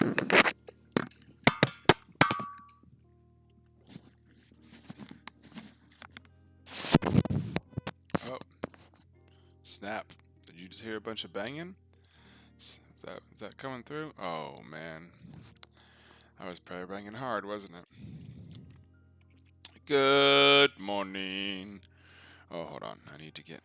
Oh, snap. Did you just hear a bunch of banging? Is that coming through? Oh, man. I was probably banging hard, wasn't it? Good morning. Oh, hold on. I need to get...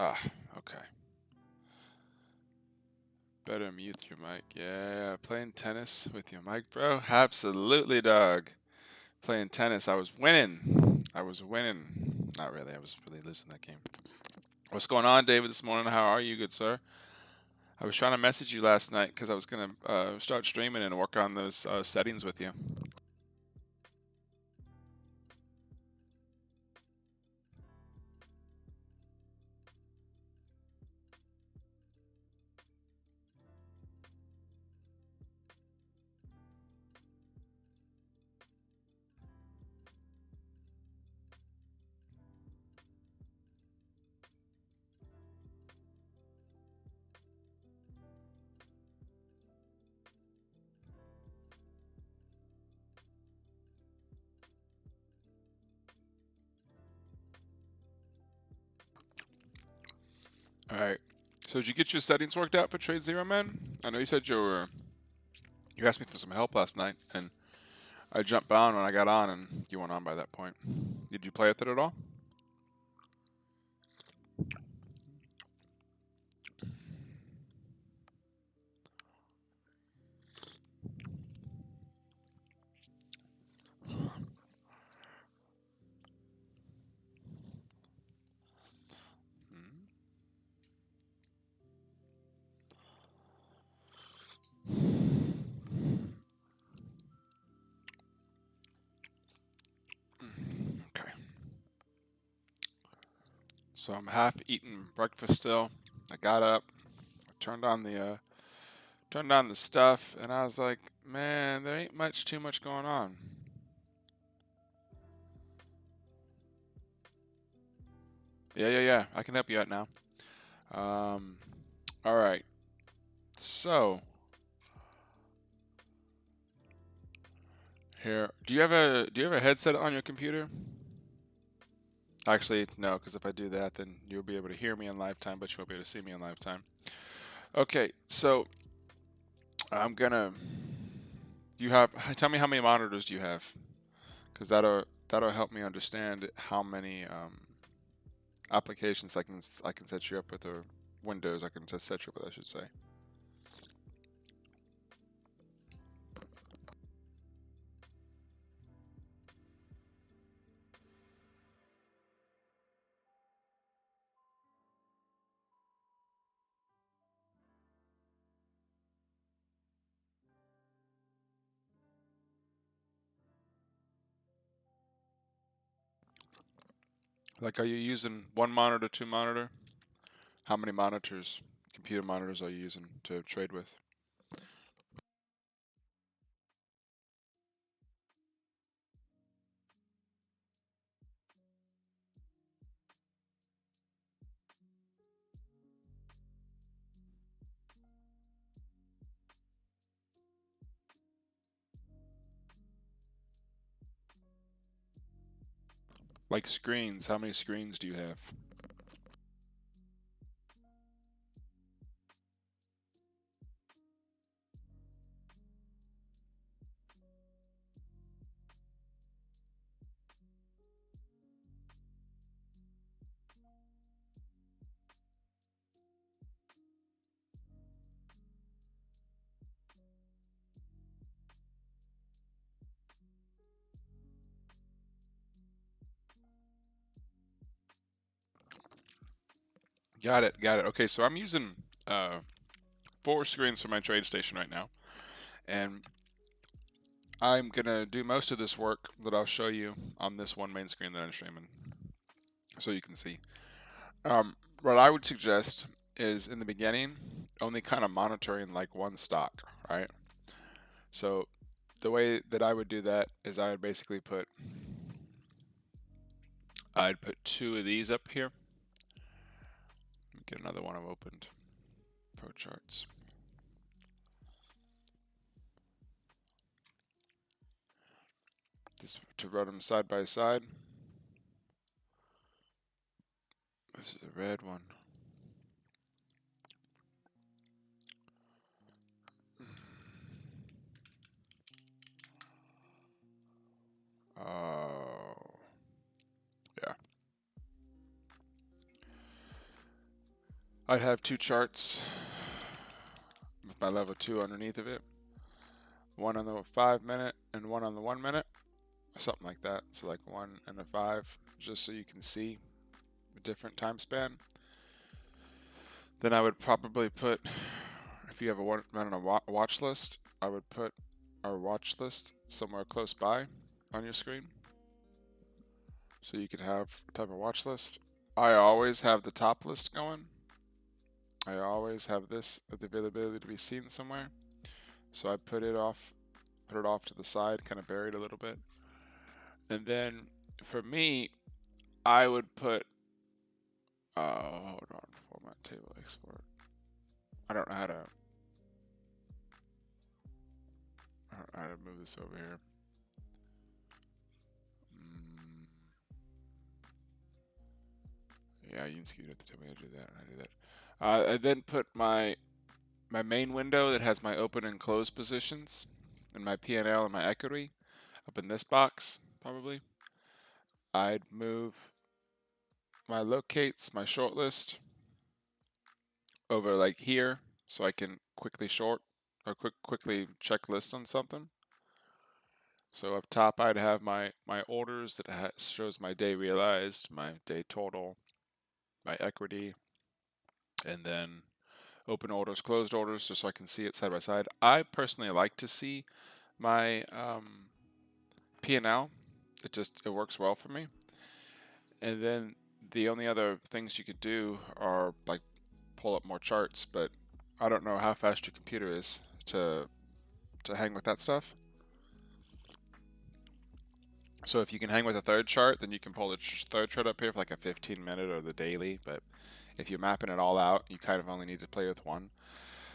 Ah, okay. Better mute your mic. Yeah, playing tennis with your mic, bro? Absolutely, dog. Playing tennis. I was winning. I was winning. Not really. I was really losing that game. What's going on, David, this morning? How are you, good sir? I was trying to message you last night because I was going to start streaming and work on those settings with you. All right. So did you get your settings worked out for Trade Zero, man? I know you said you asked me for some help last night, and I jumped on when I got on, and you weren't on by that point. Did you play with it at all? Okay. So I'm half eating breakfast still. I got up, turned on the stuff, and I was like, man, there ain't too much going on. Yeah. I can help you out now. All right. So here, do you have a headset on your computer? Actually, no, because if I do that, then you'll be able to hear me in live time, but you won't be able to see me in live time. Okay, so I'm gonna. Tell me how many monitors do you have? Because that'll help me understand how many applications I can set you up with, or windows I can just set you up with, I should say. Like, are you using one monitor, two monitor? How many monitors, computer monitors, are you using to trade with? Like screens, how many screens do you have? Got it. Okay, so I'm using 4 screens for my trade station right now, and I'm gonna do most of this work that I'll show you on this one main screen that I'm streaming, so you can see. What I would suggest is in the beginning, only kind of monitoring like one stock, right? So the way that I would do that is I would basically I'd put 2 of these up here. Get another one I've opened. Pro charts. This to run them side by side. This is a red one. Oh, yeah. I'd have 2 charts with my level 2 underneath of it. One on the 5 minute and one on the 1 minute. Something like that. So like 1 and a 5, just so you can see a different time span. Then I would probably put, if you have a watch list, I would put our watch list somewhere close by on your screen, so you can have a type of watch list. I always have the top list going. I always have this with the availability to be seen somewhere. So I put it off to the side, kind of buried a little bit. And then for me, I would put, hold on, format table export. I don't know how to move this over here. Yeah, you can have to tell me how to do that. I do that. I then put my main window that has my open and close positions and my P&L and my equity up in this box, probably. I'd move my locates, my short list over like here, so I can quickly short or quickly check list on something. So up top, I'd have my orders that shows my day realized, my day total, my equity, and then open orders, closed orders, just so I can see it side by side. I personally like to see my P&L. It works well for me. And then the only other things you could do are like pull up more charts, but I don't know how fast your computer is to hang with that stuff. So if you can hang with a third chart, then you can pull the third chart up here for like a 15-minute or the daily. But if you're mapping it all out, you kind of only need to play with one.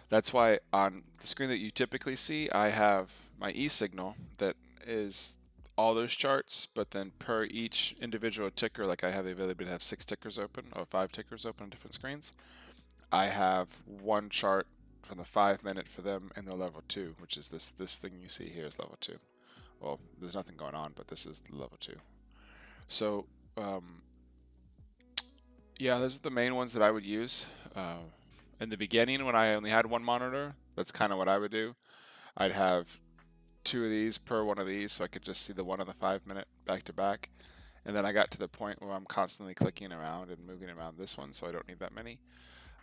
That's why on the screen that you typically see, I have my e-signal that is all those charts, but then per each individual ticker, like I have the ability to have 6 tickers open or 5 tickers open on different screens. I have one chart from the 5 minute for them in the level 2, which is this thing you see here is level 2. Well, there's nothing going on, but this is the level 2. So, yeah, those are the main ones that I would use. In the beginning, when I only had one monitor, that's kind of what I would do. I'd have 2 of these per one of these, so I could just see the one on the 5 minute back to back. And then I got to the point where I'm constantly clicking around and moving around this one, so I don't need that many.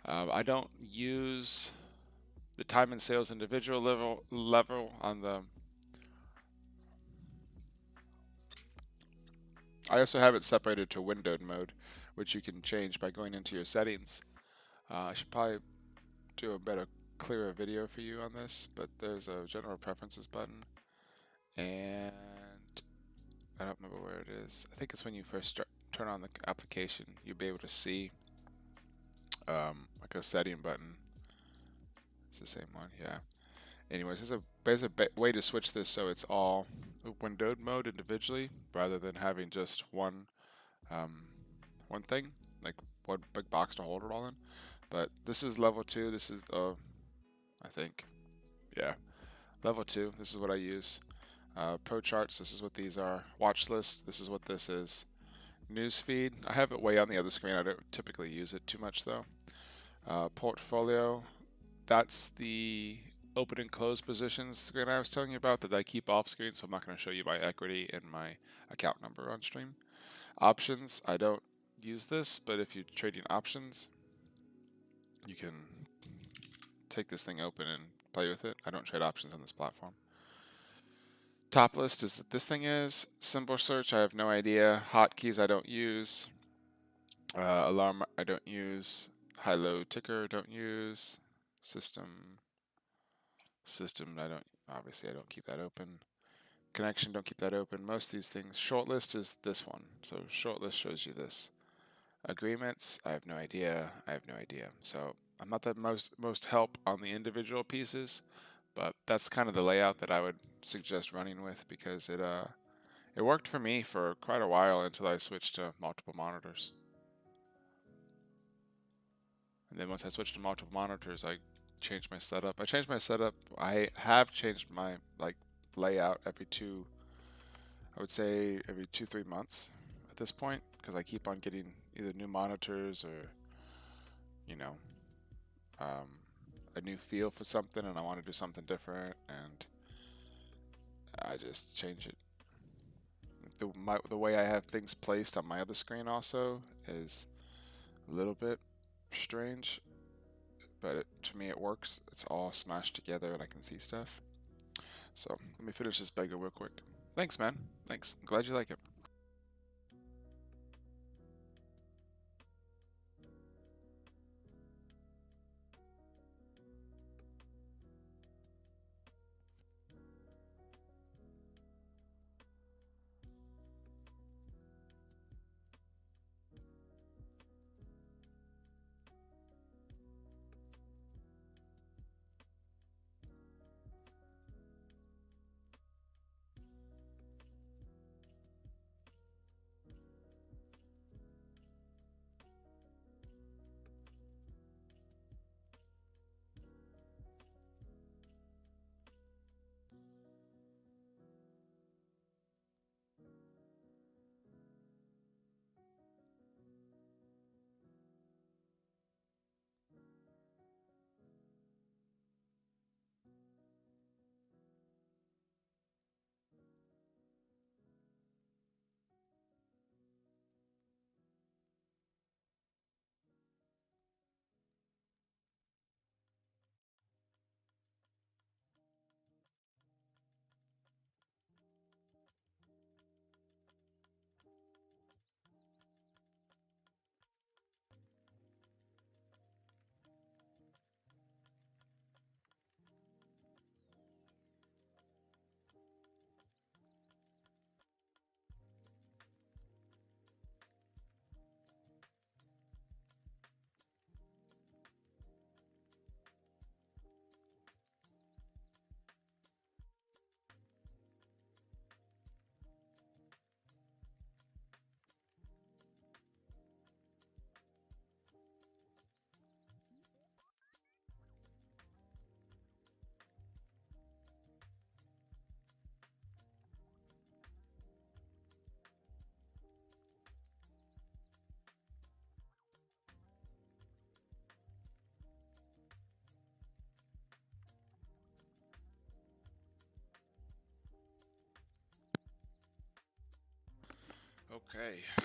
I don't use the time and sales individual level on the. I also have it separated to windowed mode, which you can change by going into your settings. I should probably do a better, clearer video for you on this, but there's a general preferences button, and I don't remember where it is. I think it's when you first turn on the application, you'll be able to see like a setting button. It's the same one, yeah. Anyways, there's a way to switch this so it's all windowed mode individually, rather than having just one thing, like one big box to hold it all in. But this is level 2. This is I think, yeah, level 2. This is what I use. Pro charts. This is what these are. Watch list. This is what this is. Newsfeed. I have it way on the other screen. I don't typically use it too much though. Portfolio. That's the open and close positions screen I was telling you about that I keep off screen, so I'm not going to show you my equity and my account number on stream. Options. I don't use this, but if you're trading options, you can take this thing open and play with it. I don't trade options on this platform. Top list is that this thing is. Symbol search, I have no idea. Hotkeys, I don't use. Alarm, I don't use. High-low ticker, don't use. System, I don't, obviously I don't keep that open. Connection, don't keep that open. Most of these things. Short list is this one. So short list shows you this. Agreements, I have no idea. So I'm not the most help on the individual pieces, but that's kind of the layout that I would suggest running with, because it worked for me for quite a while until I switched to multiple monitors. And then once I switched to multiple monitors, I changed my setup. I have changed my layout every I would say every 2-3 months at this point, because I keep on getting either new monitors or, you know, um, a new feel for something, and I want to do something different, and I just change it. The way I have things placed on my other screen also is a little bit strange, but to me it works. It's all smashed together and I can see stuff. So let me finish this bagel real quick. Thanks, man. Thanks. I'm glad you like it.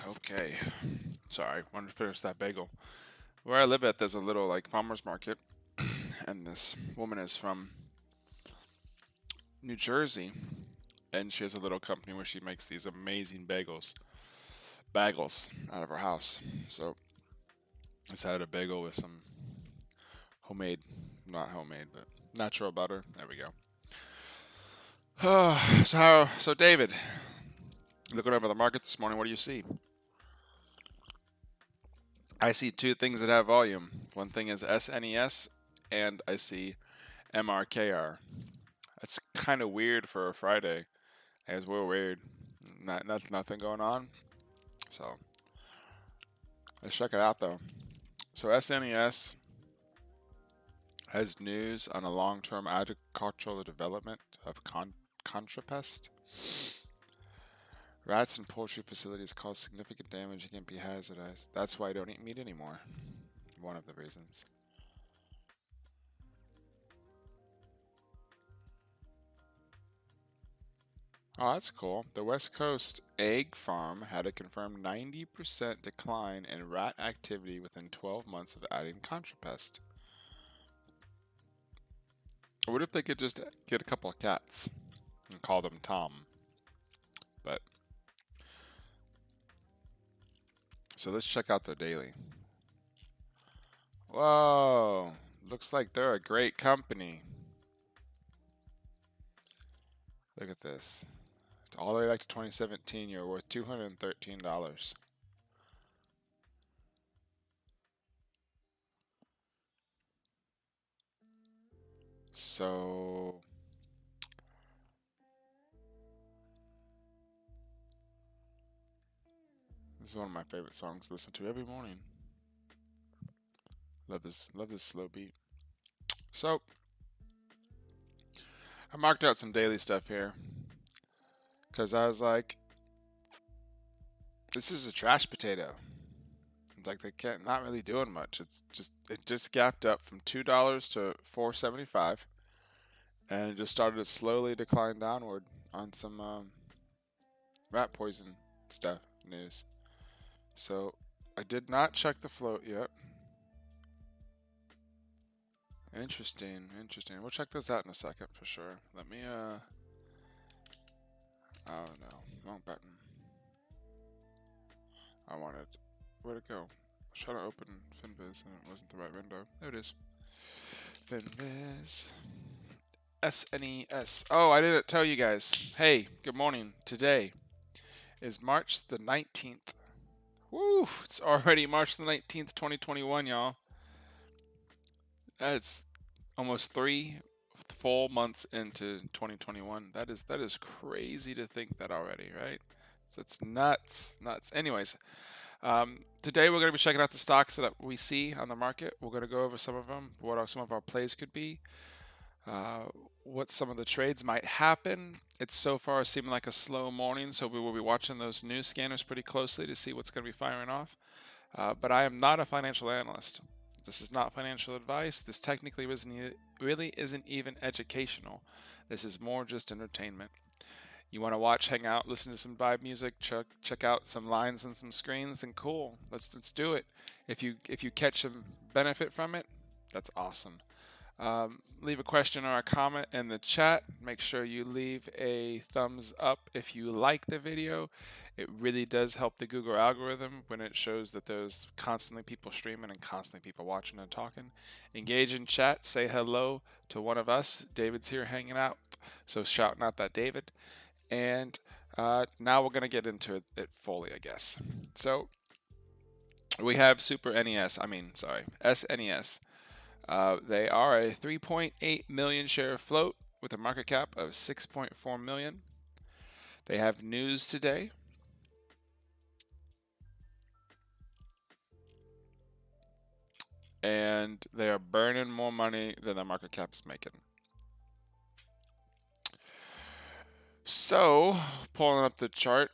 Okay. Sorry, wanted to finish that bagel. Where I live at, there's a little farmer's market, and this woman is from New Jersey, and she has a little company where she makes these amazing bagels out of her house. So I just had a bagel with some homemade, not homemade, but natural butter. There we go. So David, looking over the market this morning, what do you see? I see two things that have volume. One thing is SNES, and I see MRKR. That's kind of weird for a Friday. It's real weird. Nothing going on. So let's check it out though. So SNES has news on a long-term agricultural development of contrapest. Rats in poultry facilities cause significant damage and can be hazardous. That's why I don't eat meat anymore. One of the reasons. Oh, that's cool. The West Coast egg farm had a confirmed 90% decline in rat activity within 12 months of adding contrapest. What if they could just get a couple of cats? and call them Tom. But so let's check out their daily. Whoa, looks like they're a great company. Look at this. All the way back to 2017, you're worth $213. So this is one of my favorite songs to listen to every morning. Love this slow beat. So I marked out some daily stuff here because I was like, this is a trash potato. It's like they can't not really doing much. It just gapped up from $2 to $4.75, and it just started to slowly decline downward on some rat poison stuff news. So I did not check the float yet. Interesting. We'll check those out in a second for sure. Let me oh no, wrong button. I wanted, where'd it go? I was trying to open FinViz and it wasn't the right window. There it is. FinViz. SNES. Oh, I didn't tell you guys. Hey, good morning. Today is March the 19th. Woo! It's already March the 19th, 2021, y'all. That's almost 3 full months into 2021. That is crazy to think that already, right? That's nuts. Anyways, today we're going to be checking out the stocks that we see on the market. We're going to go over some of them, what some of our plays could be, what some of the trades might happen. It's so far seeming like a slow morning, so we will be watching those news scanners pretty closely to see what's going to be firing off. But I am not a financial analyst. This is not financial advice. This technically really isn't even educational. This is more just entertainment. You want to watch, hang out, listen to some vibe music, check out some lines and some screens, then cool. Let's do it. If you catch some benefit from it, that's awesome. Leave a question or a comment in the chat. Make sure you leave a thumbs up if you like the video. It really does help the Google algorithm when it shows that there's constantly people streaming and constantly people watching and talking. Engage in chat. Say hello to one of us. David's here hanging out, so shouting out that David. And now we're going to get into it fully, I guess. So we have SNES. They are a 3.8 million share float with a market cap of 6.4 million. They have news today. And they are burning more money than their market cap is making. So, pulling up the chart,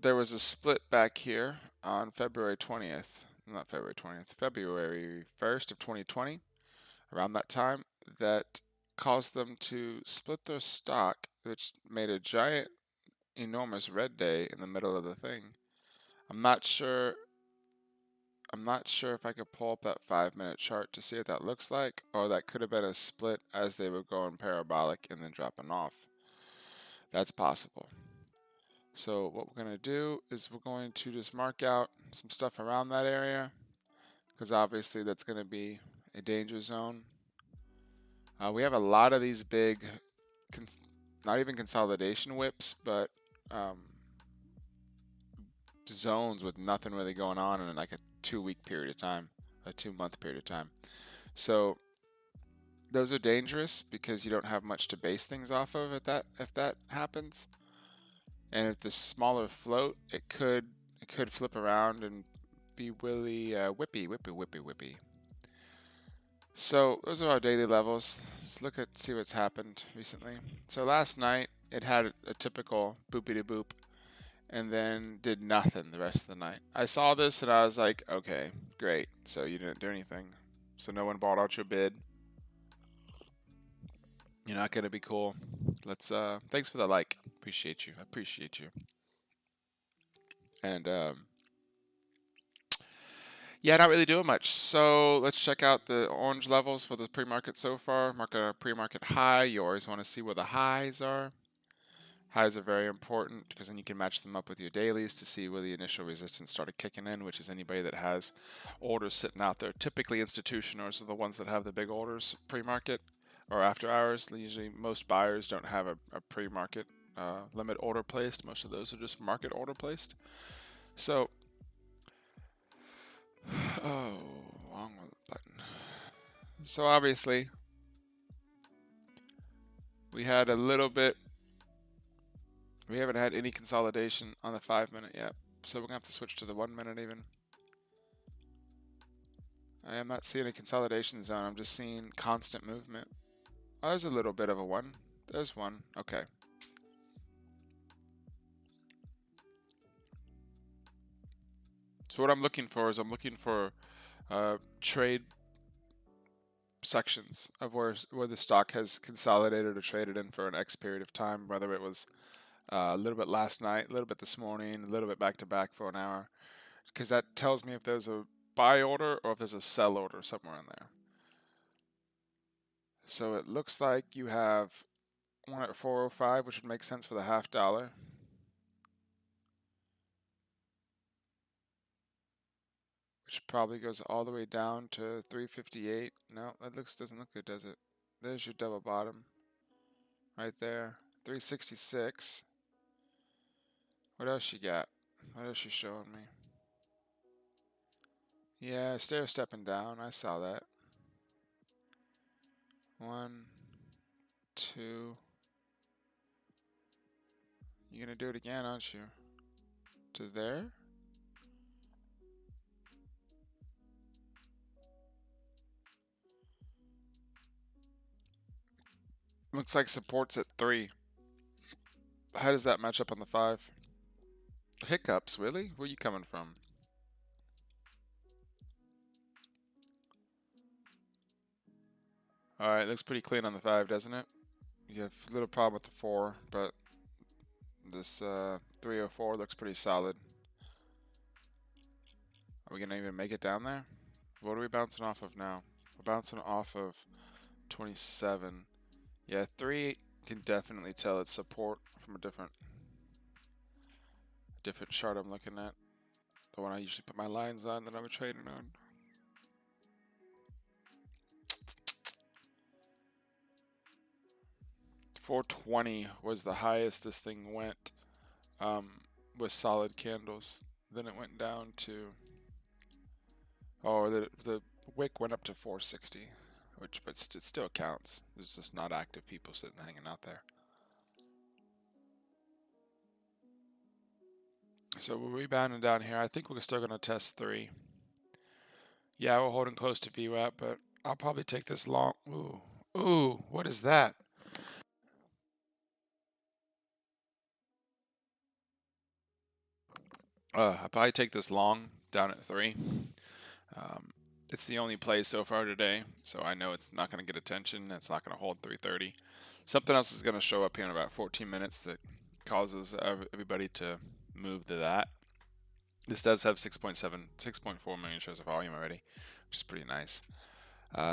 there was a split back here on February 20th. Not February 20th, February 1st of 2020. Around that time, that caused them to split their stock, which made a giant, enormous red day in the middle of the thing. I'm not sure if I could pull up that 5-minute chart to see what that looks like, or that could have been a split as they were going parabolic and then dropping off. That's possible. So what we're going to do is we're going to just mark out some stuff around that area, because obviously that's going to be a danger zone. We have a lot of these big, not even consolidation whips, but zones with nothing really going on in like a 2-week period of time, a 2-month period of time. So those are dangerous because you don't have much to base things off of if that happens. And if the smaller float, it could flip around and be really whippy. So those are our daily levels. Let's see what's happened recently. So last night it had a typical boopity-boop and then did nothing the rest of the night. I saw this and I was like, okay, great. So you didn't do anything. So no one bought out your bid. You're not going to be cool. Thanks for the like. Appreciate you. And yeah, not really doing much. So let's check out the orange levels for the pre-market so far. Mark a pre-market high. You always want to see where the highs are. Highs are very important because then you can match them up with your dailies to see where the initial resistance started kicking in, which is anybody that has orders sitting out there. Typically institutionals are the ones that have the big orders pre-market or after hours. Usually most buyers don't have a pre-market limit order placed. Most of those are just market order placed. So, oh, wrong button. So obviously, we had a little bit. We haven't had any consolidation on the 5-minute yet, so we're gonna have to switch to the 1-minute even. I am not seeing a consolidation zone. I'm just seeing constant movement. Oh, there's a little bit of a one. There's one. Okay. So what I'm looking for is I'm looking for trade sections of where the stock has consolidated or traded in for an X period of time, whether it was a little bit last night, a little bit this morning, a little bit back to back for an hour, because that tells me if there's a buy order or if there's a sell order somewhere in there. So it looks like you have one at 405, which would make sense for the $0.50. Which probably goes all the way down to 358. No, that doesn't look good, does it? There's your double bottom right there. 366. What else you got? What else you showing me? Yeah, stair stepping down. I saw that. 1, 2. You're gonna do it again, aren't you? To there? Looks like support's at 3. How does that match up on the 5? Hiccups, really? Where are you coming from? Alright, looks pretty clean on the 5, doesn't it? You have a little problem with the 4, but this 304 looks pretty solid. Are we going to even make it down there? What are we bouncing off of now? We're bouncing off of 27. Yeah, 3 can definitely tell it's support from a different chart I'm looking at. The one I usually put my lines on that I'm trading on. $420 was the highest this thing went with solid candles. Then it went down to, oh, the wick went up to 460, but it still counts. There's just not active people sitting hanging out there. So we're rebounding down here. I think we're still going to test 3. Yeah, we're holding close to VWAP, but I'll probably take this long. Ooh, what is that? I'll probably take this long down at 3. It's the only play so far today, so I know it's not going to get attention. It's not going to hold 330. Something else is going to show up here in about 14 minutes that causes everybody to move to that. This does have 6.4 million shares of volume already, which is pretty nice.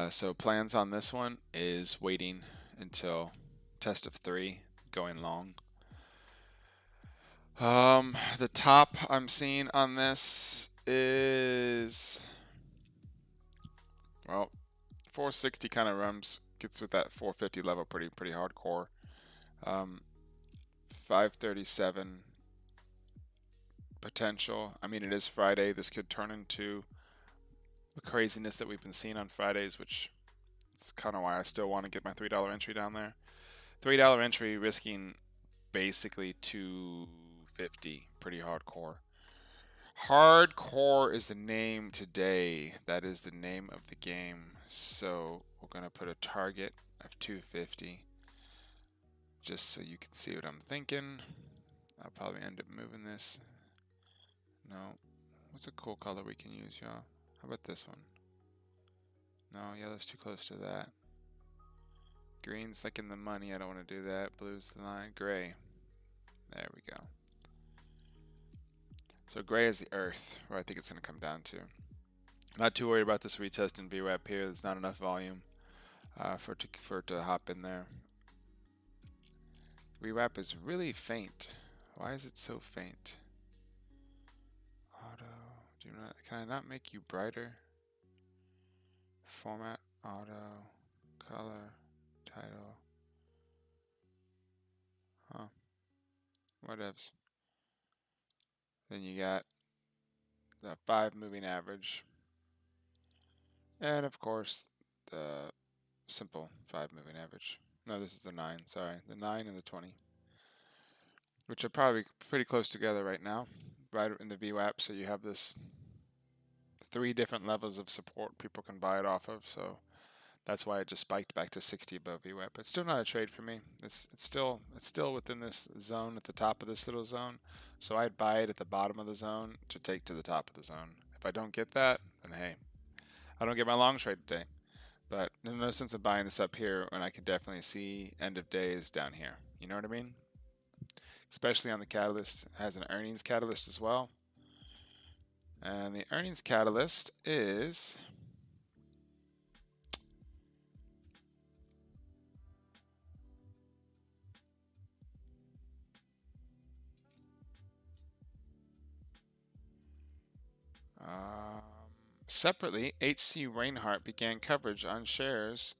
So plans on this one is waiting until test of 3, going long. The top I'm seeing on this is, well, 460 kind of gets with that 450 level pretty hardcore. 537 potential. I mean, it is Friday. This could turn into the craziness that we've been seeing on Fridays, which is kind of why I still want to get my $3 entry down there. $3 entry risking basically 250, pretty hardcore. Hardcore is the name today. That is the name of the game. So we're going to put a target of 250 just so you can see what I'm thinking. I'll probably end up moving this. No. What's a cool color we can use, y'all? How about this one? No, yellow's too close to that. Green's like in the money. I don't want to do that. Blue's the line. Gray. There we go. So gray is the earth, where I think it's going to come down to. Not too worried about this retest in VWAP here. There's not enough volume for it to hop in there. VWAP is really faint. Why is it so faint? Auto. Can I not make you brighter? Format, auto, color, title. Huh. Whatevs. Then you got the 5 moving average. And of course, the simple 5 moving average. No, this is the 9, sorry. The 9 and the 20. Which are probably pretty close together right now, right in the VWAP. So you have this 3 different levels of support people can buy it off of. So that's why it just spiked back to 60 above VWAP. It's still not a trade for me. It's still within this zone at the top of this little zone. So I'd buy it at the bottom of the zone to take to the top of the zone. If I don't get that, then hey, I don't get my long trade today. But there's no sense of buying this up here when I can definitely see end of days down here. You know what I mean? Especially on the catalyst. It has an earnings catalyst as well. And the earnings catalyst is separately, H.C. Reinhardt began coverage on shares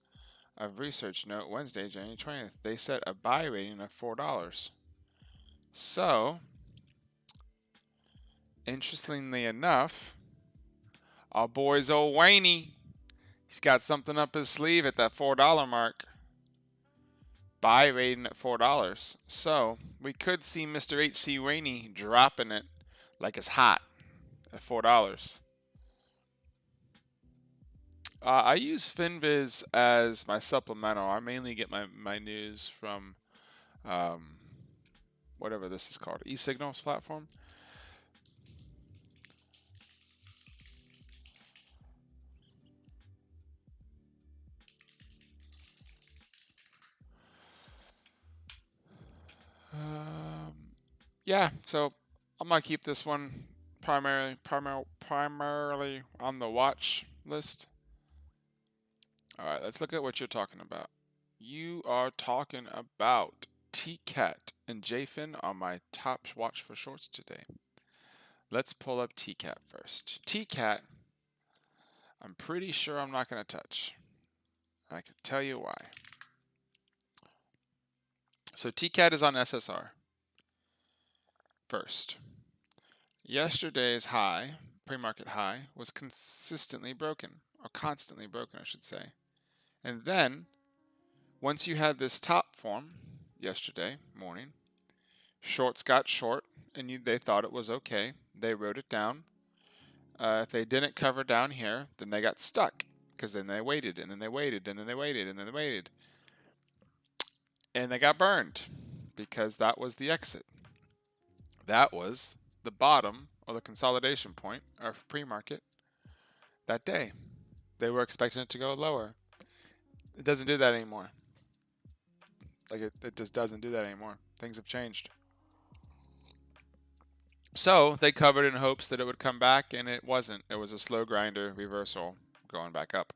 of Research Note Wednesday, January 20th. They set a buy rating of $4. So, interestingly enough, our boy's old Wayne, he's got something up his sleeve at that $4 mark. Buy rating at $4. So, we could see Mr. H.C. Rainey dropping it like it's hot at $4. I use FinViz as my supplemental. I mainly get my news from whatever this is called, eSignals platform. Yeah, so I'm gonna keep this one primarily on the watch list. All right, let's look at what you're talking about. You are talking about TCAT and JFIN on my top watch for shorts today. Let's pull up TCAT first. TCAT, I'm pretty sure I'm not going to touch. I can tell you why. So TCAT is on SSR. First, yesterday's high, pre-market high, was consistently broken, or constantly broken, I should say. And then, once you had this top form yesterday morning, shorts got short, and they thought it was okay. They wrote it down. If they didn't cover down here, then they got stuck, because then they waited, and then they waited, and then they waited, and then they waited. And they got burned, because that was the exit. That was the bottom, or the consolidation point, of pre-market that day. They were expecting it to go lower. It doesn't do that anymore. Like, it just doesn't do that anymore. Things have changed. So they covered in hopes that it would come back, and it wasn't. It was a slow grinder reversal going back up.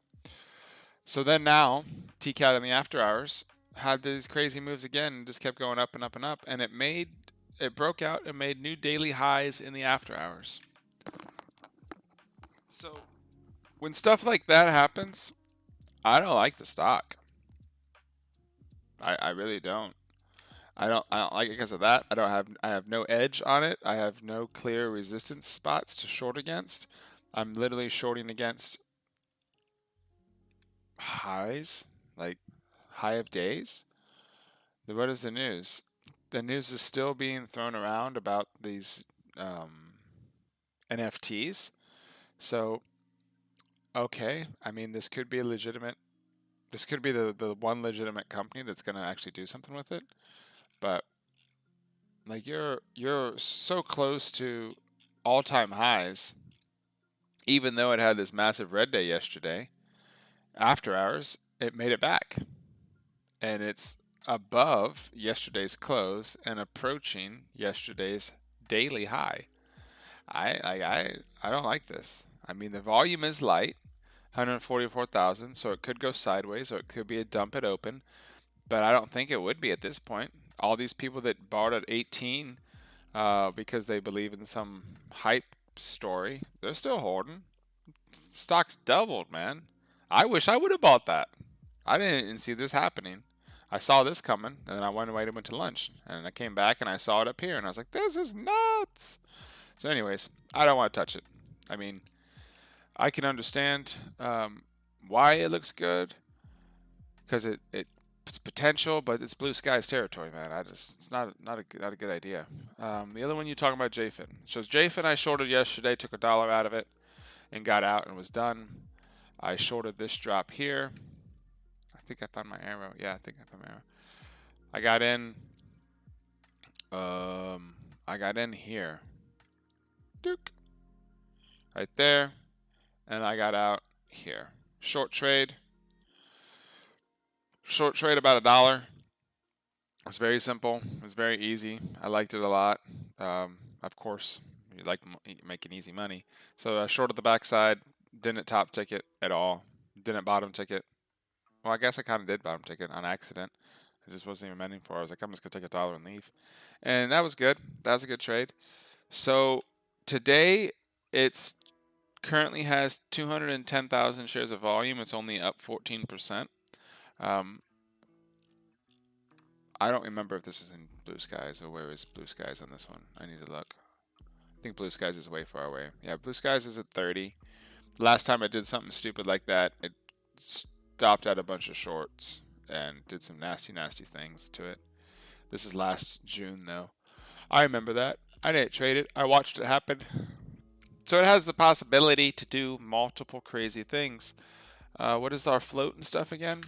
So then now, TCAT in the after hours had these crazy moves again and just kept going up and up and up, and it broke out and made new daily highs in the after hours. So when stuff like that happens, I don't like the stock. I really don't. I don't like it because of that. I have no edge on it. I have no clear resistance spots to short against. I'm literally shorting against highs, like high of days. What is the news? The news is still being thrown around about these NFTs. So, okay, I mean, this could be this could be the one legitimate company that's going to actually do something with it. But like you're so close to all-time highs, even though it had this massive red day yesterday. After hours, it made it back, and it's above yesterday's close and approaching yesterday's daily high. I don't like this. I mean, the volume is light, 144,000, so it could go sideways or it could be a dump at open, but I don't think it would be at this point. all these people that bought at 18 because they believe in some hype story, they're still holding. Stock's doubled, man. I wish I would have bought that. I didn't see this happening. I saw this coming, and then I went away and went to lunch, and I came back and I saw it up here, and I was like, "This is nuts." So, anyways, I don't want to touch it. I mean, I can understand why it looks good because it's potential, but it's blue skies territory, man. It's not a good idea. The other one you're talking about, JFIN. So JFIN I shorted yesterday, took $1 out of it, and got out and was done. I shorted this drop here. I think I found my arrow. Yeah, I think I found my arrow. I got in. I got in here. Duke. Right there, and I got out here. Short trade. Short trade about $1. It's very simple. It's very easy. I liked it a lot. Of course, you like making easy money. So I shorted the backside. Didn't top ticket at all. Didn't bottom ticket. Well, I guess I kind of did bottom ticket on accident. I just wasn't even meaning for it. I was like, I'm just going to take $1 and leave. And that was good. That was a good trade. So today, it's currently has 210,000 shares of volume. It's only up 14%. I don't remember if this is in Blue Skies or where is Blue Skies on this one. I need to look. I think Blue Skies is way far away. Yeah, Blue Skies is at 30. Last time I did something stupid like that, it stopped at a bunch of shorts and did some nasty, nasty things to it. This is last June, though. I remember that. I didn't trade it. I watched it happen. So it has the possibility to do multiple crazy things. What is our float and stuff again?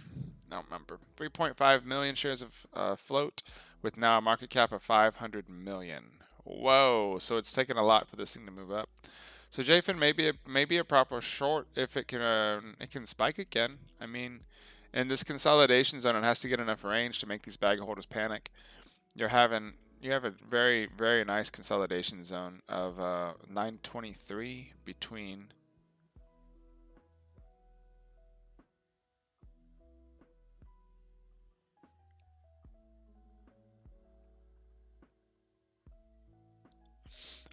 I don't remember. 3.5 million shares of float with now a market cap of 500 million. Whoa! So it's taken a lot for this thing to move up. So JFIN may be a proper short if it can spike again. I mean, in this consolidation zone, it has to get enough range to make these bag holders panic. You have a very, very nice consolidation zone of 923 between.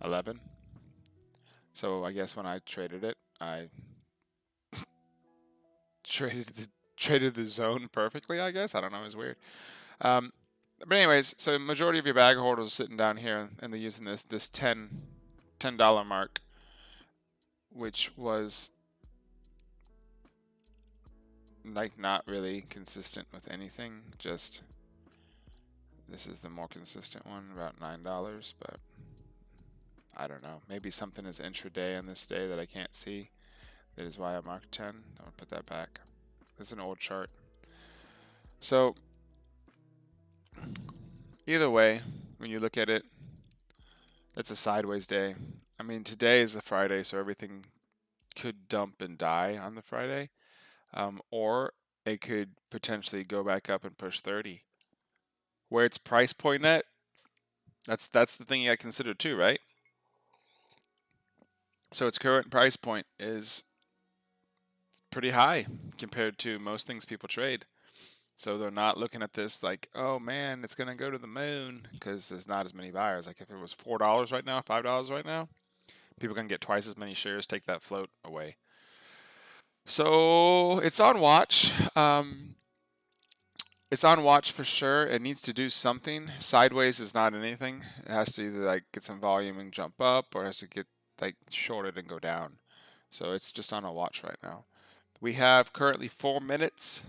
$11. So I guess when I traded it, I traded the zone perfectly. I guess I don't know. It was weird. But anyways, so majority of your bag holders are sitting down here and they're using this $10 mark, which was like not really consistent with anything. Just this is the more consistent one, about $9, but I don't know. Maybe something is intraday on this day that I can't see. That is why I marked 10. I'll put that back. It's an old chart. So either way, when you look at it, it's a sideways day. I mean, today is a Friday, so everything could dump and die on the Friday. Or it could potentially go back up and push 30. Where its price point at, that's the thing you got to consider too, right? So its current price point is pretty high compared to most things people trade. So they're not looking at this like, oh man, it's gonna go to the moon, because there's not as many buyers. Like if it was $4 right now, $5 right now, people can get twice as many shares, take that float away. So it's on watch. It's on watch for sure. It needs to do something. Sideways is not anything. It has to either like get some volume and jump up, or it has to get like shorted and go down. So it's just on a watch right now. We have currently 4 minutes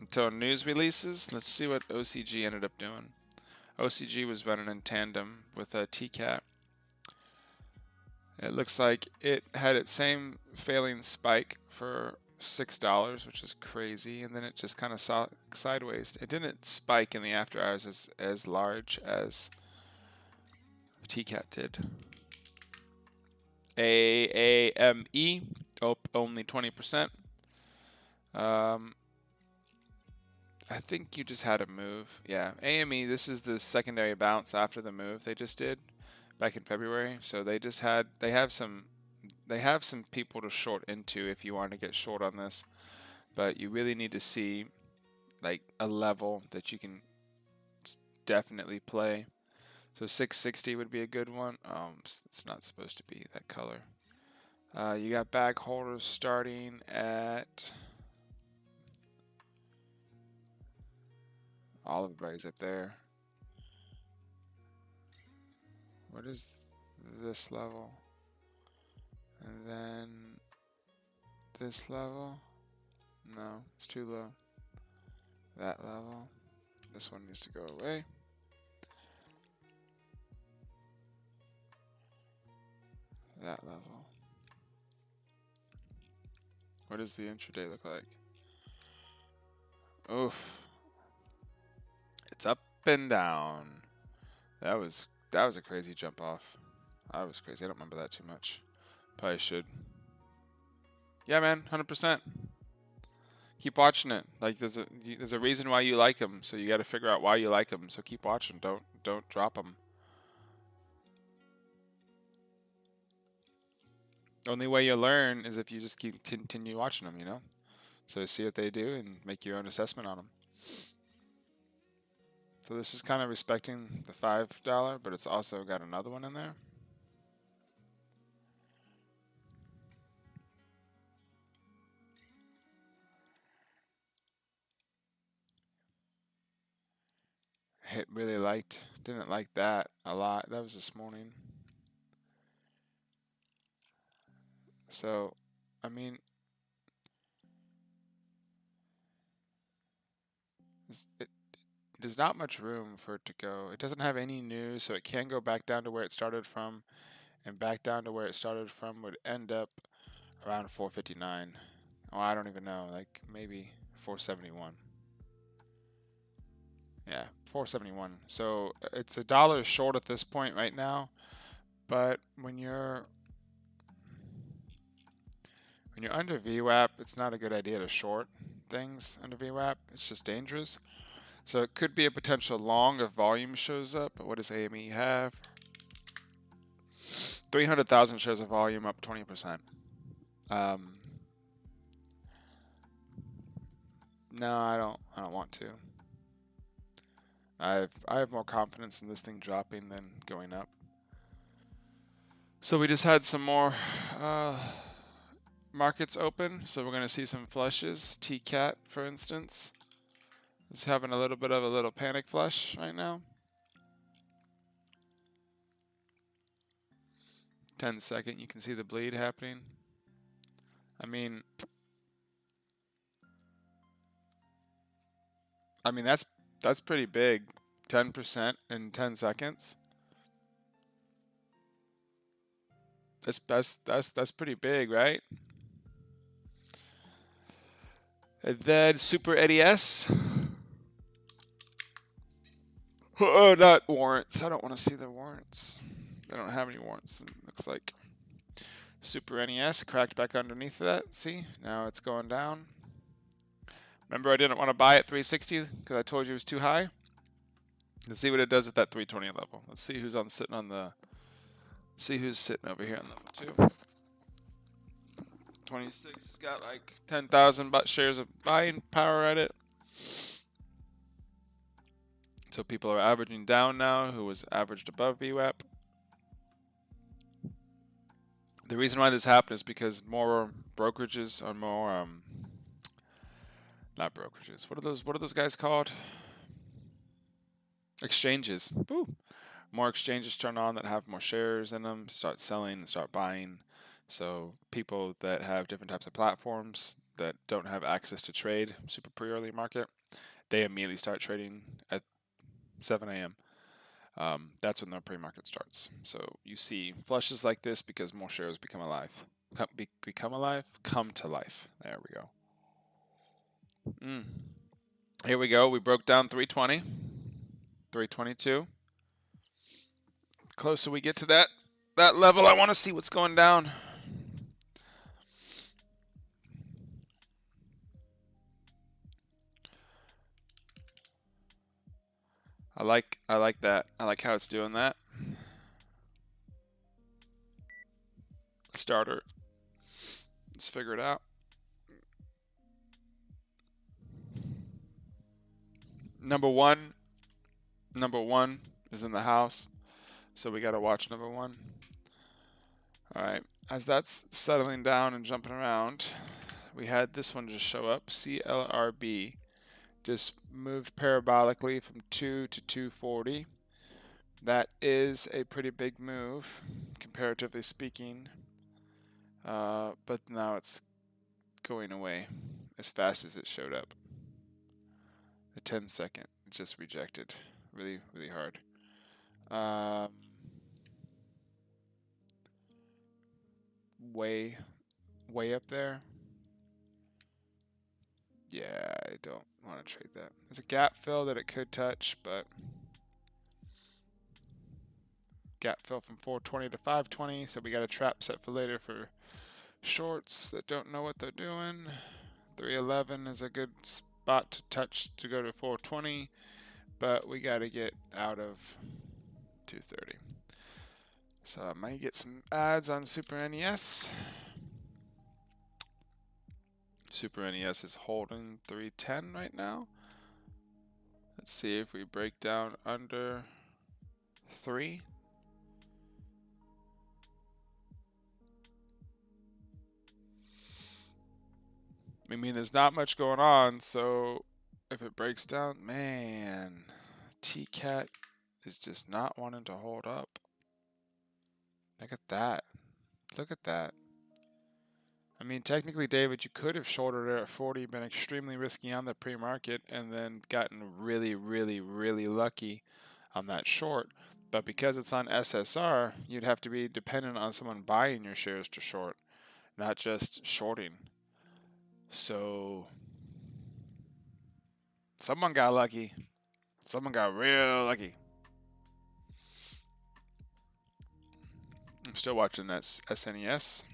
until news releases. Let's see what OCG ended up doing. OCG was running in tandem with a TCAT. It looks like it had its same failing spike for $6, which is crazy, and then it just kind of saw sideways. It didn't spike in the after hours as large as TCAT did. AAME up only 20%. I think you just had a move. Yeah, AME, this is the secondary bounce after the move they just did back in February. So they have some people to short into if you want to get short on this. But you really need to see like a level that you can definitely play. So 660 would be a good one. It's not supposed to be that color. You got bag holders starting at all of everybody's up there. What is this level? And then this level? No, it's too low. That level. This one needs to go away. That level. What does the intraday look like? Oof. It's up and down. That was a crazy jump off. That was crazy. I don't remember that too much. Probably should. Yeah, man, 100%. Keep watching it. Like there's a reason why you like them, so you got to figure out why you like them. So keep watching. Don't drop them. Only way you learn is if you just continue watching them, you know? So see what they do and make your own assessment on them. So this is kind of respecting the $5, but it's also got another one in there. Didn't like that a lot. That was this morning. So, I mean, there's not much room for it to go. It doesn't have any news, so it can go back down to where it started from, and back down to where it started from would end up around 459. Oh, I don't even know, like maybe 471. Yeah, 471. So it's $1 short at this point right now, but when you're under VWAP, it's not a good idea to short things under VWAP. It's just dangerous. So it could be a potential long if volume shows up. What does AME have? 300,000 shares of volume, up 20%. No, I don't want to. I have more confidence in this thing dropping than going up. So we just had some more markets open. So we're going to see some flushes. TCAT, for instance, is having a little bit of a little panic flush right now. 10-second, you can see the bleed happening. I mean that's pretty big. 10% in 10 seconds. That's pretty big, right? And then Super EDS. Oh, not warrants. I don't want to see the warrants. I don't have any warrants. It looks like Super NES cracked back underneath that. See, now it's going down. Remember, I didn't want to buy at 360 because I told you it was too high. Let's see what it does at that 320 level. Let's see who's sitting on the. See who's sitting over here on level 2. 26 has got like 10,000 shares of buying power at it. So people are averaging down now, who was averaged above VWAP. The reason why this happened is because more brokerages are more not brokerages. What are those guys called? Exchanges. Woo. More exchanges turn on that have more shares in them, start selling and start buying. So people that have different types of platforms that don't have access to trade super pre-early market, they immediately start trading at 7 a.m. That's when their pre-market starts. So you see flushes like this because more shares become alive. Become alive? Come to life. There we go. Here we go. We broke down 320. 322. Closer we get to that level, I want to see what's going down. I like that. I like how it's doing that. Starter. Let's figure it out. Number one, Number one is in the house, so we got to watch number one. All right, as that's settling down and jumping around, we had this one just show up. CLRB just moved parabolically from 2 to 240. That is a pretty big move, comparatively speaking, but now it's going away as fast as it showed up. The 10-second just rejected really, really hard. Way up there. Yeah, I don't want to trade that. There's a gap fill that it could touch, but gap fill from 420 to 520, so we got a trap set for later for shorts that don't know what they're doing. 311 is a good spot to touch to go to 420, but we got to get out of 230. So I might get some ads on Super NES. Super NES is holding 310 right now. Let's see if we break down under 3. I mean, there's not much going on, so if it breaks down, man, T-Cat is just not wanting to hold up. Look at that. Look at that. I mean, technically, David, you could have shorted it at 40, been extremely risky on the pre-market, and then gotten really, really, really lucky on that short. But because it's on SSR, you'd have to be dependent on someone buying your shares to short, not just shorting. So someone got lucky. Someone got real lucky. I'm still watching that SNES.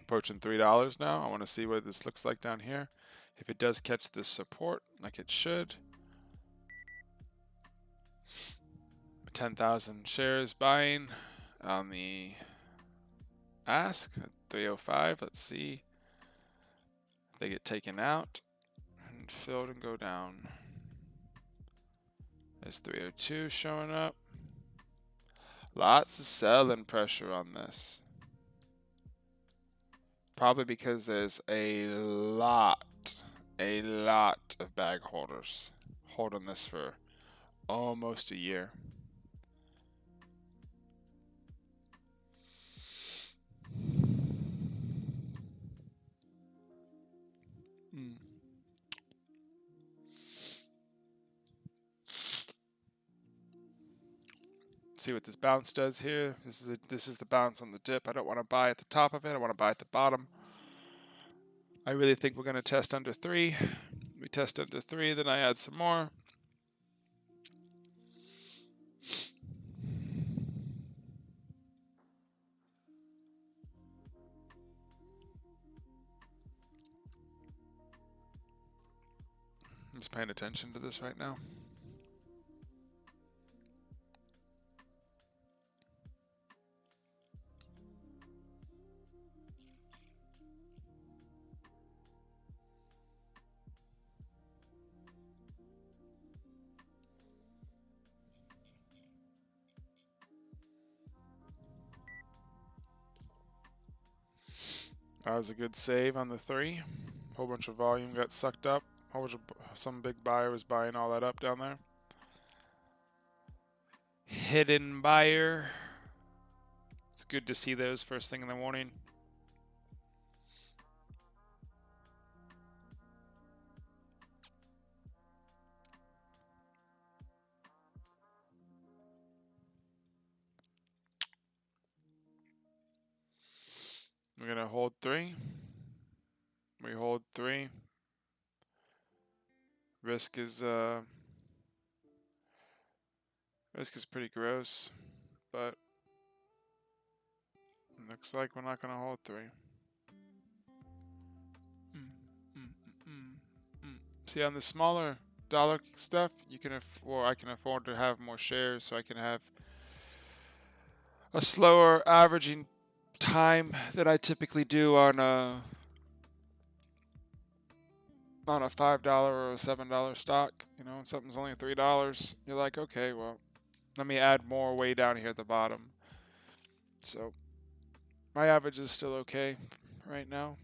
Approaching $3 now. I want to see what this looks like down here. If it does catch this support, like it should. 10,000 shares buying on the ask at 305. Let's see. They get taken out and filled and go down. There's 302 showing up. Lots of selling pressure on this. Probably because there's a lot of bag holders holding this for almost a year. See what this bounce does here. This is the bounce on the dip. I don't want to buy at the top of it. I want to buy at the bottom. I really think we're going to test under 3. We test under 3, then I add some more. I'm just paying attention to this right now. That was a good save on the 3. Whole bunch of volume got sucked up. Some big buyer was buying all that up down there. Hidden buyer. It's good to see those first thing in the morning. We're going to hold 3. We hold 3. Risk is pretty gross, but looks like we're not going to hold 3. See, on the smaller dollar stuff, I can afford to have more shares, so I can have a slower averaging time than I typically do on on a $5 or a $7 stock, you know, and something's only $3, you're like, okay, well, let me add more way down here at the bottom. So my average is still okay right now.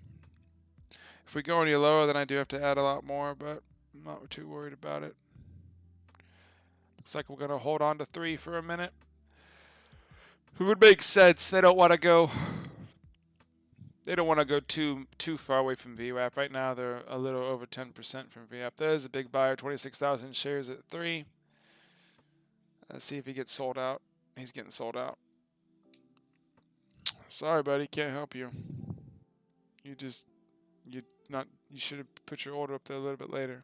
If we go any lower, then I do have to add a lot more, but I'm not too worried about it. Looks like we're going to hold on to 3 for a minute. It would make sense. They don't want to go too far away from VWAP. Right now, they're a little over 10% from VWAP. There's a big buyer, 26,000 shares at 3. Let's see if he gets sold out. He's getting sold out. Sorry, buddy, can't help you. You should have put your order up there a little bit later.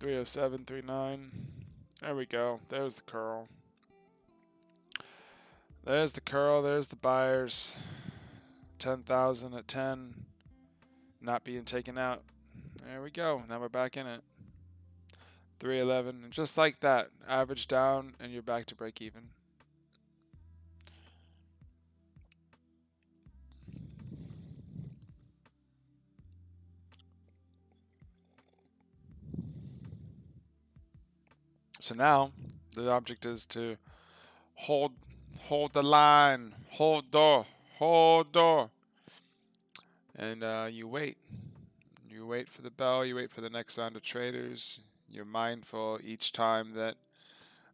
$307.39. There we go. There's the curl. There's the curl. There's the buyers. 10,000 at 10. Not being taken out. There we go. Now we're back in it. 311. And just like that, average down, and you're back to break even. So now the object is to hold the line, hold door, and you wait. You wait for the bell. You wait for the next round of traders. You're mindful each time that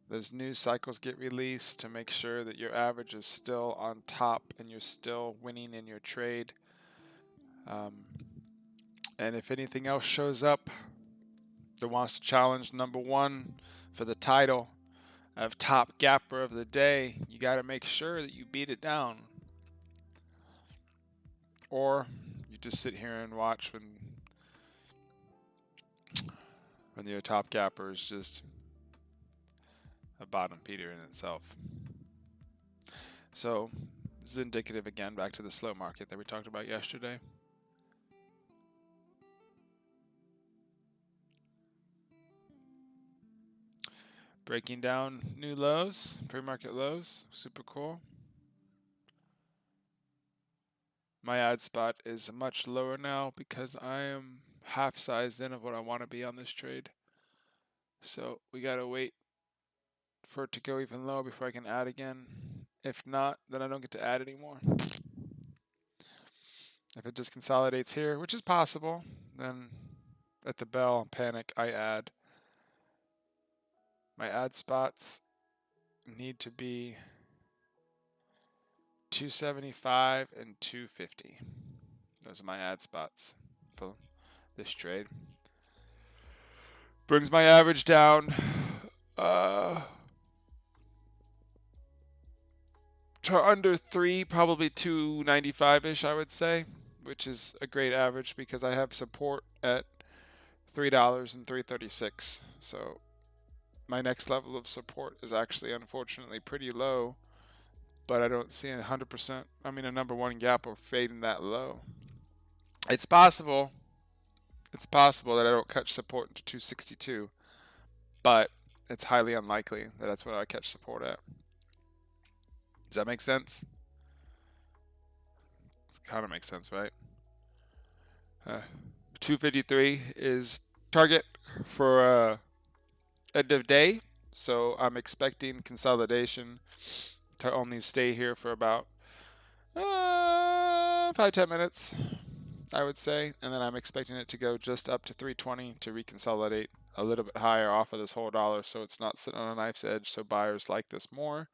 those news cycles get released to make sure that your average is still on top and you're still winning in your trade. And if anything else shows up that wants to challenge number 1 for the title of top gapper of the day, you got to make sure that you beat it down. Or you just sit here and watch when your top gapper is just a bottom feeder in itself. So this is indicative again back to the slow market that we talked about yesterday. Breaking down new lows, pre-market lows, super cool. My ad spot is much lower now because I am half sized in of what I want to be on this trade. So we gotta wait for it to go even lower before I can add again. If not, then I don't get to add anymore. If it just consolidates here, which is possible, then at the bell, panic, I add. My ad spots need to be 275 and 250. Those are my ad spots for this trade. Brings my average down to under 3, probably 295-ish, I would say, which is a great average because I have support at $3 and $3.36. So my next level of support is actually unfortunately pretty low, but I don't see a 100%, a number 1 gap or fading that low. It's possible that I don't catch support into 262, but it's highly unlikely that that's what I catch support at. Does that make sense? It kind of makes sense, right? 253 is target for end of day, so I'm expecting consolidation to only stay here for about 5-10 minutes, I would say, and then I'm expecting it to go just up to 320 to reconsolidate a little bit higher off of this whole dollar, so it's not sitting on a knife's edge, so buyers like this more.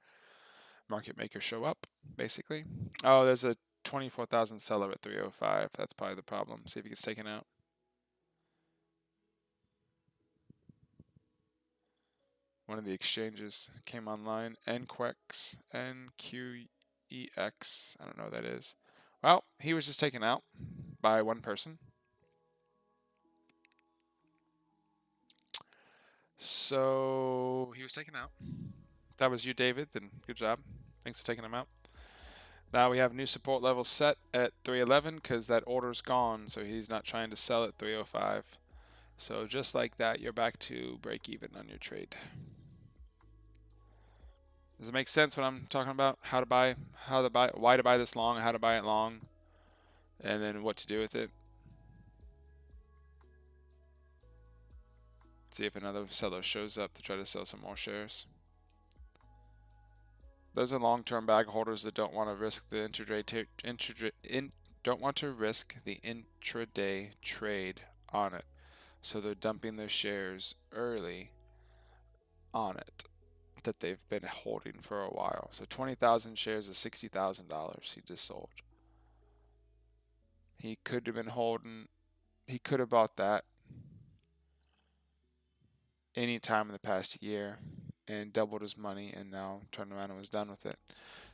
Market makers show up, basically. Oh, there's a 24,000 seller at 305. That's probably the problem. See if he gets taken out. One of the exchanges came online. NQEX, NQEX. I don't know what that is. Well, he was just taken out by one person. So he was taken out. If that was you, David, then good job. Thanks for taking him out. Now we have new support level set at 311 because that order's gone, so he's not trying to sell at 305. So just like that, you're back to break even on your trade. Does it make sense what I'm talking about? How to buy, why to buy this long, how to buy it long, and then what to do with it. See if another seller shows up to try to sell some more shares. Those are long-term bag holders that don't want to risk the intraday trade on it. So they're dumping their shares early on it that they've been holding for a while. So 20,000 shares is $60,000 he just sold. He could have been holding, he could have bought that any time in the past year and doubled his money and now turned around and was done with it.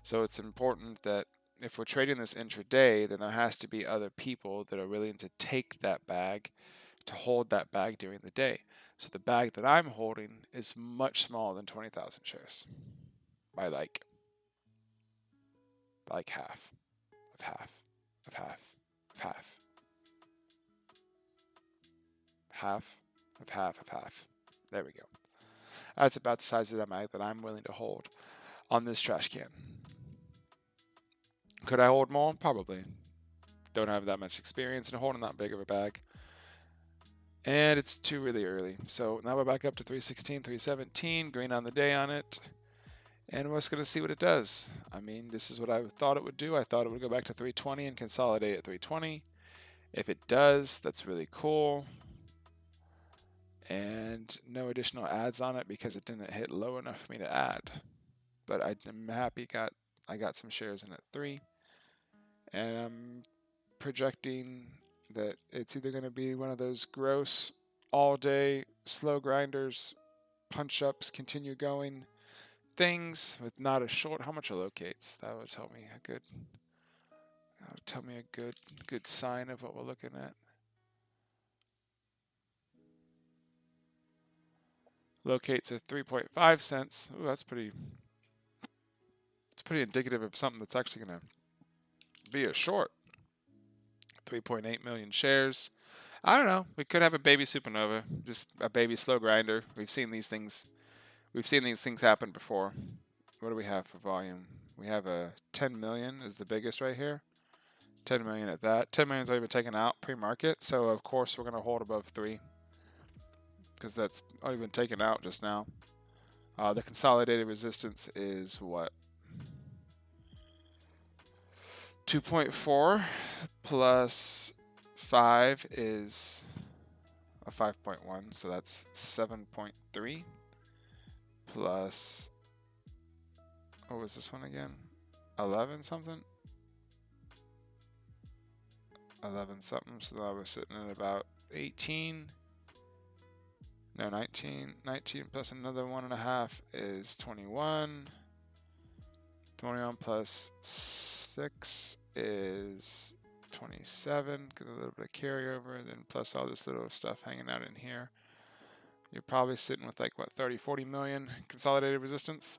So it's important that if we're trading this intraday, then there has to be other people that are willing to take that bag, to hold that bag during the day. So the bag that I'm holding is much smaller than 20,000 shares by like half of half of half of half half of half of half. There we go. That's about the size of that bag that I'm willing to hold on this trash can. Could I hold more? Probably. Don't have that much experience in holding that big of a bag. And it's too really early. So now we're back up to 316, 317, green on the day on it. And we're just going to see what it does. I mean, this is what I thought it would do. I thought it would go back to 320 and consolidate at 320. If it does, that's really cool. And no additional ads on it because it didn't hit low enough for me to add. But I'm happy I got some shares in at 3. And I'm projecting that it's either going to be one of those gross all-day slow grinders, punch-ups, continue going things with not a short. How much it locates? That would tell me a good sign of what we're looking at. Locates at 3.5 cents. Ooh, that's pretty. It's pretty indicative of something that's actually going to be a short. 3.8 million shares. I don't know. We could have a baby supernova, just a baby slow grinder. We've seen these things. We've seen these things happen before. What do we have for volume? We have a 10 million is the biggest right here. 10 million at that. 10 million's already been taken out pre-market, so of course we're going to hold above 3 because that's already been taken out just now. The consolidated resistance is what? 2.4 plus 5 is a 5.1, so that's 7.3 plus, what was this one again? 11 something? 11 something, so now we're sitting at about 18. No, 19. 19 plus another 1.5 is 21. 21 plus 6 is 27. Get a little bit of carryover, and then plus all this little stuff hanging out in here. You're probably sitting with like, what, 30, 40 million consolidated resistance.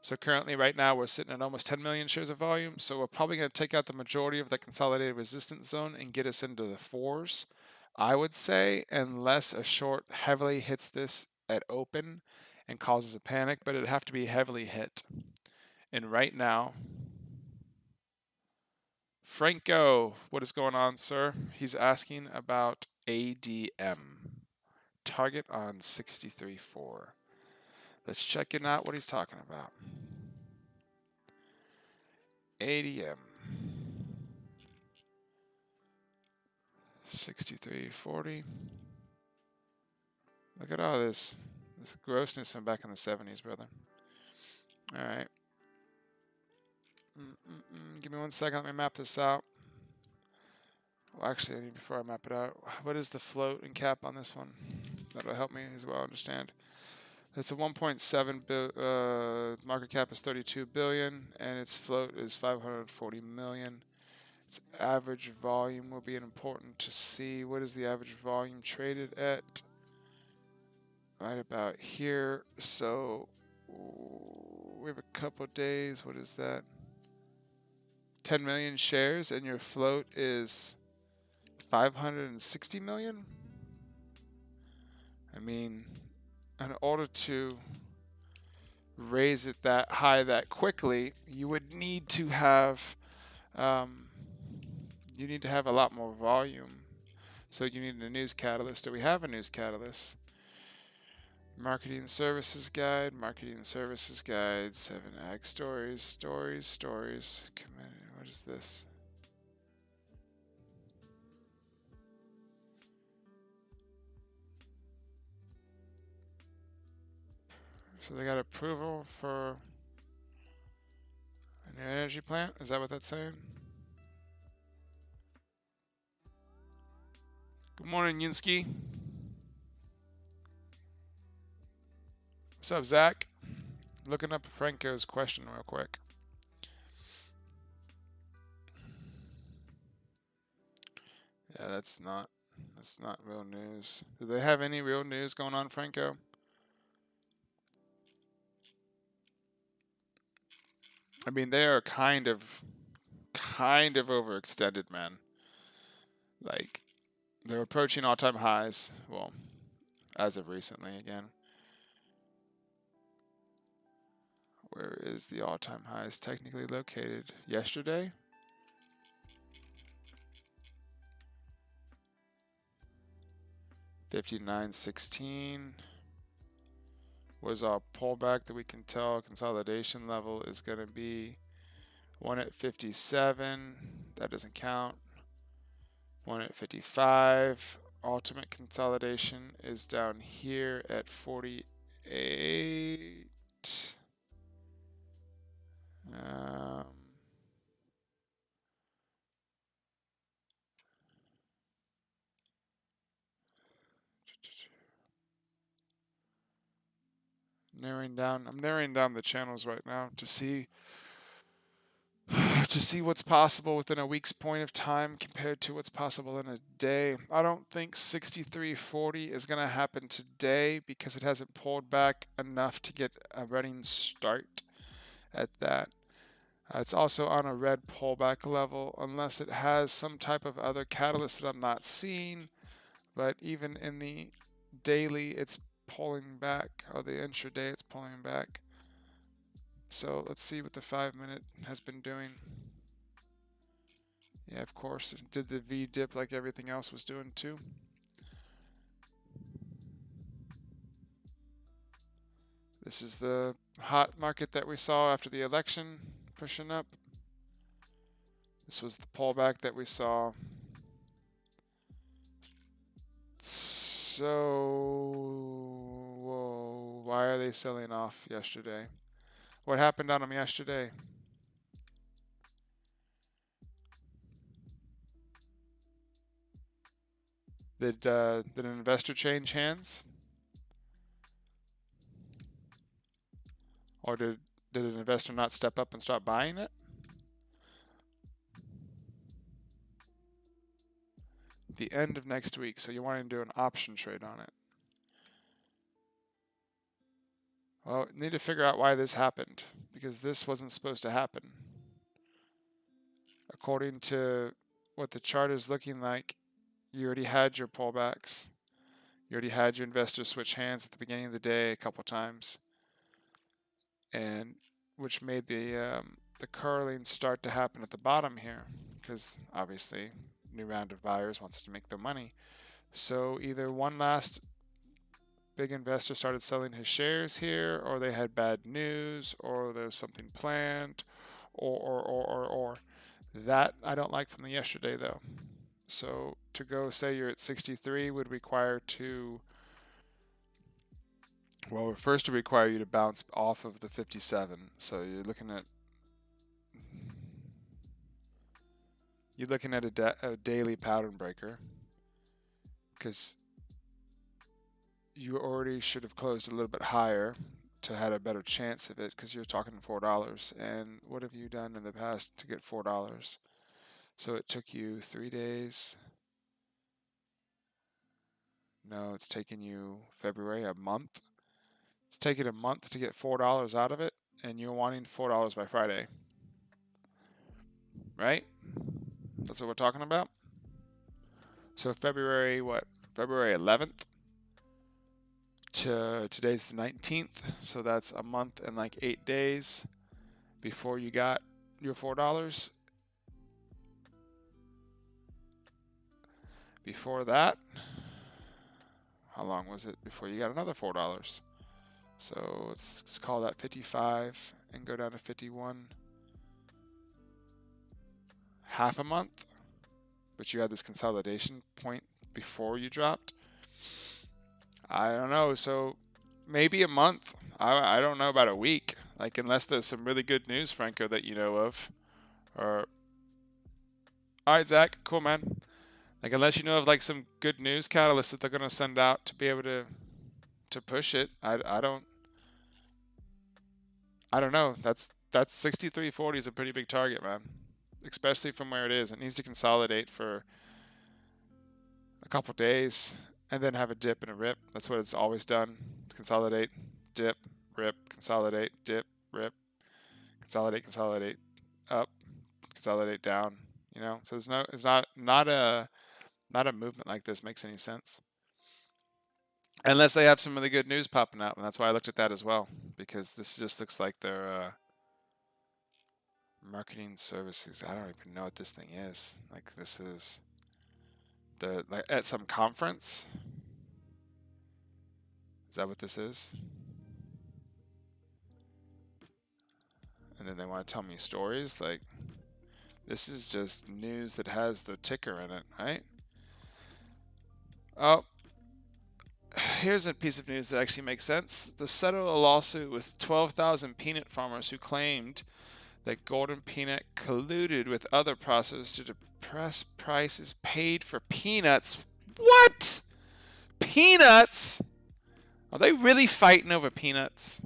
So currently, right now, we're sitting at almost 10 million shares of volume. So we're probably going to take out the majority of the consolidated resistance zone and get us into the 4s, I would say, unless a short heavily hits this at open and causes a panic, but it'd have to be heavily hit. And right now, Franco, what is going on, sir? He's asking about ADM. Target on 63.4. Let's check it out what he's talking about. ADM. 63.40. Look at all this grossness from back in the 70s, brother. All right. Give me 1 second. Let me map this out. Well, actually, I need before I map it out. What is the float and cap on this one? That'll help me as well understand. It's a 1.7 market cap is 32 billion, and its float is 540 million. Its average volume will be important to see. What is the average volume traded at? Right about here. So we have a couple days. What is that? 10 million shares, and your float is 560 million. I mean, in order to raise it that high that quickly, you would need to have a lot more volume. So you need a news catalyst. Do we have a news catalyst? Marketing services guide, 7 ag stories. What is this? So they got approval for a new energy plant? Is that what that's saying? Good morning, Yunsky. What's up, Zach? Looking up Franco's question real quick. Yeah, that's not real news. Do they have any real news going on, Franco? I mean, they are kind of overextended, man. Like, they're approaching all-time highs. Well, as of recently, again. Where is the all-time highs technically located? Yesterday? $59.16 was our pullback that we can tell consolidation level is going to be. One at 57, that doesn't count. One at 55. Ultimate consolidation is down here at 48. I'm narrowing down the channels right now to see what's possible within a week's point of time compared to what's possible in a day. I don't think 63.40 is going to happen today because it hasn't pulled back enough to get a running start at that. It's also on a red pullback level unless it has some type of other catalyst that I'm not seeing. But even in the daily, it's pulling back, or the intraday, it's pulling back. So let's see what the 5-minute has been doing. Yeah, of course, it did the V dip like everything else was doing too. This is the hot market that we saw after the election, pushing up. This was the pullback that we saw. So, whoa, why are they selling off yesterday? What happened on them yesterday? Did an investor change hands? Or did an investor not step up and start buying it? The end of next week, so you want to do an option trade on it. Well, you need to figure out why this happened, because this wasn't supposed to happen. According to what the chart is looking like, you already had your pullbacks. You already had your investors switch hands at the beginning of the day a couple times, and which made the curling start to happen at the bottom here, because obviously new round of buyers wants to make their money. So either one last big investor started selling his shares here, or they had bad news, or there's something planned, or. That I don't like from the yesterday though. So to go say you're at 63 would require to, well, first to require you to bounce off of the 57. So you're looking at a daily pattern breaker, because you already should have closed a little bit higher to had a better chance of it, because you're talking $4. And what have you done in the past to get $4? So it took you 3 days. No, it's taken you February, a month. It's taken a month to get $4 out of it, and you're wanting $4 by Friday. Right? That's what we're talking about. So February, what? February 11th? today's the 19th, so that's a month and like 8 days before you got your $4. Before that, how long was it before you got another $4? So let's call that 55 and go down to 51. Half a month, but you had this consolidation point before you dropped. I don't know, so maybe a month. I don't know about a week. Like, unless there's some really good news, Franco, that you know of. Or, all right, Zach, cool, man. Like, unless you know of like some good news catalyst that they're gonna send out to be able to push it. I don't know. That's 63.40 is a pretty big target, man. Especially from where it is. It needs to consolidate for a couple days and then have a dip and a rip. That's what it's always done. Consolidate, dip, rip, consolidate, dip, rip, consolidate, up, consolidate down. You know, so it's not a movement like this makes any sense. Unless they have some really good news popping up, and that's why I looked at that as well, because this just looks like their marketing services. I don't even know what this thing is. Like, this is like at some conference. Is that what this is? And then they want to tell me stories. Like, this is just news that has the ticker in it, right? Oh, here's a piece of news that actually makes sense. To settle a lawsuit with 12,000 peanut farmers who claimed that Golden Peanut colluded with other processors to depress prices paid for peanuts. What? Peanuts? Are they really fighting over peanuts?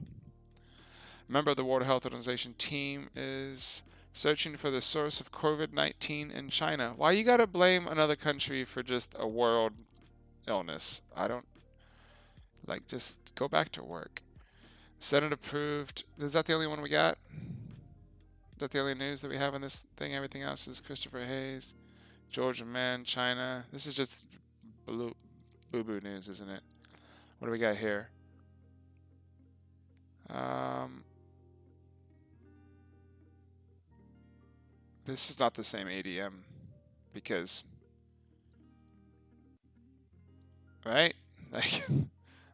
A member of the World Health Organization team is searching for the source of COVID-19 in China. Why you gotta blame another country for just a world illness? I don't, like, just go back to work. Senate approved. Is that the only one we got? Is that the only news that we have on this thing? Everything else is Christopher Hayes, Georgia man, China. This is just boo-boo news, isn't it? What do we got here? This is not the same ADM because, right? Like,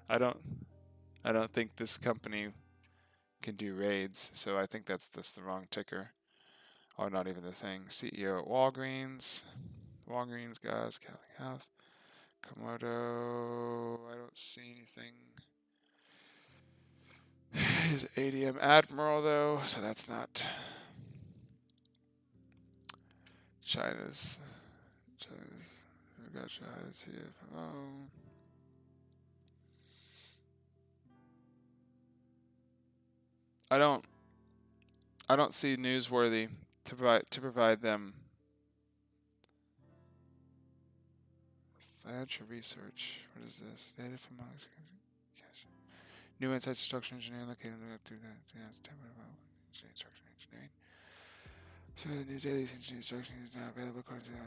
I don't think this company can do raids, so I think that's the wrong ticker. Or not even the thing. CEO at Walgreens guys, Catholic Health, Komodo. I don't see anything. Here's ADM Admiral though, so that's not China's. We got China's CFO. I don't see newsworthy to provide them financial research. What is this? Data from new insights structural engineering located through the structural engineering. So the new daily engineering structure is not available according to the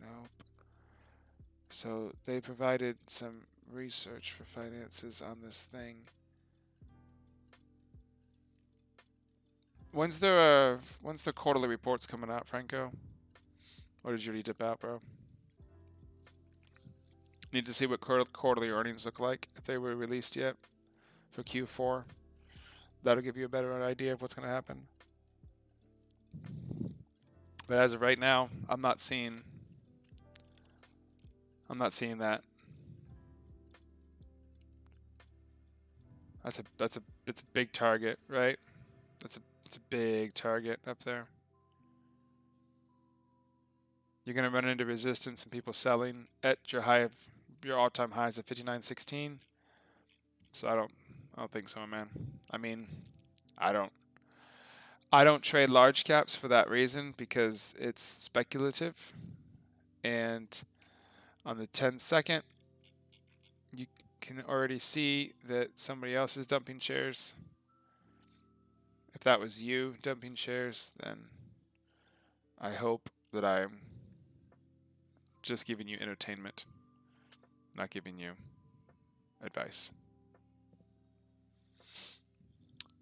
nope. So they provided some research for finances on this thing. When's their quarterly reports coming out, Franco? Or did you already dip out, bro? Need to see what quarterly earnings look like if they were released yet for Q4. That'll give you a better idea of what's going to happen. But as of right now, I'm not seeing that. It's a big target, right? It's a big target up there. You're going to run into resistance and people selling at your all-time highs at 59.16. So I don't think so, man. I mean, I don't trade large caps for that reason because it's speculative. And on the 10-second, you can already see that somebody else is dumping shares. If that was you dumping shares, then I hope that I'm just giving you entertainment, not giving you advice.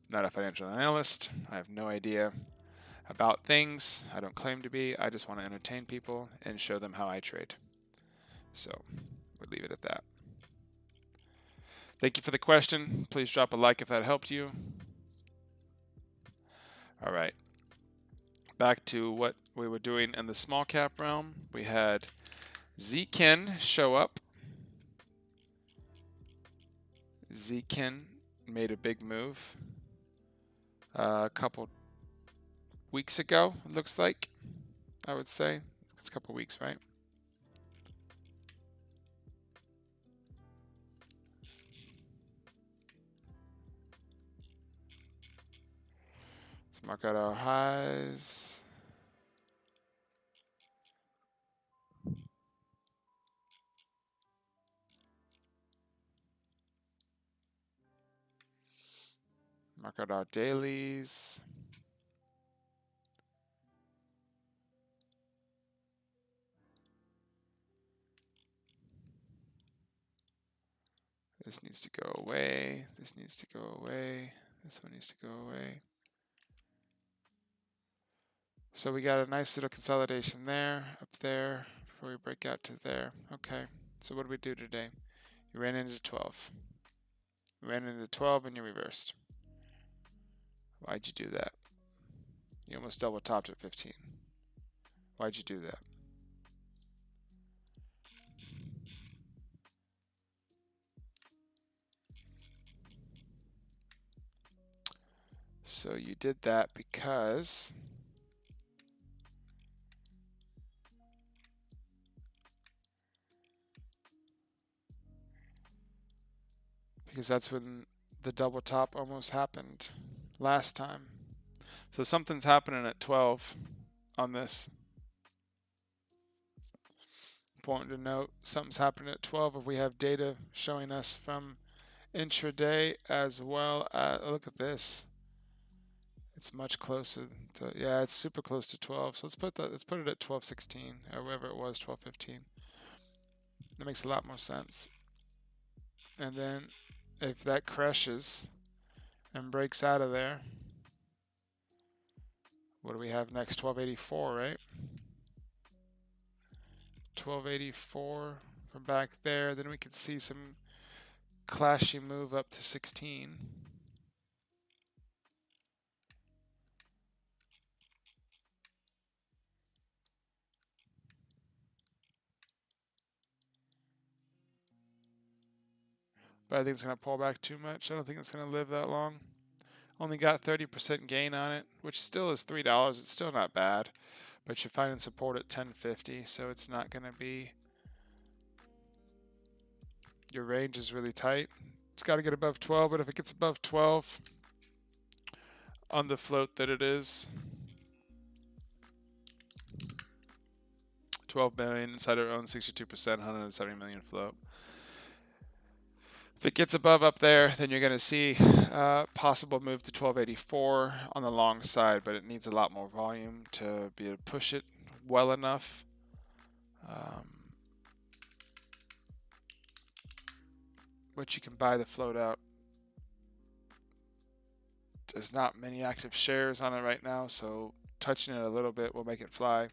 Not a financial analyst. I have no idea about things. I don't claim to be. I just want to entertain people and show them how I trade. So we'll leave it at that. Thank you for the question. Please drop a like if that helped you. All right. Back to what we were doing in the small cap realm. We had Zken show up. Zken made a big move a couple weeks ago, it looks like. I would say it's a couple weeks, right? Let's mark out our highs. Mark out our dailies. This needs to go away. This needs to go away. This one needs to go away. So we got a nice little consolidation there, up there, before we break out to there. Okay, so what did we do today? You ran into 12. You ran into 12 and you reversed. Why'd you do that? You almost double topped at 15. Why'd you do that? So you did that because that's when the double top almost happened last time. So something's happening at 12 on this. Important to note, something's happening at 12 if we have data showing us from intraday as well. Look at this. It's much closer to, yeah, it's super close to 12. So let's put it at 12.16 or wherever it was, 12.15. That makes a lot more sense. And then if that crashes and breaks out of there, what do we have next? 1284, right? 1284 from back there. Then we could see some clashy move up to 16. But I think it's going to pull back too much. I don't think it's going to live that long. Only got 30% gain on it, which still is $3. It's still not bad. But you're finding support at 1050, so it's not going to be... Your range is really tight. It's got to get above 12, but if it gets above 12 on the float that it is, 12 million, insider owns 62%, 170 million float. If it gets above up there, then you're going to see possible move to 1284 on the long side, but it needs a lot more volume to be able to push it well enough. But you can buy the float out. There's not many active shares on it right now, so touching it a little bit will make it fly.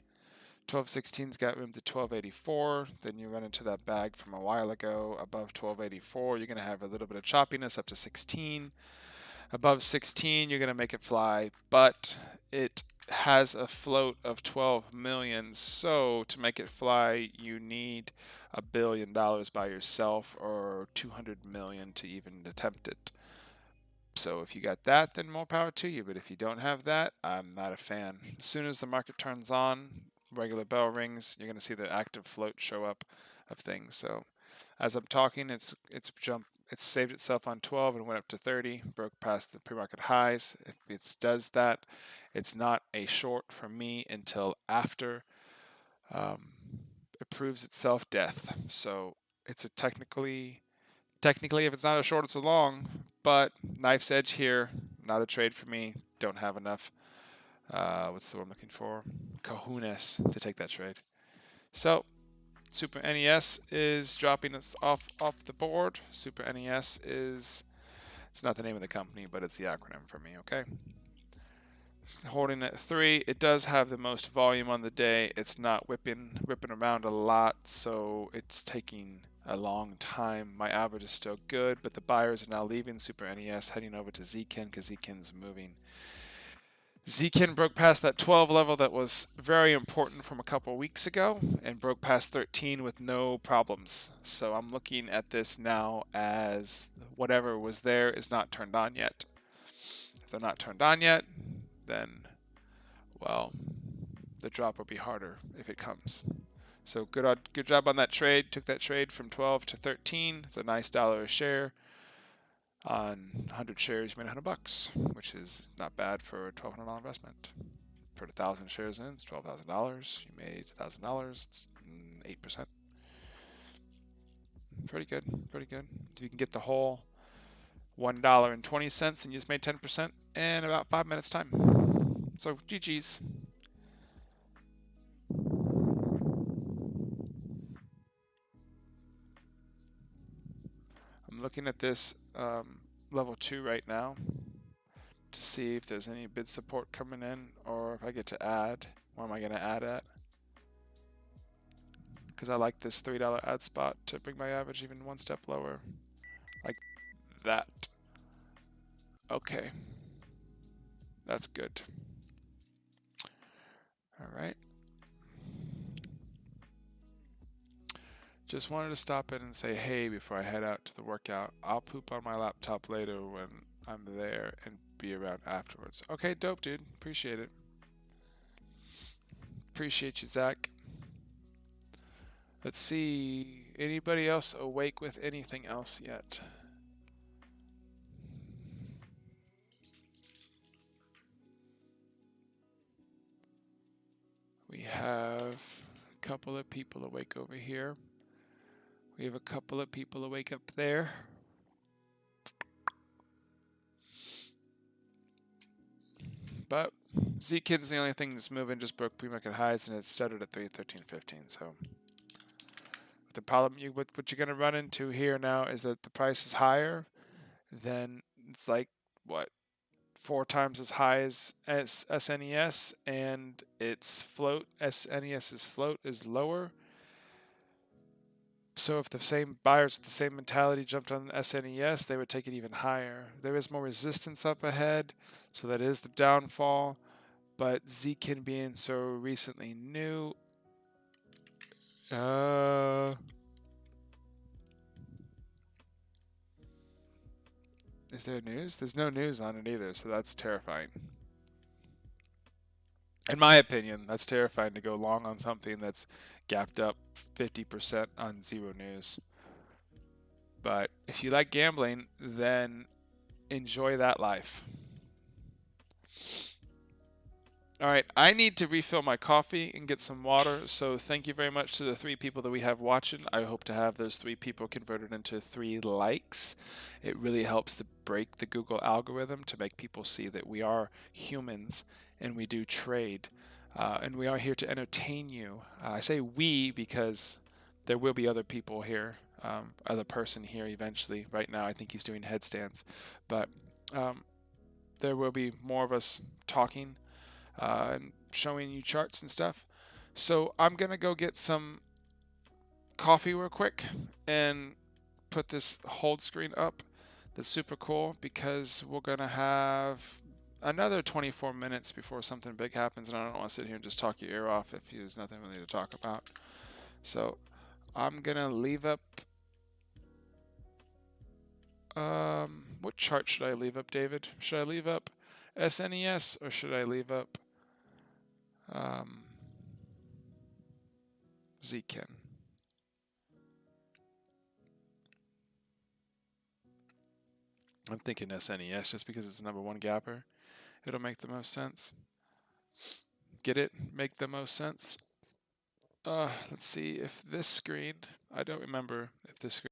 1216's got room to 1284. Then you run into that bag from a while ago above 1284. You're going to have a little bit of choppiness up to 16. Above 16, you're going to make it fly, but it has a float of 12 million. So to make it fly, you need $1 billion by yourself or 200 million to even attempt it. So if you got that, then more power to you. But if you don't have that, I'm not a fan. As soon as the market turns on, regular bell rings, you're going to see the active float show up of things. So as I'm talking, it's saved itself on 12 and went up to 30, broke past the pre-market highs. If it does that, it's not a short for me until after it proves itself death. So it's a technically, if it's not a short, it's a long, but knife's edge here, not a trade for me. Don't have enough, what's the word I'm looking for? Cojones to take that trade. So Super NES is dropping us off the board. Super NES is, it's not the name of the company, but it's the acronym for me, okay? Holding at 3. It does have the most volume on the day. It's not whipping around a lot, so it's taking a long time. My average is still good, but the buyers are now leaving Super NES, heading over to Zkin because Zkin's moving. Zkin broke past that 12 level that was very important from a couple weeks ago and broke past 13 with no problems. So I'm looking at this now as whatever was there is not turned on yet. If they're not turned on yet, then, well, the drop will be harder if it comes. So good job on that trade. Took that trade from 12 to 13. It's a nice dollar a share. On 100 shares, you made $100, which is not bad for a $1,200 investment. Put 1,000 shares in, it's $12,000. You made $1,000. It's 8%. Pretty good, pretty good. So you can get the whole $1.20, and you just made 10% in about 5 minutes time. So GG's. I'm looking at this level 2 right now to see if there's any bid support coming in or if I get to add. Where am I going to add at? Because I like this $3 ad spot to bring my average even one step lower. Like that. Okay. That's good. All right. Just wanted to stop in and say hey before I head out to the workout. I'll poop on my laptop later when I'm there and be around afterwards. Okay, dope, dude. Appreciate it. Appreciate you, Zach. Let's see. Anybody else awake with anything else yet? We have a couple of people awake over here. We have a couple of people awake up there. But Zkin's the only thing that's moving, just broke pre-market highs, and it's started at 313.15. So the problem, what you're going to run into here now is that the price is higher, then it's like, what, 4 times as high as SNES, and its float, SNES's float is lower. So if the same buyers with the same mentality jumped on SNES, they would take it even higher. There is more resistance up ahead, so that is the downfall. But Zkin being so recently new, is there news? There's no news on it either, so that's terrifying. In my opinion, that's terrifying to go long on something that's gapped up 50% on zero news. But if you like gambling, then enjoy that life. All right, I need to refill my coffee and get some water, so thank you very much to the 3 people that we have watching. I hope to have those 3 people converted into 3 likes. It really helps to break the Google algorithm to make people see that we are humans and we do trade. And we are here to entertain you. I say we because there will be other people here, other person here eventually. Right now I think he's doing headstands. But there will be more of us talking and showing you charts and stuff. So I'm going to go get some coffee real quick and put this hold screen up. That's super cool because we're going to have another 24 minutes before something big happens, and I don't want to sit here and just talk your ear off if there's nothing really to talk about. So I'm going to leave up... what chart should I leave up, David? Should I leave up SNES or should I leave up Zkin? I'm thinking SNES just because it's the #1 gapper. It'll make the most sense. Get it? Make the most sense. Let's see if this screen, I don't remember if this screen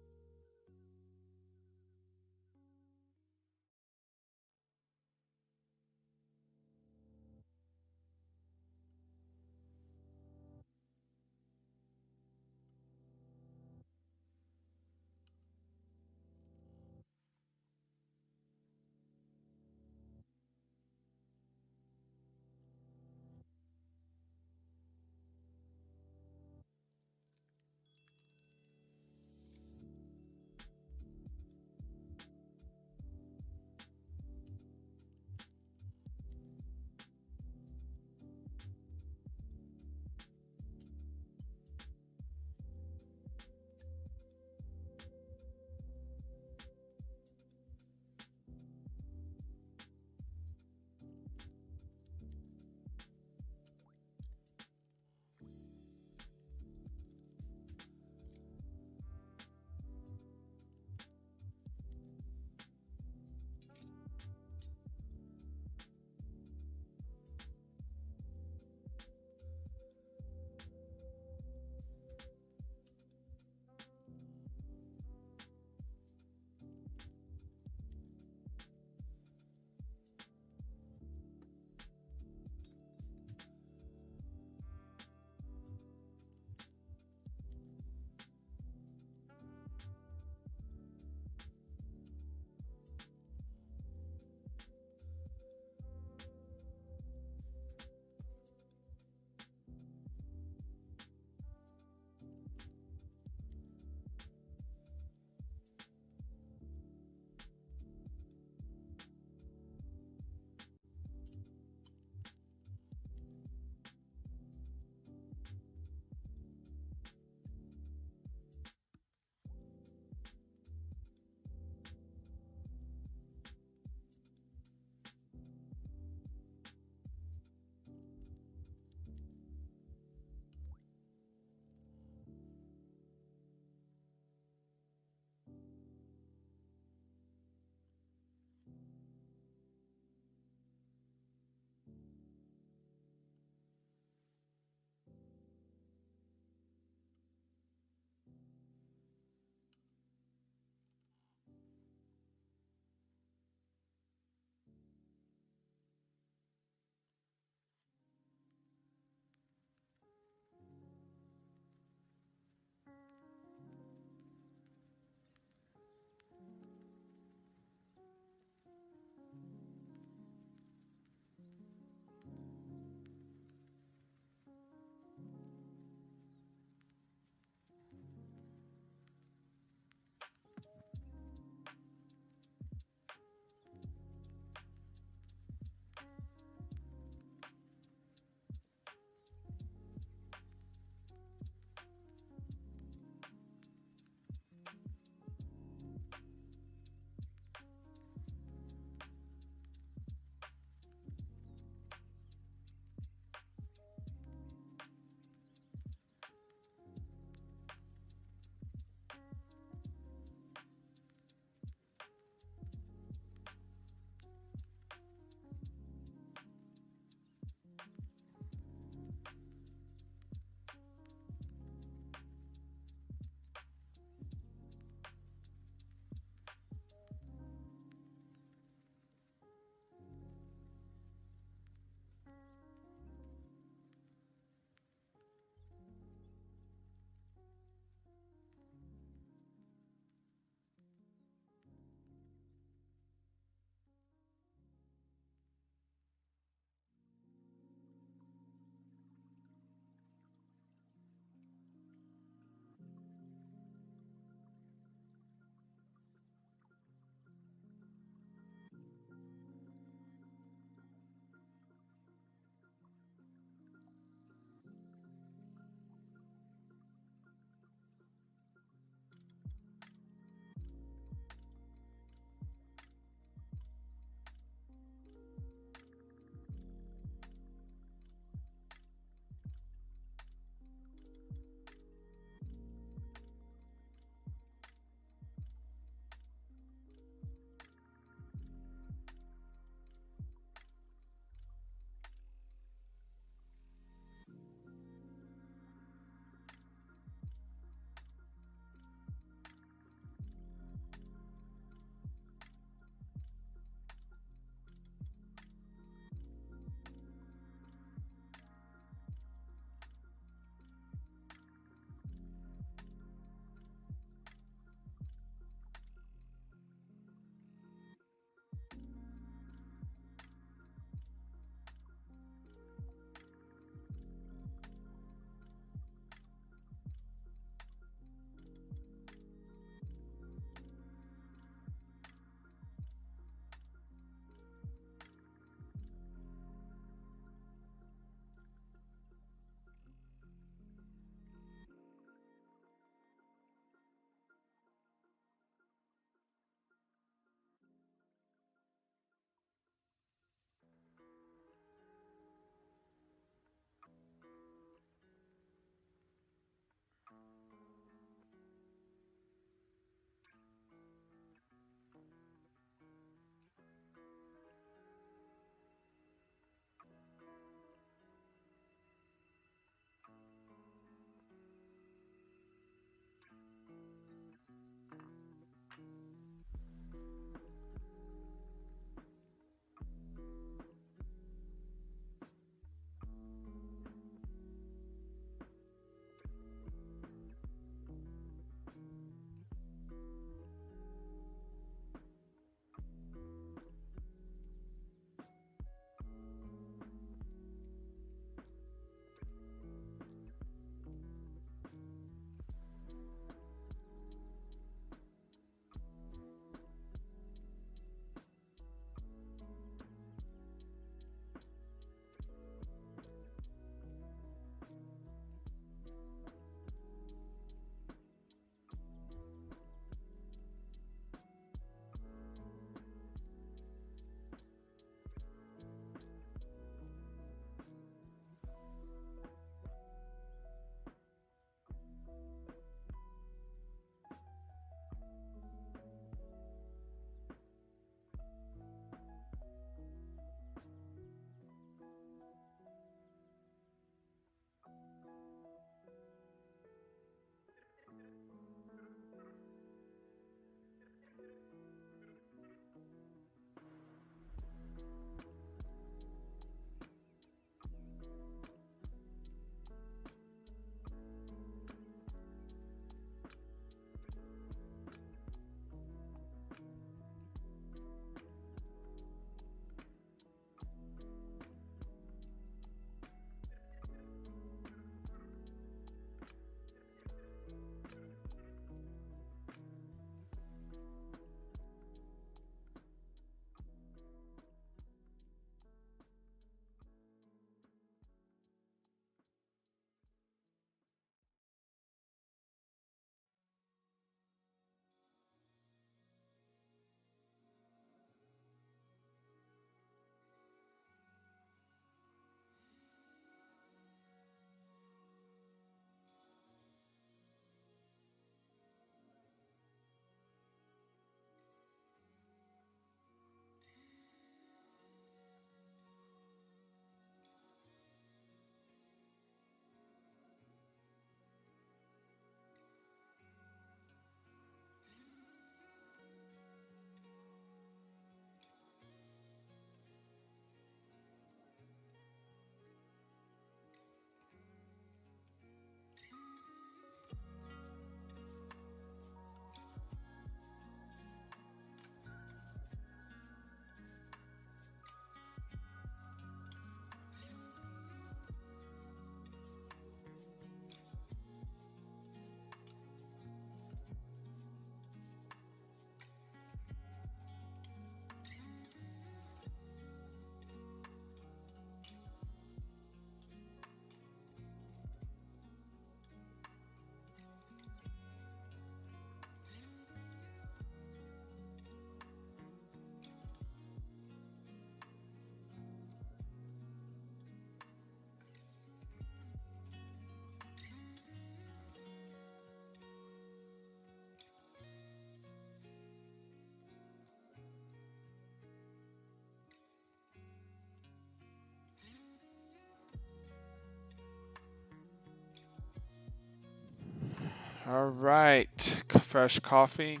All right, fresh coffee,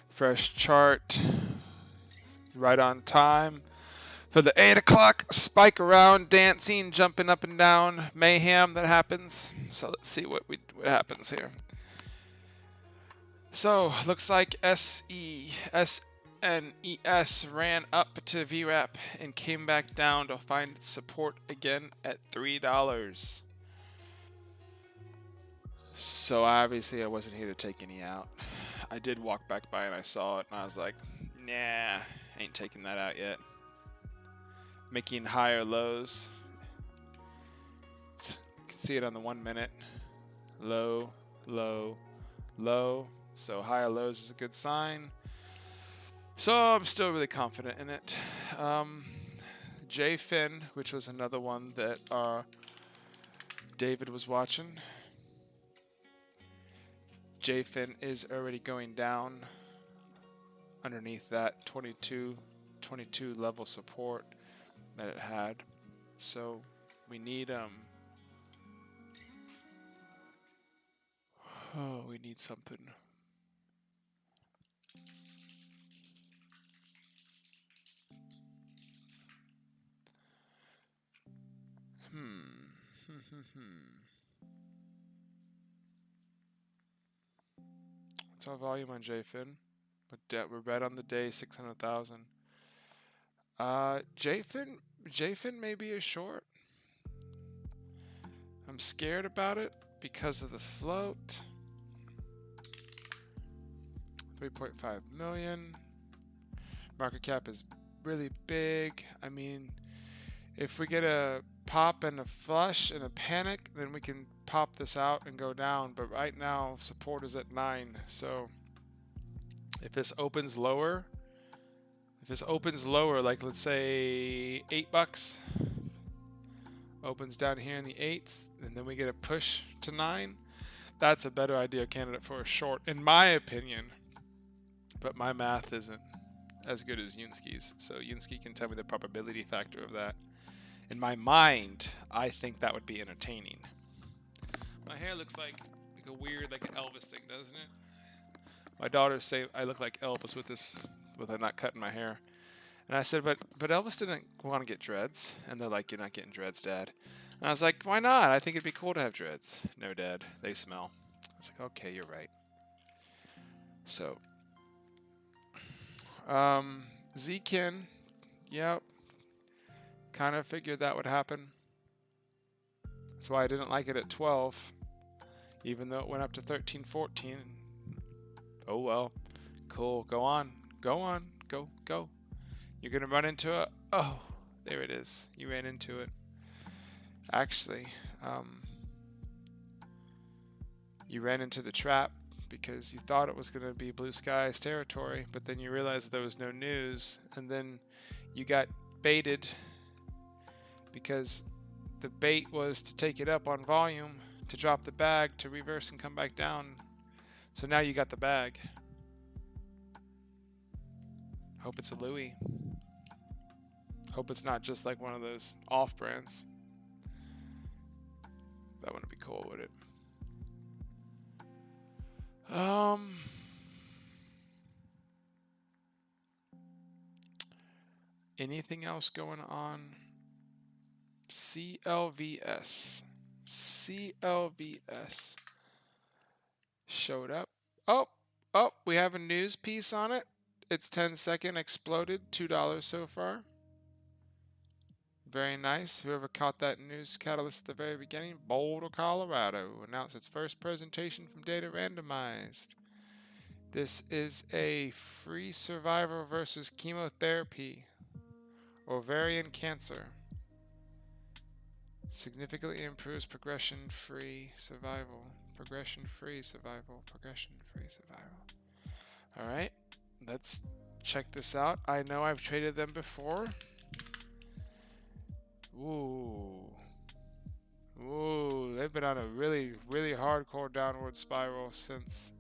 fresh chart, right on time for the 8 o'clock spike around, dancing, jumping up and down, mayhem that happens. So let's see what happens here. So looks like SNES ran up to VWAP and came back down to find its support again at $3. So obviously I wasn't here to take any out. I did walk back by and I saw it and I was like, nah, ain't taking that out yet. Making higher lows. You can see it on the 1 minute. Low, low, low. So higher lows is a good sign. So I'm still really confident in it. JFin, which was another one that David was watching. JFin is already going down underneath that 22 level support that it had. So we need we need something. What's our volume on JFin? We're right on the day, 600,000. JFin may be a short. I'm scared about it because of the float. 3.5 million. Market cap is really big. I mean, if we get a pop and a flush and a panic, then we can pop this out and go down. But right now, support is at 9. So if this opens lower, like let's say $8, opens down here in the 8s, and then we get a push to 9, that's a better idea candidate for a short, in my opinion. But my math isn't as good as Yunsky's, so Yunsky can tell me the probability factor of that. In my mind, I think that would be entertaining. My hair looks like a weird, like an Elvis thing, doesn't it? My daughters say I look like Elvis with I'm not cutting my hair. And I said, but Elvis didn't want to get dreads. And they're like, you're not getting dreads, Dad. And I was like, why not? I think it'd be cool to have dreads. No, Dad, they smell. I was like, okay, you're right. So, Zkin, yep. Kind of figured that would happen. That's why I didn't like it at 12, even though it went up to 13, 14. Oh well, cool. Go on, go. You're gonna run into it. Oh, there it is. You ran into it. Actually, you ran into the trap because you thought it was gonna be blue skies territory, but then you realized there was no news, and then you got baited because the bait was to take it up on volume, to drop the bag, to reverse and come back down. So now you got the bag. Hope it's a Louis. Hope it's not just like one of those off brands. That wouldn't be cool, would it? Anything else going on? CLVS showed up. Oh, we have a news piece on it. It's 10-second exploded, $2 so far. Very nice. Whoever caught that news catalyst at the very beginning, Boulder, Colorado, announced its first presentation from data randomized. This is a free survival versus chemotherapy. Ovarian cancer. Significantly improves progression-free survival. Progression-free survival. Alright, let's check this out. I know I've traded them before. Ooh, they've been on a really, really hardcore downward spiral since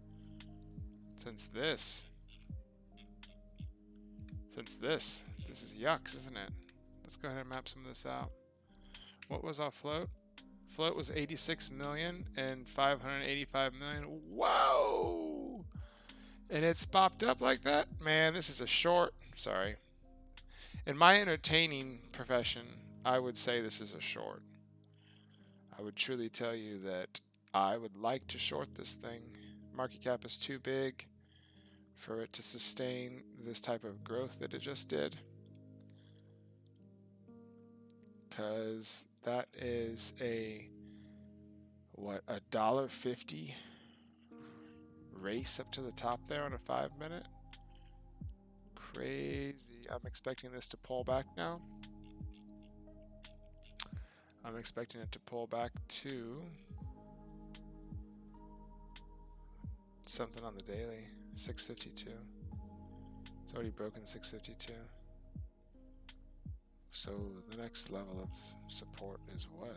this. This is yucks, isn't it? Let's go ahead and map some of this out. What was our float? float was 86 million and 585 million. Whoa! And it's popped up like that? Man, this is a short. Sorry. In my entertaining profession, I would say this is a short. I would truly tell you that I would like to short this thing. Market cap is too big for it to sustain this type of growth that it just did. Because that is a, what, $1.50 race up to the top there on a 5-minute. Crazy. I'm expecting this to pull back now. I'm expecting it to pull back to something on the daily. 652. It's already broken 652. So the next level of support is what?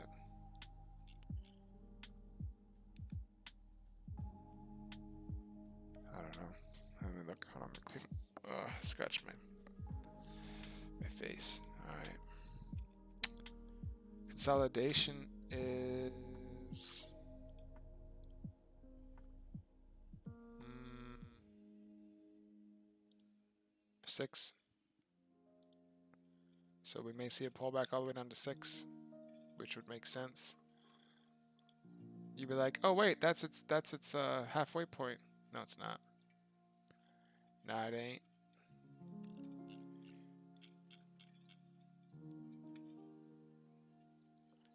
I don't know. Let me look. Hold on. Scratch my face. All right. Consolidation is 6. So we may see a pullback all the way down to 6, which would make sense. You'd be like, oh wait, that's its halfway point. No, it's not. No, it ain't.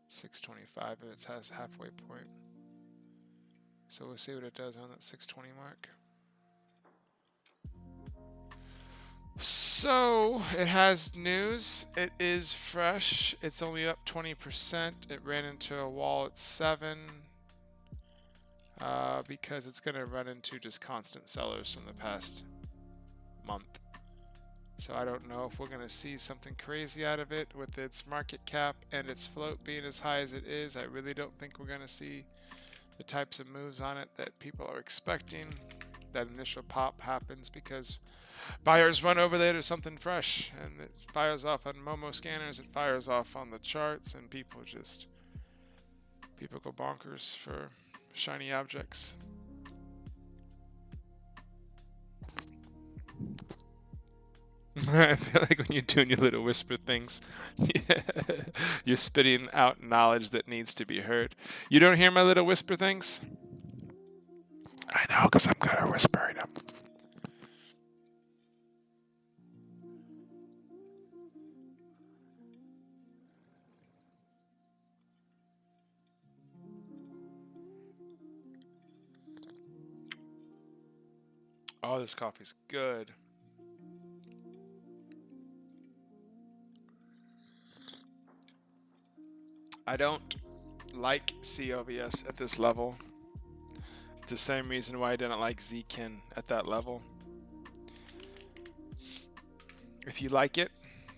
$625 if it has halfway point. So we'll see what it does on that 620 mark. So it has news. It is fresh. It's only up 20%. It ran into a wall at 7 because it's going to run into just constant sellers from the past month. So I don't know if we're going to see something crazy out of it with its market cap and its float being as high as it is. I really don't think we're going to see the types of moves on it that people are expecting. That initial pop happens because buyers run over there to something fresh, and it fires off on Momo scanners, it fires off on the charts, and people go bonkers for shiny objects. I feel like when you're doing your little whisper things, you're spitting out knowledge that needs to be heard. You don't hear my little whisper things? I know, because I'm good at whispering them. Oh, this coffee's good. I don't like COVS at this level. It's the same reason why I didn't like Zkin at that level. If you like it,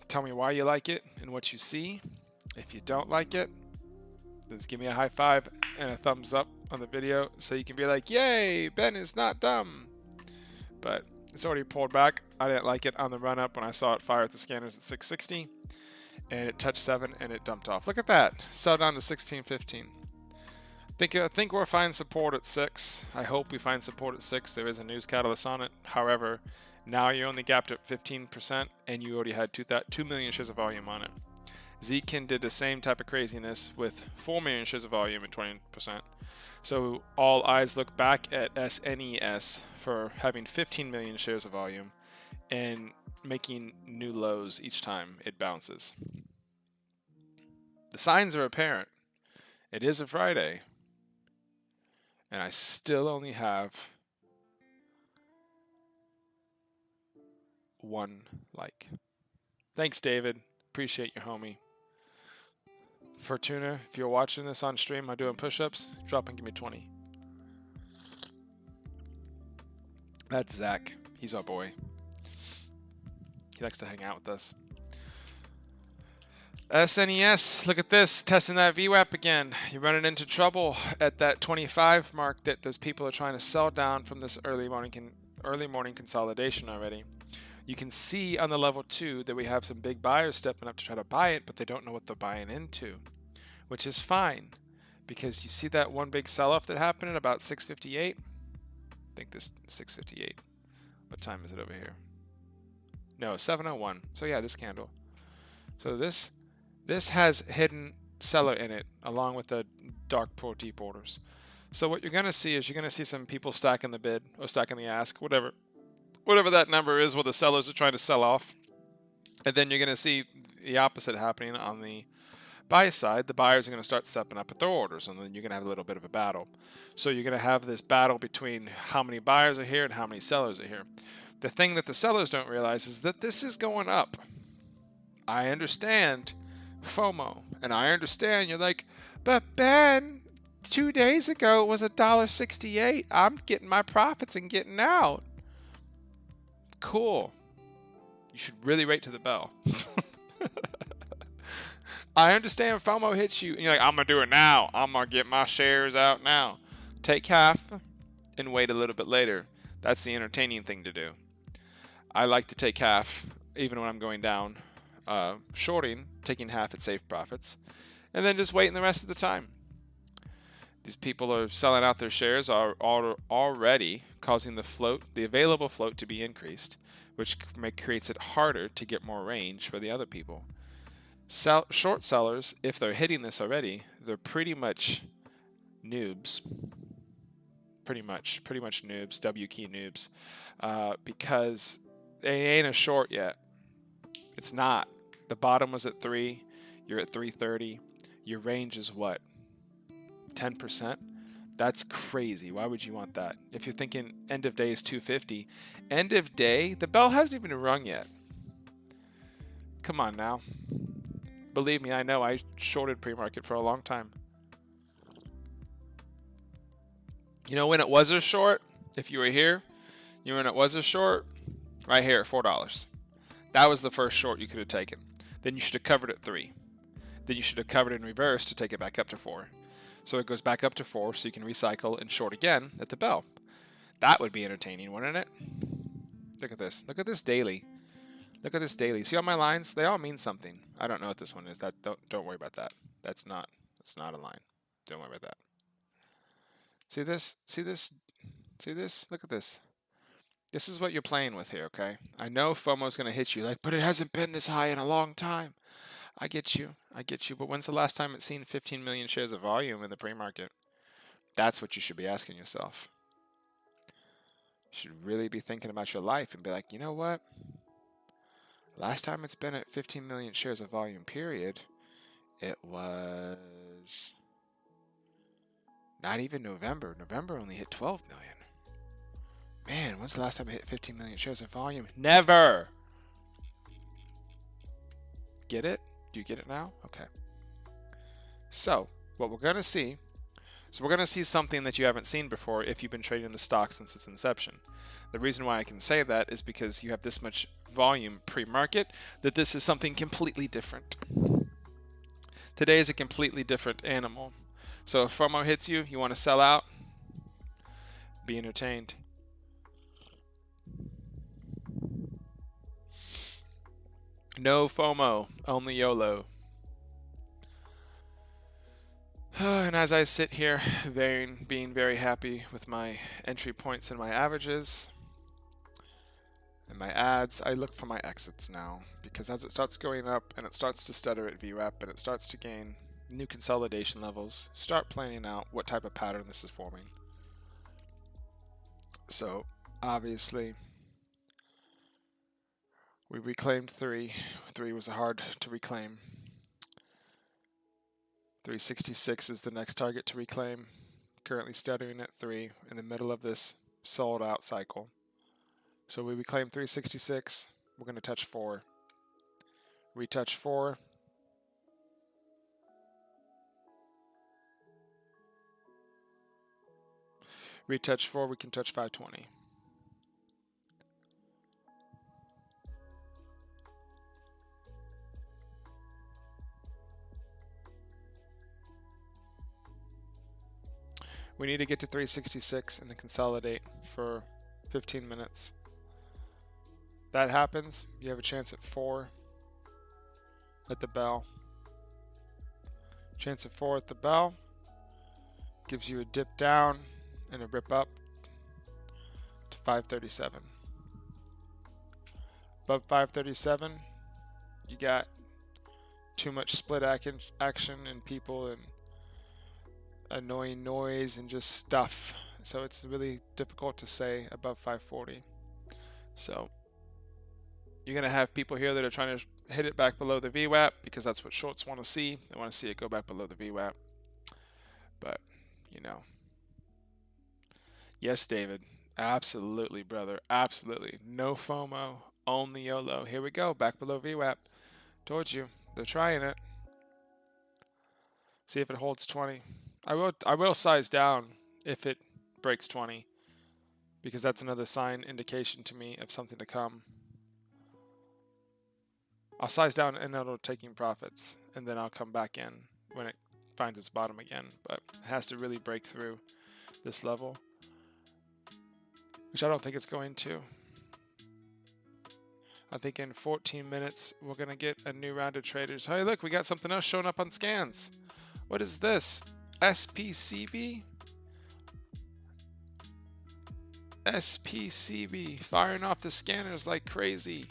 tell me why you like it and what you see. If you don't like it, just give me a high five and a thumbs up on the video so you can be like, yay, Ben is not dumb. But it's already pulled back. I didn't like it on the run up when I saw it fire at the scanners at 660. And it touched 7 and it dumped off. Look at that. Sell down to 16.15. I think we'll find support at 6. I hope we find support at 6. There is a news catalyst on it. However, now you only gapped up 15% and you already had 2 million shares of volume on it. Zkin did the same type of craziness with 4 million shares of volume at 20%. So all eyes look back at SNES for having 15 million shares of volume and making new lows each time it bounces. The signs are apparent. It is a Friday. And I still only have 1 like. Thanks, David. Appreciate you, homie. Fortuna, if you're watching this on stream, I'm doing push-ups, drop and give me 20. That's Zach. He's our boy. He likes to hang out with us. SNES, look at this, testing that VWAP again. You're running into trouble at that 25 mark that those people are trying to sell down from this early morning consolidation already. You can see on the level 2 that we have some big buyers stepping up to try to buy it, but they don't know what they're buying into, which is fine because you see that one big sell-off that happened at about 6:58. I think this 6:58. What time is it over here? No, 7:01. So yeah, this candle. So this has hidden seller in it, along with the dark pool deep orders. So what you're going to see is you're going to see some people stacking the bid or stacking the ask, whatever that number is, where the sellers are trying to sell off. And then you're going to see the opposite happening on the buy side. The buyers are going to start stepping up at their orders, and then you're going to have a little bit of a battle. So you're going to have this battle between how many buyers are here and how many sellers are here. The thing that the sellers don't realize is that this is going up. I understand FOMO, and I understand you're like, but Ben, 2 days ago it was $1.68. I'm getting my profits and getting out. Cool. You should really wait to the bell. I understand FOMO hits you, and you're like, I'm going to do it now. I'm going to get my shares out now. Take half and wait a little bit later. That's the entertaining thing to do. I like to take half, even when I'm going down, shorting, taking half at safe profits, and then just waiting the rest of the time. These people are selling out their shares are already causing the available float to be increased, which creates it harder to get more range for the other people. Short sellers, if they're hitting this already, they're pretty much noobs. Pretty much noobs, W key noobs, because they ain't a short yet. It's not. The bottom was at 3. You're at 330. Your range is what? 10%? That's crazy. Why would you want that? If you're thinking end of day is 250, end of day, the bell hasn't even rung yet. Come on now. Believe me, I know. I shorted pre-market for a long time. You know when it was a short? If you were here, you know when it was a short? Right here, $4. That was the first short you could have taken. Then you should have covered at 3. Then you should have covered in reverse to take it back up to 4. So it goes back up to 4, so you can recycle and short again at the bell. That would be entertaining, wouldn't it? Look at this. Look at this daily. Look at this daily. See all my lines? They all mean something. I don't know what this one is. Don't worry about that. That's not a line. Don't worry about that. See this? See this? See this? Look at this. This is what you're playing with here, okay? I know FOMO's going to hit you like, but it hasn't been this high in a long time. I get you. But when's the last time it's seen 15 million shares of volume in the pre-market? That's what you should be asking yourself. You should really be thinking about your life and be like, you know what? Last time it's been at 15 million shares of volume, period, it was not even November. November only hit 12 million. Man, when's the last time it hit 15 million shares of volume? Never! Get it? Do you get it now? Okay. So, what we're going to see is we're going to see something that you haven't seen before if you've been trading the stock since its inception. The reason why I can say that is because you have this much volume pre-market that this is something completely different. Today is a completely different animal. So if FOMO hits you, you want to sell out, be entertained. No FOMO, only YOLO. And as I sit here, being very happy with my entry points and my averages and my ads, I look for my exits now, because as it starts going up and it starts to stutter at VWAP and it starts to gain new consolidation levels, start planning out what type of pattern this is forming. So obviously we reclaimed 3. 3 was hard to reclaim. 366 is the next target to reclaim. Currently stuttering at 3 in the middle of this sold out cycle. So we reclaim 366. We're going to touch 4. Retouch 4. Retouch 4, we can touch 520. We need to get to 366 and then consolidate for 15 minutes. That happens, you have a chance at 4 at the bell. Chance at 4 at the bell. Gives you a dip down and a rip up to 537. Above 537, you got too much split action and people and annoying noise and just stuff. So it's really difficult to say above 540. So you're going to have people here that are trying to hit it back below the VWAP because that's what shorts want to see. They want to see it go back below the VWAP. But, you know. Yes, David. Absolutely, brother. Absolutely. No FOMO. Only YOLO. Here we go. Back below VWAP. Told you. They're trying it. See if it holds 20. I will size down if it breaks 20 because that's another sign indication to me of something to come. I'll size down and it'll taking profits and then I'll come back in when it finds its bottom again, but it has to really break through this level, which I don't think it's going to. I think in 14 minutes we're going to get a new round of traders. Hey, look, we got something else showing up on scans. What is this? SPCB? SPCB firing off the scanners like crazy.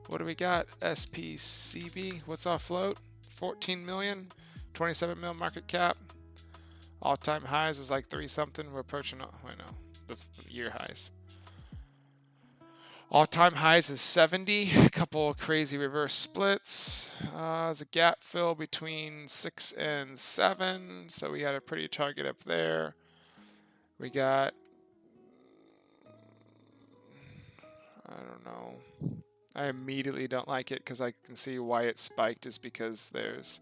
What do we got? SPCB. What's our float? 14 million, 27 mil market cap. All-time highs was like 3 something. We're approaching. Wait, no, that's year highs. All-time highs is 70. A couple of crazy reverse splits. There's a gap fill between 6 and 7, so we had a pretty target up there. We got, I don't know. I immediately don't like it because I can see why it spiked is because there's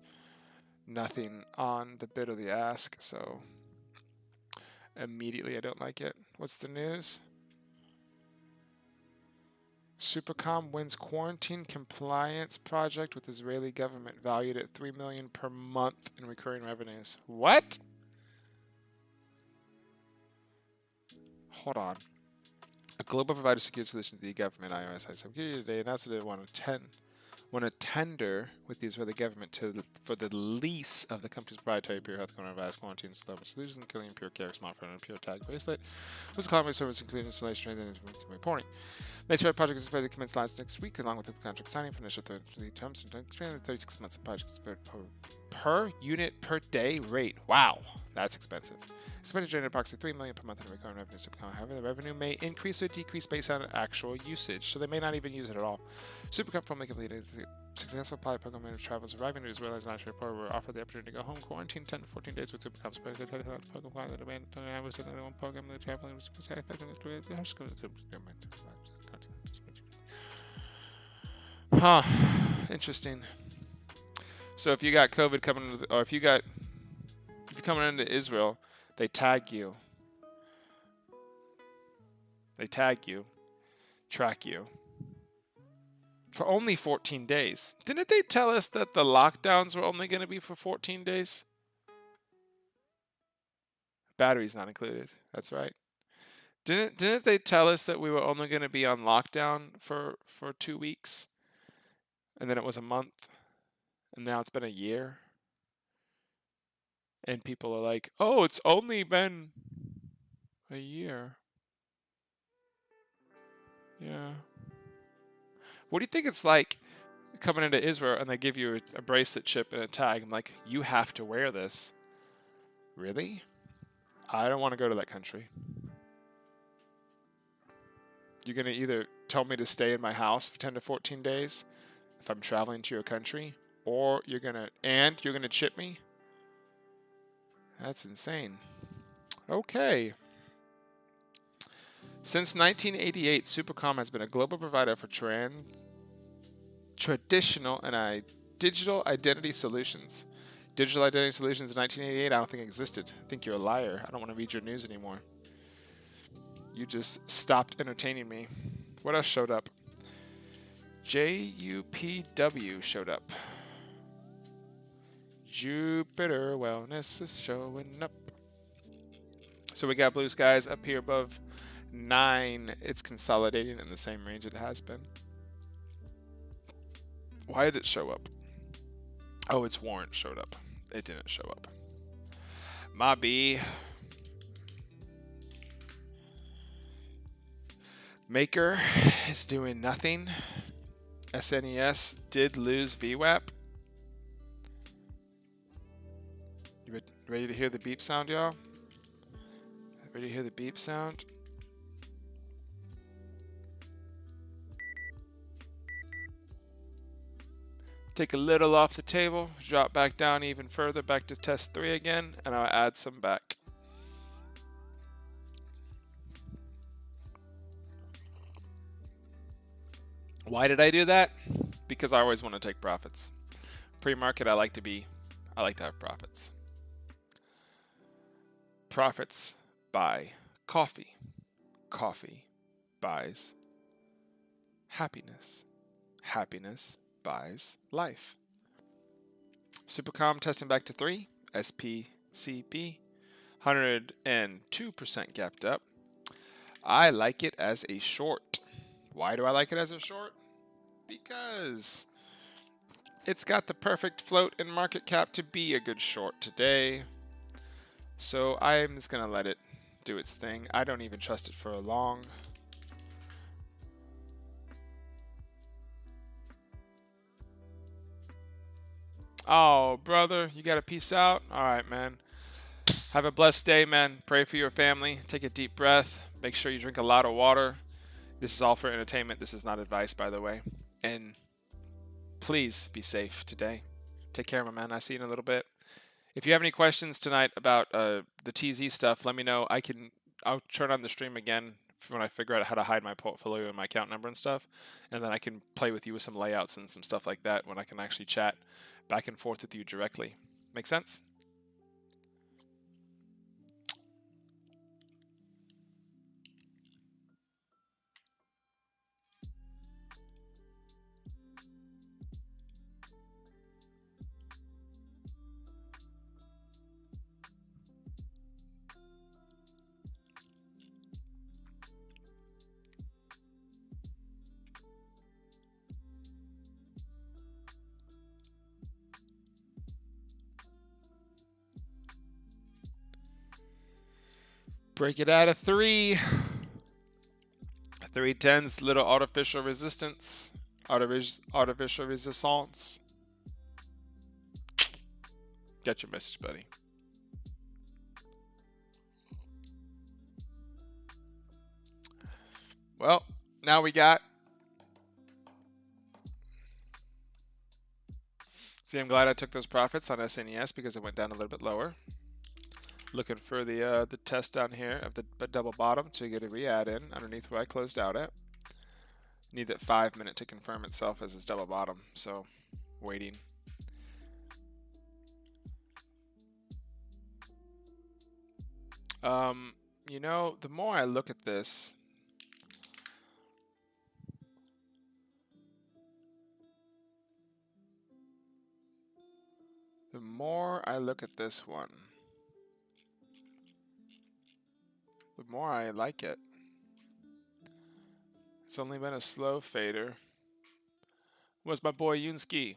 nothing on the bid or the ask. So immediately I don't like it. What's the news? Supercom wins quarantine compliance project with Israeli government valued at $3 million per month in recurring revenues. What? Hold on. A global provider security solution to the government, IRS, security today announced that it won a tender with the Israeli government for the lease of the company's proprietary Pure Health coronavirus quarantine solutions, including Pure Care smartphone and Pure Tag bracelet, was a cloud-based service including installation and reporting. The HiveMind project is expected to commence next week, along with the contract signing for initial 30 terms and 336 months of projects per unit per day rate. Wow, that's expensive. Expected to generate approximately $3 million per month in recurring revenue. Supercom, however, the revenue may increase or decrease based on actual usage, so they may not even use it at all. Supercom formally completed the successful pilot program of travels arriving to Israel as an actual report were offered the opportunity to go home, quarantine 10 to 14 days with Supercom's program. I was in one program the traveling was Huh. Interesting. So if you got COVID coming into or if you're coming into Israel, they tag you. They tag you, track you. For only 14 days. Didn't they tell us that the lockdowns were only going to be for 14 days? Batteries not included. That's right. Didn't they tell us that we were only going to be on lockdown for 2 weeks? And then it was a month. And now it's been a year. And people are like, "Oh, it's only been a year." Yeah. What do you think it's like coming into Israel and they give you a bracelet chip and a tag? I'm like, you have to wear this. Really? I don't want to go to that country. You're going to either tell me to stay in my house for 10 to 14 days if I'm traveling to your country, or you're going to chip me? That's insane. Okay. Since 1988, Supercom has been a global provider for traditional and digital identity solutions. Digital identity solutions in 1988, I don't think existed. I think you're a liar. I don't want to read your news anymore. You just stopped entertaining me. What else showed up? JUPW showed up. Jupiter Wellness is showing up. So we got blue skies up here above 9. It's consolidating in the same range it has been. Why did it show up? Oh, its warrant showed up. It didn't show up. Mobby. Maker is doing nothing. SNES did lose VWAP. You ready to hear the beep sound, y'all? Ready to hear the beep sound? Take a little off the table, drop back down even further, back to test 3 again, and I'll add some back. Why did I do that? Because I always want to take profits. Pre-market, I like to have profits. Profits buy coffee. Coffee buys happiness. Happiness buys life. Supercom testing back to 3. SPCP 102% gapped up. I like it as a short. Why do I like it as a short? Because it's got the perfect float and market cap to be a good short today. So I'm just going to let it do its thing. I don't even trust it for a long. Oh, brother, you got to peace out? All right, man. Have a blessed day, man. Pray for your family. Take a deep breath. Make sure you drink a lot of water. This is all for entertainment. This is not advice, by the way. And please be safe today. Take care, my man. I'll see you in a little bit. If you have any questions tonight about the TZ stuff, let me know. I'll turn on the stream again when I figure out how to hide my portfolio and my account number and stuff. And then I can play with you with some layouts and some stuff like that when I can actually chat back and forth with you directly. Make sense? Break it out of 3. 310's little artificial resistance. Artificial resistance. Got your message, buddy. Well, now we got. See, I'm glad I took those profits on SNES because it went down a little bit lower. Looking for the test down here of the double bottom to get a re-add in underneath where I closed out at. Need that 5 minute to confirm itself as its double bottom, so waiting. You know, the more I look at this, the more I look at this one, the more I like it. It's only been a slow fader. Where's my boy Yunski?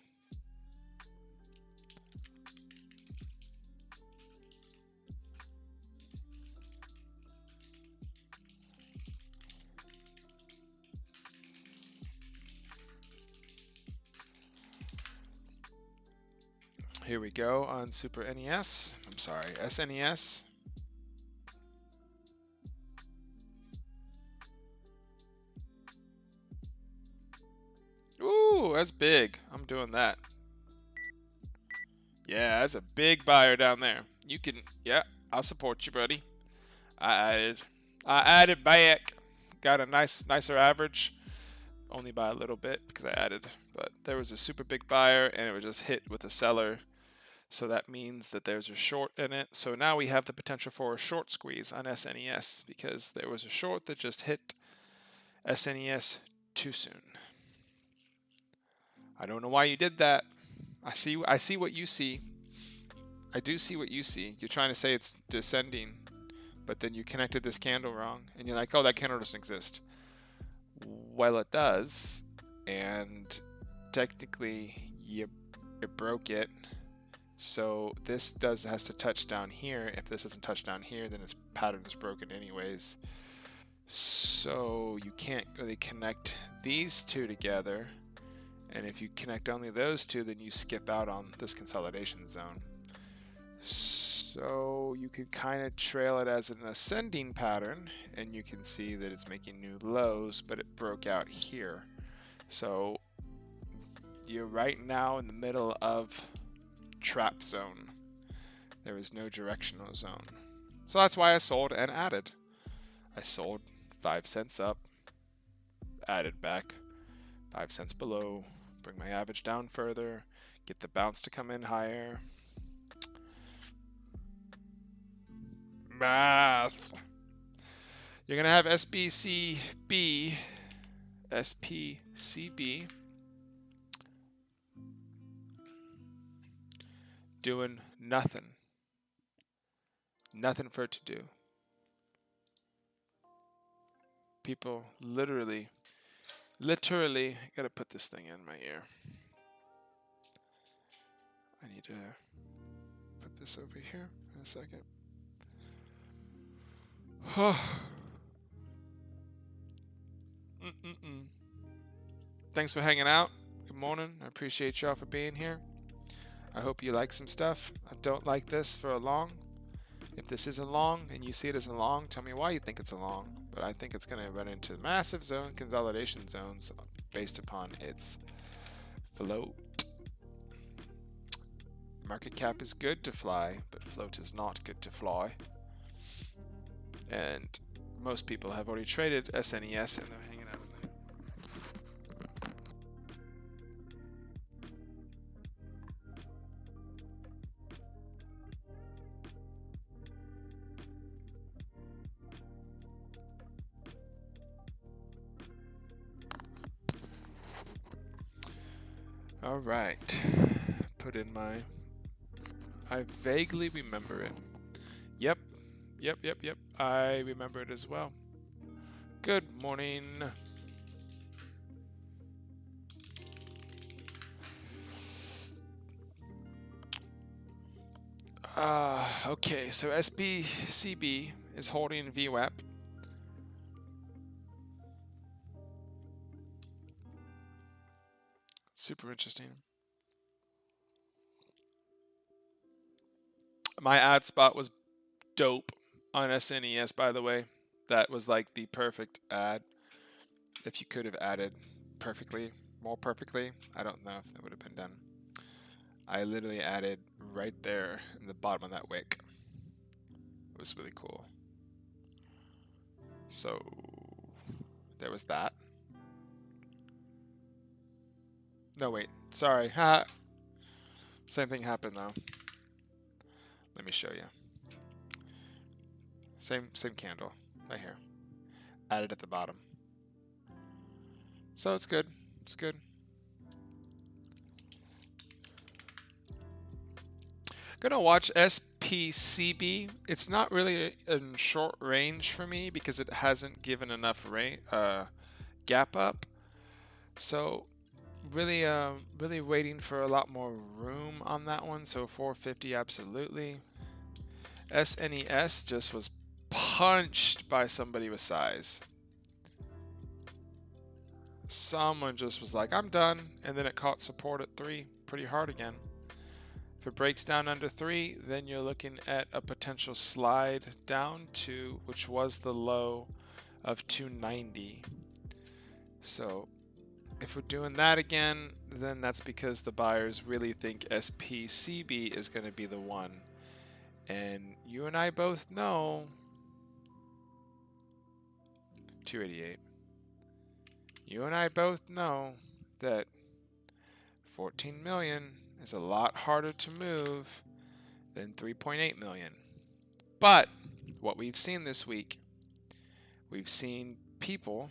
Here we go on Super NES. I'm sorry, SNES. Ooh, that's big. I'm doing that. Yeah, that's a big buyer down there. You can, yeah, I'll support you, buddy. I added back. Got a nicer average. Only by a little bit because I added. But there was a super big buyer and it was just hit with a seller. So that means that there's a short in it. So now we have the potential for a short squeeze on SNES because there was a short that just hit SNES too soon. I don't know why you did that. I see what you see. I do see what you see. You're trying to say it's descending, but then you connected this candle wrong, and you're like, oh, that candle doesn't exist. Well, it does, and technically it broke it. So this has to touch down here. If this doesn't touch down here, then its pattern is broken anyways. So you can't really connect these two together. And if you connect only those two, then you skip out on this consolidation zone. So you could kind of trail it as an ascending pattern, and you can see that it's making new lows, but it broke out here. So you're right now in the middle of trap zone. There is no directional zone. So that's why I sold and added. I sold 5 cents up, added back 5 cents below, bring my average down further, get the bounce to come in higher. Math. You're going to have SPCB doing nothing. Nothing for it to do. People literally gotta put this thing in my ear. I need to put this over here in a second. Thanks for hanging out. Good morning. I appreciate y'all for being here. I hope you like some stuff. I don't like this for a long. If this is a long and you see it as a long, tell me why you think it's a long. But I think it's going to run into massive zone consolidation zones based upon its float. Market cap is good to fly, but float is not good to fly. And most people have already traded SNES and they're hanging out in there. All right. Put in my... I vaguely remember it. Yep. I remember it as well. Good morning. Okay, so SPCB is holding VWAP. Super interesting. My ad spot was dope on SNES, by the way. That was like the perfect ad. If you could have added more perfectly, I don't know if that would have been done. I literally added right there in the bottom of that wick. It was really cool. So there was that. No, wait. Sorry. Same thing happened though. Let me show you. Same candle right here. Added at the bottom. So it's good. It's good. Gonna watch SPCB. It's not really in short range for me because it hasn't given enough gap up. So really waiting for a lot more room on that one. So 450 absolutely. SNES just was punched by somebody with size. Someone just was like, I'm done, and then it caught support at 3 pretty hard again. If it breaks down under 3, then you're looking at a potential slide down to, which was the low of 290. So if we're doing that again, then that's because the buyers really think SPCB is going to be the one. And you and I both know 288. You and I both know that 14 million is a lot harder to move than 3.8 million. But what we've seen this week, we've seen people,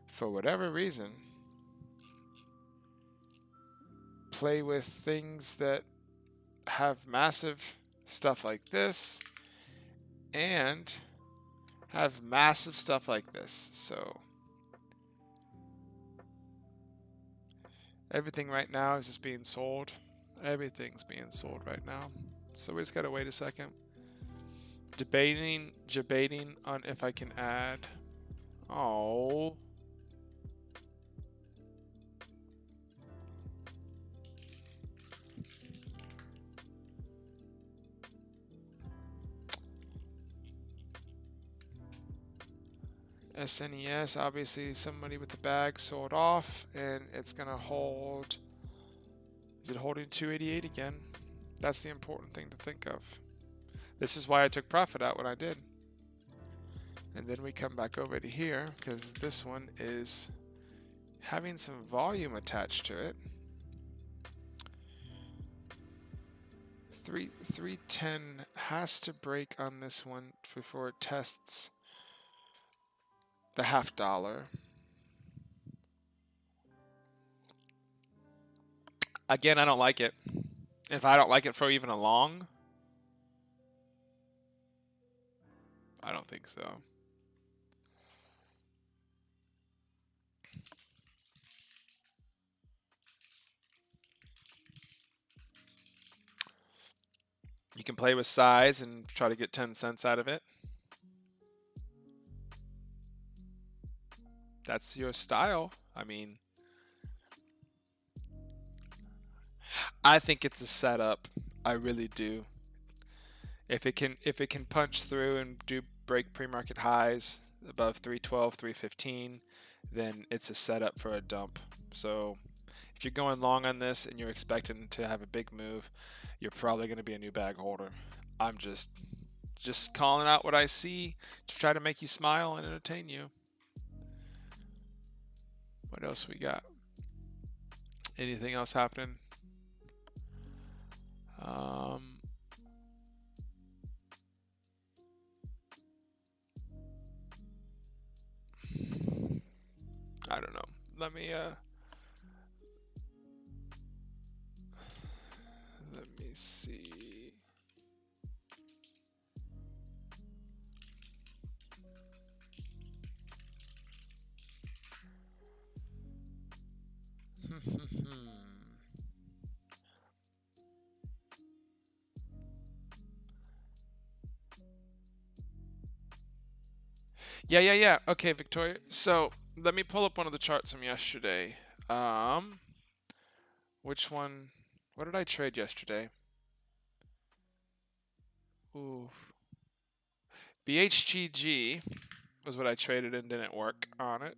for whatever reason, play with things that have massive stuff like this and have massive stuff like this. So Everything right now is just being sold. Everything's being sold right now. So we just gotta wait a second. Debating on if I can add. Oh. SNES, obviously somebody with the bag sold off, and it's gonna hold. Is it holding 288 again? That's the important thing to think of. This is why I took profit out when I did. And then we come back over to here because this one is having some volume attached to it. 310 has to break on this one before it tests the $0.50. Again, I don't like it. If I don't like it for even a long, I don't think so. You can play with size and try to get 10 cents out of it. That's your style. I mean, I think it's a setup. I really do. If it can punch through and do break pre-market highs above 312, 315, then it's a setup for a dump. So if you're going long on this and you're expecting to have a big move, you're probably going to be a new bag holder. I'm just calling out what I see to try to make you smile and entertain you. What else we got? Anything else happening? I don't know. Let me see. Yeah. Okay, Victoria. So let me pull up one of the charts from yesterday. Which one? What did I trade yesterday? Ooh. BHGG was what I traded and didn't work on it.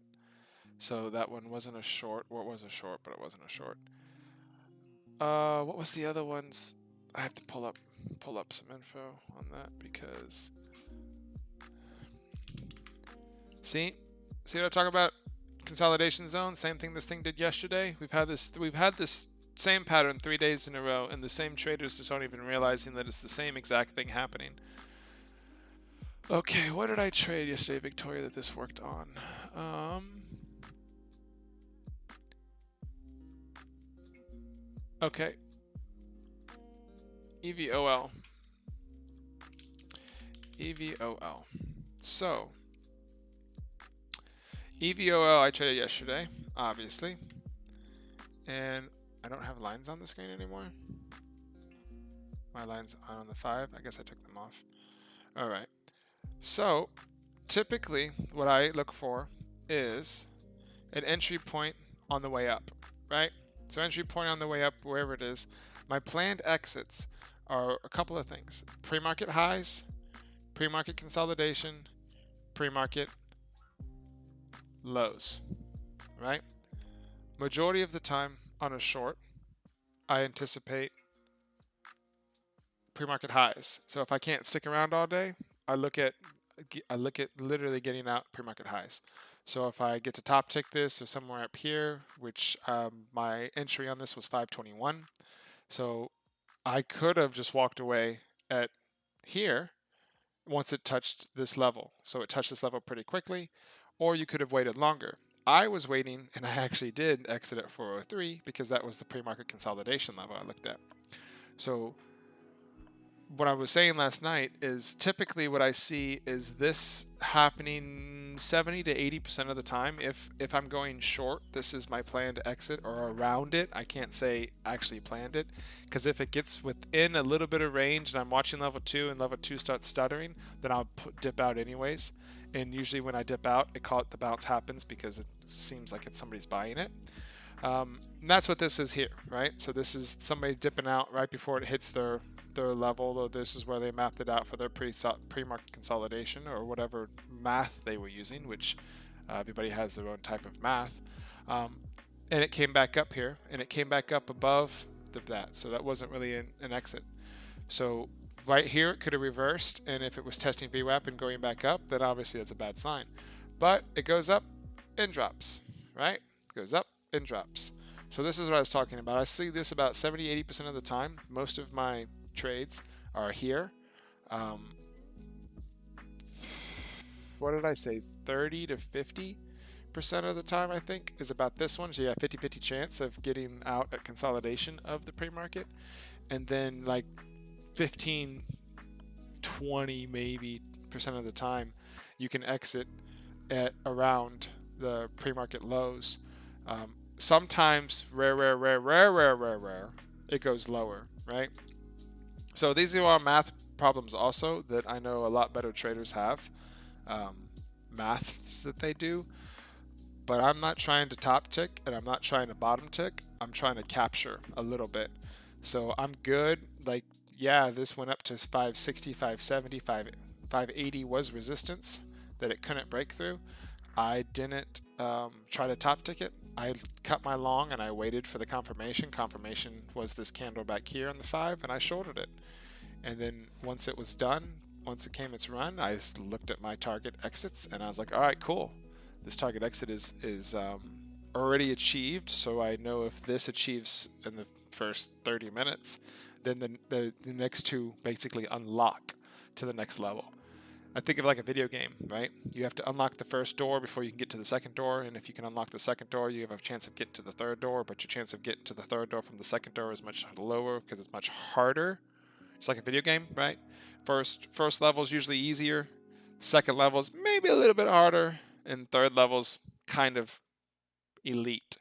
So that one wasn't a short. Well, it was a short, but it wasn't a short. What was the other ones? I have to pull up some info on that because see what I talk about? Consolidation zone. Same thing this thing did yesterday. We've had this same pattern 3 days in a row, and the same traders just aren't even realizing that it's the same exact thing happening. Okay, what did I trade yesterday, Victoria, that this worked on? Okay. EVOL. So, EVOL I traded yesterday, obviously. And I don't have lines on the screen anymore. My lines are on the 5. I guess I took them off. All right. So, typically, what I look for is an entry point on the way up, right? So entry point on the way up, wherever it is. My planned exits are a couple of things. Pre-market highs, pre-market consolidation, pre-market lows, right? Majority of the time on a short, I anticipate pre-market highs. So if I can't stick around all day, I look at literally getting out pre-market highs. So if I get to top tick this or somewhere up here, which my entry on this was 521, so I could have just walked away at here once it touched this level. So it touched this level pretty quickly, or you could have waited longer. I was waiting, and I actually did exit at 403 because that was the pre-market consolidation level I looked at. So what I was saying last night is typically what I see is this happening 70 to 80% of the time. If I'm going short, this is my planned exit or around it. I can't say actually planned it, because if it gets within a little bit of range and I'm watching level 2 and level 2 starts stuttering, then I'll dip out anyways. And usually when I dip out, I call it the bounce happens because it seems like it's somebody's buying it. And that's what this is here, right? So this is somebody dipping out right before it hits their level, though this is where they mapped it out for their pre-market consolidation or whatever math they were using, which everybody has their own type of math. And it came back up here, and it came back up above that, so that wasn't really an exit. So right here it could have reversed, and if it was testing VWAP and going back up, then obviously that's a bad sign. But it goes up and drops, right? It goes up and drops. So this is what I was talking about. I see this about 70-80% of the time. Most of my trades are here. What did I say? 30 to 50% of the time, I think, is about this one. So you have 50-50 chance of getting out at consolidation of the pre-market. And then like 15, 20 maybe % of the time, you can exit at around the pre-market lows. Sometimes rare, it goes lower, right? So these are all math problems also that I know a lot better traders have, maths that they do. But I'm not trying to top tick and I'm not trying to bottom tick. I'm trying to capture a little bit. So I'm good. Like, yeah, this went up to 560, 570, 580 was resistance that it couldn't break through. I didn't try to top tick it. I cut my long and I waited for the confirmation. Confirmation was this candle back here on the 5, and I shorted it. And then once it was done, once it came its run, I just looked at my target exits and I was like, all right, cool. This target exit is already achieved, so I know if this achieves in the first 30 minutes, then the next two basically unlock to the next level. I think of it like a video game, right? You have to unlock the first door before you can get to the second door, and if you can unlock the second door, you have a chance of getting to the third door, but your chance of getting to the third door from the second door is much lower because it's much harder. It's like a video game, right? First level is usually easier, second level is maybe a little bit harder, and third level's kind of elite,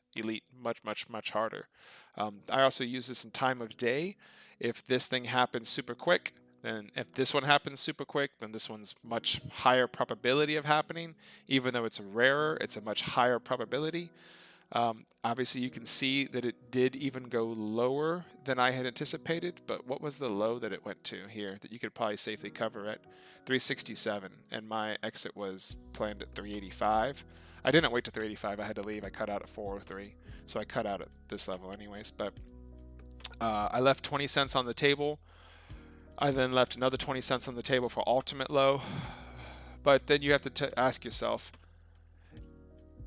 much harder. I also use this in time of day. If this thing happens super quick, then if this one happens super quick, then this one's much higher probability of happening. Even though it's rarer, it's a much higher probability. Obviously, you can see that it did even go lower than I had anticipated, but what was the low that it went to here that you could probably safely cover at 367, and my exit was planned at 385. I didn't wait to 385. I had to leave. I cut out at 403, so I cut out at this level anyways, but I left 20 cents on the table. I then left another 20 cents on the table for ultimate low, but then you have to ask yourself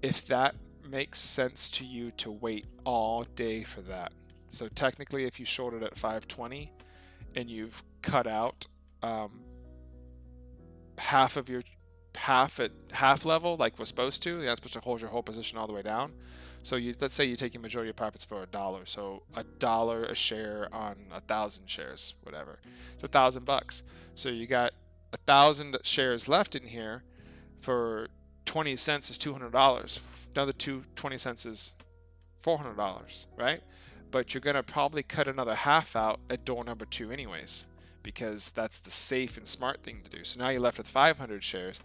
if that makes sense to you to wait all day for that. So technically, if you shorted at 520 and you've cut out half of your half level like we're supposed to, you're not supposed to hold your whole position all the way down. So let's say you take your majority of profits for $1, so $1 a share on 1,000 shares, whatever. It's $1,000. So you got 1,000 shares left in here. For 20 cents is $200. Another 20 cents is $400, right? But you're gonna probably cut another half out at door number 2 anyways, because that's the safe and smart thing to do. So now you're left with 500 shares.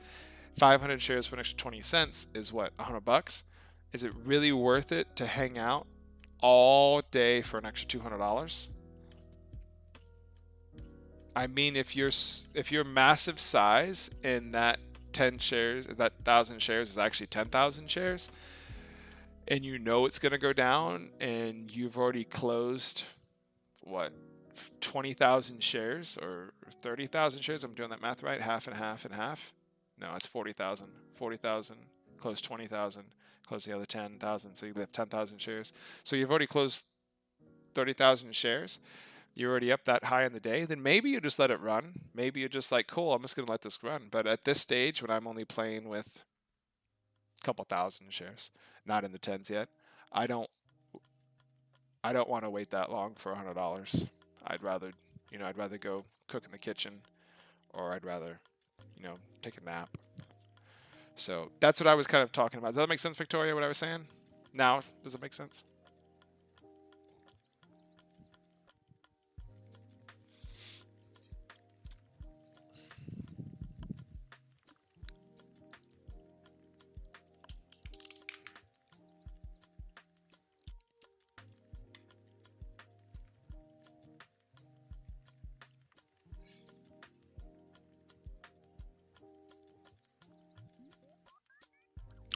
500 shares for an extra 20 cents is what, $100? Is it really worth it to hang out all day for an extra $200? I mean, if you're massive size and that 10 shares, that 1,000 shares is actually 10,000 shares, and you know it's going to go down, and you've already closed what, 20,000 shares or 30,000 shares? I'm doing that math right? Half and half and half? No, it's 40,000. 40,000, close 20,000, close the other 10,000. So you have 10,000 shares. So you've already closed 30,000 shares. You're already up that high in the day. Then maybe you just let it run. Maybe you're just like, cool, I'm just going to let this run. But at this stage, when I'm only playing with a couple thousand shares, not in the tens yet, I don't want to wait that long for $100. I'd rather go cook in the kitchen, or I'd rather, you know, take a nap. So that's what I was kind of talking about. Does that make sense, Victoria, what I was saying? Now, does it make sense?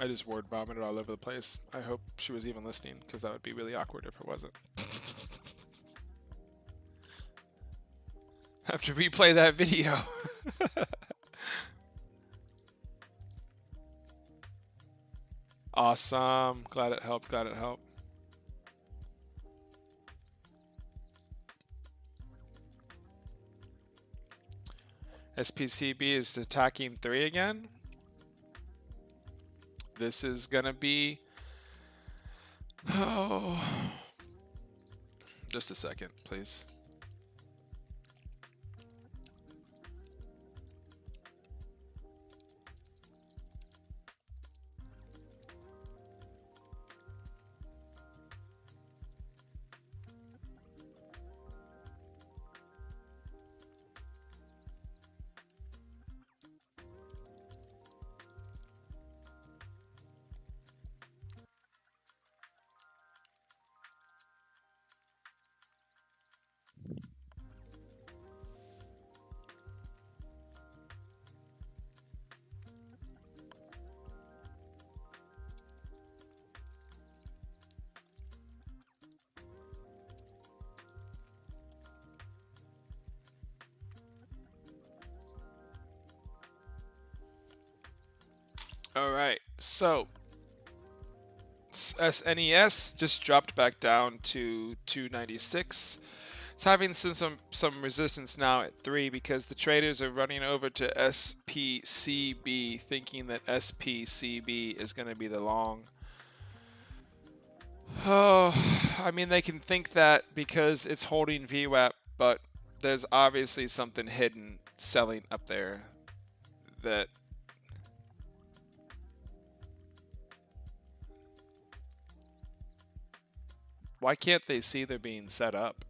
I just word vomited all over the place. I hope she was even listening, because that would be really awkward if it wasn't. I have to replay that video. Awesome. Glad it helped. Glad it helped. SPCB is attacking 3 again. This is going to be... Oh. Just a second, please. All right, so SNES just dropped back down to 296. It's having some resistance now at 3 because the traders are running over to SPCB thinking that SPCB is going to be the long. Oh, I mean, they can think that because it's holding VWAP, but there's obviously something hidden selling up there that... Why can't they see they're being set up?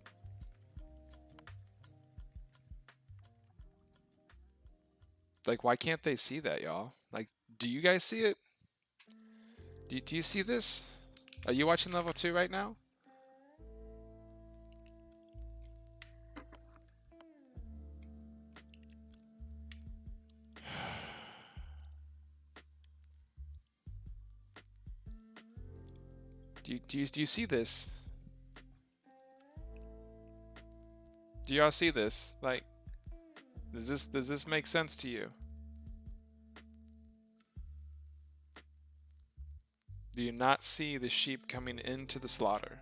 Like, why can't they see that, y'all? Like, do you guys see it? Do you see this? Are you watching level 2 right now? Do you see this? Do y'all see this? Like, does this make sense to you? Do you not see the sheep coming into the slaughter?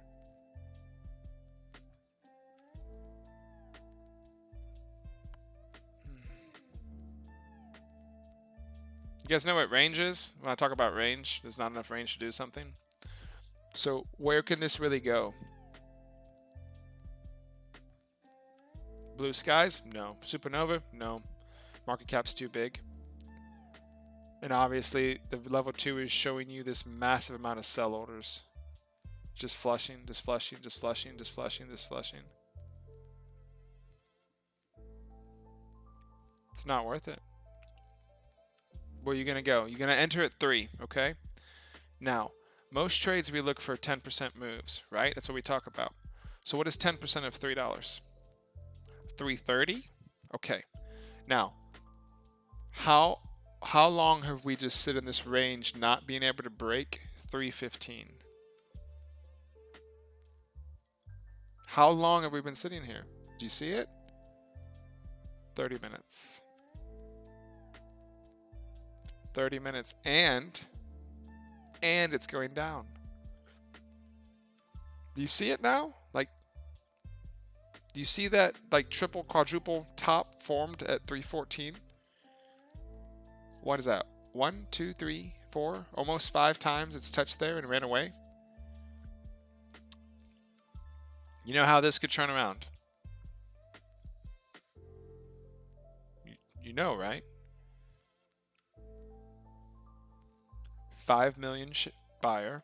You guys know what range is? When I talk about range, there's not enough range to do something. So where can this really go? Blue skies? No. Supernova? No. Market cap's too big. And obviously, the level 2 is showing you this massive amount of sell orders. Just flushing, just flushing, just flushing, just flushing, just flushing. It's not worth it. Where are you going to go? You're going to enter at 3, okay? Now, most trades we look for 10% moves, right? That's what we talk about. So what is 10% of $3? 330? Okay. Now, how long have we just sit in this range not being able to break 315? How long have we been sitting here? Do you see it? 30 minutes. 30 minutes and it's going down. Do you see it now? Like, do you see that like triple quadruple top formed at 314? What is that? 1, 2, 3, 4, almost 5 times it's touched there and ran away. You know how this could turn around? You know, right? 5 million buyer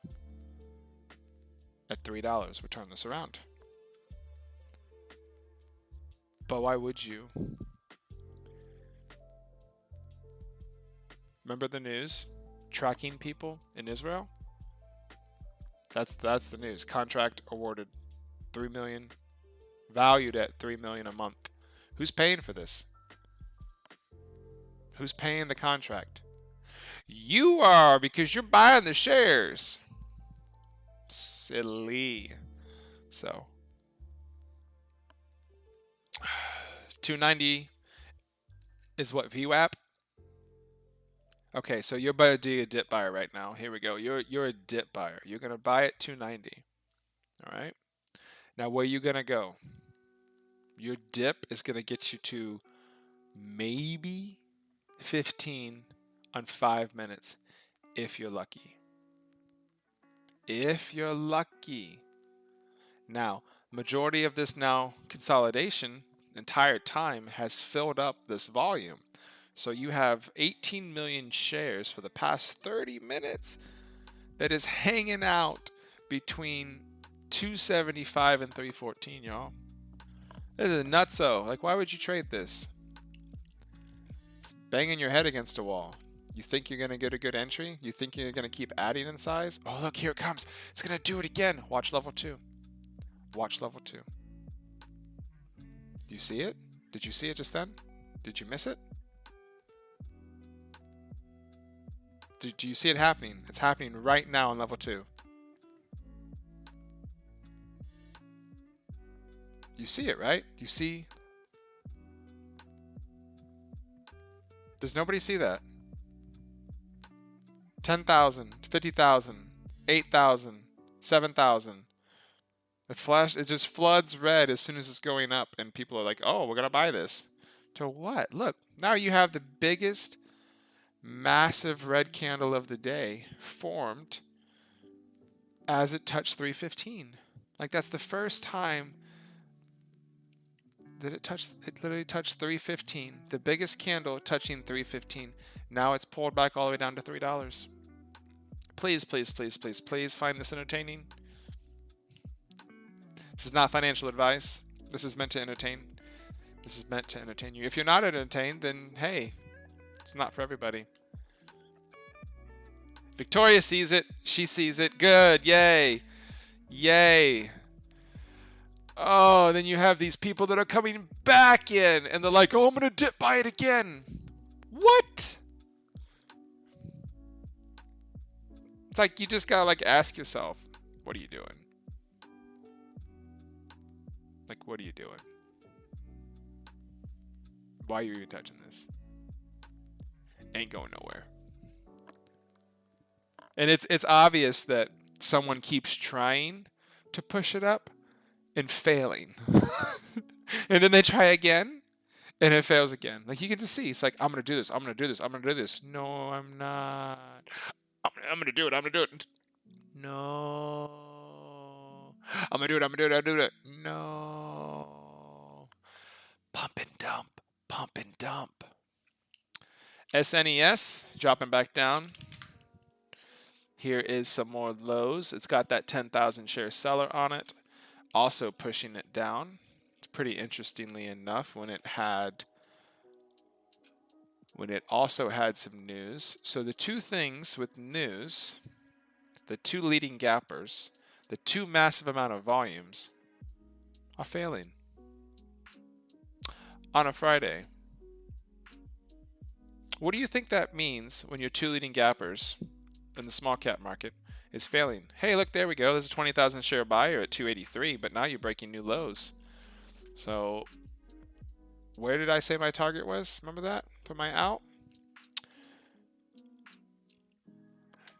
at $3. We'll turn this around. But why would you? Remember the news? Tracking people in Israel? That's the news. Contract awarded 3 million, valued at 3 million a month. Who's paying for this? Who's paying the contract? You are, because you're buying the shares. Silly. So 290 is what, VWAP? Okay, so you're about to do a dip buyer right now. Here we go. You're a dip buyer. You're gonna buy at 290. All right. Now where are you gonna go? Your dip is gonna get you to maybe 15 on 5 minutes if you're lucky. If you're lucky. Now, majority of this now consolidation entire time has filled up this volume. So you have 18 million shares for the past 30 minutes that is hanging out between 275 and 314, y'all. This is nutso. Like, why would you trade this? It's banging your head against a wall. You think you're going to get a good entry? You think you're going to keep adding in size? Oh, look, here it comes. It's going to do it again. Watch level 2. Watch level 2. Do you see it? Did you see it just then? Did you miss it? Do you see it happening? It's happening right now on level 2. You see it, right? You see? Does nobody see that? 10,000, 50,000, 8,000, 7,000. It just floods red as soon as it's going up, and people are like, oh, we're going to buy this. To what? Look, now you have the biggest massive red candle of the day formed as it touched 315. Like, that's the first time that it literally touched 315. The biggest candle touching 315. Now it's pulled back all the way down to $3. Please, please, please, please, please find this entertaining. This is not financial advice. This is meant to entertain. This is meant to entertain you. If you're not entertained, then hey, it's not for everybody. Victoria sees it. She sees it. Good. Yay. Yay. Oh, then you have these people that are coming back in, and they're like, oh, I'm going to dip buy it again. What? It's like you just got to like ask yourself, what are you doing? Like, what are you doing? Why are you even touching this? Ain't going nowhere. And it's obvious that someone keeps trying to push it up and failing. And then they try again and it fails again. Like, you can just see, it's like, I'm going to do this. I'm going to do this. I'm going to do this. No, I'm not. I'm going to do it. I'm going to do it. No. I'm going to do it. I'm going to do it. I'm going to do it. No. Pump and dump. Pump and dump. SNES dropping back down. Here is some more lows. It's got that 10,000 share seller on it, also pushing it down. It's pretty interestingly enough when it also had some news. So the two things with news, the two leading gappers, the two massive amount of volumes are failing on a Friday. What do you think that means when your two leading gappers in the small cap market is failing? Hey, look, there we go. There's a 20,000 share buyer at 283, but now you're breaking new lows. So where did I say my target was? Remember that for my out?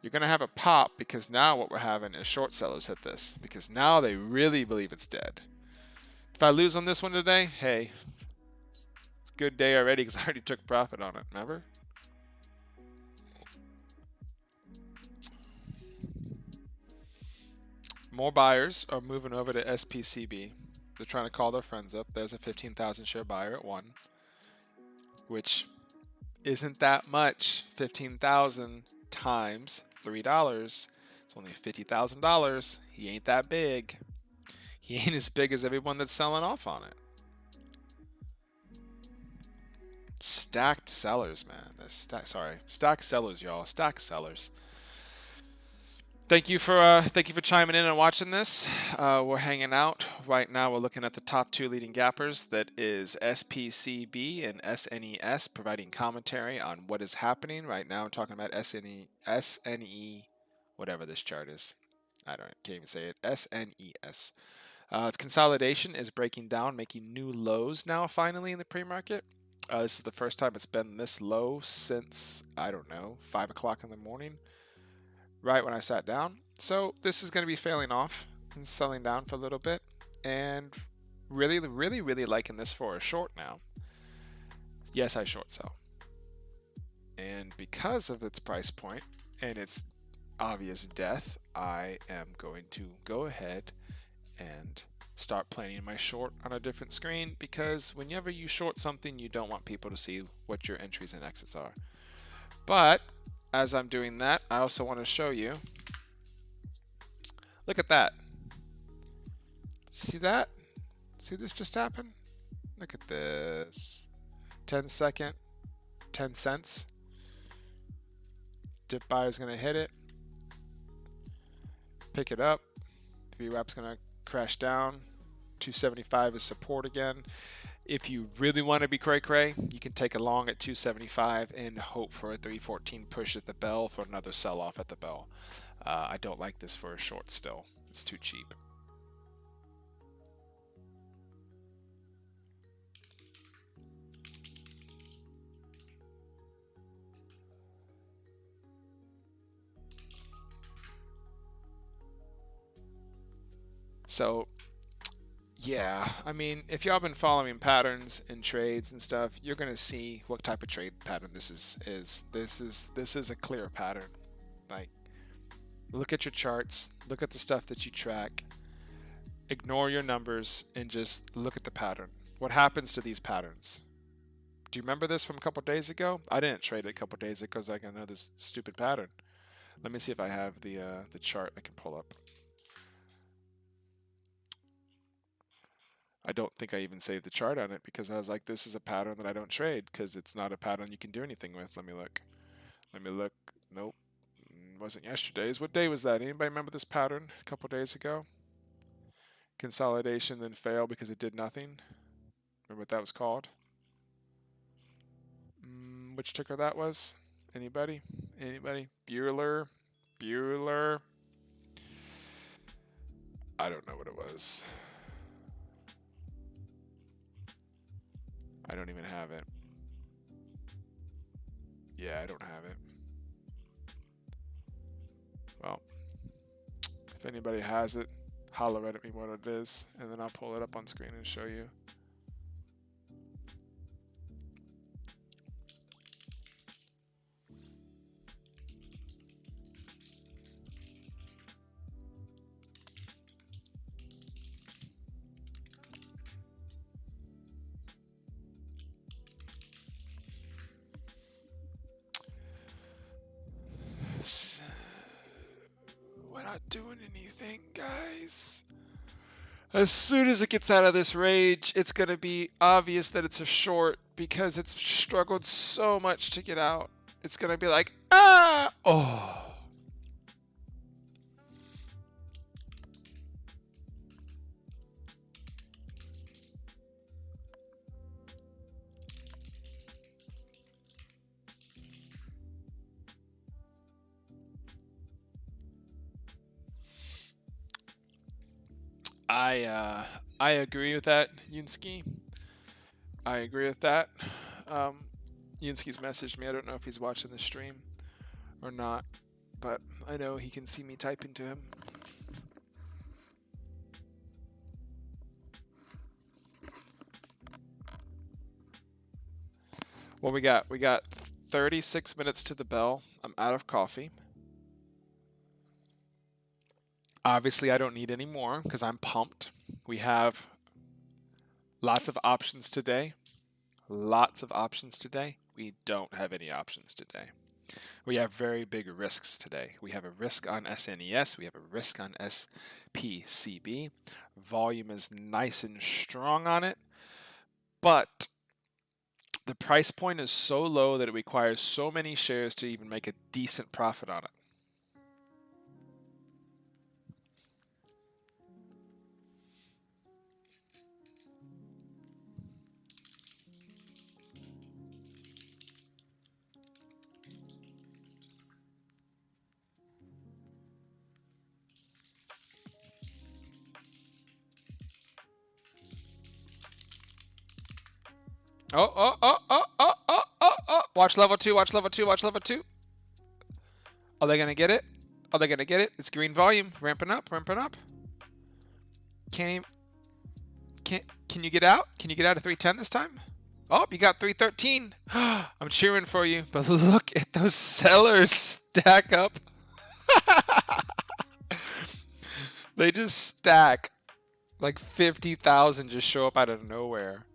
You're going to have a pop, because now what we're having is short sellers hit this, because now they really believe it's dead. If I lose on this one today, hey, it's a good day already because I already took profit on it. Remember? More buyers are moving over to SPCB. They're trying to call their friends up. There's a 15,000 share buyer at 1, which isn't that much. 15,000 times $3. It's only $50,000. He ain't that big. He ain't as big as everyone that's selling off on it. Stacked sellers, man. Stacked sellers, y'all. Stacked sellers. Thank you for chiming in and watching this. We're hanging out right now. We're looking at the top two leading gappers. That is SPCB and SNES, providing commentary on what is happening right now. I'm talking about SNE, whatever this chart is. I can't even say it. SNES. Its consolidation is breaking down, making new lows now. Finally, in the pre-market. This is the first time it's been this low since, I don't know, 5 o'clock in the morning. Right when I sat down. So this is going to be failing off and selling down for a little bit, and really liking this for a short now. Yes, I short sell, and because of its price point and its obvious death, I am going to go ahead and start planning my short on a different screen, because whenever you short something, you don't want people to see what your entries and exits are. But as I'm doing that, I also want to show you. Look at that. See that? See this just happen? Look at this. 10-second, 10 cents. Dip buy is going to hit it. Pick it up. VWAP's going to crash down. 275 is support again. If you really want to be cray-cray, you can take a long at 275 and hope for a 314 push at the bell for another sell-off at the bell. I don't like this for a short still. It's too cheap. So yeah, I mean, if y'all been following patterns and trades and stuff, you're gonna see what type of trade pattern this is. This is a clear pattern. Like, look at your charts, look at the stuff that you track, ignore your numbers, and just look at the pattern. What happens to these patterns? Do you remember this from a couple days ago? I didn't trade it a couple days ago because I know this stupid pattern. Let me see if I have the chart I can pull up. I don't think I even saved the chart on it because I was like, this is a pattern that I don't trade because it's not a pattern you can do anything with. Let me look. Nope. Wasn't yesterday's. What day was that? Anybody remember this pattern a couple days ago? Consolidation, then fail because it did nothing. Remember what that was called? Which ticker that was? Anybody? Bueller? I don't know what it was. I don't even have it. Yeah, I don't have it. Well, if anybody has it, holler at me what it is, and then I'll pull it up on screen and show you. We're not doing anything, guys. As soon as it gets out of this rage, it's going to be obvious that it's a short because it's struggled so much to get out. It's going to be like, ah! Oh. I agree with that, Yunsky. I agree with that. Yunsky's messaged me. I don't know if he's watching the stream or not, but I know he can see me typing to him. Well, we got 36 minutes to the bell. I'm out of coffee. Obviously, I don't need any more because I'm pumped. We have lots of options today. We don't have any options today. We have very big risks today. We have a risk on SNES. We have a risk on SPCB. Volume is nice and strong on it, but the price point is so low that it requires so many shares to even make a decent profit on it. Oh. Watch level 2, watch level 2, watch level 2. Are they going to get it? Are they going to get it? It's green volume. Ramping up, ramping up. Can you get out? Can you get out of 310 this time? Oh, you got 313. I'm cheering for you. But look at those sellers stack up. They just stack. Like 50,000 just show up out of nowhere.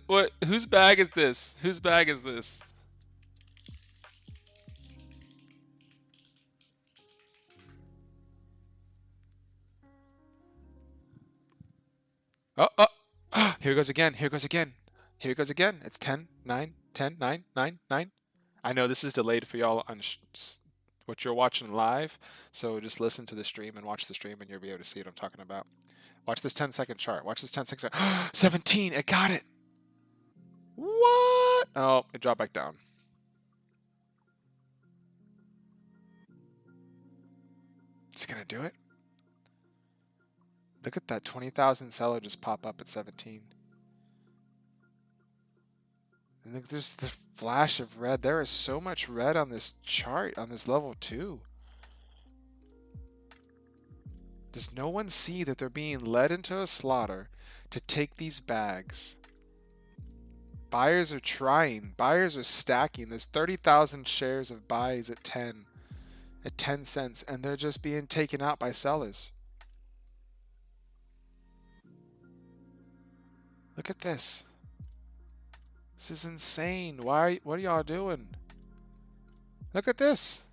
What? Whose bag is this? Whose bag is this? Oh. Here it goes again. Here it goes again. Here it goes again. It's 10, 9, 10, 9, 9, 9. I know this is delayed for y'all on what you're watching live, so just listen to the stream and watch the stream and you'll be able to see what I'm talking about. Watch this 10-second chart. Watch this 10-second chart. 17. It got it. What? Oh, it dropped back down. Is it going to do it? Look at that 20,000 seller just pop up at 17. And look, there's the flash of red. There is so much red on this chart, on this level 2. Does no one see that they're being led into a slaughter to take these bags? Buyers are trying. Buyers are stacking. There's 30,000 shares of buys at 10 cents, and they're just being taken out by sellers. Look at this. This is insane. What are y'all doing? Look at this.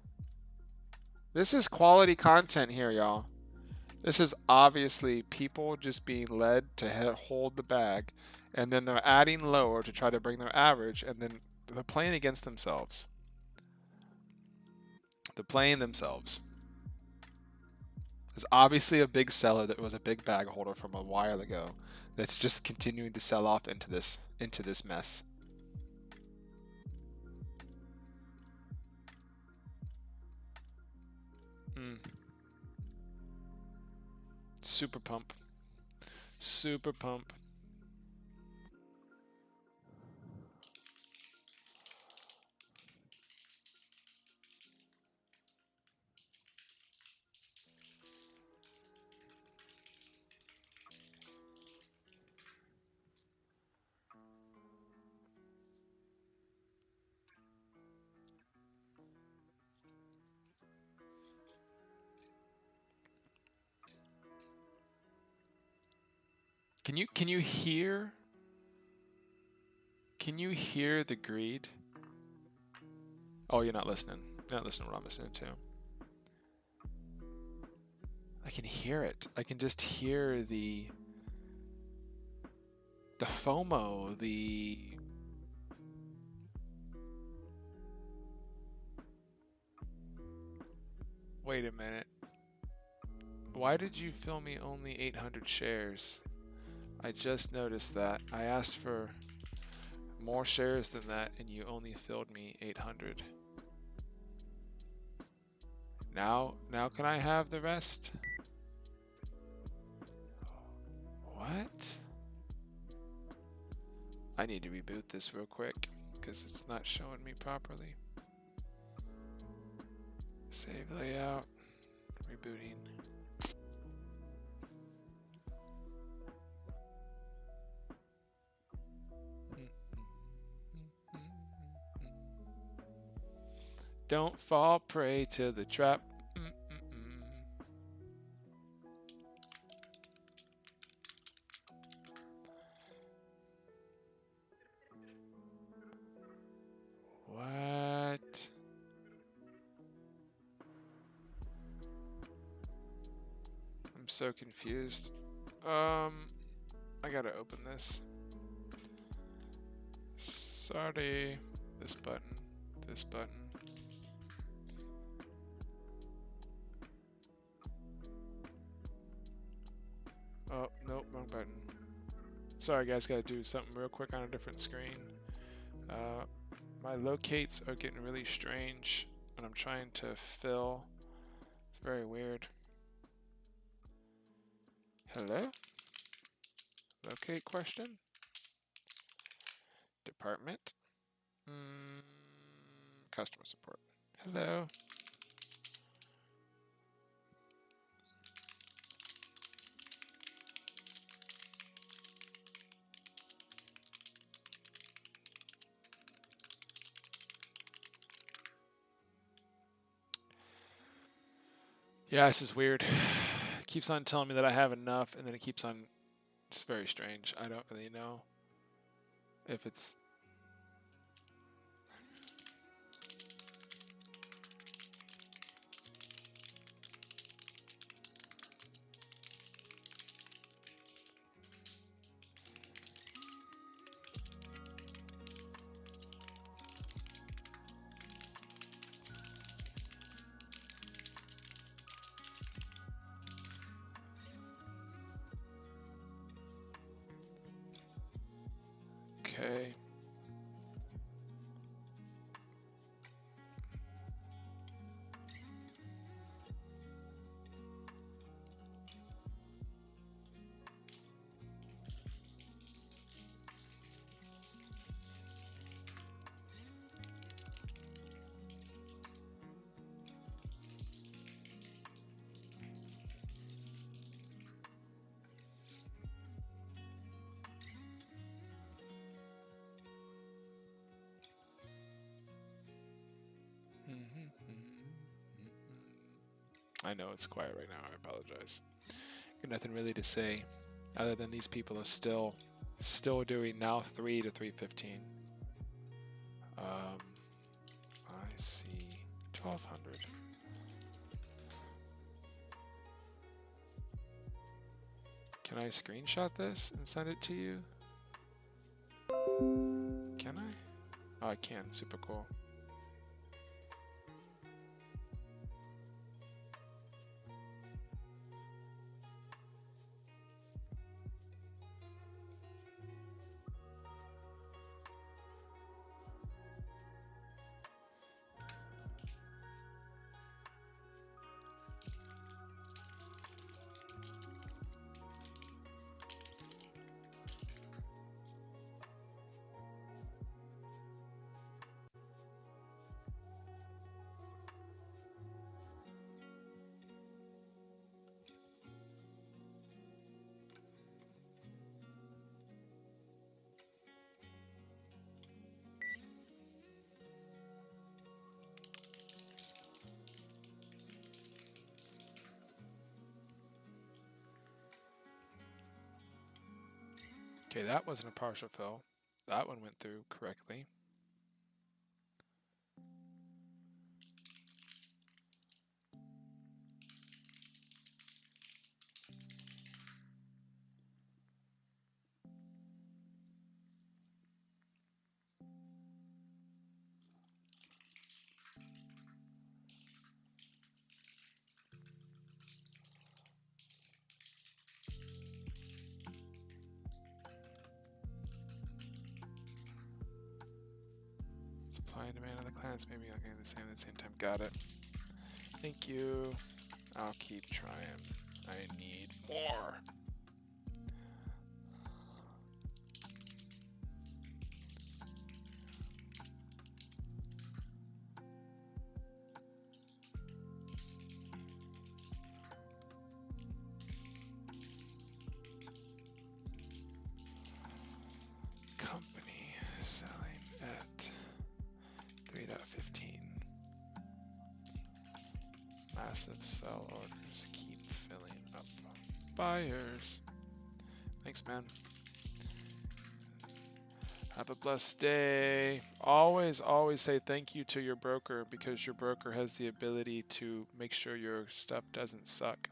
This is quality content here, y'all. This is obviously people just being led to hold the bag, and then they're adding lower to try to bring their average, and then they're playing against themselves. They're playing themselves. There's obviously a big seller that was a big bag holder from a while ago that's just continuing to sell off into this mess. Super pump. Super pump. Can you hear? Can you hear the greed? Oh, you're not listening. You're not listening to what I'm listening to. I can hear it. I can just hear the FOMO, Wait a minute. Why did you fill me only 800 shares? I just noticed that. I asked for more shares than that, and you only filled me 800. Now can I have the rest? What? I need to reboot this real quick because it's not showing me properly. Save layout, rebooting. Don't fall prey to the trap. I'm so confused. I gotta open this. Sorry. This button. This button. Oh, nope, wrong button. Sorry guys, gotta do something real quick on a different screen. My locates are getting really strange and I'm trying to fill. It's very weird. Hello? Locate question? Department? Customer support. Hello? Yeah, this is weird. It keeps on telling me that I have enough, and then it keeps on... It's very strange. I don't really know if it's... Okay. I know it's quiet right now. I apologize. Got nothing really to say other than these people are still doing now 3 to 315. I see 1200. Can I screenshot this and send it to you? Can I? Oh, I can. Super cool. Okay, that wasn't a partial fill. That one went through correctly. Supply and demand of the clients may be okay the same at the same time. Got it. Thank you. I'll keep trying. I need more. Company selling at 3.15. Massive sell orders keep filling up. Buyers. Thanks, man. Have a blessed day. Always, always say thank you to your broker because your broker has the ability to make sure your stuff doesn't suck.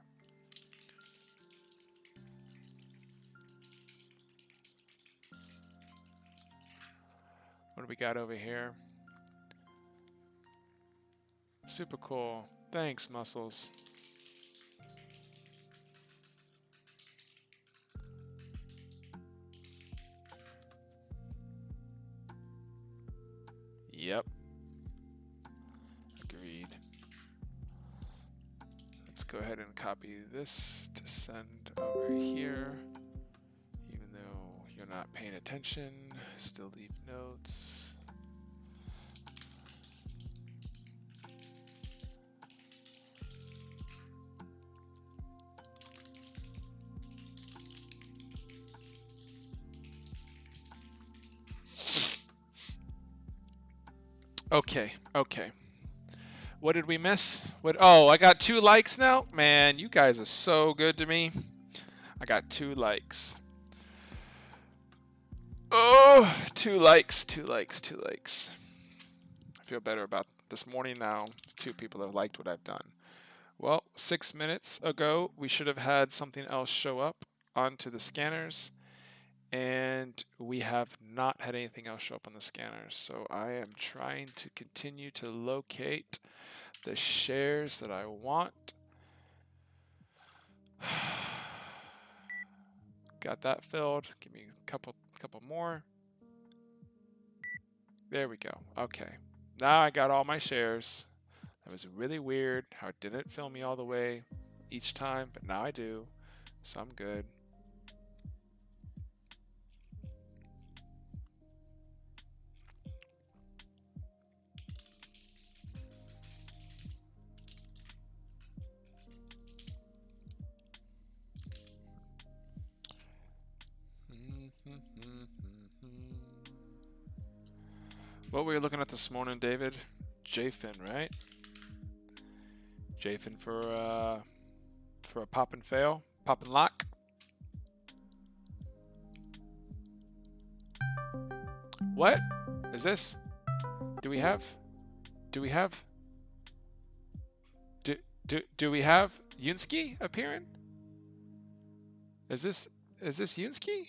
What do we got over here? Super cool. Thanks, Muscles. Yep. Agreed. Let's go ahead and copy this to send over here. Even though you're not paying attention, still leave notes. Okay. What did we miss? Oh, I got 2 likes now? Man, you guys are so good to me. I got 2 likes. Oh, 2 likes. I feel better about this morning now. 2 people have liked what I've done. Well, 6 minutes ago, we should have had something else show up onto the scanners. And we have not had anything else show up on the scanners. So I am trying to continue to locate the shares that I want. Got that filled. Give me a couple more. There we go. Okay. Now I got all my shares. That was really weird how it didn't fill me all the way each time, but now I do. So I'm good. What were you looking at this morning, David? JFin, right? JFin for a pop and fail, pop and lock. What is this? Do we have Yunsky appearing? Is this Yunsky?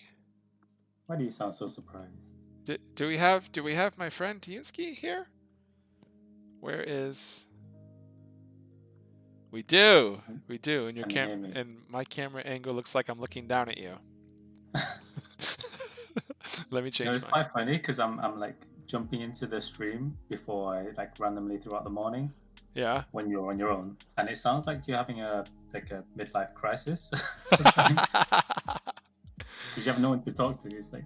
Why do you sound so surprised? Do we have my friend Yunsky here? Where is? We do, and your camera and my camera angle looks like I'm looking down at you. Let me change. It's quite funny because I'm like jumping into the stream before I like randomly throughout the morning. Yeah. When you're on your own, and it sounds like you're having a midlife crisis sometimes. Because you have no one to talk to. It's like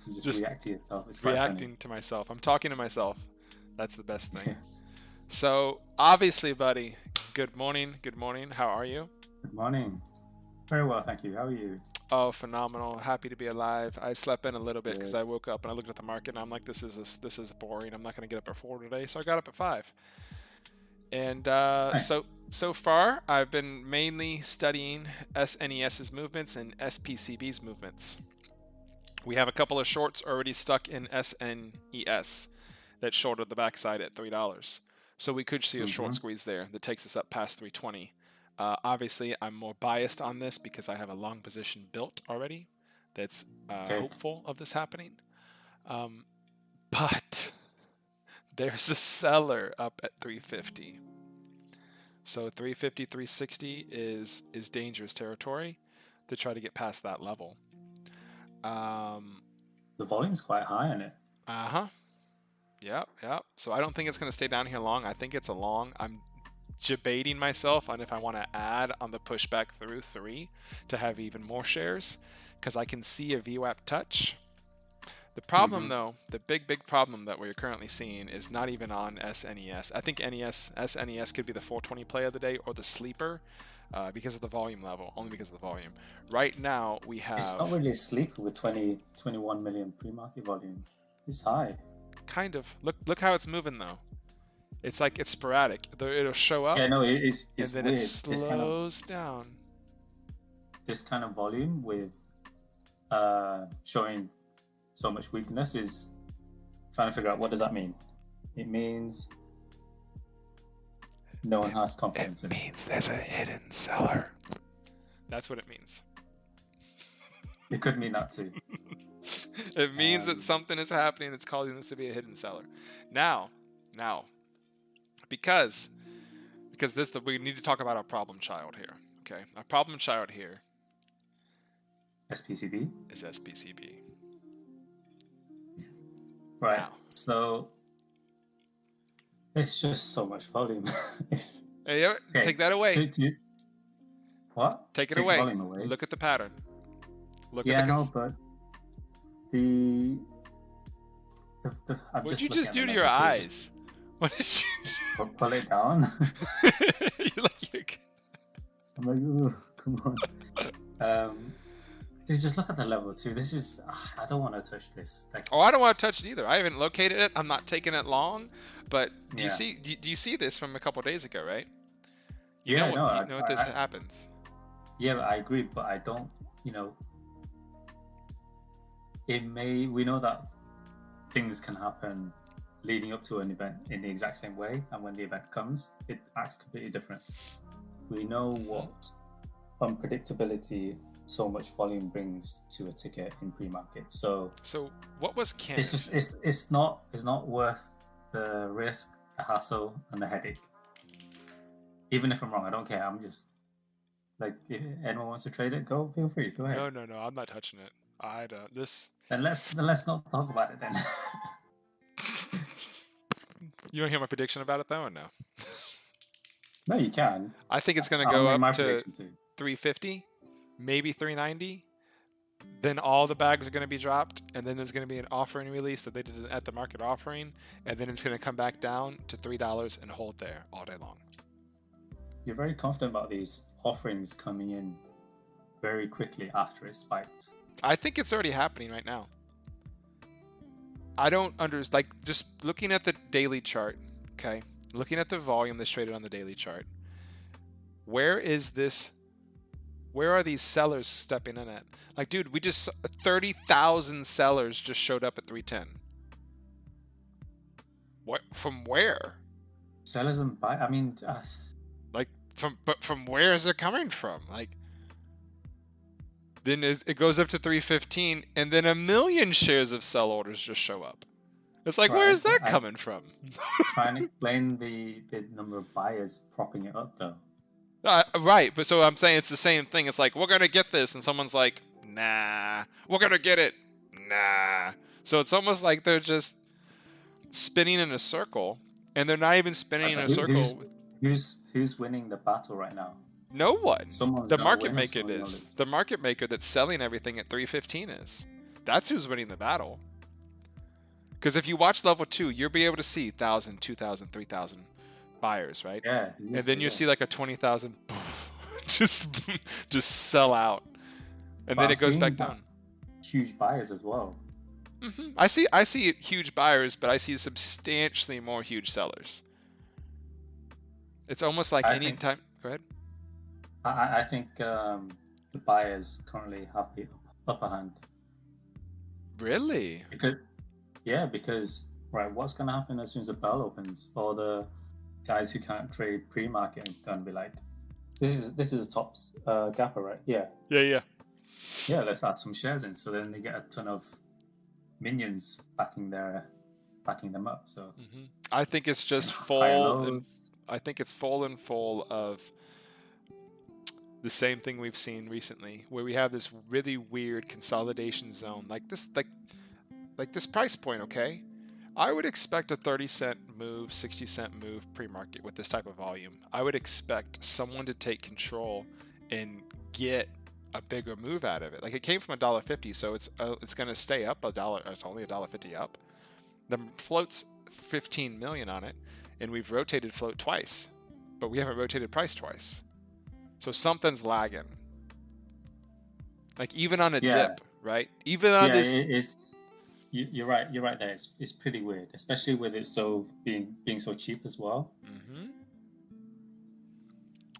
you just react to yourself. It's reacting to myself. I'm talking to myself. That's the best thing. So obviously, buddy, good morning. How are you? Good morning. Very well, thank you. How are you? Oh, phenomenal. Happy to be alive. I slept in a little bit because I woke up and I looked at the market and I'm like, this is boring. I'm not going to get up at 4 today. So I got up at 5. And nice. so far, I've been mainly studying SNES's movements and SPCB's movements. We have a couple of shorts already stuck in SNES that shorted the backside at $3. So we could see a short squeeze there that takes us up past 320. Obviously, I'm more biased on this because I have a long position built already that's hopeful of this happening. But there's a seller up at 350. So 350, 360 is dangerous territory to try to get past that level. The volume's quite high on it. Yep. So I don't think it's going to stay down here long. I think it's a long. I'm debating myself on if I want to add on the pushback through 3 to have even more shares because I can see a VWAP touch. The problem though, the big problem that we're currently seeing is not even on SNES. I think SNES could be the 420 play of the day or the sleeper because of the volume level, only because of the volume. Right now we have... It's not really a sleeper with 21 million pre-market volume. It's high. Kind of. Look how it's moving though. It's like it's sporadic. It'll show up. Yeah, no, it's and then weird. It slows down. This kind of volume with showing so much weakness is trying to figure out what does that mean. It means no one has confidence in it. It means there's a hidden seller. That's what it means. It could mean that too. It means that something is happening that's causing this to be a hidden seller. Now, because we need to talk about our problem child here. Okay, our problem child here SPCB. is SPCB. Right. Now. So it's just so much volume. Hey, Okay, take that away. What? Take it the away. volume away. Look at the pattern. Look Yeah, at the no, but the I'm What'd just you looking just at do the to your level two. eyes? What did you Pull it down. You're like, I'm like, oh, come on. Dude, just look at the level 2. This is, I don't want to touch this. Like, oh, I don't want to touch it either. I haven't located it. I'm not taking it long. But do you Yeah. see? Do you see this from a couple days ago, right? Yeah, no, You know what this happens. Yeah, but I agree, but I don't. We know that things can happen leading up to an event in the exact same way, and when the event comes, it acts completely different. We know what unpredictability so much volume brings to a ticket in pre-market. So what was Ken? It's not worth the risk, the hassle, and the headache. Even if I'm wrong, I don't care. I'm just like, if anyone wants to trade it, feel free. Go ahead. No, I'm not touching it. I don't. Then let's not talk about it then. You don't hear my prediction about it though, or no? No, you can. I think it's going to go up to 350, maybe 390. Then all the bags are going to be dropped, and then there's going to be an offering release that they did at the market offering, and then it's going to come back down to $3 and hold there all day long. You're very confident about these offerings coming in very quickly after it spiked. I think it's already happening right now. I don't understand, just looking at the daily chart, okay? Looking at the volume that's traded on the daily chart. Where are these sellers stepping in at? Like, dude, 30,000 sellers just showed up at 310. What? From where? Sellers and buy. I mean, from where is it coming from? Like, then it goes up to 315, and then 1 million shares of sell orders just show up. It's like, where is that coming from? Try and explain the number of buyers propping it up, though. Right, but so I'm saying it's the same thing. It's like, we're going to get this, and someone's like, nah. We're going to get it. Nah. So it's almost like they're just spinning in a circle, and they're not even spinning in a circle. Who's winning the battle right now? No one. Someone's the market maker is. The market maker that's selling everything at 315 is. That's who's winning the battle. Because if you watch level 2, you'll be able to see 1,000, 2,000, 3,000 buyers, right? Yeah. And then you see like a 20,000 just sell out, and then it goes back down. Huge buyers as well. I see huge buyers, but I see substantially more huge sellers. It's almost like any time. Go ahead. I think the buyers currently have the upper hand. Really? Because right, what's going to happen as soon as the bell opens? All the guys who can't trade pre-market are going to be like, this is a top gapper, right? Yeah. Yeah, let's add some shares in. So then they get a ton of minions backing them up. So I think it's just full. I think it's full of the same thing we've seen recently, where we have this really weird consolidation zone, like this price point. Okay, I would expect a 30-cent move, 60-cent move pre-market with this type of volume. I would expect someone to take control and get a bigger move out of it. Like, it came from $1.50, so it's going to stay up $1. It's only $1.50 up. The float's 15 million on it, and we've rotated float twice, but we haven't rotated price twice. So something's lagging. Like, even on a dip, right? Even on this. You're right there. It's pretty weird, especially with it being so cheap as well.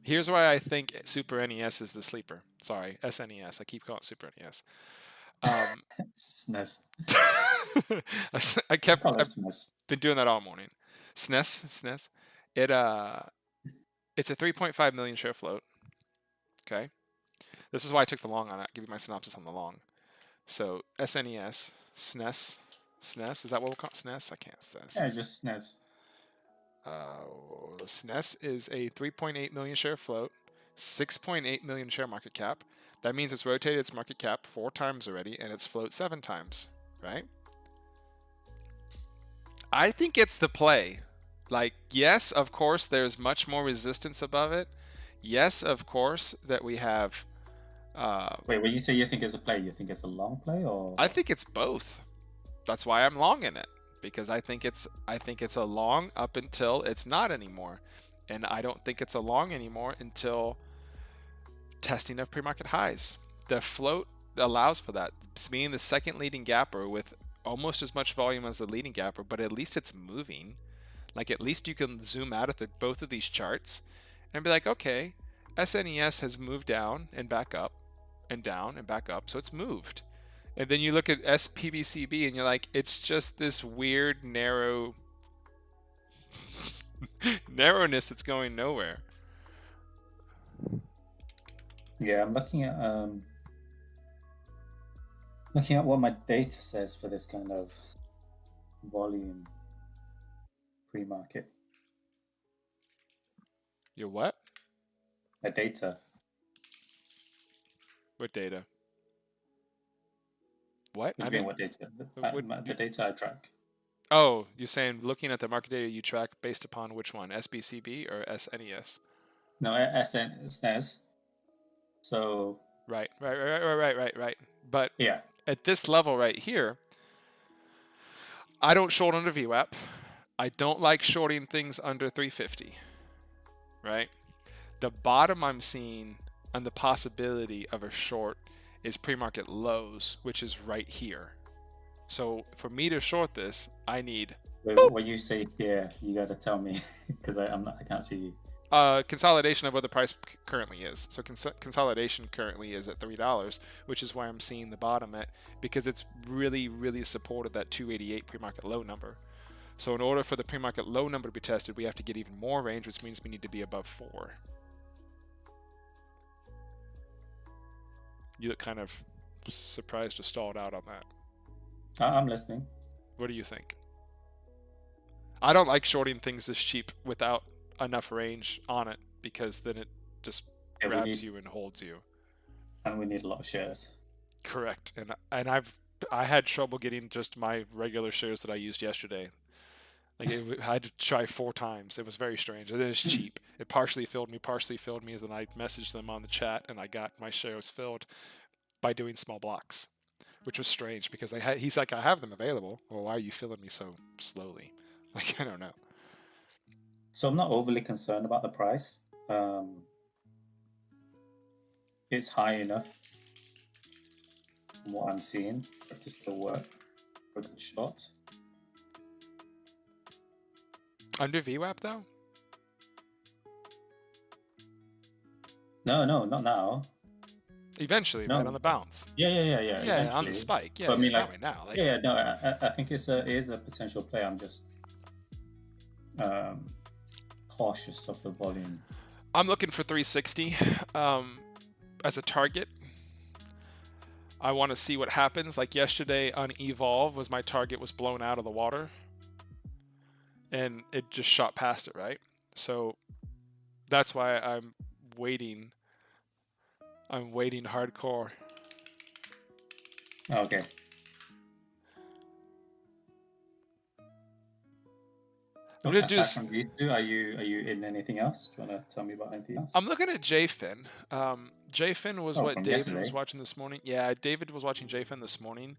Kere's why I think Super NES is the sleeper. Sorry, SNES. I keep calling it Super NES. SNES. I've been doing that all morning. SNES. It's a 3.5 million share float. Okay. This is why I took the long on it. I'll give you my synopsis on the long. So SNES, SNES, SNES, is that what we'll call SNES? I can't say. Yeah, just SNES. SNES is a 3.8 million share float, 6.8 million share market cap. That means it's rotated its market cap 4 times already, and its float 7 times, right? I think it's the play. Like, yes, of course, there's much more resistance above it. Yes, of course, that we have... Wait, when you say you think it's a play, you think it's a long play, or? I think it's both. That's why I'm long in it, because I think it's a long up until it's not anymore, and I don't think it's a long anymore until testing of pre-market highs. The float allows for that, being the second leading gapper with almost as much volume as the leading gapper, but at least it's moving. Like, at least you can zoom out at both of these charts and be like, okay, SNES has moved down and back up and down and back up, so it's moved. And then you look at SPBCB and you're like, it's just this weird narrow narrowness that's going nowhere. Yeah, I'm looking at what my data says for this kind of volume pre-market. Your what? My data. What data? What? What do you mean, what data? The data I track. Oh, you're saying looking at the market data you track based upon which one? SBCB or SNES? No, SNES. So Right. But yeah, at this level right here, I don't short under VWAP. I don't like shorting things under 350. Right? The bottom I'm seeing on the possibility of a short is pre-market lows, which is right here. So for me to short this, I need... When you say here, you got to tell me, because I can't see you. Consolidation of what the price currently is. So consolidation currently is at $3, which is why I'm seeing the bottom at, because it's really, really supported that 288 pre-market low number. So in order for the pre-market low number to be tested, we have to get even more range, which means we need to be above 4. You look kind of surprised to stalled out on that. I'm listening. What do you think? I don't like shorting things this cheap without enough range on it, because then it just grabs you and holds you. And we need a lot of shares. Correct. And I had trouble getting just my regular shares that I used yesterday. Like, I had to try 4 times. It was very strange. It is cheap. It partially filled me, and then I messaged them on the chat, and I got my shares filled by doing small blocks, which was strange, because he's like, I have them available. Well, why are you filling me so slowly? Like, I don't know. So I'm not overly concerned about the price. It's high enough from what I'm seeing for it to still work for a good shot. Under VWAP, though? No, not now. Eventually, no. Right on the bounce. Yeah. Yeah, on the spike. Yeah, but I mean, not right now. Like, no, I think it is a potential play. I'm just cautious of the volume. I'm looking for 360 as a target. I want to see what happens. Like yesterday on Evolve, my target was blown out of the water, and it just shot past it, right? So that's why I'm waiting. I'm waiting hardcore. Okay. Aside from these two, are you in anything else? Do you want to tell me about anything else? I'm looking at JFin. JFin was what David yesterday. Was watching this morning. Yeah, David was watching JFin this morning.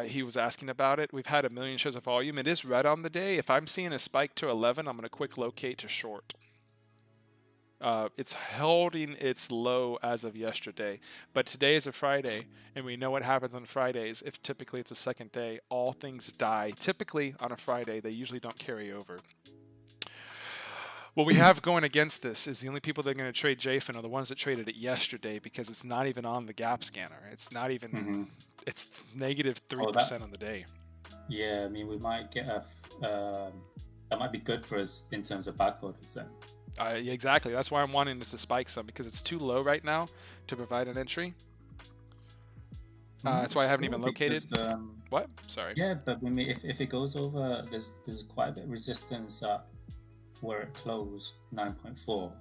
He was asking about it. We've had 1 million shares of volume. It is red on the day. If I'm seeing a spike to 11, I'm going to quick locate to short. It's holding its low as of yesterday, but today is a Friday, and we know what happens on Fridays. If typically it's a second day, all things die. Typically on a Friday, they usually don't carry over. What we have going against this is the only people that are going to trade JFin are the ones that traded it yesterday, because it's not even on the gap scanner. It's not even, it's negative 3% on the day. Yeah, I mean, we might get that might be good for us in terms of back orders then. Exactly. That's why I'm wanting it to spike some, because it's too low right now to provide an entry. That's why I haven't even located. Because, what? Sorry. Yeah, but I mean, if it goes over, there's quite a bit of resistance at where it closed 9.4.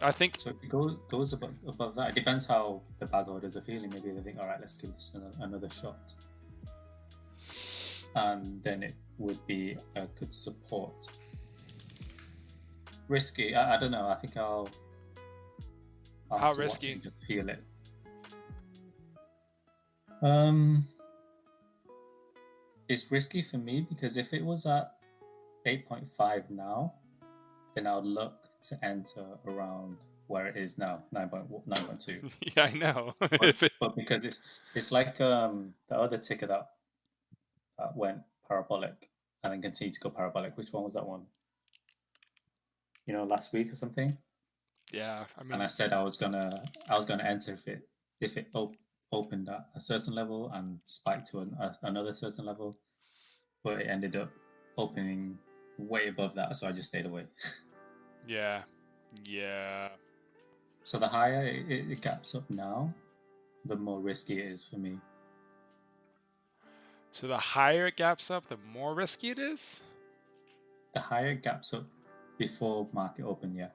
I think so. If it goes above that, it depends how the bag orders are feeling. Maybe they think, all right, let's give this another shot, and then it would be a good support. Risky, I don't know. I think I'll how risky? Just feel it. It's risky for me because if it was at 8.5 now, then I would look to enter around where it is now, 9.2. Yeah, I know. but because it's like the other ticker that went parabolic and then continued to go parabolic. Which one was that one? Last week or something. Yeah, I mean. And I said I was gonna enter if it opened at a certain level and spiked to another certain level, but it ended up opening way above that, so I just stayed away. Yeah. So the higher it gaps up now, the more risky it is for me. So the higher it gaps up, the more risky it is? The higher it gaps up before market open, yeah.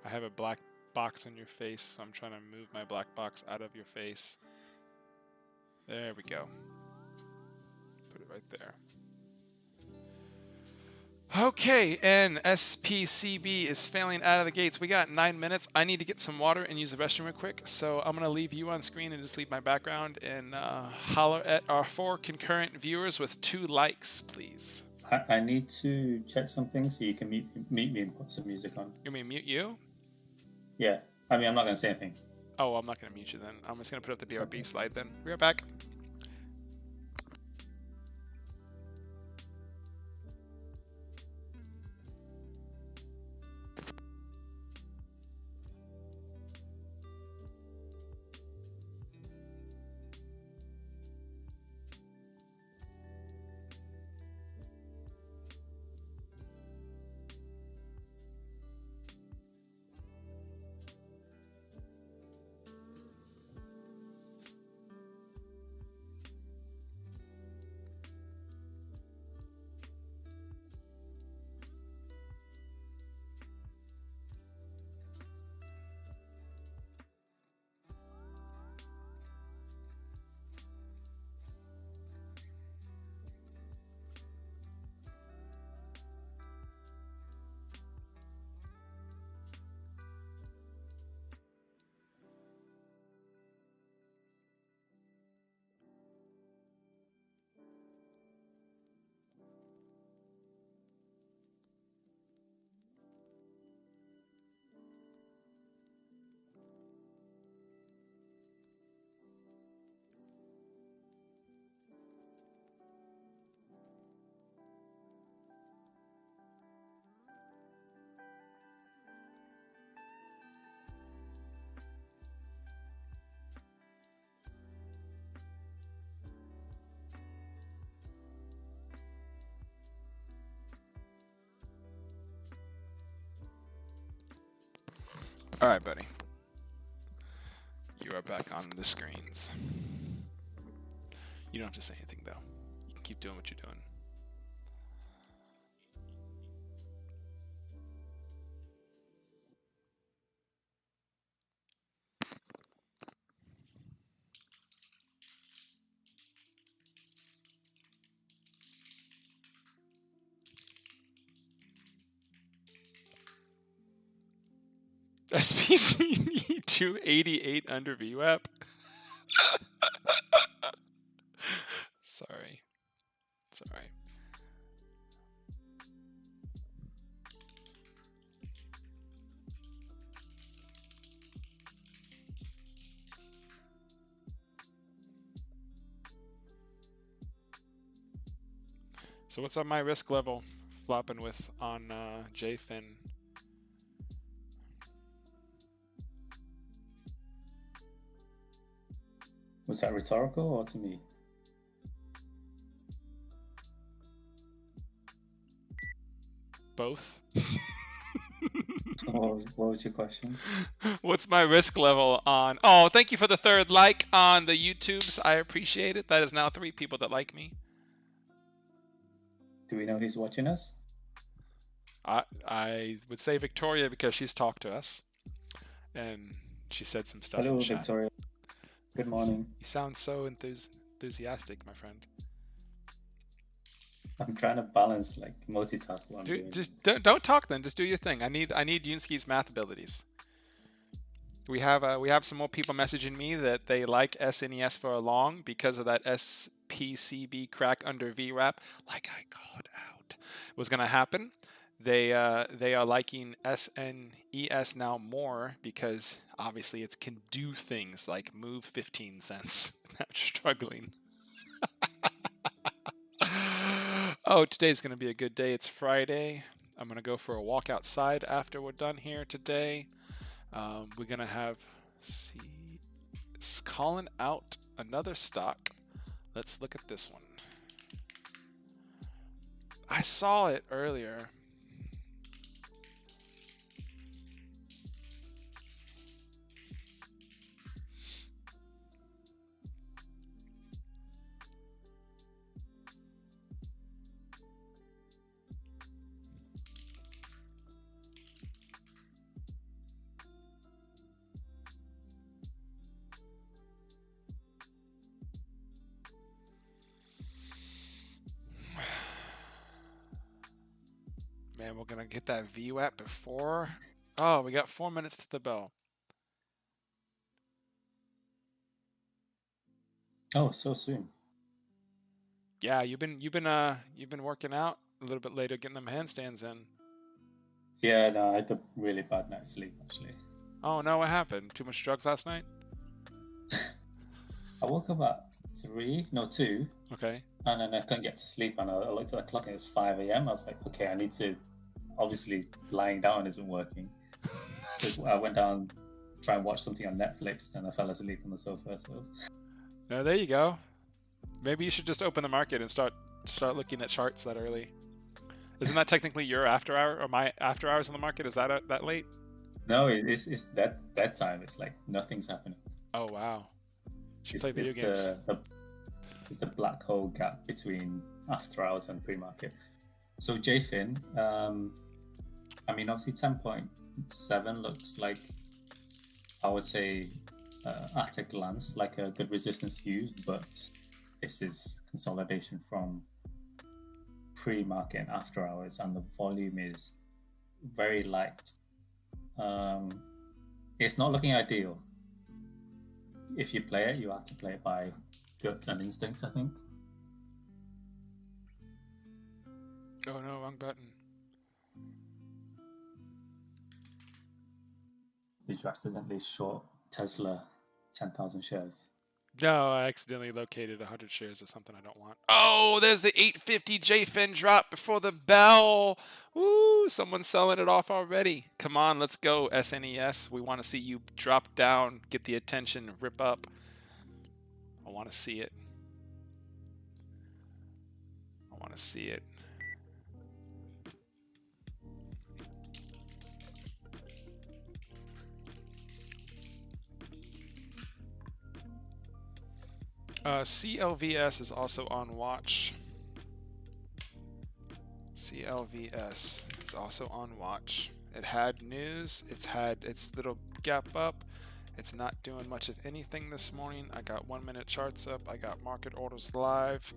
I have a black box on your face, so I'm trying to move my black box out of your face. There we go. Put it right there. Okay, and SPCB is failing out of the gates. We got 9 minutes. I need to get some water and use the restroom real quick, so I'm going to leave you on screen and just leave my background and holler at our 4 concurrent viewers with 2 likes, please. I need to check something, so you can mute me and put some music on. You mean mute you? Yeah. I mean, I'm not going to say anything. Oh, I'm not going to mute you then. I'm just going to put up the BRB slide then. We're right back. All right, buddy. You are back on the screens. You don't have to say anything, though. You can keep doing what you're doing. SPC 288 under VWAP. Sorry. So what's on my risk level flopping with on JFIN? Was that rhetorical or to me? Both. What was your question? What's my risk level on... Oh, thank you for the 3rd like on the YouTubes. I appreciate it. That is now 3 people that like me. Do we know who's watching us? I would say Victoria because she's talked to us. And she said some stuff Hello, in chat. Victoria. Good morning. You sound so enthusiastic, my friend. I'm trying to balance, like, multitask what I'm doing. Just don't talk then. Just do your thing. I need Yunsky's math abilities. We have some more people messaging me that they like SNES for a long because of that SPCB crack under VWAP. Like I called out, was gonna happen. They are liking SNES now more because obviously it can do things like move 15 cents. I'm struggling. Oh, today's gonna be a good day. It's Friday. I'm gonna go for a walk outside after we're done here today. We're gonna have calling out another stock. Let's look at this one. I saw it earlier. Man, we're gonna get that VWAP before. Oh, we got 4 minutes to the bell. Oh, so soon. Yeah, you've been working out a little bit later, getting them handstands in. Yeah, no, I had a really bad night's sleep actually. Oh no, what happened? Too much drugs last night? I woke up at 2. Okay. And then I couldn't get to sleep, and I looked at the clock and it was 5 a.m. I was like, okay, I need to. Obviously, lying down isn't working. So I went down, try and watch something on Netflix, and I fell asleep on the sofa. So there you go. Maybe you should just open the market and start looking at charts that early. Isn't that technically your after hour or my after hours on the market? Is that that late? No, it's that time. It's like nothing's happening. Oh wow. Should play video games. It's the black hole gap between after hours and pre-market. So JFIN, I mean, obviously 10.7 looks like, I would say, at a glance, like a good resistance used, but this is consolidation from pre-market and after hours, and the volume is very light. It's not looking ideal. If you play it, you have to play it by gut and instincts, I think. Oh no, wrong button. Did you accidentally short Tesla 10,000 shares? No, I accidentally located 100 shares of something I don't want. Oh, there's the 850 JFIN drop before the bell. Woo, someone's selling it off already. Come on, let's go, SNES. We want to see you drop down, get the attention, rip up. I want to see it. I want to see it. CLVS is also on watch. CLVS is also on watch. It had news. It's had its little gap up. It's not doing much of anything this morning. I got 1 minute charts up. I got market orders live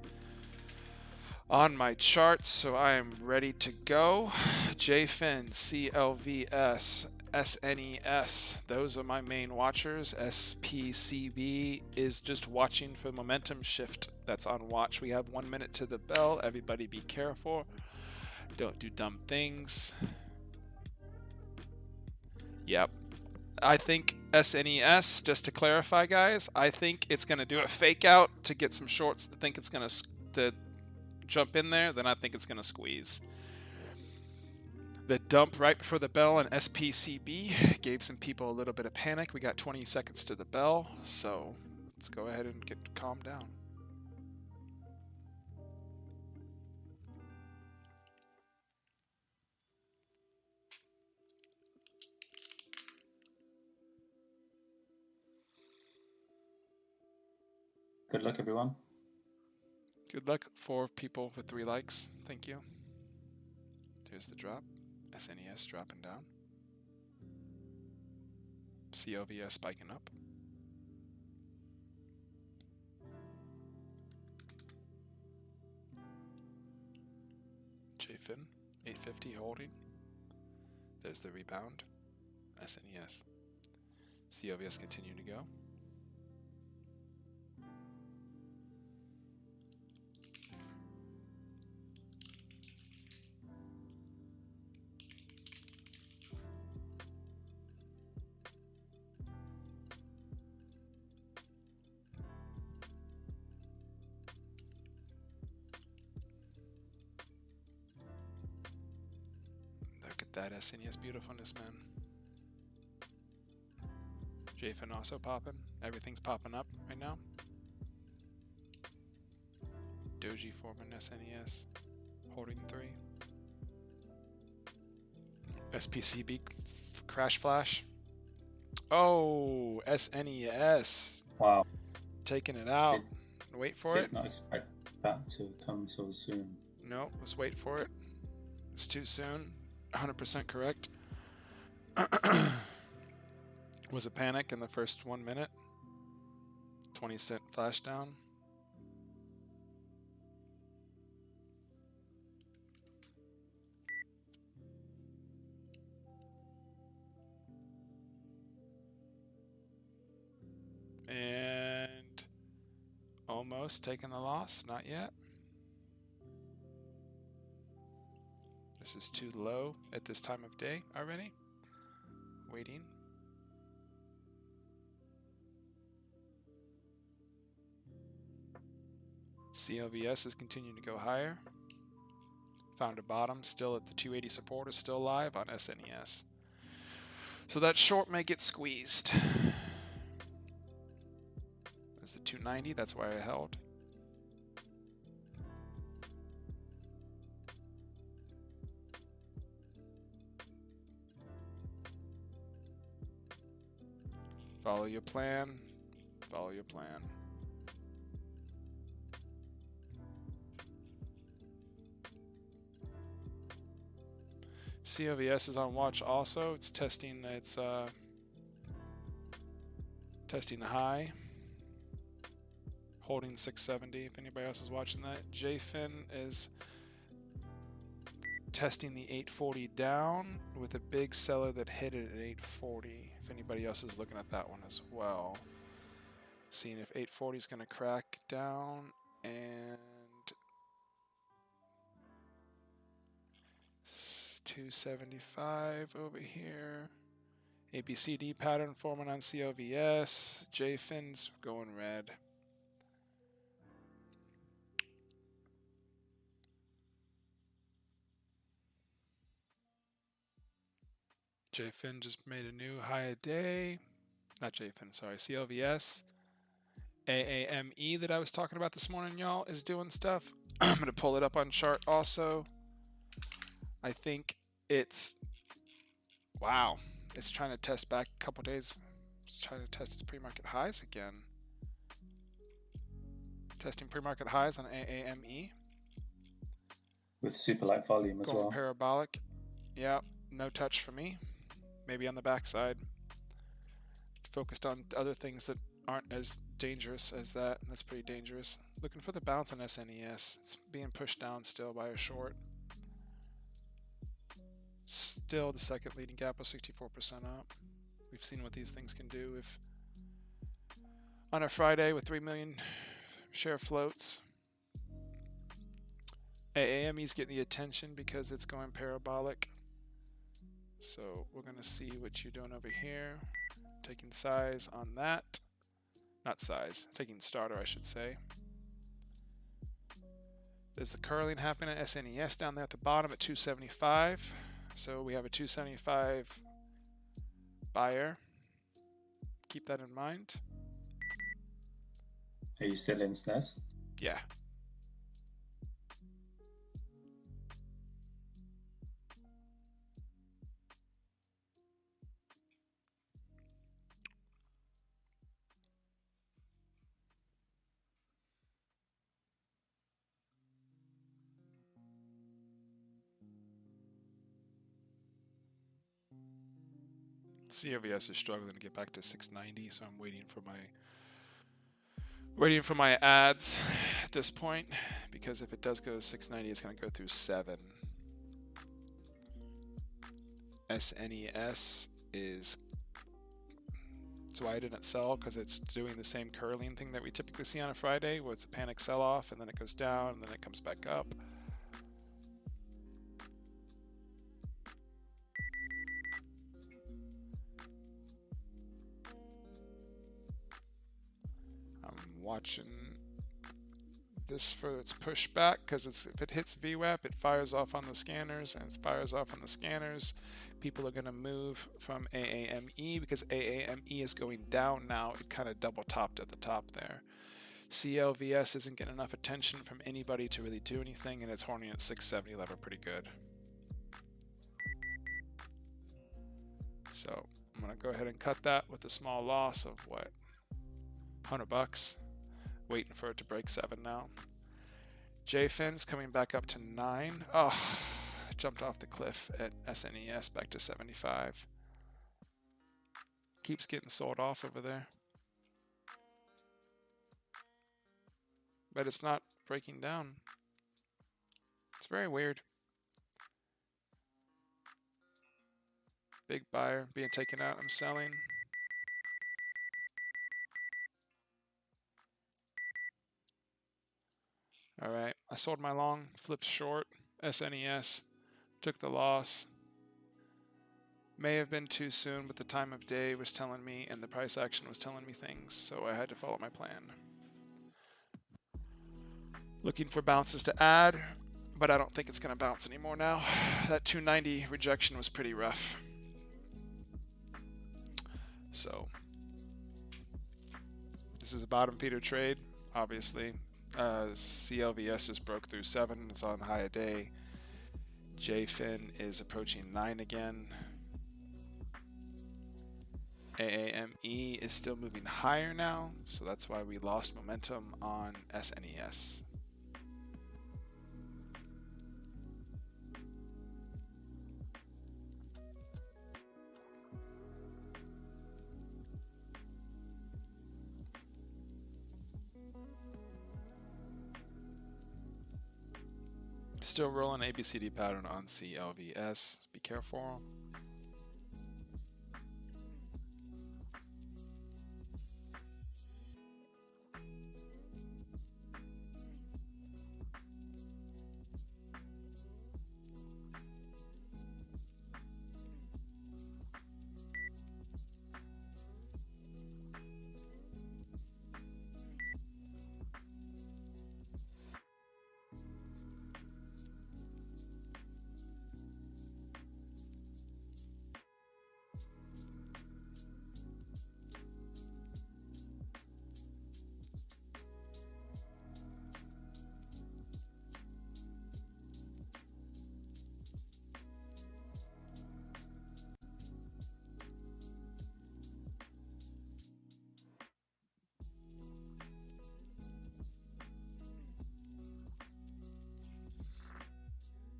on my charts, so I am ready to go. JFIN, CLVS, SNES, those are my main watchers. SPCB is just watching for momentum shift. That's on watch. We have 1 minute to the bell. Everybody be careful. Don't do dumb things. Yep. I think SNES, just to clarify, guys, I think it's going to do a fake out to get some shorts that think it's going to jump in there. Then I think it's going to squeeze. The dump right before the bell on SPCB gave some people a little bit of panic. We got 20 seconds to the bell, so let's go ahead and get calmed down. Good luck, everyone. Good luck. 4 people with 3 likes. Thank you. Here's the drop. SNES dropping down. COVS spiking up. JFIN 850 holding. There's the rebound. SNES. COVS continue to go. Look at that SNES beautifulness, man. JFIN also popping. Everything's popping up right now. Doji forming SNES. Holding 3. SPCB crash flash. Oh, SNES. Wow. Taking it out. Wait for it. Did not expect that to come so soon. No, let's wait for it. It's too soon. 100% correct. Was a panic in the first 1 minute. 20-cent flash down. And almost taking the loss. Not yet. This is too low at this time of day already. Waiting. COVS is continuing to go higher. Found a bottom still at the 280 support is still live on SNES. So that short may get squeezed. That's the 290, that's why I held. Follow your plan. Follow your plan. COVS is on watch also. It's testing testing the high. Holding 670 if anybody else is watching that. JFIN is testing the 840 down with a big seller that hit it at 840. If anybody else is looking at that one as well. Seeing if 840 is going to crack down and 275 over here. ABCD pattern forming on COVS. JFIN's going red. JFIN just made a new high a day. Not JFIN, sorry, COVS. AAME that I was talking about this morning, y'all, is doing stuff. I'm going to pull it up on chart also. I think it's, wow, it's trying to test back a couple days. It's trying to test its pre-market highs again. Testing pre-market highs on AAME. With super light volume as well. Going parabolic. Yeah, no touch for me. Maybe on the backside. Focused on other things that aren't as dangerous as that. That's pretty dangerous. Looking for the bounce on SNES. It's being pushed down still by a short. Still the second leading gap was 64% up. We've seen what these things can do if on a Friday with 3 million share floats. AAME's getting the attention because it's going parabolic. So we're going to see what you're doing over here. Taking size on that. Not size, taking starter I should say. There's the curling happening at SNES down there at the bottom at 275. So we have a 275 buyer. Keep that in mind. Are you still in SNES? Yeah. COVS is struggling to get back to 690, so I'm waiting for my ads at this point, because if it does go to 690, it's going to go through 7. SNES is, that's why I didn't sell, because it's doing the same curling thing that we typically see on a Friday, where it's a panic sell-off, and then it goes down, and then it comes back up. I'm watching this for its pushback, because if it hits VWAP, it fires off on the scanners, and it fires off on the scanners. People are going to move from AAME, because AAME is going down now. It kind of double topped at the top there. CLVS isn't getting enough attention from anybody to really do anything, and it's horning at 670 level pretty good. So I'm going to go ahead and cut that with a small loss of what? $100. Waiting for it to break 7 now. JFIN's coming back up to 9. Oh, I jumped off the cliff at SNES back to 75. Keeps getting sold off over there. But it's not breaking down. It's very weird. Big buyer being taken out. I'm selling. All right, I sold my long, flipped short, SNES, took the loss. May have been too soon, but the time of day was telling me, and the price action was telling me things, so I had to follow my plan. Looking for bounces to add, but I don't think it's going to bounce anymore now. That 290 rejection was pretty rough. So, this is a bottom feeder trade, obviously. CLVS just broke through 7. It's on high a day. JFIN is approaching 9 again. AAME is still moving higher now, so that's why we lost momentum on SNES. Still rolling ABCD pattern on CLVS. Be careful.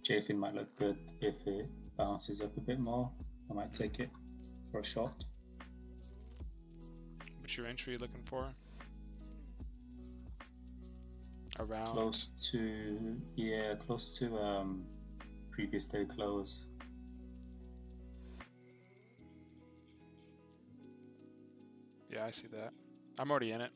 JFIN might look good if it bounces up a bit more. I might take it for a shot. What's your entry looking for? Around close to previous day close. Yeah, I see that. I'm already in it.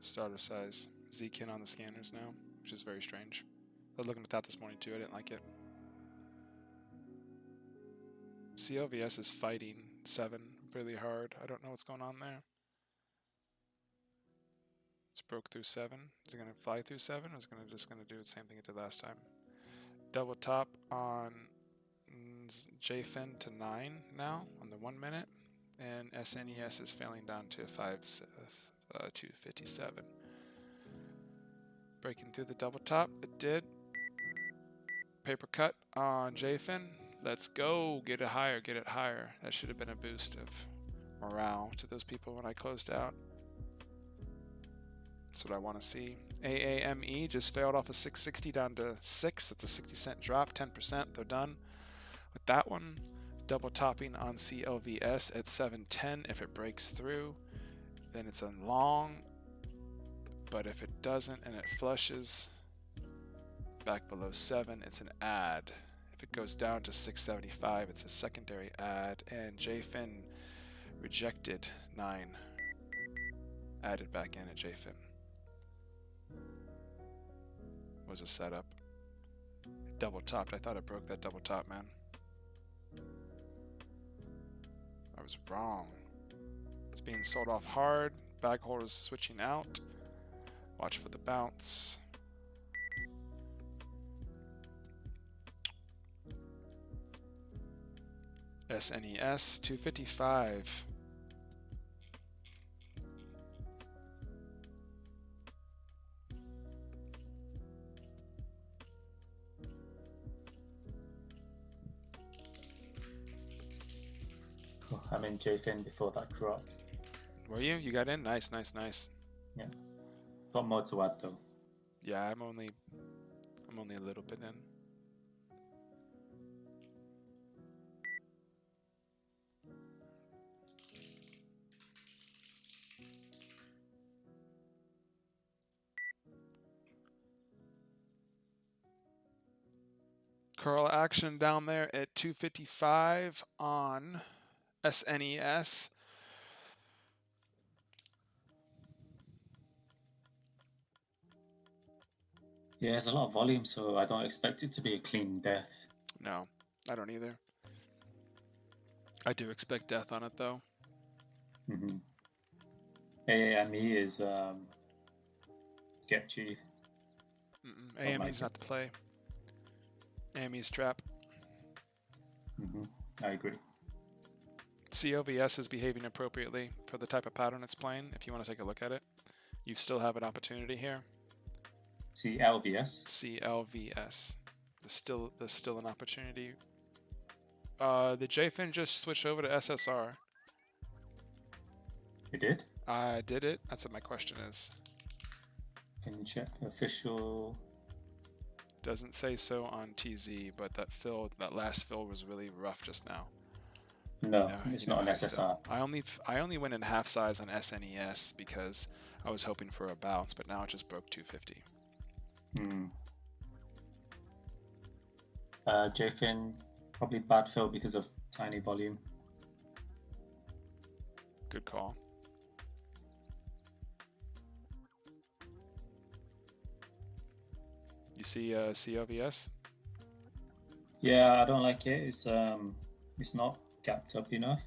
Starter size Zkin on the scanners now, which is very strange. I was looking at that this morning too. I didn't like it. CLVS is fighting 7 really hard. I don't know what's going on there. It's broke through 7. Is it going to fly through 7, or is it just going to do the same thing it did last time? Double top on JFIN to 9 now on the 1 minute, and SNES is failing down to 257. Breaking through the double top, it did. Paper cut on JFIN. Let's go. Get it higher, get it higher. That should have been a boost of morale to those people when I closed out. That's what I want to see. AAME just failed off a 660 down to 6. That's a 60-cent drop, 10%. They're done with that one. Double topping on CLVS at 710. If it breaks through, then it's a long. But if it doesn't and it flushes back below 7, it's an add. If it goes down to 675, it's a secondary add. And JFIN rejected 9. Added back in at JFIN. Was a setup. Double topped. I thought it broke that double top, man. I was wrong. It's being sold off hard. Bag holders switching out. Watch for the bounce. SNES 255. Cool. I'm in JFIN before that drop. Were you? You got in? Nice, nice, nice. Yeah. Got more to add though. Yeah, I'm only a little bit in. Curl action down there at 255 on SNES. Yeah, there's a lot of volume, so I don't expect it to be a clean death. No, I don't either. I do expect death on it though. Mm-hmm. AAME is sketchy. AME's not the play. AME's trap. I agree. CLVS is behaving appropriately for the type of pattern it's playing. If you want to take a look at it, you still have an opportunity here. CLVS. CLVS. There's still an opportunity. The JFIN just switched over to SSR. It did? I did it. That's what my question is. Can you check official? Doesn't say so on TZ, but that last fill was really rough just now. No, it's not an SSR. I only went in half size on SNES because I was hoping for a bounce, but now it just broke 250. JFIN, probably bad fill because of tiny volume. Good call. You see CLVS? Yeah, I don't like it. It's not gapped up enough,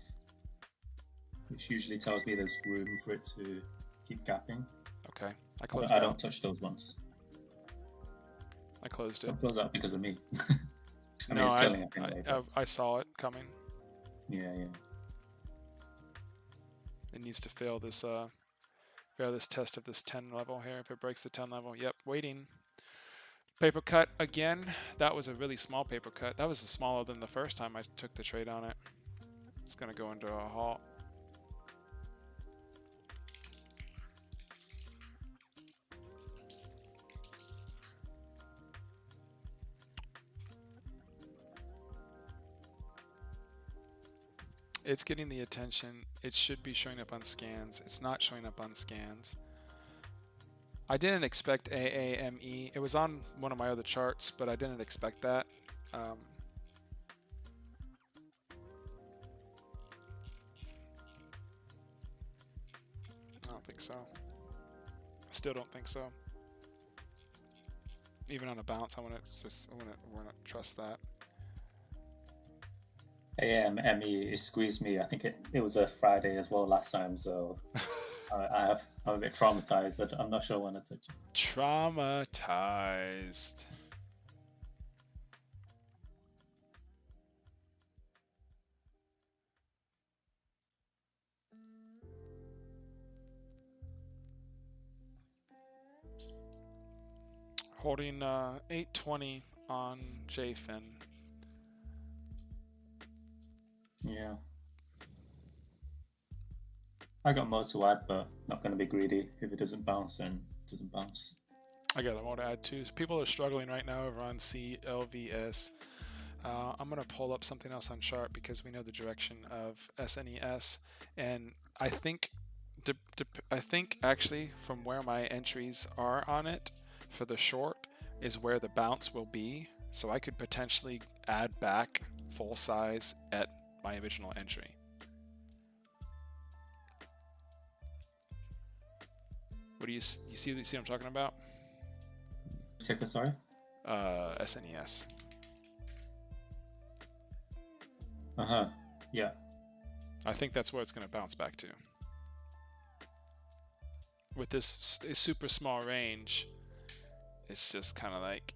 which usually tells me there's room for it to keep gapping. Okay, I don't touch those ones. I closed it. Don't close out because of me. I saw it coming. Yeah. It needs to fail this test of this 10 level here. If it breaks the 10 level, yep, waiting. Paper cut again. That was a really small paper cut. That was smaller than the first time I took the trade on it. It's gonna go into a halt. It's getting the attention. It should be showing up on scans. It's not showing up on scans. I didn't expect AAME. It was on one of my other charts, but I didn't expect that. I don't think so. Still don't think so. Even on a bounce, I wouldn't trust that. AAME squeezed me. I think it was a Friday as well last time, so I'm a bit traumatized. I'm not sure when to touch it. Traumatized. Holding 820 on JFIN. Yeah. I got more to add, but not going to be greedy. If it doesn't bounce, then doesn't bounce. I got more to add too. People are struggling right now over on CLVS. I'm going to pull up something else on chart because we know the direction of SNES, and I think actually from where my entries are on it for the short is where the bounce will be. So I could potentially add back full size at my original entry. What do you see what I'm talking about? Ticker, sorry? SNES. Yeah. I think that's where it's going to bounce back to. With this super small range, it's just kind of like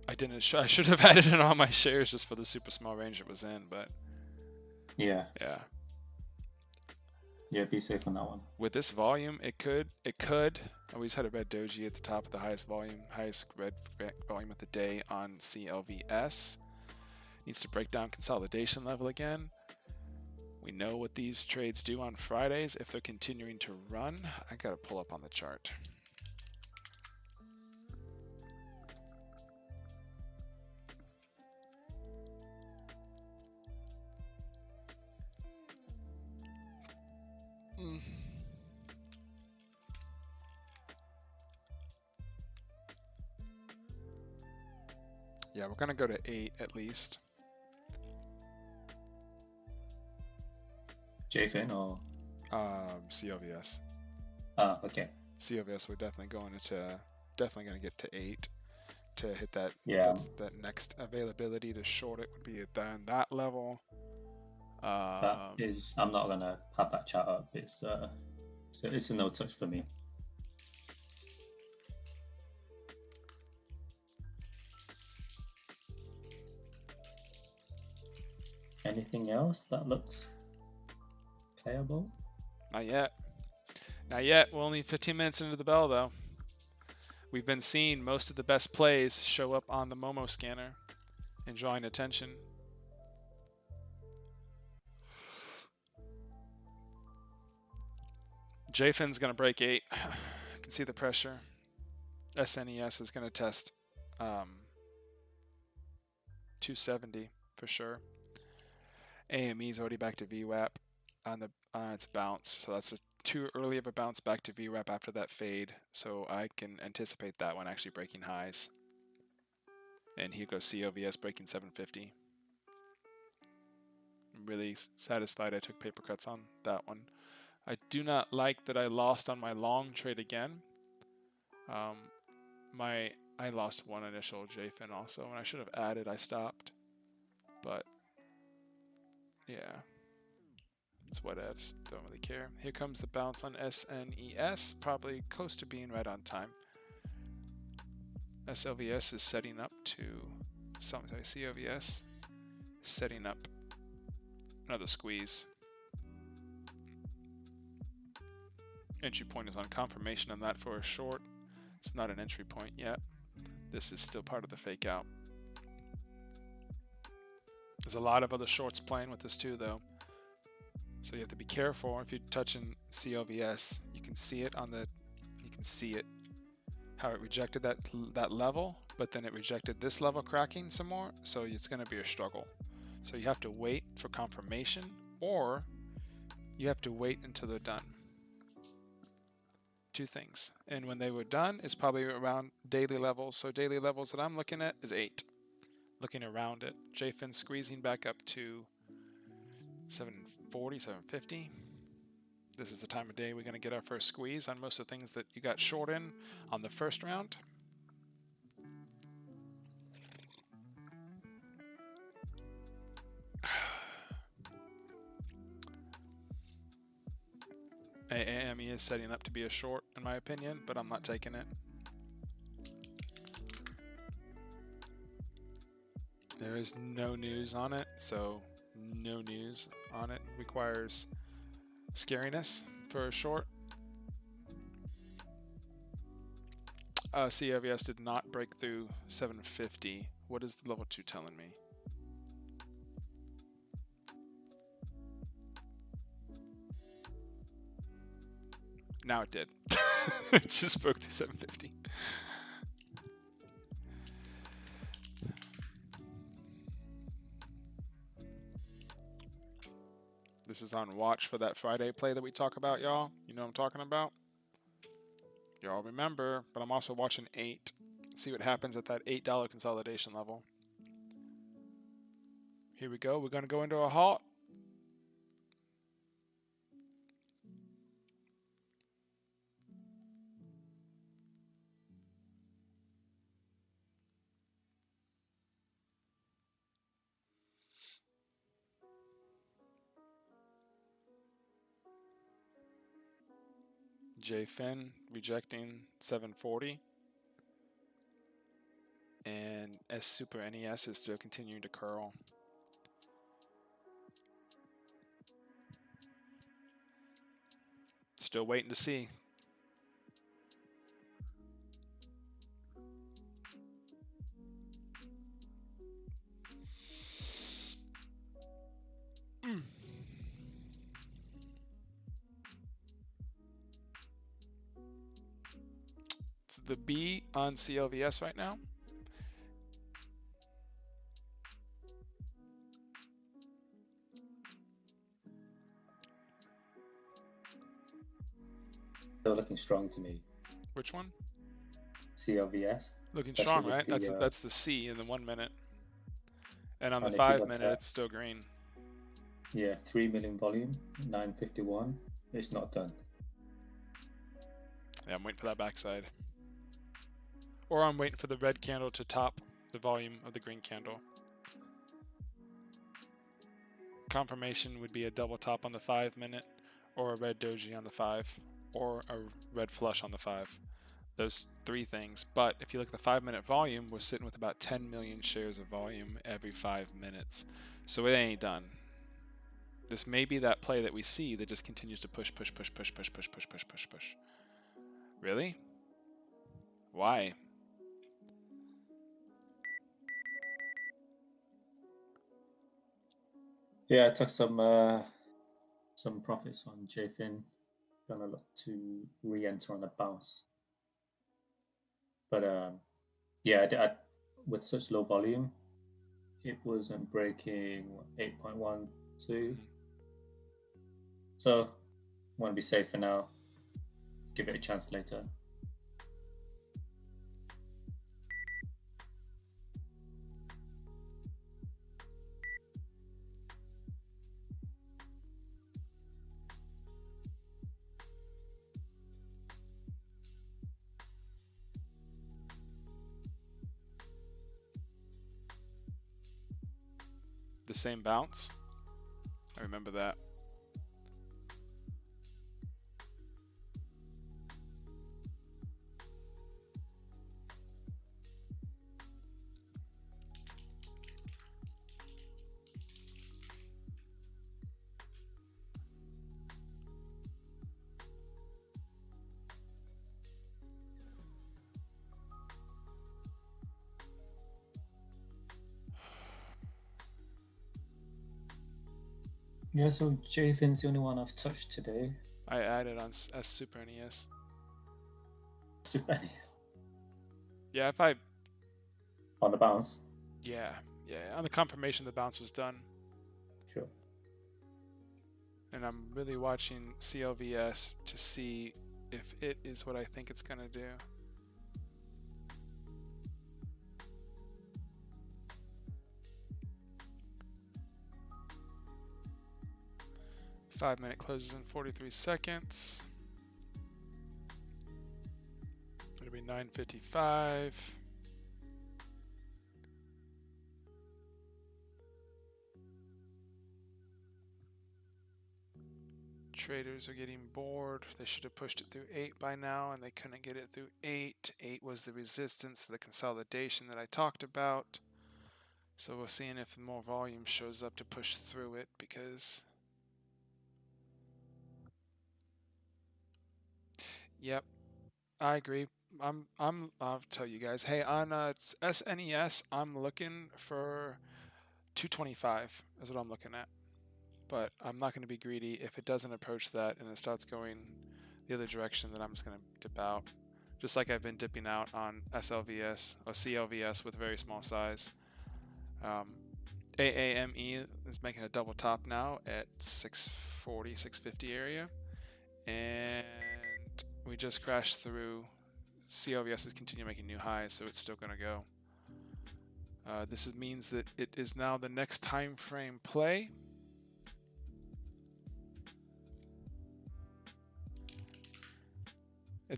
I should have added in all my shares just for the super small range it was in, but yeah, be safe on that one. With this volume, it could. I always had a red doji at the top of the highest red volume of the day on CLVS. Needs to break down consolidation level again. We know what these trades do on Fridays if they're continuing to run. I gotta pull up on the chart. Yeah, we're gonna go to 8 at least. JFIN or CLVS. Okay. CLVS, we're definitely going to get to 8 to hit that. Yeah. That next availability to short it would be at that level. That is, I'm not gonna have that chart up. It's a no touch for me. Anything else that looks playable? Not yet. Not yet. We're only 15 minutes into the bell, though. We've been seeing most of the best plays show up on the Momo scanner and drawing attention. JFIN's going to break 8. I can see the pressure. SNES is going to test 270 for sure. AME is already back to VWAP on its bounce, so that's too early of a bounce back to VWAP after that fade, so I can anticipate that one actually breaking highs. And here goes COVS breaking 750. I'm really satisfied I took paper cuts on that one. I do not like that I lost on my long trade again. I lost one initial JFIN also, and I should have added. I stopped, but yeah, it's whatevs. Don't really care. Here comes the bounce on SNES, probably close to being right on time. SLVS is setting up to something. COVS setting up another squeeze. Entry point is on confirmation on that for a short. It's not an entry point yet. This is still part of the fake out. There's a lot of other shorts playing with this too, though. So you have to be careful. If you're touching CLVS, you can see it how it rejected that level, but then it rejected this level cracking some more. So it's going to be a struggle. So you have to wait for confirmation, or you have to wait until they're done. Two things. And when they were done, it's probably around daily levels. So daily levels that I'm looking at is 8. Looking around it. JFIN squeezing back up to 740, 750. This is the time of day we're going to get our first squeeze on most of the things that you got short in on the first round. AME is setting up to be a short, in my opinion, but I'm not taking it. There is no news on it, so no news on it requires scariness for a short. COVS did not break through 750. What is the level 2 telling me? Now it did. It just broke through 750. This is on watch for that Friday play that we talk about, y'all. You know what I'm talking about? Y'all remember, but I'm also watching 8. See what happens at that $8 consolidation level. Here we go. We're going to go into a halt. J Fin rejecting 740. And S Super NES is still continuing to curl. Still waiting to see. It's the B on CLVS right now. Still looking strong to me. Which one? CLVS. Looking strong, right? That's the C in the 1 minute. And on the 5 minute, it's still green. Yeah, 3 million volume, 951. It's not done. Yeah, I'm waiting for that backside. Or I'm waiting for the red candle to top the volume of the green candle. Confirmation would be a double top on the 5 minute, or a red doji on the 5, or a red flush on the 5. Those 3 things. But if you look at the 5 minute volume, we're sitting with about 10 million shares of volume every 5 minutes. So it ain't done. This may be that play that we see that just continues to push. Really? Why? Yeah, I took some profits on JFin. Gonna look to re-enter on the bounce. But yeah, with such low volume, it wasn't breaking 8.12. So, want to be safe for now. Give it a chance later. The same bounce? I remember that. Yeah, so JFin's the only one I've touched today. I added on S Super NES. Super NES? Yeah, if I... On the bounce? Yeah. On the confirmation the bounce was done. Sure. And I'm really watching CLVS to see if it is what I think it's going to do. Five minute closes in 43 seconds. It'll be 9:55. Traders are getting bored. They should have pushed it through 8 by now, and they couldn't get it through 8. 8 was the resistance for the consolidation that I talked about. So we're seeing if more volume shows up to push through it, because... Yep, I agree. I'll tell you guys. Hey, on SNES, I'm looking for 225 is what I'm looking at. But I'm not going to be greedy. If it doesn't approach that and it starts going the other direction, then I'm just going to dip out. Just like I've been dipping out on SLVS or CLVS with very small size. AAME is making a double top now at 640, 650 area. And we just crashed through. CLVS is continuing making new highs, so it's still going to go. This means that it is now the next time frame play.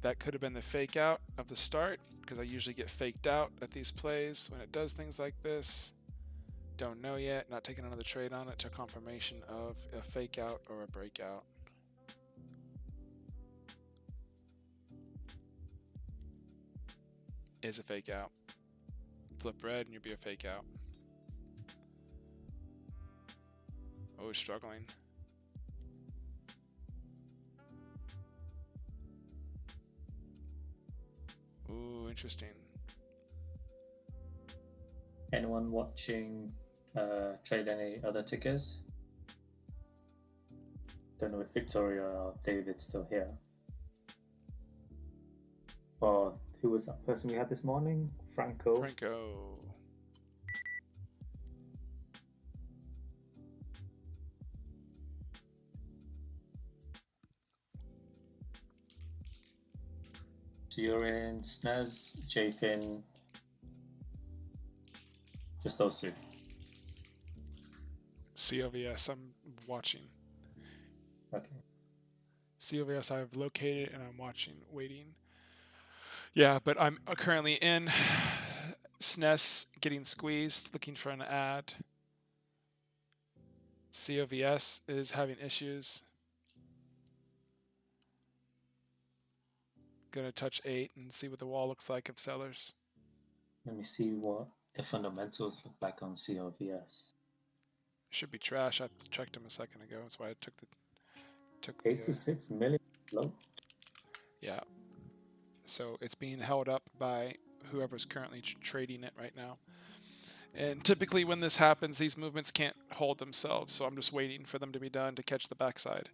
That could have been the fake out of the start, because I usually get faked out at these plays when it does things like this. Don't know yet, not taking another trade on it till confirmation of a fake out or a breakout. Is a fake out. Flip red and you'll be a fake out. Oh, struggling. Ooh, interesting. Anyone watching trade any other tickers? Don't know if Victoria or David's still here. Or who was that person we had this morning? Franco. Franco. So you're in SNES, JFIN, just those two. CLVS, I'm watching. Okay. CLVS I've located and I'm watching, waiting. Yeah, but I'm currently in SNES, getting squeezed, looking for an ad. CLVS is having issues. Gonna touch 8 and see what the wall looks like of sellers. Let me see what the fundamentals look like on CLVS. Should be trash. I checked them a second ago. That's why I took the 86 million float. Yeah. So it's being held up by whoever's currently trading it right now. And typically when this happens, these movements can't hold themselves. So I'm just waiting for them to be done to catch the backside.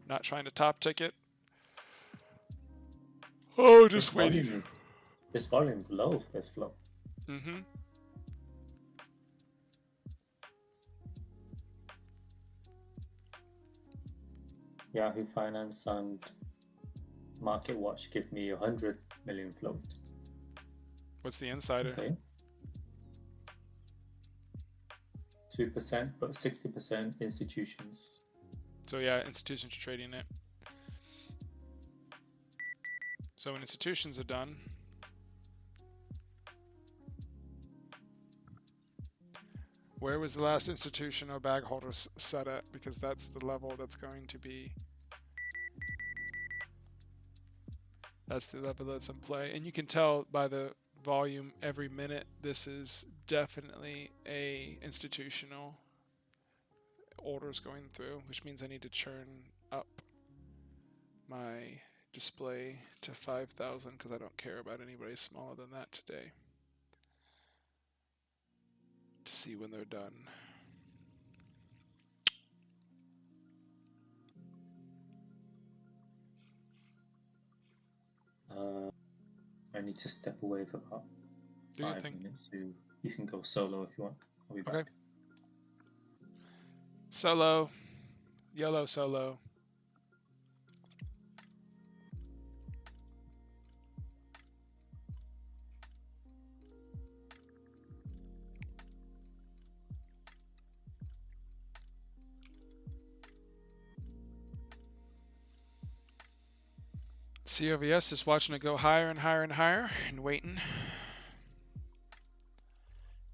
Not trying to top ticket. Oh, just waiting. This volume is low for this flow. Mm-hmm. Yahoo Finance and Market Watch give me 100 million float. What's the insider? Okay. 2%, but 60% institutions. So yeah, institutions are trading it. So when institutions are done, where was the last institution or bag holder set at? Because that's the level that's going to be. That's the level that's in play. And you can tell by the volume every minute, this is definitely a institutional orders going through, which means I need to churn up my display to 5,000 because I don't care about anybody smaller than that today. To see when they're done. I need to step away for about Do 5 minutes. So you can go solo if you want. I'll be back. Okay. Solo. YOLO solo. CLVS just watching it go higher and higher and higher and waiting.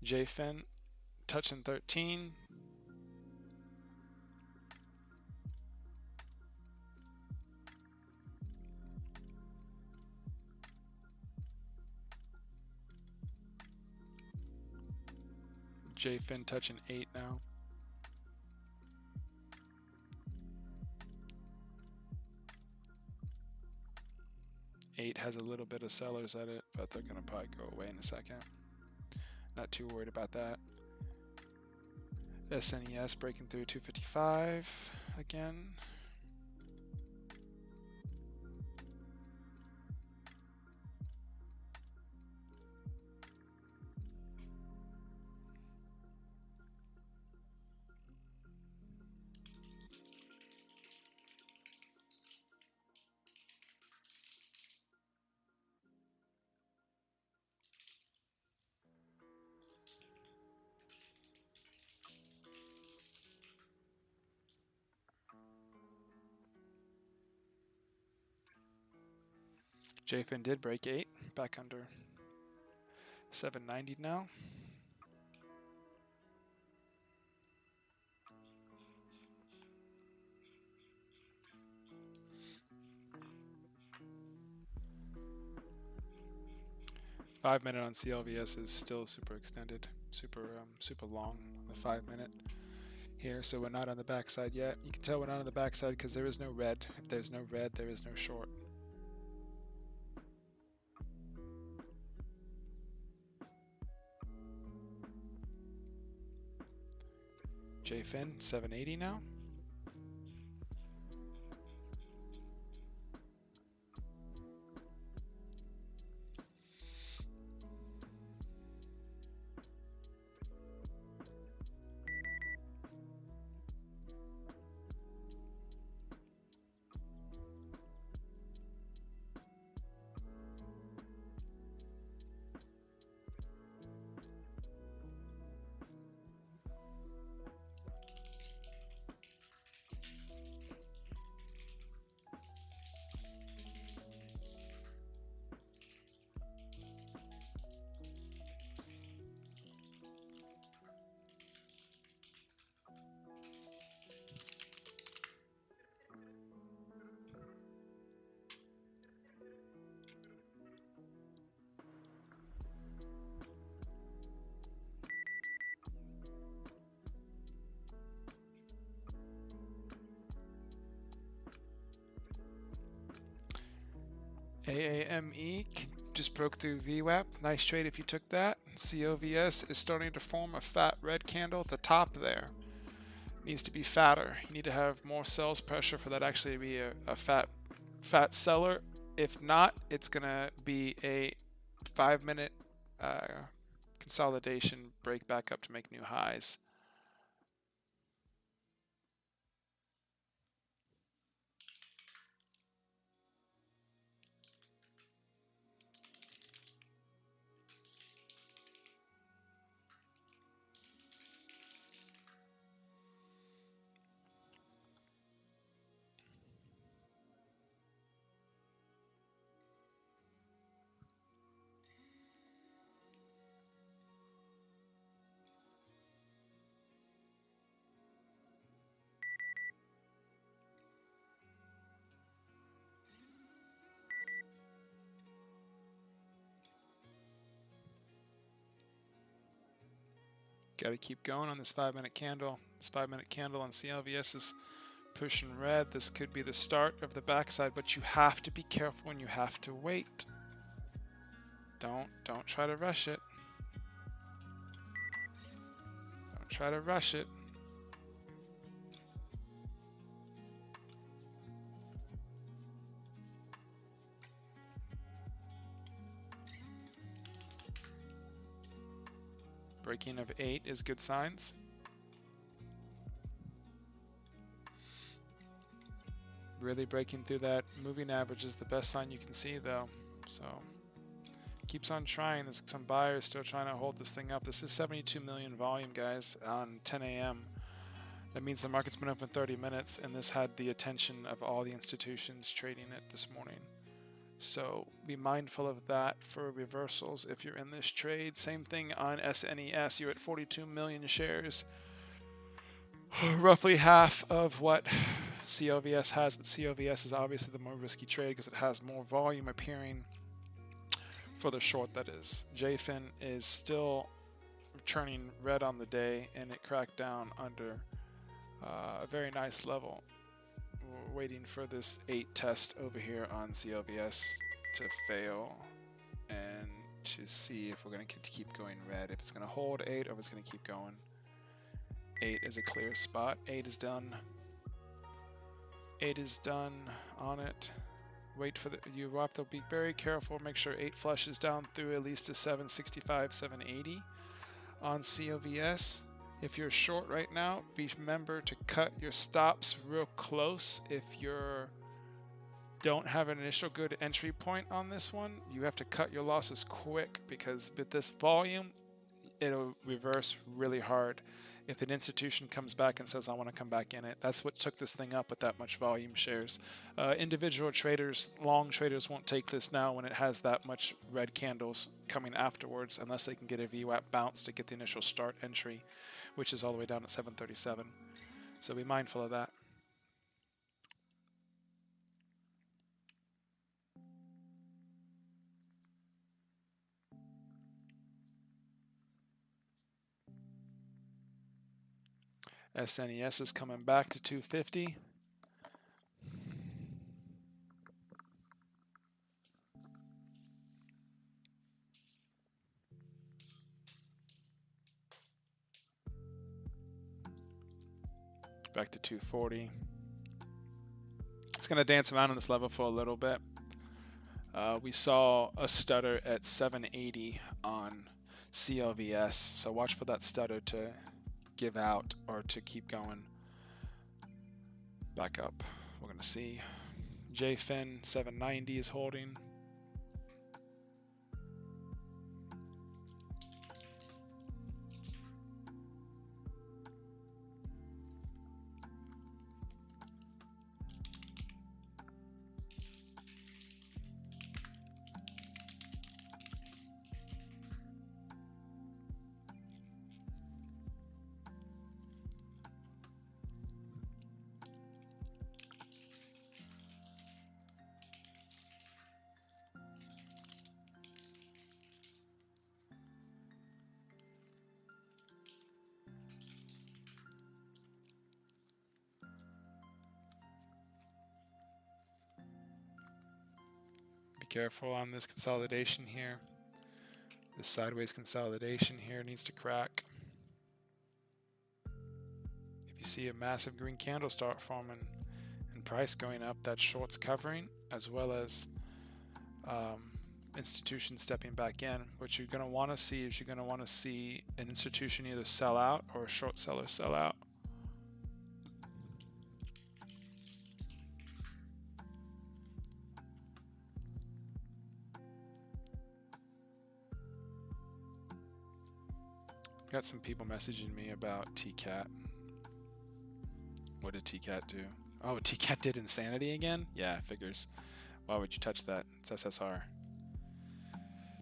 JFIN touching 13. JFIN touching 8 now. Eight has a little bit of sellers at it, but they're gonna probably go away in a second. Not too worried about that. SNES breaking through 255 again. JFIN did break 8, back under 790 now. $5-minute on CLVS is still super extended, super long on the 5-minute here. So we're not on the backside yet. You can tell we're not on the backside because there is no red. If there's no red, there is no short. JFIN 780 now. AAME just broke through VWAP. Nice trade if you took that. COVS is starting to form a fat red candle at the top there. Needs to be fatter. You need to have more sales pressure for that actually to be a fat seller. If not, it's gonna be a 5-minute consolidation, break back up to make new highs. Got to keep going on this 5-minute candle. This 5-minute candle on CLVS is pushing red. This could be the start of the backside, but you have to be careful and you have to wait. Don't try to rush it. Don't try to rush it. Breaking of 8 is good signs. Really breaking through that moving average is the best sign you can see though. So keeps on trying. There's some buyers still trying to hold this thing up. This is 72 million volume, guys, on 10 a.m. That means the market's been open 30 minutes and this had the attention of all the institutions trading it this morning. So be mindful of that for reversals if you're in this trade. Same thing on SNES. You're at 42 million shares. Roughly half of what CLVS has, but CLVS is obviously the more risky trade because it has more volume appearing for the short, that is. JFIN is still turning red on the day and it cracked down under a very nice level. We're waiting for this 8 test over here on CLVS to fail and to see if we're going to keep going red, if it's going to hold 8 or if it's going to keep going. 8 is a clear spot. 8 is done. 8 is done on it. Wait for the UWAP. They'll be very careful. Make sure 8 flushes down through at least to 765, 780 on CLVS. If you're short right now, remember to cut your stops real close. If you don't have an initial good entry point on this one, you have to cut your losses quick because with this volume, it'll reverse really hard. If an institution comes back and says, I want to come back in it, that's what took this thing up with that much volume shares. Individual traders, long traders won't take this now when it has that much red candles coming afterwards, unless they can get a VWAP bounce to get the initial start entry, which is all the way down at 737. So be mindful of that. SNES is coming back to 250. Back to 240. It's going to dance around on this level for a little bit. We saw a stutter at 780 on CLVS, so watch for that stutter to give out or to keep going. Back up. We're going to see JFIN 790 is holding. Careful on this consolidation here. This sideways consolidation here needs to crack. If you see a massive green candle start forming and price going up, that's shorts covering, as well as institutions stepping back in. What you're going to want to see is you're going to want to see an institution either sell out or a short seller sell out. Got some people messaging me about TCAT. What did TCAT do? Oh, TCAT did Insanity again? Yeah, figures. Why would you touch that? It's SSR.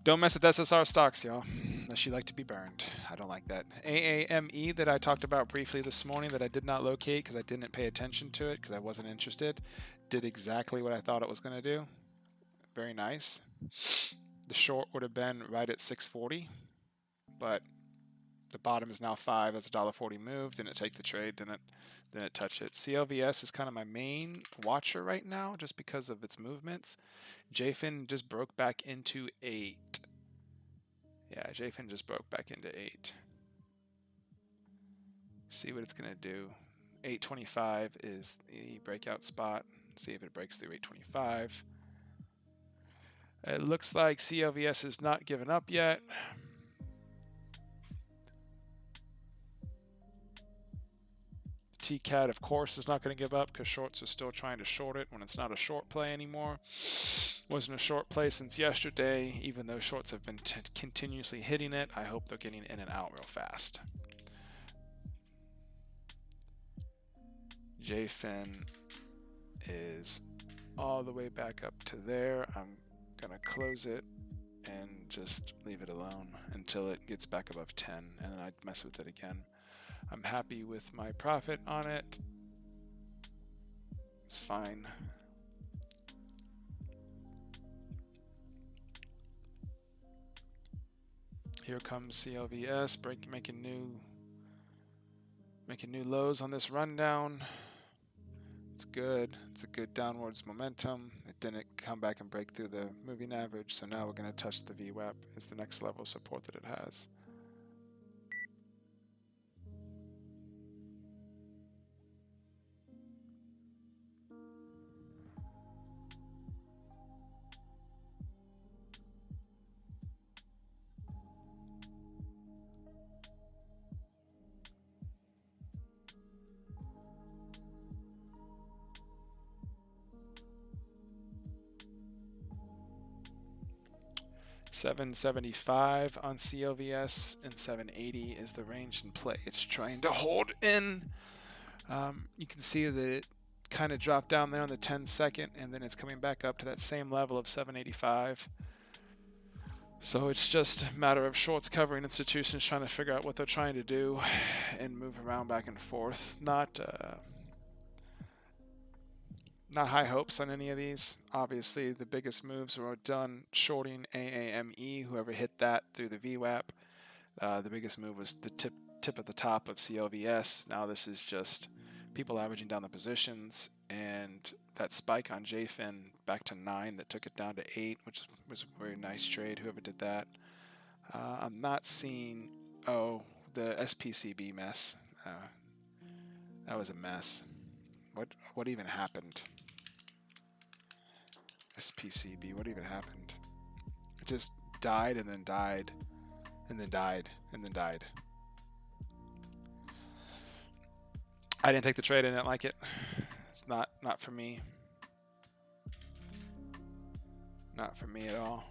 Don't mess with SSR stocks, y'all, unless you like to be burned. I don't like that. AAME that I talked about briefly this morning that I did not locate because I didn't pay attention to it because I wasn't interested, did exactly what I thought it was going to do. Very nice. The short would have been right at 640, but the bottom is now 5 as $1.40 move. Didn't take the trade, didn't touch it. CLVS is kind of my main watcher right now just because of its movements. JFIN just broke back into 8. Yeah, JFIN just broke back into 8. See what it's going to do. 825 is the breakout spot. See if it breaks through 825. It looks like CLVS is not giving up yet. TCAT, of course, is not going to give up because shorts are still trying to short it when it's not a short play anymore. Wasn't a short play since yesterday, even though shorts have been continuously hitting it. I hope they're getting in and out real fast. JFIN is all the way back up to there. I'm going to close it and just leave it alone until it gets back above 10, and then I'd mess with it again. I'm happy with my profit on it. It's fine. Here comes CLVS making new lows on this rundown. It's good. It's a good downwards momentum. It didn't come back and break through the moving average, so now we're going to touch the VWAP. It's the next level of support that it has. 775 on COVS and 780 is the range in play. It's trying to hold in. You can see that it kind of dropped down there on the 10-second, and then it's coming back up to that same level of 785. So it's just a matter of shorts covering institutions trying to figure out what they're trying to do and move around back and forth. Not high hopes on any of these. Obviously, the biggest moves were done shorting AAME, whoever hit that through the VWAP. The biggest move was the tip at the top of CLVS. Now this is just people averaging down the positions, and that spike on JFIN back to 9 that took it down to 8, which was a very nice trade, whoever did that. I'm not seeing, the SPCB mess. That was a mess. What even happened? SPCB, what even happened? It just died and then died and then died and then died. I didn't take the trade. I didn't like it. It's not for me. Not for me at all.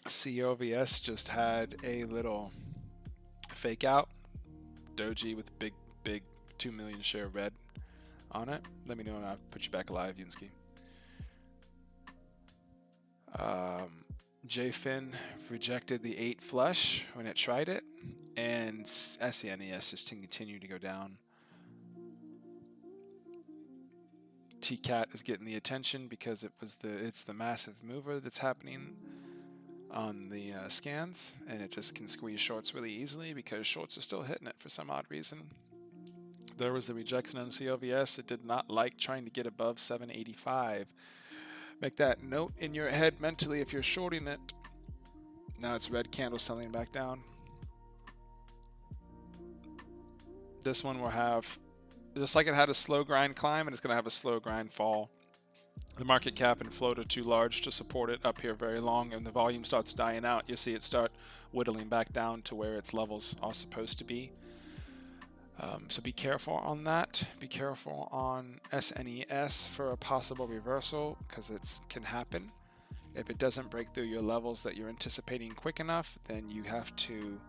COVS just had a little fake out doji with big 2 million share red on it. Let me know and I'll put you back alive, Yunsky. JFIN rejected the 8 flush when it tried it, and SENES just continued to go down. TCAT is getting the attention because it's the massive mover that's happening on the scans, and it just can squeeze shorts really easily because shorts are still hitting it for some odd reason. There was the rejection on COVS. It did not like trying to get above 785. Make that note in your head mentally if you're shorting it. Now it's red candle selling back down. This one will have, just like it had a slow grind climb, and it's going to have a slow grind fall. The market cap and float are too large to support it up here very long, and the volume starts dying out. You'll see it start whittling back down to where its levels are supposed to be. So be careful on that. Be careful on SNES for a possible reversal, because it can happen. If it doesn't break through your levels that you're anticipating quick enough, then you have to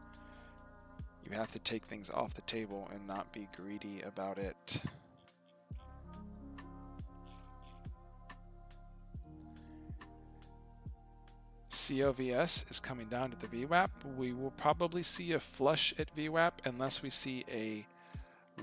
take things off the table and not be greedy about it. COVS is coming down to the VWAP. We will probably see a flush at VWAP unless we see a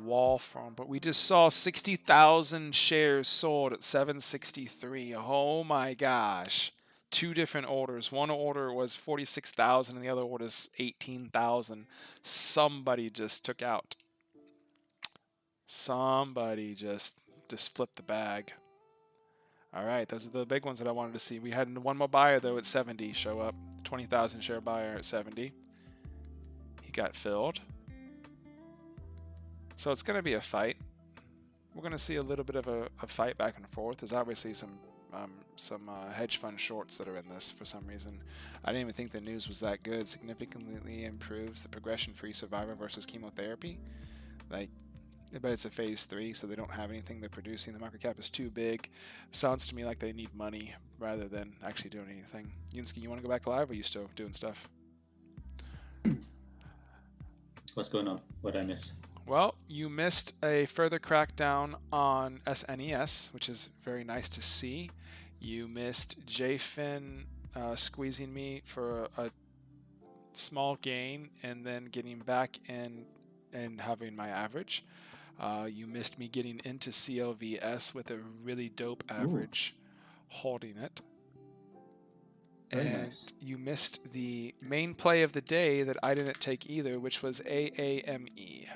wall from, but we just saw 60,000 shares sold at 763. Oh my gosh. 2 different orders. One order was 46,000 and the other order is 18,000. Somebody just took out. Somebody just flipped the bag. All right, those are the big ones that I wanted to see. We had one more buyer, though, at 70 show up. 20,000 share buyer at 70. He got filled. So it's going to be a fight. We're going to see a little bit of a fight back and forth. There's obviously some hedge fund shorts that are in this for some reason. I didn't even think the news was that good. Significantly improves the progression-free survivor versus chemotherapy. But it's a phase 3, so they don't have anything they're producing. The market cap is too big. Sounds to me like they need money rather than actually doing anything. Yunsky, you want to go back live, or are you still doing stuff? What's going on? What did I miss? Well, you missed a further crackdown on SNES, which is very nice to see. You missed JFIN squeezing me for a small gain and then getting back in and having my average. You missed me getting into CLVS with a really dope average, holding it. Very and nice. You missed the main play of the day that I didn't take either, which was AAME.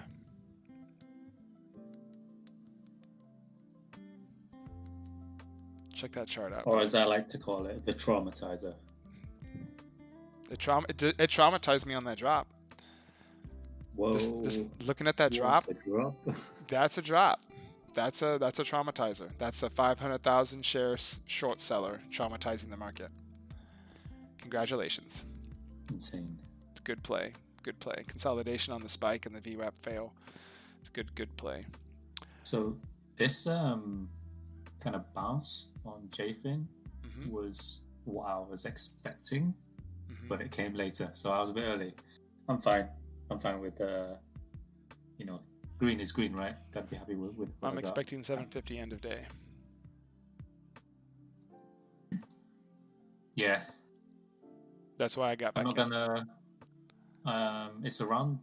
Check that chart out. Or as I like to call it, the traumatizer. It traumatized me on that drop. Whoa. Just looking at that drop, that's a drop. That's a traumatizer. That's a 500,000 share short seller traumatizing the market. Congratulations. Insane. It's a good play. Good play. Consolidation on the spike and the VWAP fail. It's a good play. So this kind of bounce on JFIN was what I was expecting, but it came later, so I was a bit early. I'm fine with green is green, right? Gotta be happy with I'm expecting 750 end of day. Yeah. That's why I got back I'm not gonna it's around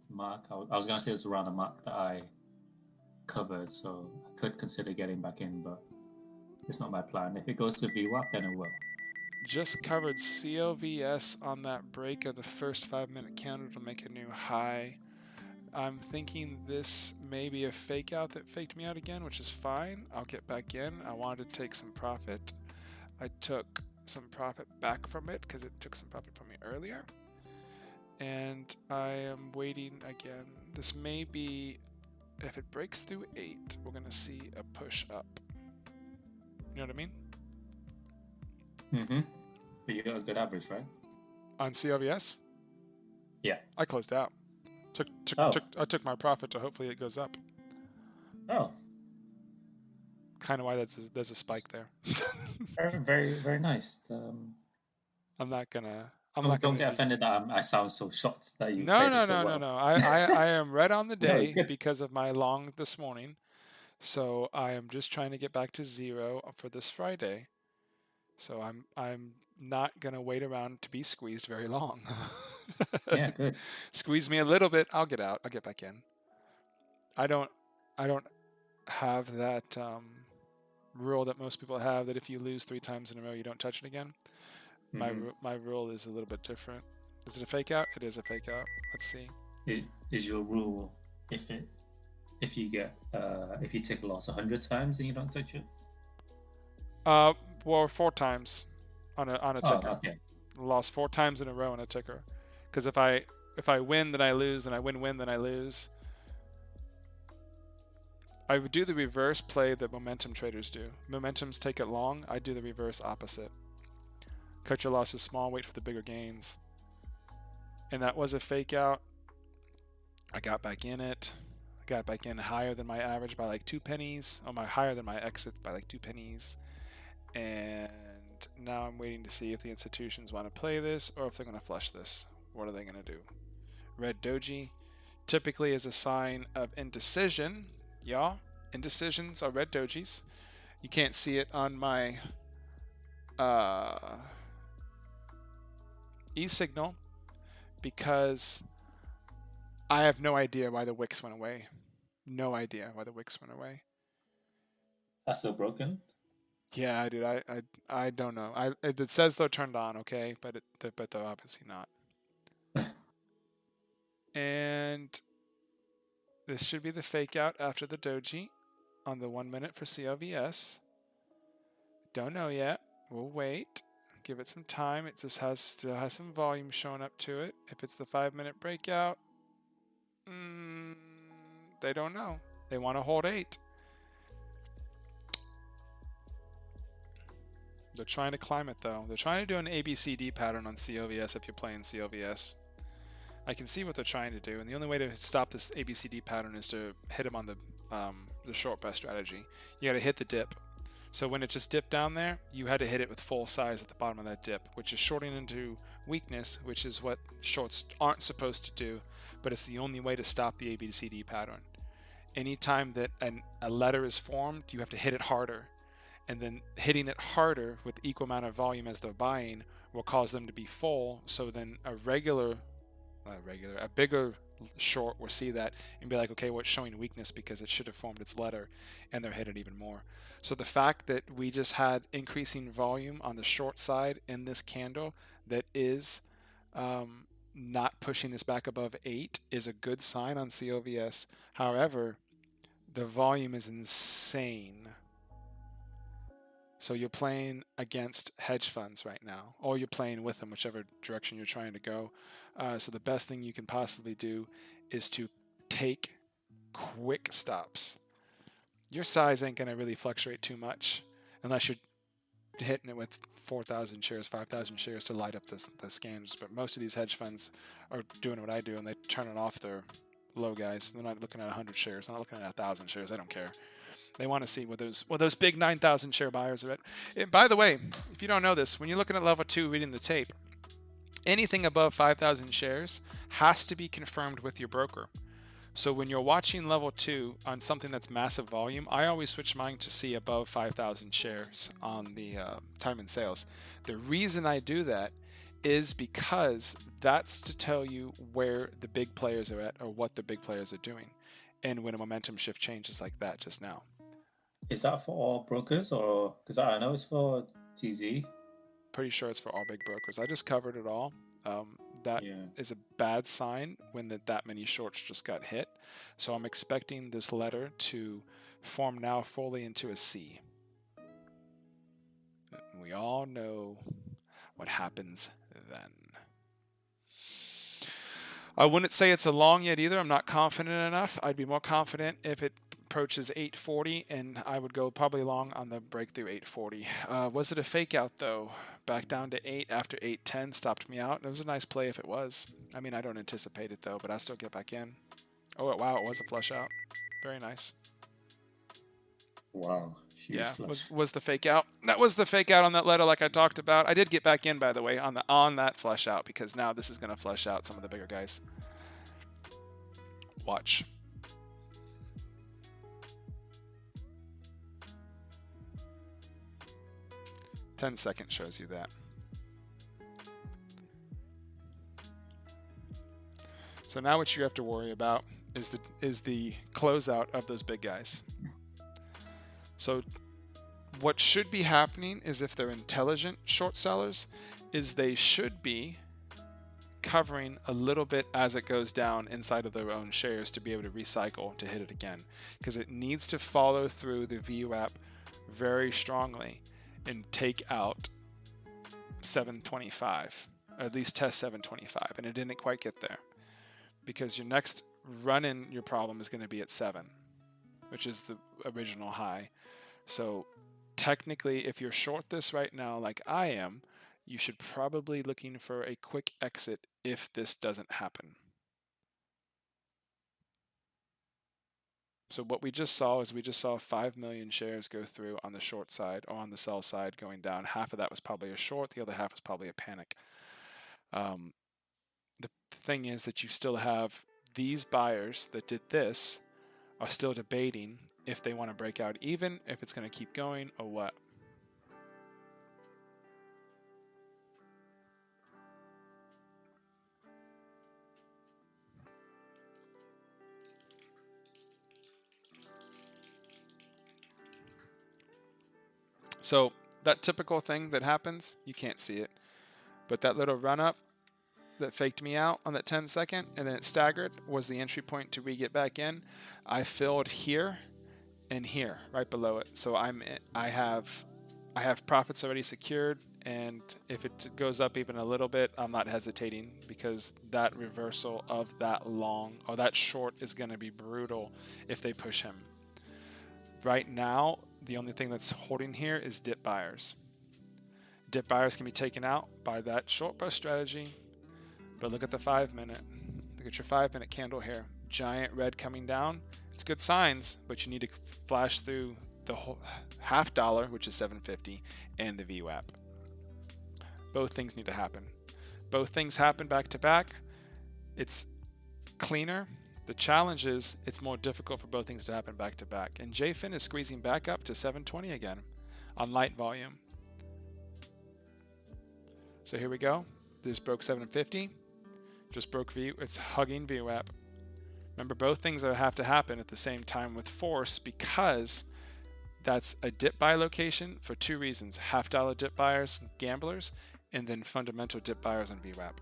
mark. I was gonna say it's around the mark that I covered, so I could consider getting back in, but it's not my plan. If it goes to VWAP, then it will. Just covered CLVS on that break of the first 5-minute candle to make a new high. I'm thinking this may be a fake out that faked me out again, which is fine. I'll get back in. I wanted to take some profit. I took some profit back from it because it took some profit from me earlier. And I am waiting again. This may be, if it breaks through 8, we're going to see a push up. You know what I mean? But you got a good average, right? On CLVS? Yeah. I closed out. I took my profit to hopefully it goes up. Oh. Kind of why there's a spike there. Very, very nice. I'm not gonna. Don't get offended that I sound so shocked that you. No. I am right on the day because of my long this morning. So I am just trying to get back to 0 for this Friday. So I'm not gonna wait around to be squeezed very long. Yeah, good. Squeeze me a little bit, I'll get out. I'll get back in. I don't have that rule that most people have that if you lose 3 times in a row, you don't touch it again. My rule is a little bit different. Is it a fake out? It is a fake out. Let's see. Is your rule if you take a loss 100 times and you don't touch it? Well, 4 times on a ticker. Oh, okay. Lost 4 times in a row on a ticker. Because if I win, then I lose, and I win, then I lose. I would do the reverse play that momentum traders do. Momentums take it long. I do the reverse opposite. Cut your losses small, wait for the bigger gains. And that was a fake out. I got back in it. I got back in higher than my average by like 2 pennies. Higher than my exit by like 2 pennies. And now I'm waiting to see if the institutions want to play this or if they're going to flush this. What are they going to do? Red doji typically is a sign of indecision. Y'all, indecisions are red dojis. You can't see it on my e-signal because I have no idea why the wicks went away. No idea why the wicks went away. That's still broken? Yeah, dude. I don't know. It says they're turned on, okay, but they're obviously not. And this should be the fake out after the doji on the 1 minute for CLVS. Don't know yet. We'll wait. Give it some time. It just still has some volume showing up to it. If it's the 5-minute breakout, they don't know. They want to hold 8. They're trying to climb it though. They're trying to do an ABCD pattern on CLVS if you're playing CLVS. I can see what they're trying to do, and the only way to stop this ABCD pattern is to hit them on the short press strategy. You got to hit the dip. So when it just dipped down there, you had to hit it with full size at the bottom of that dip, which is shorting into weakness, which is what shorts aren't supposed to do, but it's the only way to stop the ABCD pattern. Anytime that a letter is formed, you have to hit it harder. And then hitting it harder with equal amount of volume as they're buying will cause them to be full. So then a bigger short will see that and be like, okay, well, it's showing weakness because it should have formed its letter, and they're hit it even more. So the fact that we just had increasing volume on the short side in this candle that is not pushing this back above 8 is a good sign on CLVS. However, the volume is insane. So you're playing against hedge funds right now, or you're playing with them, whichever direction you're trying to go. So the best thing you can possibly do is to take quick stops. Your size ain't going to really fluctuate too much unless you're hitting it with 4,000 shares, 5,000 shares to light up the scans. But most of these hedge funds are doing what I do, and they turn it off their low guys. They're not looking at 100 shares, they're not looking at 1,000 shares. They don't care. They want to see what those big 9,000 share buyers are at. By the way, if you don't know this, when you're looking at level 2 reading the tape, anything above 5,000 shares has to be confirmed with your broker. So when you're watching level 2 on something that's massive volume, I always switch mine to see above 5,000 shares on the time and sales. The reason I do that is because that's to tell you where the big players are at or what the big players are doing. And when a momentum shift changes like that just now. Is that for all brokers, or because I know it's for TZ? Pretty sure it's for all big brokers. I just covered it all. That is a bad sign when that many shorts just got hit. So I'm expecting this letter to form now fully into a C. We all know what happens then. I wouldn't say it's a long yet either. I'm not confident enough. I'd be more confident if it approaches 840, and I would go probably long on the breakthrough 840. Was it a fake out though? Back down to 8 after 810 stopped me out. It was a nice play if it was. I mean, I don't anticipate it though, but I'll still get back in. Oh wow, it was a flush out. Very nice. Wow. Yeah, was the fake out. That was the fake out on that letter like I talked about. I did get back in, by the way, on that flush out, because now this is going to flush out some of the bigger guys. Watch. Seconds shows you that. So now what you have to worry about is the closeout of those big guys. So what should be happening is, if they're intelligent short sellers, is they should be covering a little bit as it goes down inside of their own shares to be able to recycle to hit it again, because it needs to follow through the VWAP very strongly and take out 725, or at least test 725, and it didn't quite get there, because your next run-in, your problem is going to be at 7, which is the original high. So technically, if you're short this right now like I am, you should probably looking for a quick exit if this doesn't happen. So what we just saw is 5 million shares go through on the short side, or on the sell side going down. Half of that was probably a short, the other half was probably a panic. The thing is that you still have these buyers that did this are still debating if they want to break out, even if it's going to keep going or what. So that typical thing that happens, you can't see it, but that little run up that faked me out on that 10 second and then it staggered was the entry point to re-get back in. I filled here and here right below it, so I have profits already secured, and if it goes up even a little bit, I'm not hesitating, because that reversal of that long or that short is going to be brutal if they push him. Right now, the only thing that's holding here is dip buyers. Dip buyers can be taken out by that short burst strategy, but look at the 5 minute. Look at your 5 minute candle here. Giant red coming down. It's good signs, but you need to flash through the whole $0.50, which is 750, and the VWAP. Both things need to happen. Both things happen back to back. It's cleaner. The challenge is it's more difficult for both things to happen back to back. And JFIN is squeezing back up to 720 again on light volume. So here we go. This broke 750. Just broke V. It's hugging VWAP. Remember, both things have to happen at the same time with force, because that's a dip buy location for 2 reasons: $0.50 dip buyers, gamblers, and then fundamental dip buyers on VWAP.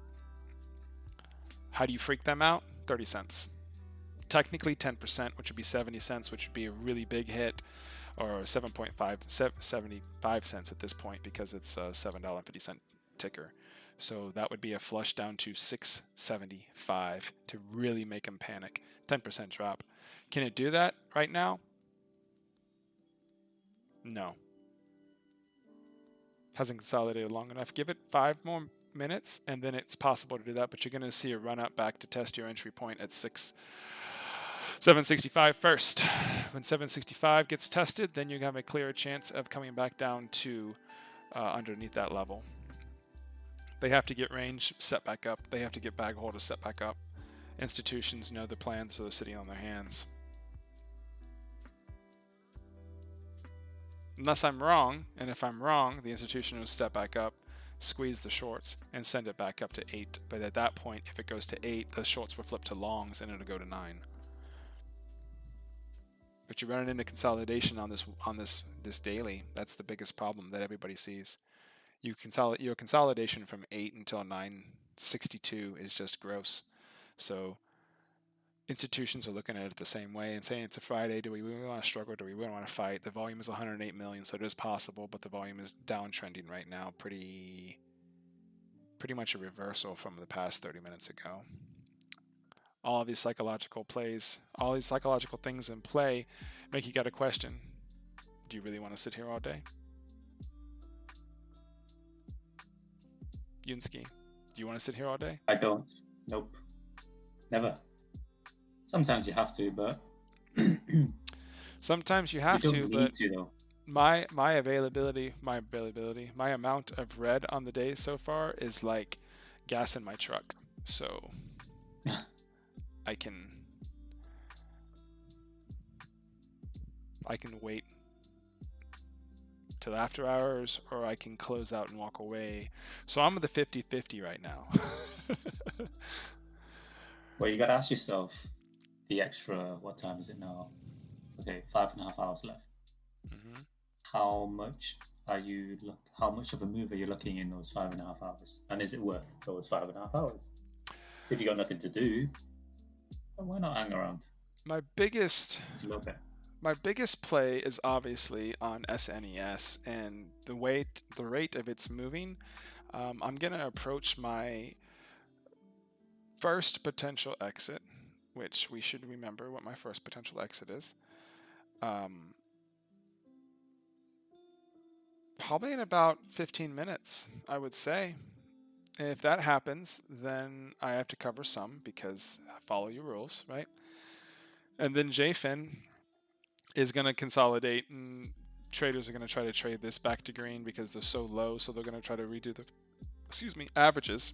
How do you freak them out? 30 cents. Technically 10%, which would be 70 cents, which would be a really big hit, or 7.75 cents at this point because it's a $7.50 ticker. So that would be a flush down to 6.75 to really make them panic. 10% drop. Can it do that right now? No. Hasn't consolidated long enough. Give it 5 more minutes and then it's possible to do that, but you're going to see a run up back to test your entry point at 765 first. When 765 gets tested, then you have a clearer chance of coming back down to underneath that level. They have to get range, set back up. They have to get bag holders, set back up. Institutions know the plan, so they're sitting on their hands. Unless I'm wrong, and if I'm wrong, the institution will step back up, squeeze the shorts, and send it back up to 8. But at that point, if it goes to 8, the shorts will flip to longs, and it'll go to 9. But you're running into consolidation on this daily. That's the biggest problem that everybody sees. Your consolidation from 8 until 962 is just gross. So institutions are looking at it the same way and saying it's a Friday. Do we really want to struggle? Do we really want to fight? The volume is 108 million, so it is possible, but the volume is downtrending right now. Pretty much a reversal from the past 30 minutes ago. All of these psychological plays, all these psychological things in play make you got a question. Do you really want to sit here all day? Yunsky, do you want to sit here all day? I don't. Nope. Never. Sometimes you have to, but sometimes you have to, but though. my amount of red on the day so far is like gas in my truck. So I can wait till after hours, or I can close out and walk away. So I'm at the 50-50 right now. Well, you got to ask yourself the extra, what time is it now? Okay, 5.5 hours left. Mm-hmm. How much of a move are you looking in those 5.5 hours? And is it worth those 5.5 hours? If you got nothing to do, then why not hang around? My biggest play is obviously on SNES, and the rate of its moving. I'm gonna approach my first potential exit, which we should remember what my first potential exit is. Probably in about 15 minutes, I would say. And if that happens, then I have to cover some because I follow your rules, right? And then JFIN is going to consolidate, and traders are going to try to trade this back to green because they're so low, so they're going to try to redo the averages,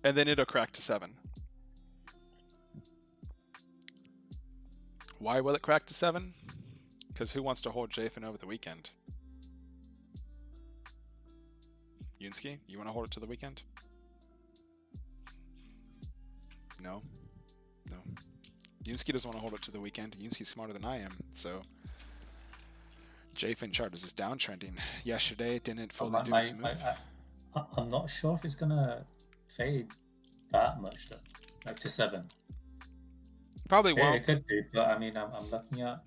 and then it'll crack to 7. Why will it crack to 7? Because who wants to hold JFIN over the weekend? Yunsky, you want to hold it to the weekend? No. Yunsky doesn't want to hold it to the weekend. Yunsky's smarter than I am, so JFIN chart is just downtrending. Yesterday it didn't fully do its move. I'm not sure if it's gonna fade that much though, like to 7. Probably won't. It could do, but I mean, I'm looking at.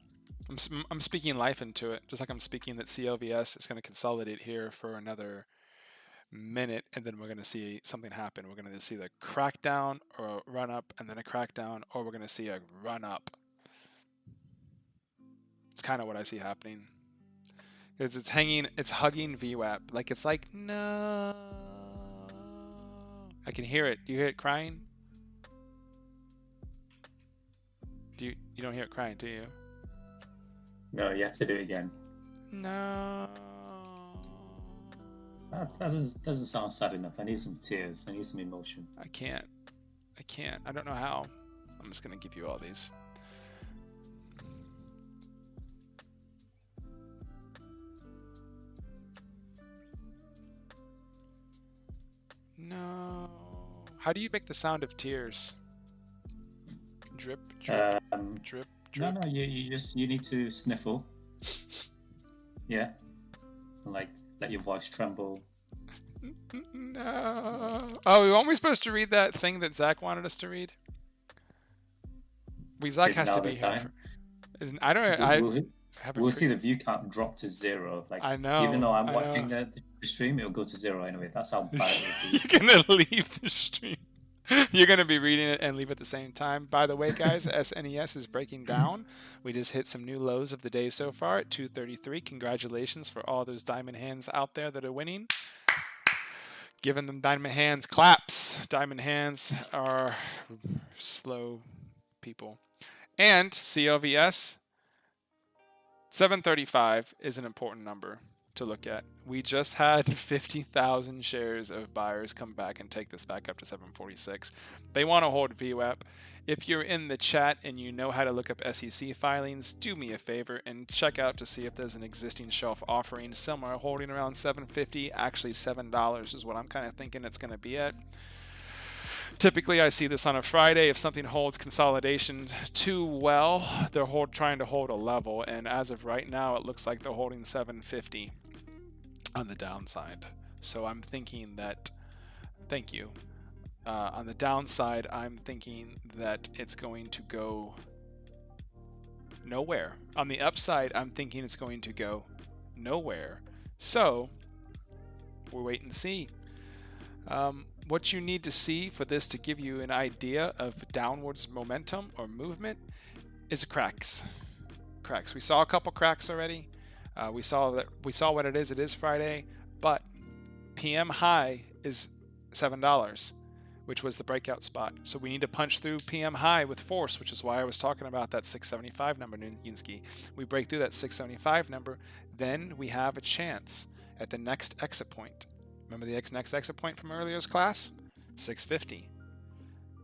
I'm speaking life into it, just like I'm speaking that CLVS is going to consolidate here for another minute, and then we're going to see something happen. We're going to see the crackdown or a run up, and then a crackdown, or we're going to see a run up. It's kind of what I see happening. Because it's hugging VWAP. Like, it's like, no. I can hear it. Do you hear it crying? You don't hear it crying, do you? No, you have to do it again. No. That doesn't sound sad enough. I need some tears. I need some emotion. I can't. I don't know how. I'm just going to give you all these. No. How do you make the sound of tears? Drip, drip, drip, drip. No, you need to sniffle. Yeah. And like let your voice tremble. No. Oh, are we supposed to read that thing that Zach wanted us to read? Zach has to be here. we'll see the view count drop to 0. Like, I know. Even though I'm watching the stream, it'll go to 0 anyway. That's how bad it will be. You're gonna leave the stream. You're gonna be reading it and leave at the same time. By the way, guys, SNES is breaking down. We just hit some new lows of the day so far at 233. Congratulations for all those diamond hands out there that are winning. Giving them diamond hands claps. Diamond hands are slow people. And CLVS 735 is an important number to look at. We just had 50,000 shares of buyers come back and take this back up to 746. They want to hold VWAP. If you're in the chat and you know how to look up SEC filings, do me a favor and check out to see if there's an existing shelf offering somewhere holding around 750. Actually, $7 is what I'm kind of thinking it's going to be at. Typically, I see this on a Friday. If something holds consolidation too well, they're trying to hold a level. And as of right now, it looks like they're holding 750 on the downside. So I'm thinking that, thank you. On the downside, I'm thinking that it's going to go nowhere. On the upside, I'm thinking it's going to go nowhere. So we'll wait and see. What you need to see for this to give you an idea of downwards momentum or movement is cracks. Cracks. We saw a couple cracks already. We saw what it is. It is Friday, but PM high is $7, which was the breakout spot. So we need to punch through PM high with force, which is why I was talking about that 675 number, Yunsky. We break through that 675 number, then we have a chance at the next exit point. Remember the next exit point from earlier's class? 650.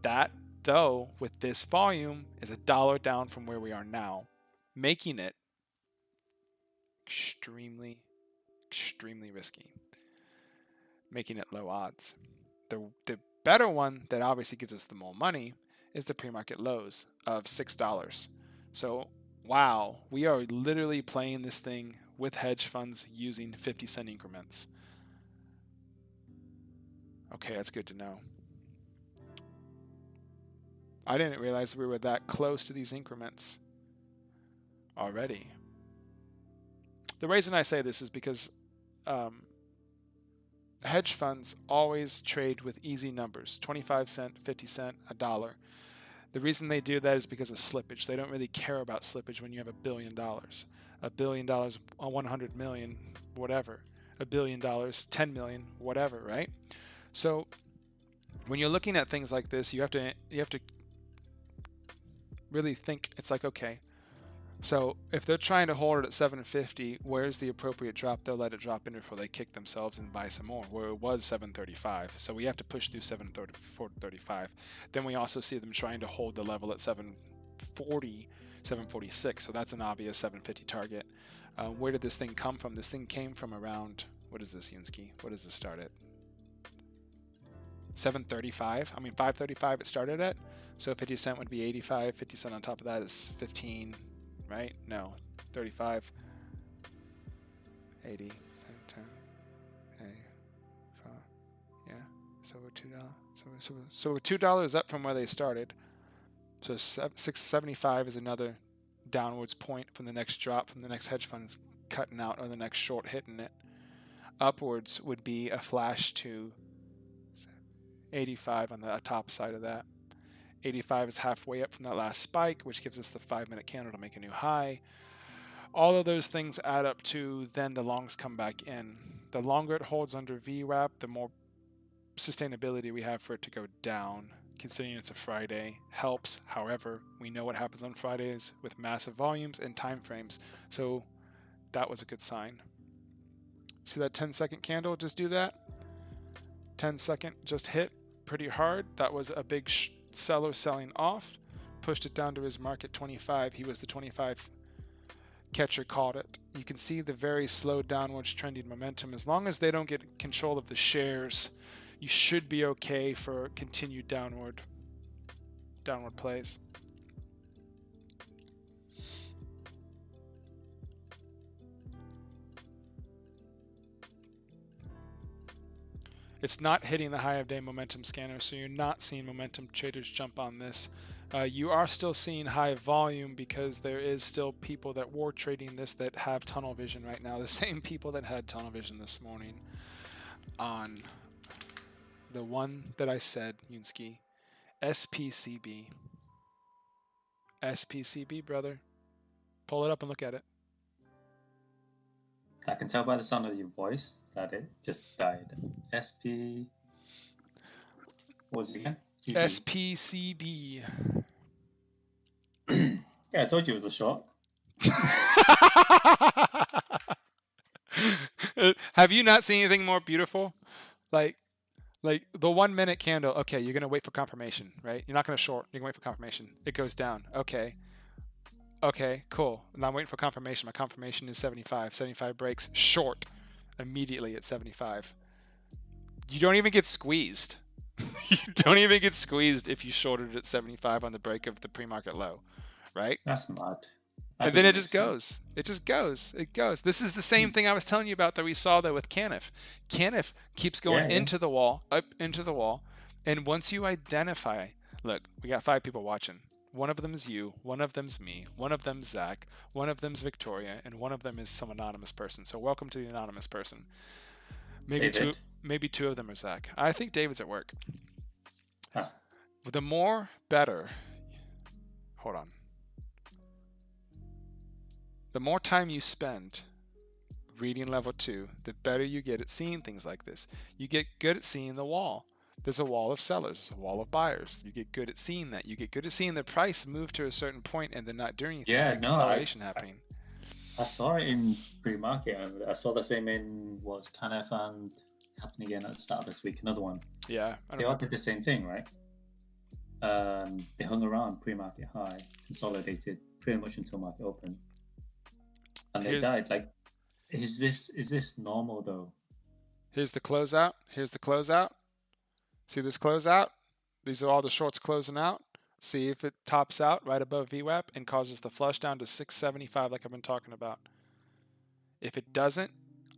That, though, with this volume, is $1 down from where we are now, making it extremely, extremely risky, making it low odds. The better one that obviously gives us the more money is the pre-market lows of $6. So, wow, we are literally playing this thing with hedge funds using 50-cent increments. Okay, that's good to know. I didn't realize we were that close to these increments already. The reason I say this is because hedge funds always trade with easy numbers, 25 cent, 50 cent, $1. The reason they do that is because of slippage. They don't really care about slippage when you have $1 billion. $1 billion, 100 million, whatever. $1 billion, 10 million, whatever, right? So when you're looking at things like this, you have to really think. It's like, okay, so if they're trying to hold it at 750, where's the appropriate drop? They'll let it drop in before they kick themselves and buy some more, where it was 735. So we have to push through 735. Then we also see them trying to hold the level at 740, 746. So that's an obvious 750 target. Where did this thing come from? This thing came from around, what is this, Yunsky? What does this start at? 735. I mean 535 it started at. So 50 cent would be 85. 50 cent on top of that is 15, right? No, 35. 80, 10, 85. Yeah. So we're $2. So we're $2 up from where they started. So 675 is another downwards point from the next drop, from the next hedge funds cutting out, or the next short hitting it. Upwards would be a flash to 85 on the top side of that. 85 is halfway up from that last spike, which gives us the 5-minute candle to make a new high. All of those things add up to then the longs come back in. The longer it holds under VWAP, the more sustainability we have for it to go down. Considering it's a Friday helps. However, we know what happens on Fridays with massive volumes and time frames. So that was a good sign. See that 10-second candle just do that? 10-second just hit pretty hard. That was a big seller selling off. Pushed it down to his mark at 25. He was the 25 catcher, caught it. You can see the very slow downwards trending momentum. As long as they don't get control of the shares, you should be okay for continued downward plays. It's not hitting the high of day momentum scanner, so you're not seeing momentum traders jump on this You are still seeing high volume because there is still people that were trading this that have tunnel vision right now. The same people that had tunnel vision this morning on the one that I said, Yunsky, SPCB. SPCB, brother. Pull it up and look at it. I can tell by the sound of your voice that it just died. SP. What was it again? SPCB. Yeah, I told you it was a short. Have you not seen anything more beautiful? Like the 1 minute candle. Okay, you're gonna wait for confirmation, right? You're not gonna short. You're gonna wait for confirmation. It goes down. Okay. Okay, cool. Now I'm waiting for confirmation. My confirmation is 75. 75 breaks short immediately at 75. You don't even get squeezed. You don't even get squeezed if you shorted at 75 on the break of the pre-market low, right? That's mad. And then it just goes. It just goes. It goes. This is the same thing I was telling you about that we saw though with Canif. Canif keeps going into the wall, up into the wall, and once you identify, look, we got 5 people watching. One of them is you, one of them's me, one of them's Zach, one of them's Victoria, and one of them is some anonymous person. So welcome to the anonymous person. Maybe two of them are Zach. I think David's at work. Huh. The more better. Hold on. The more time you spend reading level 2, the better you get at seeing things like this. You get good at seeing the wall. There's a wall of sellers, there's a wall of buyers. You get good at seeing that. You get good at seeing the price move to a certain point and then not doing anything. Consolidation happening. I saw it in pre-market, and I saw the same in Canif and happening again at the start of this week. Another one. Yeah, they all did the same thing, right? They hung around pre-market high, consolidated pretty much until market open, and they died. Like, is this normal though? Here's the closeout. Here's the closeout. See this closeout? These are all the shorts closing out. See if it tops out right above VWAP and causes the flush down to 675 like I've been talking about. If it doesn't,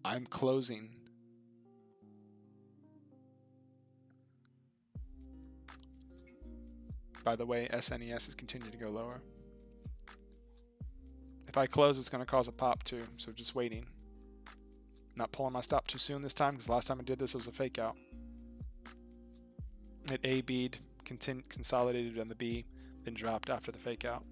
I'm closing. By the way, SNES is continuing to go lower. If I close, it's going to cause a pop too, so just waiting. Not pulling my stop too soon this time, because last time I did this, it was a fake out. It A-B'd, consolidated on the B, then dropped after the fake out.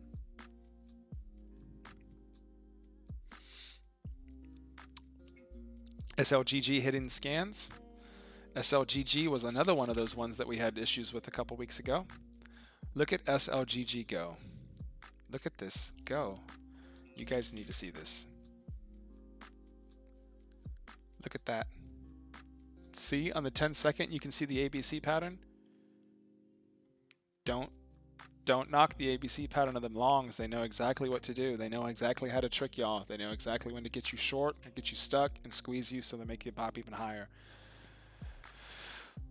SLGG hitting scans. SLGG was another one of those ones that we had issues with a couple weeks ago. Look at SLGG go. Look at this go. You guys need to see this. Look at that. See on the 10-second, you can see the ABC pattern. Don't knock the ABC pattern of them longs. They know exactly what to do. They know exactly how to trick y'all. They know exactly when to get you short and get you stuck and squeeze you so they make you pop even higher.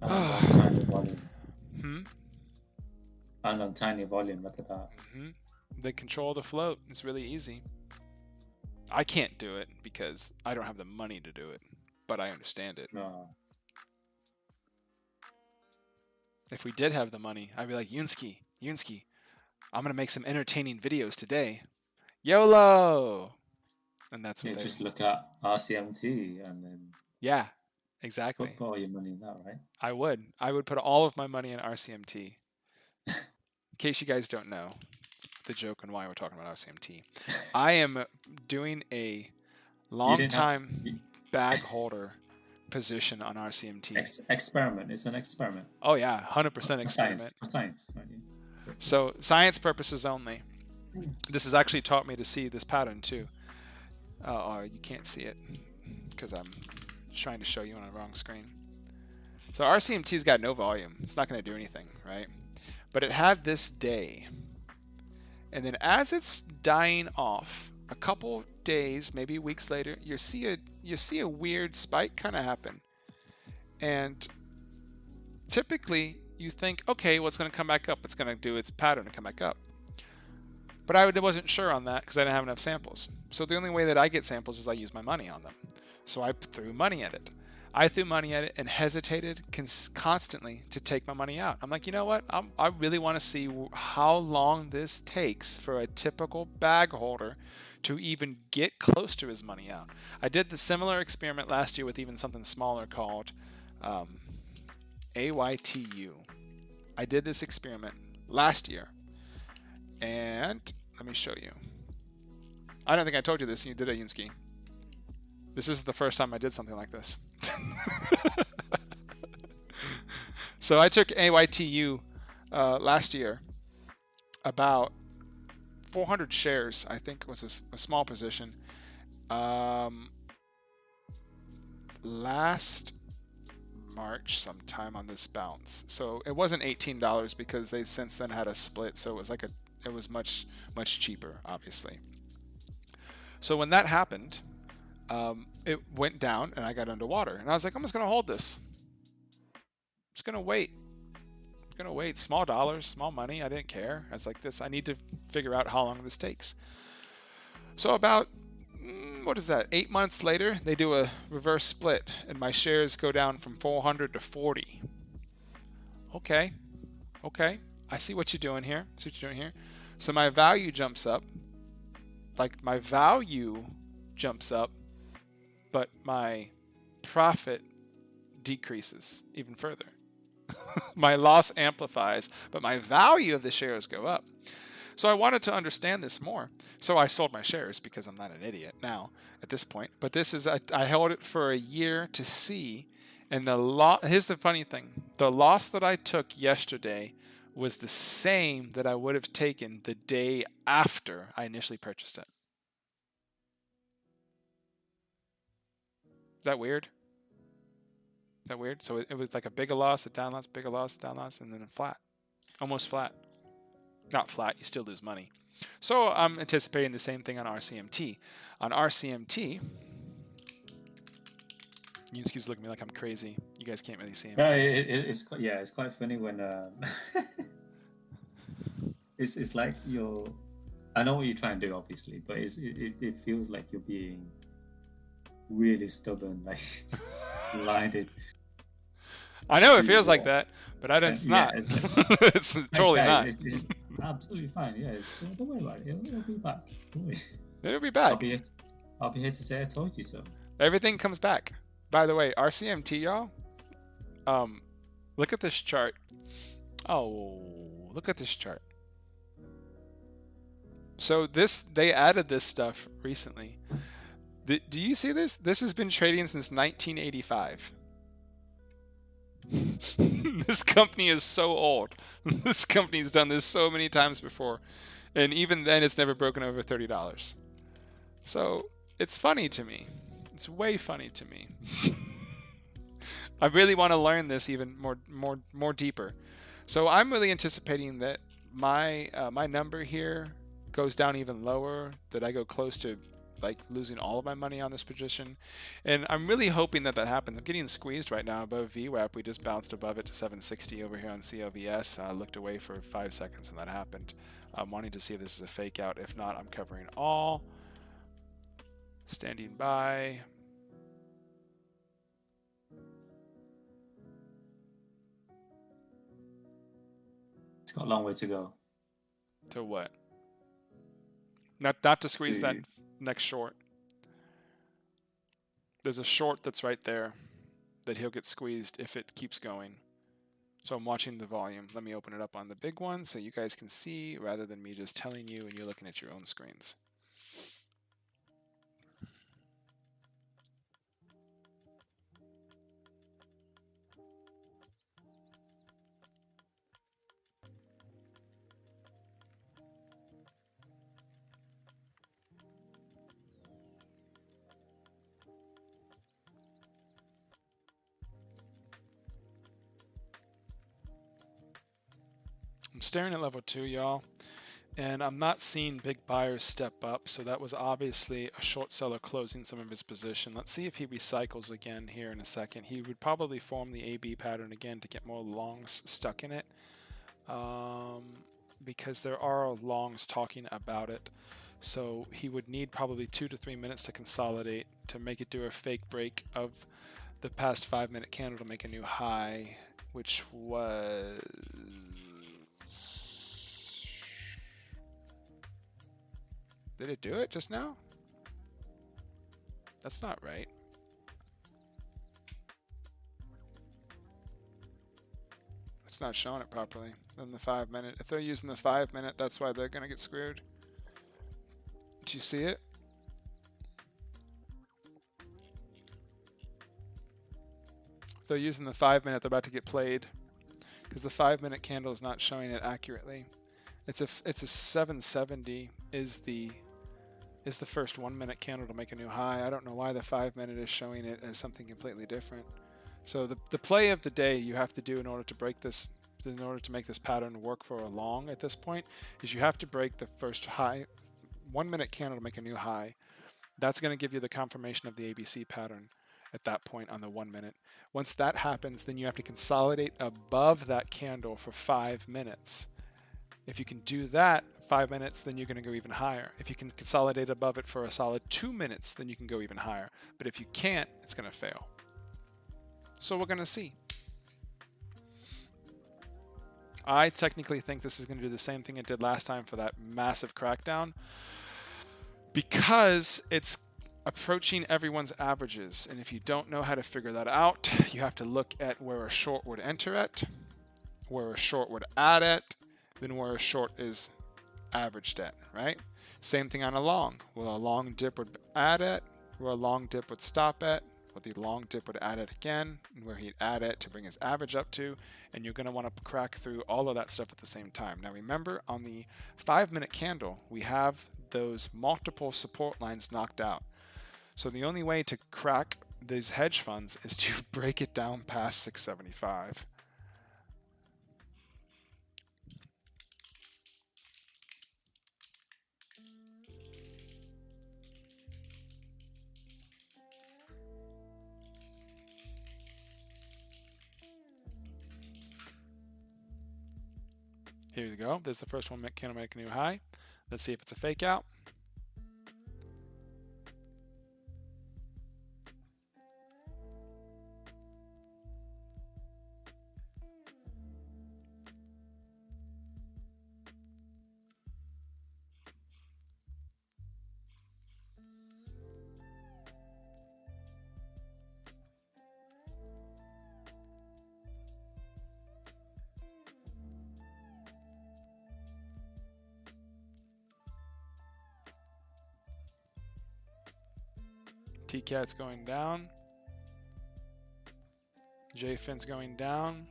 Tiny volume. And on tiny volume, look at that. They control the float. It's really easy. I can't do it because I don't have the money to do it, but I understand it. No. If we did have the money, I'd be like, Yunsky, I'm going to make some entertaining videos today. YOLO! And that's what they just look at RCMT and then... Yeah, exactly. Put all your money in that, right? I would put all of my money in RCMT. In case you guys don't know the joke on why we're talking about RCMT. I am doing a long time bag holder position on RCMT. Experiment. It's an experiment. Oh yeah, 100% experiment. For science. So science purposes only. This has actually taught me to see this pattern too. You can't see it because I'm trying to show you on the wrong screen. So RCMT's got no volume. It's not going to do anything, right? But it had this day. And then as it's dying off, a couple days, maybe weeks later, you see a weird spike kind of happen. And typically you think, okay, well, it's going to come back up. It's going to do its pattern to come back up. But I wasn't sure on that because I didn't have enough samples. So the only way that I get samples is I use my money on them. So I threw money at it. I threw money at it and hesitated constantly to take my money out. I'm like, you know what? I really want to see how long this takes for a typical bag holder to even get close to his money out. I did the similar experiment last year with even something smaller called AYTU. I did this experiment last year, and let me show you. I don't think I told you this, and you did it, Yunsky. This is the first time I did something like this. So I took AYTU last year, about 400 shares, I think was a small position. Last March sometime on this bounce. So it wasn't $18 because they've since then had a split, so it was like it was much cheaper, obviously. So when that happened, it went down and I got underwater, and I was like, I'm just gonna hold this. I'm just gonna wait. I'm gonna wait. Small dollars, small money. I didn't care. I was like, I need to figure out how long this takes. So about, what is that? 8 months later, they do a reverse split, and my shares go down from 400 to 40. Okay. I see what you're doing here. So my value jumps up. Like, my value jumps up, but my profit decreases even further. My loss amplifies, but my value of the shares go up. So I wanted to understand this more. So I sold my shares because I'm not an idiot now at this point. But this is, I held it for a year to see. And here's the funny thing. The loss that I took yesterday was the same that I would have taken the day after I initially purchased it. Is that weird? So it was like a bigger loss, a down loss, bigger loss, down loss, and then a flat. Almost flat. Not flat, you still lose money. So I'm anticipating the same thing on RCMT. On RCMT, Yunsky's looking at me like I'm crazy. You guys can't really see him. No, it's quite funny when it's like I know what you're trying to do, obviously, but it feels like you're being really stubborn, like blinded. I know it feels like that, but it's not. It's totally not. It's absolutely fine. Yeah, don't worry about it. It'll be back. Don't worry. It'll be back. I'll be here to say I told you so. Everything comes back. By the way, RCMT, y'all. Look at this chart. Oh, look at this chart. So they added this stuff recently. Do you see this? This has been trading since 1985. This company is so old. This company's done this so many times before, and even then it's never broken over $30. So it's funny to me. It's way funny to me. I really want to learn this even more deeper. So I'm really anticipating that my number here goes down even lower, that I go close to like losing all of my money on this position, and I'm really hoping that happens. I'm getting squeezed right now above VWAP. We just bounced above it to 760 over here on COVS. I looked away for 5 seconds and that happened. I'm wanting to see if this is a fake out. If not, I'm covering all. Standing by. It's got a long way to go. To what? Not to squeeze that next short. There's a short that's right there that he'll get squeezed if it keeps going. So I'm watching the volume. Let me open it up on the big one so you guys can see rather than me just telling you and you're looking at your own screens. I'm staring at level 2, y'all, and I'm not seeing big buyers step up, so that was obviously a short seller closing some of his position. Let's see if he recycles again here in a second. He would probably form the AB pattern again to get more longs stuck in it, because there are longs talking about it. So he would need probably 2 to 3 minutes to consolidate to make it do a fake break of the past 5-minute candle to make a new high, which was... Did it do it just now? That's not right. It's not showing it properly in the 5-minute. If they're using the 5-minute, that's why they're gonna get screwed. Do you see it? If they're using the 5-minute, they're about to get played because the 5-minute candle is not showing it accurately. It's a 770 is the first 1-minute candle to make a new high. I don't know why the 5-minute is showing it as something completely different. So the play of the day you have to do in order to break this, in order to make this pattern work for a long at this point, is you have to break the first high 1-minute candle to make a new high. That's going to give you the confirmation of the ABC pattern at that point on the 1-minute. Once that happens, then you have to consolidate above that candle for 5 minutes. If you can do that 5 minutes, then you're going to go even higher. If you can consolidate above it for a solid 2 minutes, then you can go even higher. But if you can't, it's going to fail. So we're going to see. I technically think this is going to do the same thing it did last time for that massive crackdown, because it's approaching everyone's averages. And if you don't know how to figure that out, you have to look at where a short would enter at, where a short would add at, then where a short is averaged at, right? Same thing on a long. Where a long dip would add at, where a long dip would stop at, where the long dip would add it again, and where he'd add it to bring his average up to, and you're going to want to crack through all of that stuff at the same time. Now remember, on the 5-minute candle, we have those multiple support lines knocked out. So the only way to crack these hedge funds is to break it down past 675. Here you go. There's the first 1-minute candle make a new high. Let's see if it's a fake out. TCAT's going down. JFIN's going down.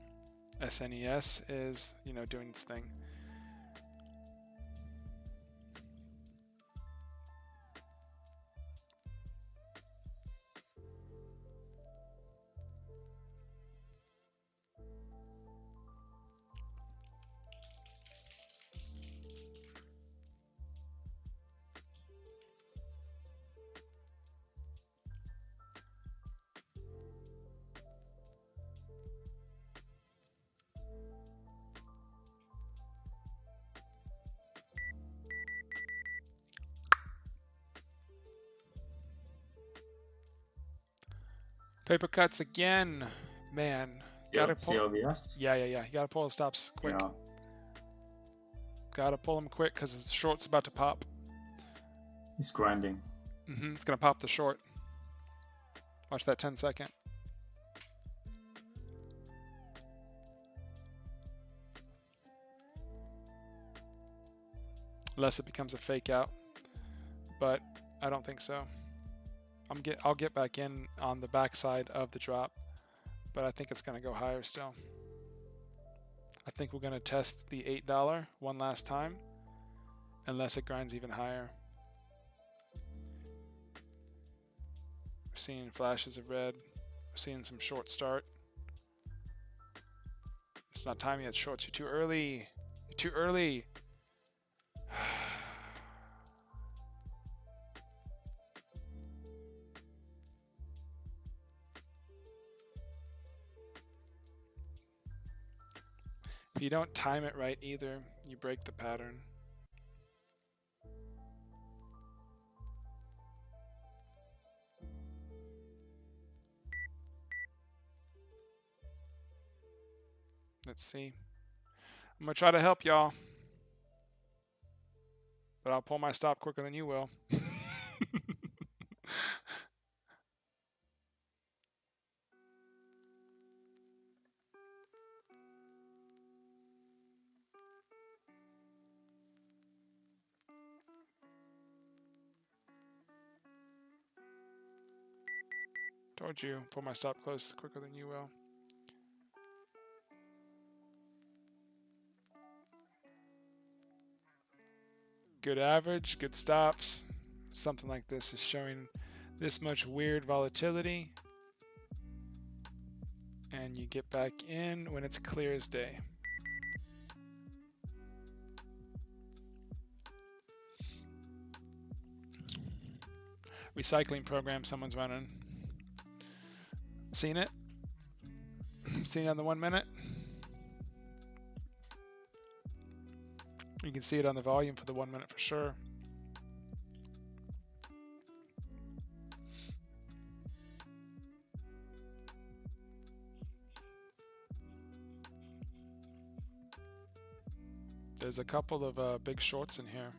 SNES is, doing its thing. Paper cuts again, man. Gotta pull. CLVS? Yeah. You gotta pull the stops quick. Yeah. Gotta pull them quick because the short's about to pop. He's grinding. It's gonna pop the short. Watch that 10-second. Unless it becomes a fake out, but I don't think so. I'll get back in on the backside of the drop, but I think it's going to go higher still. I think we're going to test the $8 one last time, unless it grinds even higher. We're seeing flashes of red. We're seeing some short start. It's not time yet, shorts. You're too early. You're too early. If you don't time it right either, you break the pattern. Let's see. I'm going to try to help y'all. But I'll pull my stop quicker than you will. Told you, pull my stop close quicker than you will. Good average, good stops. Something like this is showing this much weird volatility. And you get back in when it's clear as day. Recycling program someone's running. Seen it? Seen it on the 1 minute? You can see it on the volume for the 1 minute for sure. There's a couple of big shorts in here.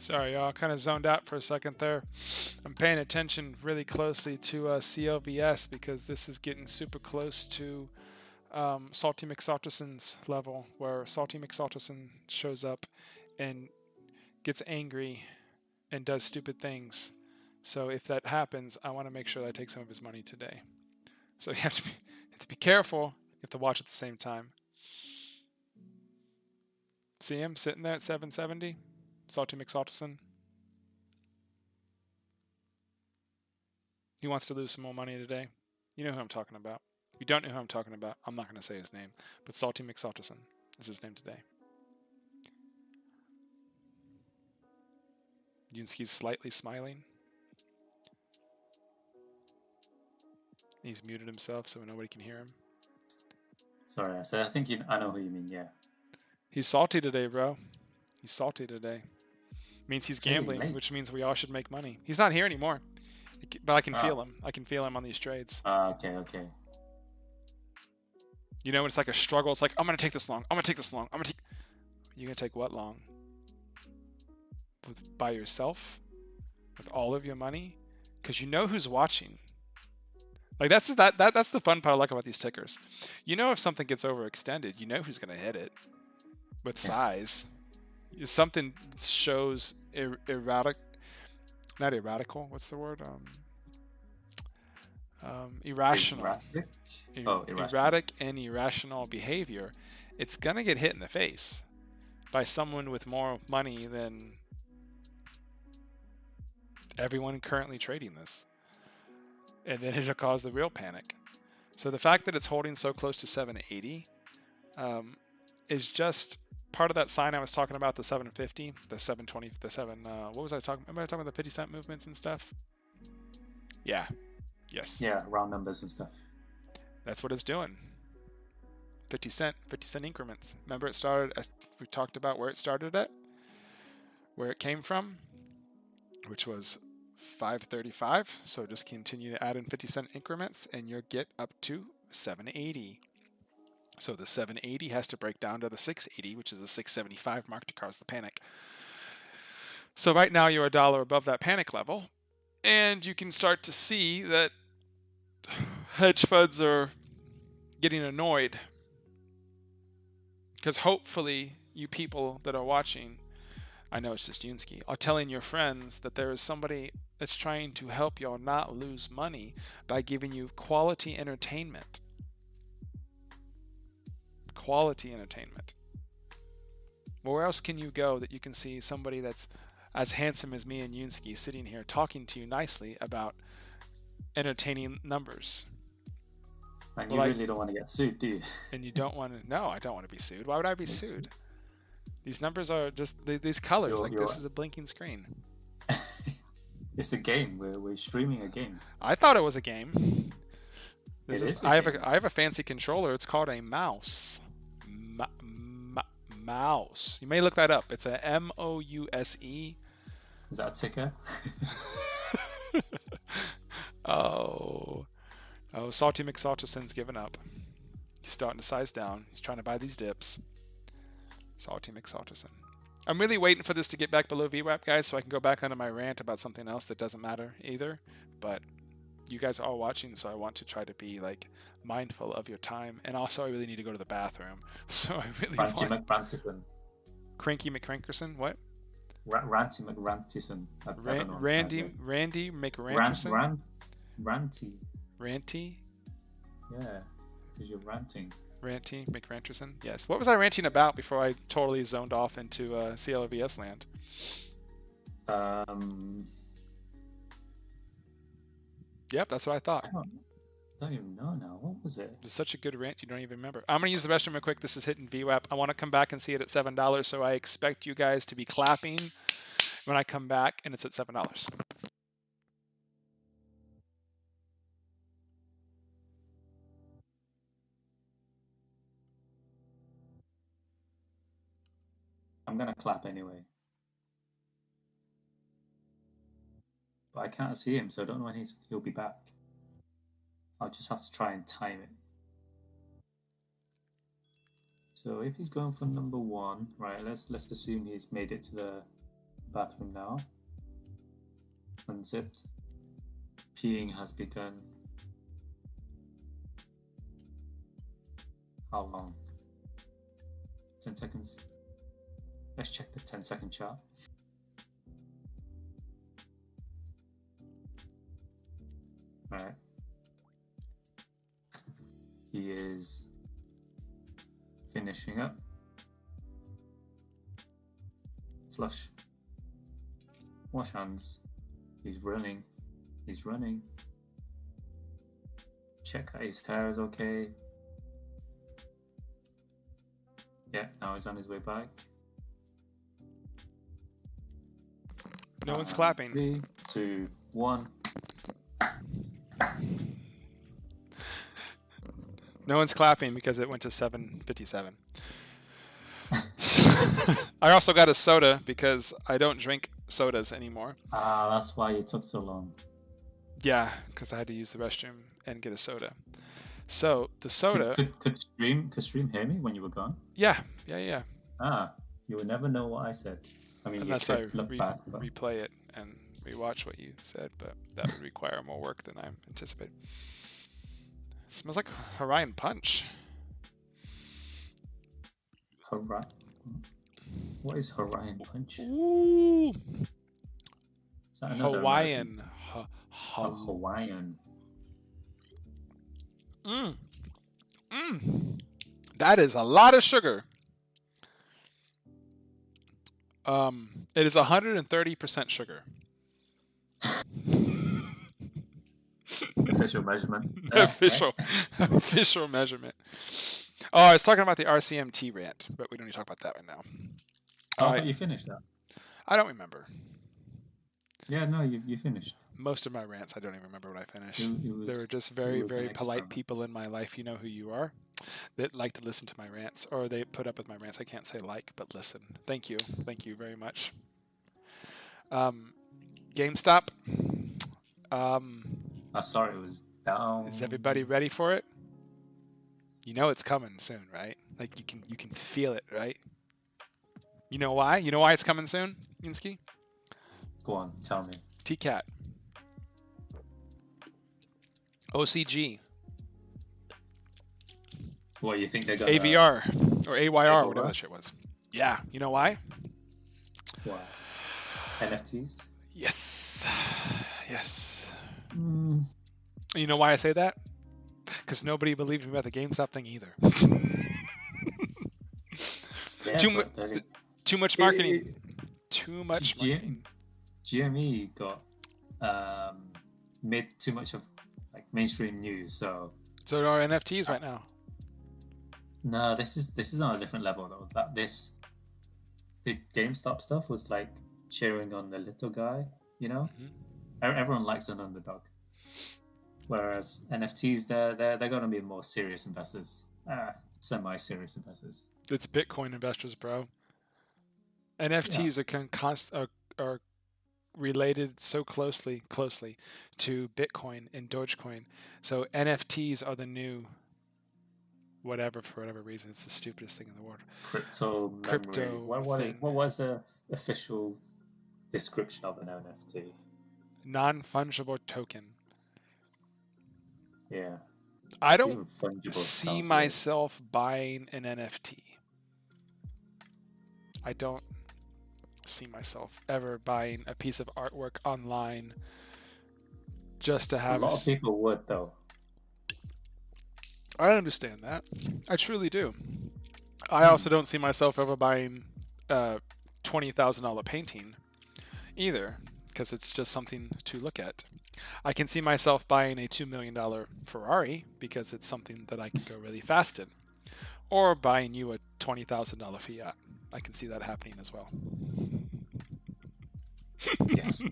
Sorry, y'all, kind of zoned out for a second there. I'm paying attention really closely to CLVS because this is getting super close to Salty McSalterson's level, where Salty McSalterson shows up and gets angry and does stupid things. So if that happens, I want to make sure that I take some of his money today. So you have to be careful. You have to watch at the same time. See him sitting there at 770? Salty McSalterson. He wants to lose some more money today. You know who I'm talking about. If you don't know who I'm talking about, I'm not going to say his name. But Salty McSalterson is his name today. You can see he's slightly smiling. He's muted himself so nobody can hear him. Sorry, I think I know who you mean, yeah. He's salty today, bro. He's salty today. Means he's gambling, which means we all should make money. He's not here anymore, but I can feel him. I can feel him on these trades. Okay. You know, it's like a struggle. It's like, I'm going to take this long. I'm going to take this long. You're going to take what long? By yourself? With all of your money? Because you know who's watching. Like, that's the fun part I like about these tickers. You know if something gets overextended, you know who's going to hit it. With size. Something shows erratic, not erratical. What's the word? Irrational. Erratic and irrational behavior. It's gonna get hit in the face by someone with more money than everyone currently trading this, and then it'll cause the real panic. So the fact that it's holding so close to 780 is just part of that sign I was talking about, the 750, the 720, the 7, what was I talking about? Am I talking about the 50 cent movements and stuff? Yeah. Yes. Yeah, round numbers and stuff. That's what it's doing. 50 cent increments. Remember it started, we talked about where it started at, where it came from, which was 535. So just continue to add in 50 cent increments and you'll get up to 780. So the 780 has to break down to the 680, which is the 675 mark to cause the panic. So right now you're $1 above that panic level. And you can start to see that hedge funds are getting annoyed because hopefully you people that are watching, I know it's just Yunsky, are telling your friends that there is somebody that's trying to help y'all not lose money by giving you quality entertainment. Quality entertainment. Where else can you go that you can see somebody that's as handsome as me and Yunsky sitting here talking to you nicely about entertaining numbers? And you really don't want to get sued, do you? And you don't want to. No, I don't want to be sued. Why would I be sued? These numbers are just these colors. This is a blinking screen. It's a game. We're streaming a game. I thought it was a game. I have a fancy controller. It's called a mouse. Mouse. You may look that up. It's a MOUSE. Is that a ticker? Oh, Salty McSalterson's given up. He's starting to size down. He's trying to buy these dips. Salty McSalterson. I'm really waiting for this to get back below VWAP, guys, so I can go back onto my rant about something else that doesn't matter either. But you guys are all watching, so I want to try to be like mindful of your time. And also, I really need to go to the bathroom. So I really want... Cranky McCrankerson? What? Ranty McRantison. Randy McRanterson? Ranty. Ranty? Yeah, because you're ranting. Ranty McRanterson? Yes. What was I ranting about before I totally zoned off into CLVS land? Yep, that's what I thought. I don't even know now. What was it? It was such a good rant, you don't even remember. I'm going to use the restroom real quick. This is hitting VWAP. I want to come back and see it at $7, so I expect you guys to be clapping when I come back and it's at $7. I'm going to clap anyway. But I can't see him, so I don't know when he'll be back. I'll just have to try and time it. So if he's going for number 1, right, let's assume he's made it to the bathroom now. Unzipped. Peeing has begun. How long? 10 seconds. Let's check the 10-second chart. All right. He is finishing up. Flush. Wash hands. He's running. He's running. Check that his hair is okay. Yeah, now he's on his way back. No one's clapping. 3, 2, 1. No one's clapping because it went to 7:57. I also got a soda because I don't drink sodas anymore. That's why it took so long. Yeah, because I had to use the restroom and get a soda. So the soda. Could stream hear me when you were gone? Yeah. You would never know what I said. I mean, unless you I could look back, but... replay it and rewatch what you said, but that would require more work than I anticipated. It smells like Hawaiian Punch. What is Hawaiian Punch? Ooh. Is that another Hawaiian. Hawaiian. That is a lot of sugar. It is 130% sugar. Official measurement. Official measurement. Oh, I was talking about the RCMT rant, but we don't need to talk about that right now. I thought you finished that. I don't remember. Yeah, no, you finished. Most of my rants, I don't even remember what I finished. There were just very, very polite people in my life. You know who you are. That like to listen to my rants, or they put up with my rants. I can't say like, but listen. Thank you very much. GameStop. Sorry, it was down. Is everybody ready for it? You know it's coming soon, right? Like you can feel it, right? You know why? You know why it's coming soon, Yunsky? Go on, tell me. TCAT. OCG. What, you think they're gonna AVR or AYR, over? whatever that shit was. Yeah, you know why? Why? NFTs? Yes. Yes. Mm. You know why I say that? Because nobody believed me about the GameStop thing either. Yeah, too much marketing. Too much marketing. GME got made too much of like mainstream news, so are NFTs right now. No, this is on a different level though. The GameStop stuff was like cheering on the little guy, you know. Everyone likes an underdog. Whereas NFTs, they're going to be more serious investors, semi-serious investors. It's Bitcoin investors, bro. NFTs are related so closely to Bitcoin and Dogecoin. So NFTs are the new whatever, for whatever reason. It's the stupidest thing in the world. Crypto thing. What was the official description of an NFT? Non-fungible token. Yeah. I don't see myself buying an NFT. I don't see myself ever buying a piece of artwork online just to have a lot of people would though. I understand that. I truly do. I also don't see myself ever buying a $20,000 painting either, because it's just something to look at. I can see myself buying a $2 million Ferrari because it's something that I can go really fast in, or buying you a $20,000 Fiat. I can see that happening as well. Yes.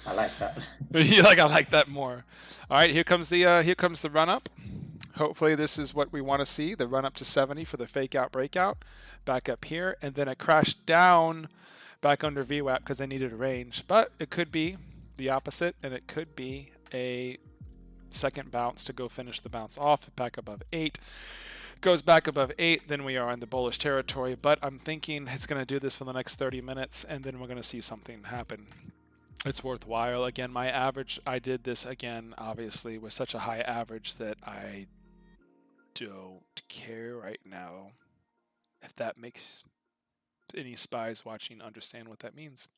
I like that. I like that more. All right, here comes the run up. Hopefully this is what we want to see, the run up to 70 for the fake out breakout, back up here, and then a crash down back under VWAP because I needed a range. But it could be the opposite, and it could be a second bounce to go finish the bounce off, back above 8. Goes back above 8, then we are in the bullish territory. But I'm thinking it's going to do this for the next 30 minutes, and then we're going to see something happen. It's worthwhile. Again, my average, I did this again, obviously, with such a high average that I don't care right now. If that makes any spies watching understand what that means.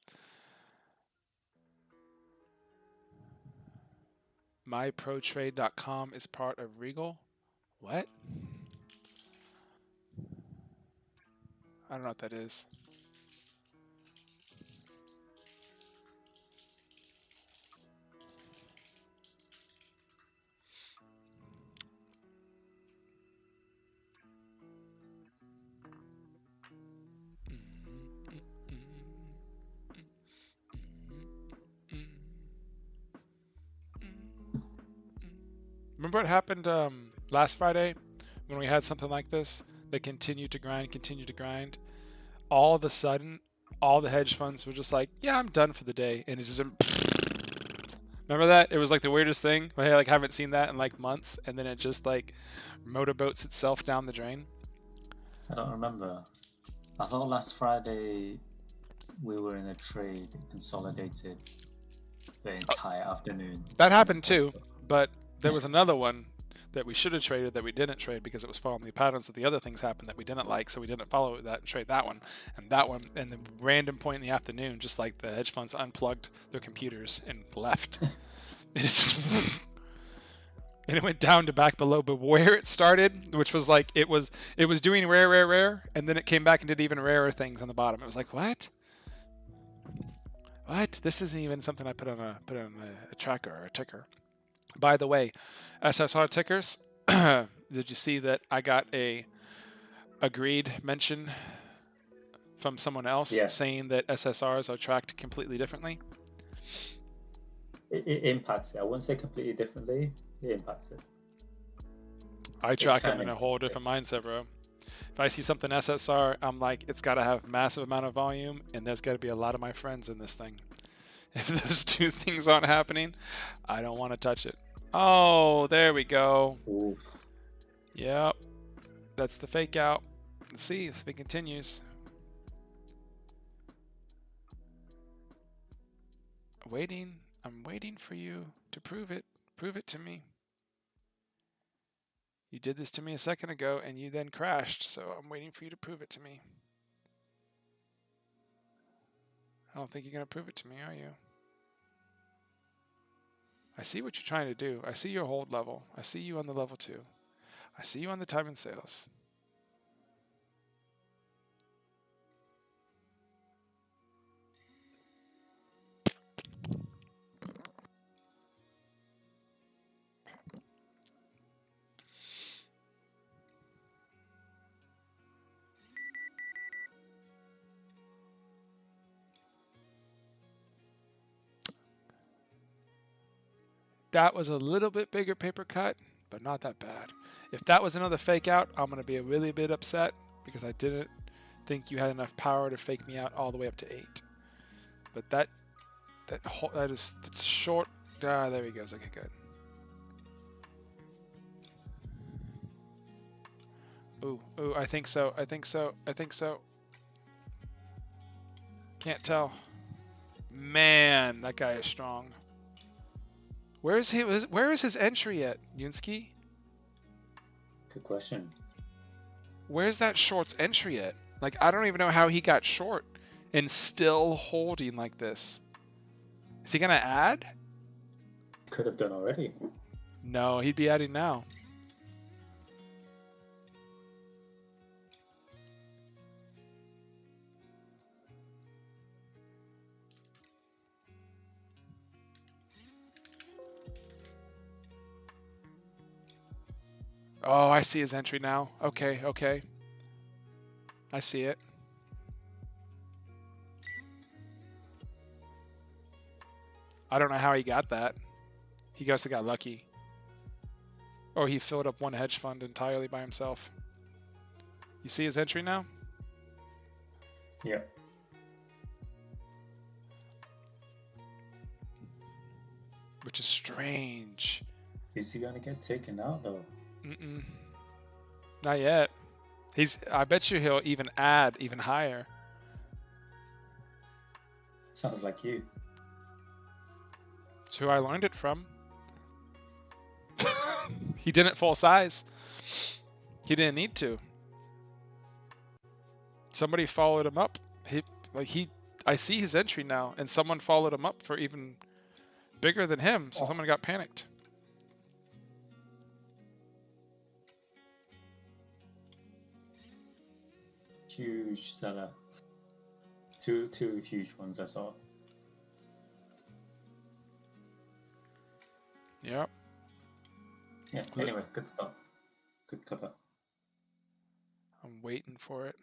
MyProTrade.com is part of Regal. What? I don't know what that is. Remember what happened last Friday when we had something like this? They continued to grind. All of a sudden, all the hedge funds were just like, yeah, I'm done for the day. And it just... Remember that? It was like the weirdest thing. I like haven't seen that in like months. And then it just like motorboats itself down the drain. I don't remember. I thought last Friday we were in a trade consolidated the entire afternoon. That happened too, but there was another one that we should have traded that we didn't trade because it was following the patterns of the other things happened that we didn't like, so we didn't follow that and trade that one. And the random point in the afternoon, just like the hedge funds unplugged their computers and left. And it went down to back below, but where it started, which was like it was doing rare, and then it came back and did even rarer things on the bottom. It was like, what? This isn't even something I put on a tracker or a ticker. By the way, SSR tickers, did you see that I got a agreed mention from someone else saying that SSRs are tracked completely differently? It impacts it. I wouldn't say completely differently. It impacts it. I track them in a whole different mindset, bro. If I see something SSR, I'm like, it's got to have massive amount of volume, and there's got to be a lot of my friends in this thing. If those two things aren't happening, I don't want to touch it. Oh, there we go. Oof. Yep. That's the fake out. Let's see if it continues. I'm waiting for you to prove it. Prove it to me. You did this to me a second ago, and you then crashed, so I'm waiting for you to prove it to me. I don't think you're going to prove it to me, are you? I see what you're trying to do. I see your hold level. I see you on the level 2. I see you on the time and sales. That was a little bit bigger paper cut, but not that bad. If that was another fake out, I'm going to be a really bit upset because I didn't think you had enough power to fake me out all the way up to 8. But that's short. Ah, there he goes. Okay, good. Ooh, I think so. I think so. I think so. Can't tell. Man, that guy is strong. Where is his entry at, Yunsky? Good question. Where's that short's entry at? Like, I don't even know how he got short and still holding like this. Is he gonna add? Could have done already. No, he'd be adding now. Oh, I see his entry now. Okay, okay. I see it. I don't know how he got that. He must have got lucky. Or he filled up one hedge fund entirely by himself. You see his entry now? Yeah. Which is strange. Is he gonna get taken out though? Mm-mm. Not yet. I bet you he'll even add even higher. Sounds like you. It's who I learned it from. He didn't full size. He didn't need to. Somebody followed him up. I see his entry now, and someone followed him up for even bigger than him, so someone got panicked. Huge seller. Two huge ones I saw. Yep. Yeah, anyway, good stuff. Good cover. I'm waiting for it.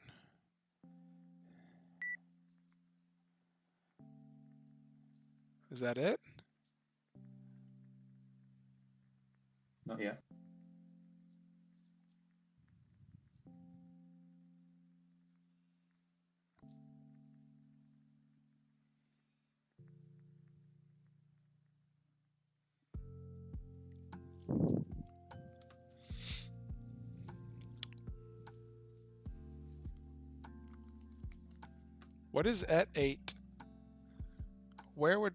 Is that it? Not yet. What is at 8? Where would...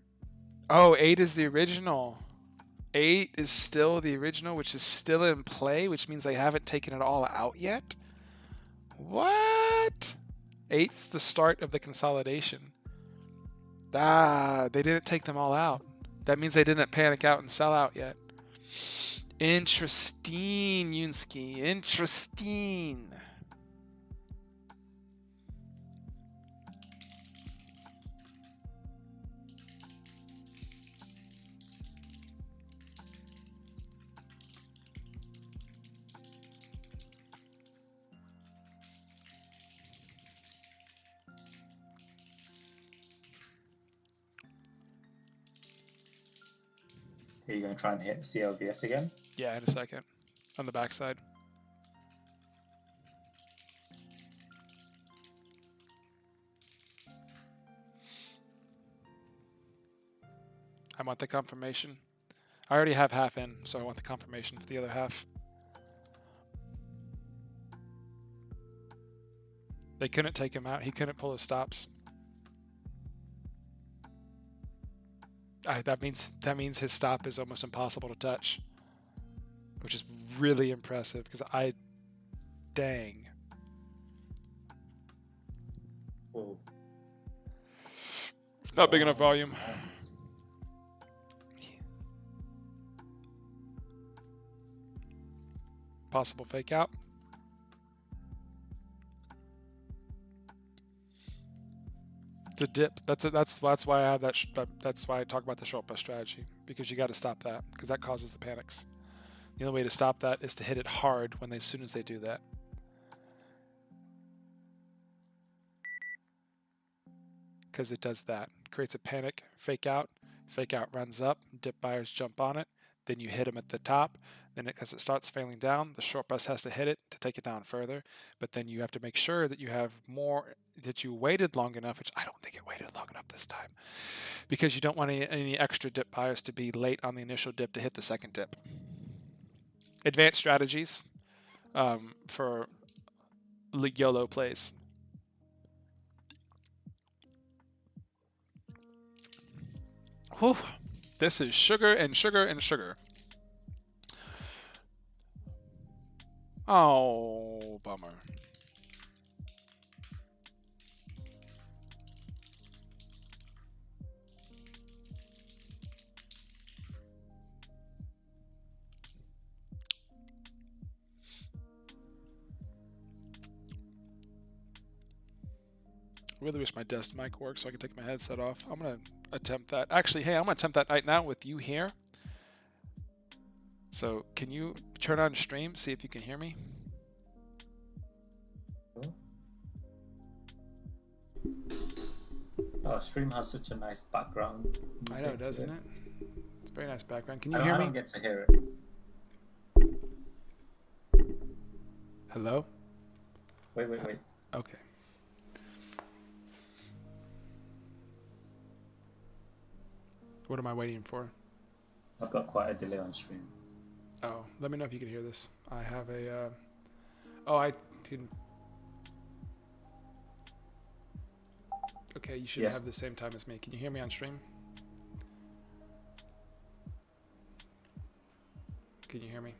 Oh, 8 is the original. 8 is still the original, which is still in play, which means they haven't taken it all out yet? What? 8's the start of the consolidation. Ah, they didn't take them all out. That means they didn't panic out and sell out yet. Interesting, Yunsky. Interesting. Are you going to try and hit CLVS again? Yeah, in a second. On the backside. I want the confirmation. I already have half in, so I want the confirmation for the other half. They couldn't take him out. He couldn't pull his stops. That means his stop is almost impossible to touch, which is really impressive because dang. Whoa. Not big enough volume. Possible fake out. The dip. That's why I have that. That's why I talk about the short bus strategy, because you got to stop that, because that causes the panics. The only way to stop that is to hit it hard as soon as they do that. Because it does that. Creates a panic, fake out runs up, dip buyers jump on it, then you hit them at the top, then as it starts failing down, the short bus has to hit it to take it down further, but then you have to make sure that you have more, that you waited long enough, which I don't think it waited long enough this time, because you don't want any extra dip buyers to be late on the initial dip to hit the second dip. Advanced strategies for YOLO plays. Whew. This is sugar and sugar and sugar. Oh, bummer. I really wish my desk mic worked so I could take my headset off. I'm going to attempt that. Actually, hey, I'm going to attempt that right now with you here. So can you turn on stream, see if you can hear me? Oh, stream has such a nice background. I know, doesn't it? It's a very nice background. Can you hear me? I don't get to hear it. Hello? Wait. Okay. What am I waiting for? I've got quite a delay on stream. Oh, let me know if you can hear this. I have a... Oh, I didn't... Okay, you should have the same time as me. Can you hear me on stream? Can you hear me?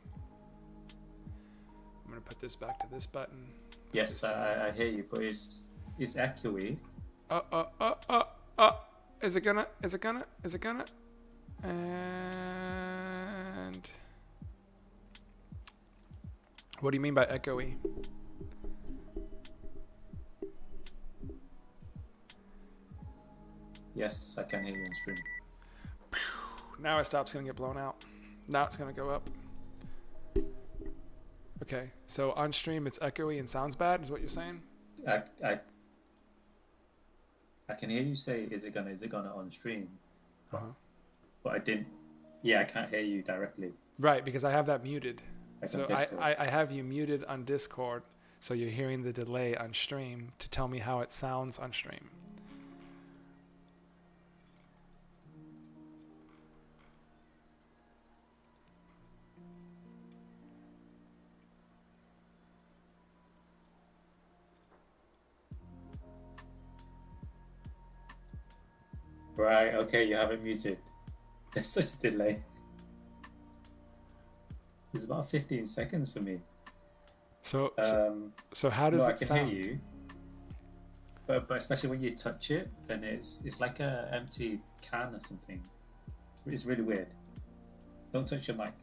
I'm going to put this back to this button. Yes, I hear you, but it's echoey. Is it gonna? And what do you mean by echoey? Yes, I can hear you on stream. Now it stops gonna get blown out. Now it's gonna go up. Okay, so on stream it's echoey and sounds bad, is what you're saying? I can hear you say, is it gonna on stream? Uh-huh. But I didn't. Yeah, I can't hear you directly. Right, because I have that muted. Like so I have you muted on Discord, so you're hearing the delay on stream to tell me how it sounds on stream. Right, okay, you have it muted. There's such a delay. It's about 15 seconds for me. So how does it sound? I can hear you. But especially when you touch it, then it's like a empty can or something. It's really weird. Don't touch your mic.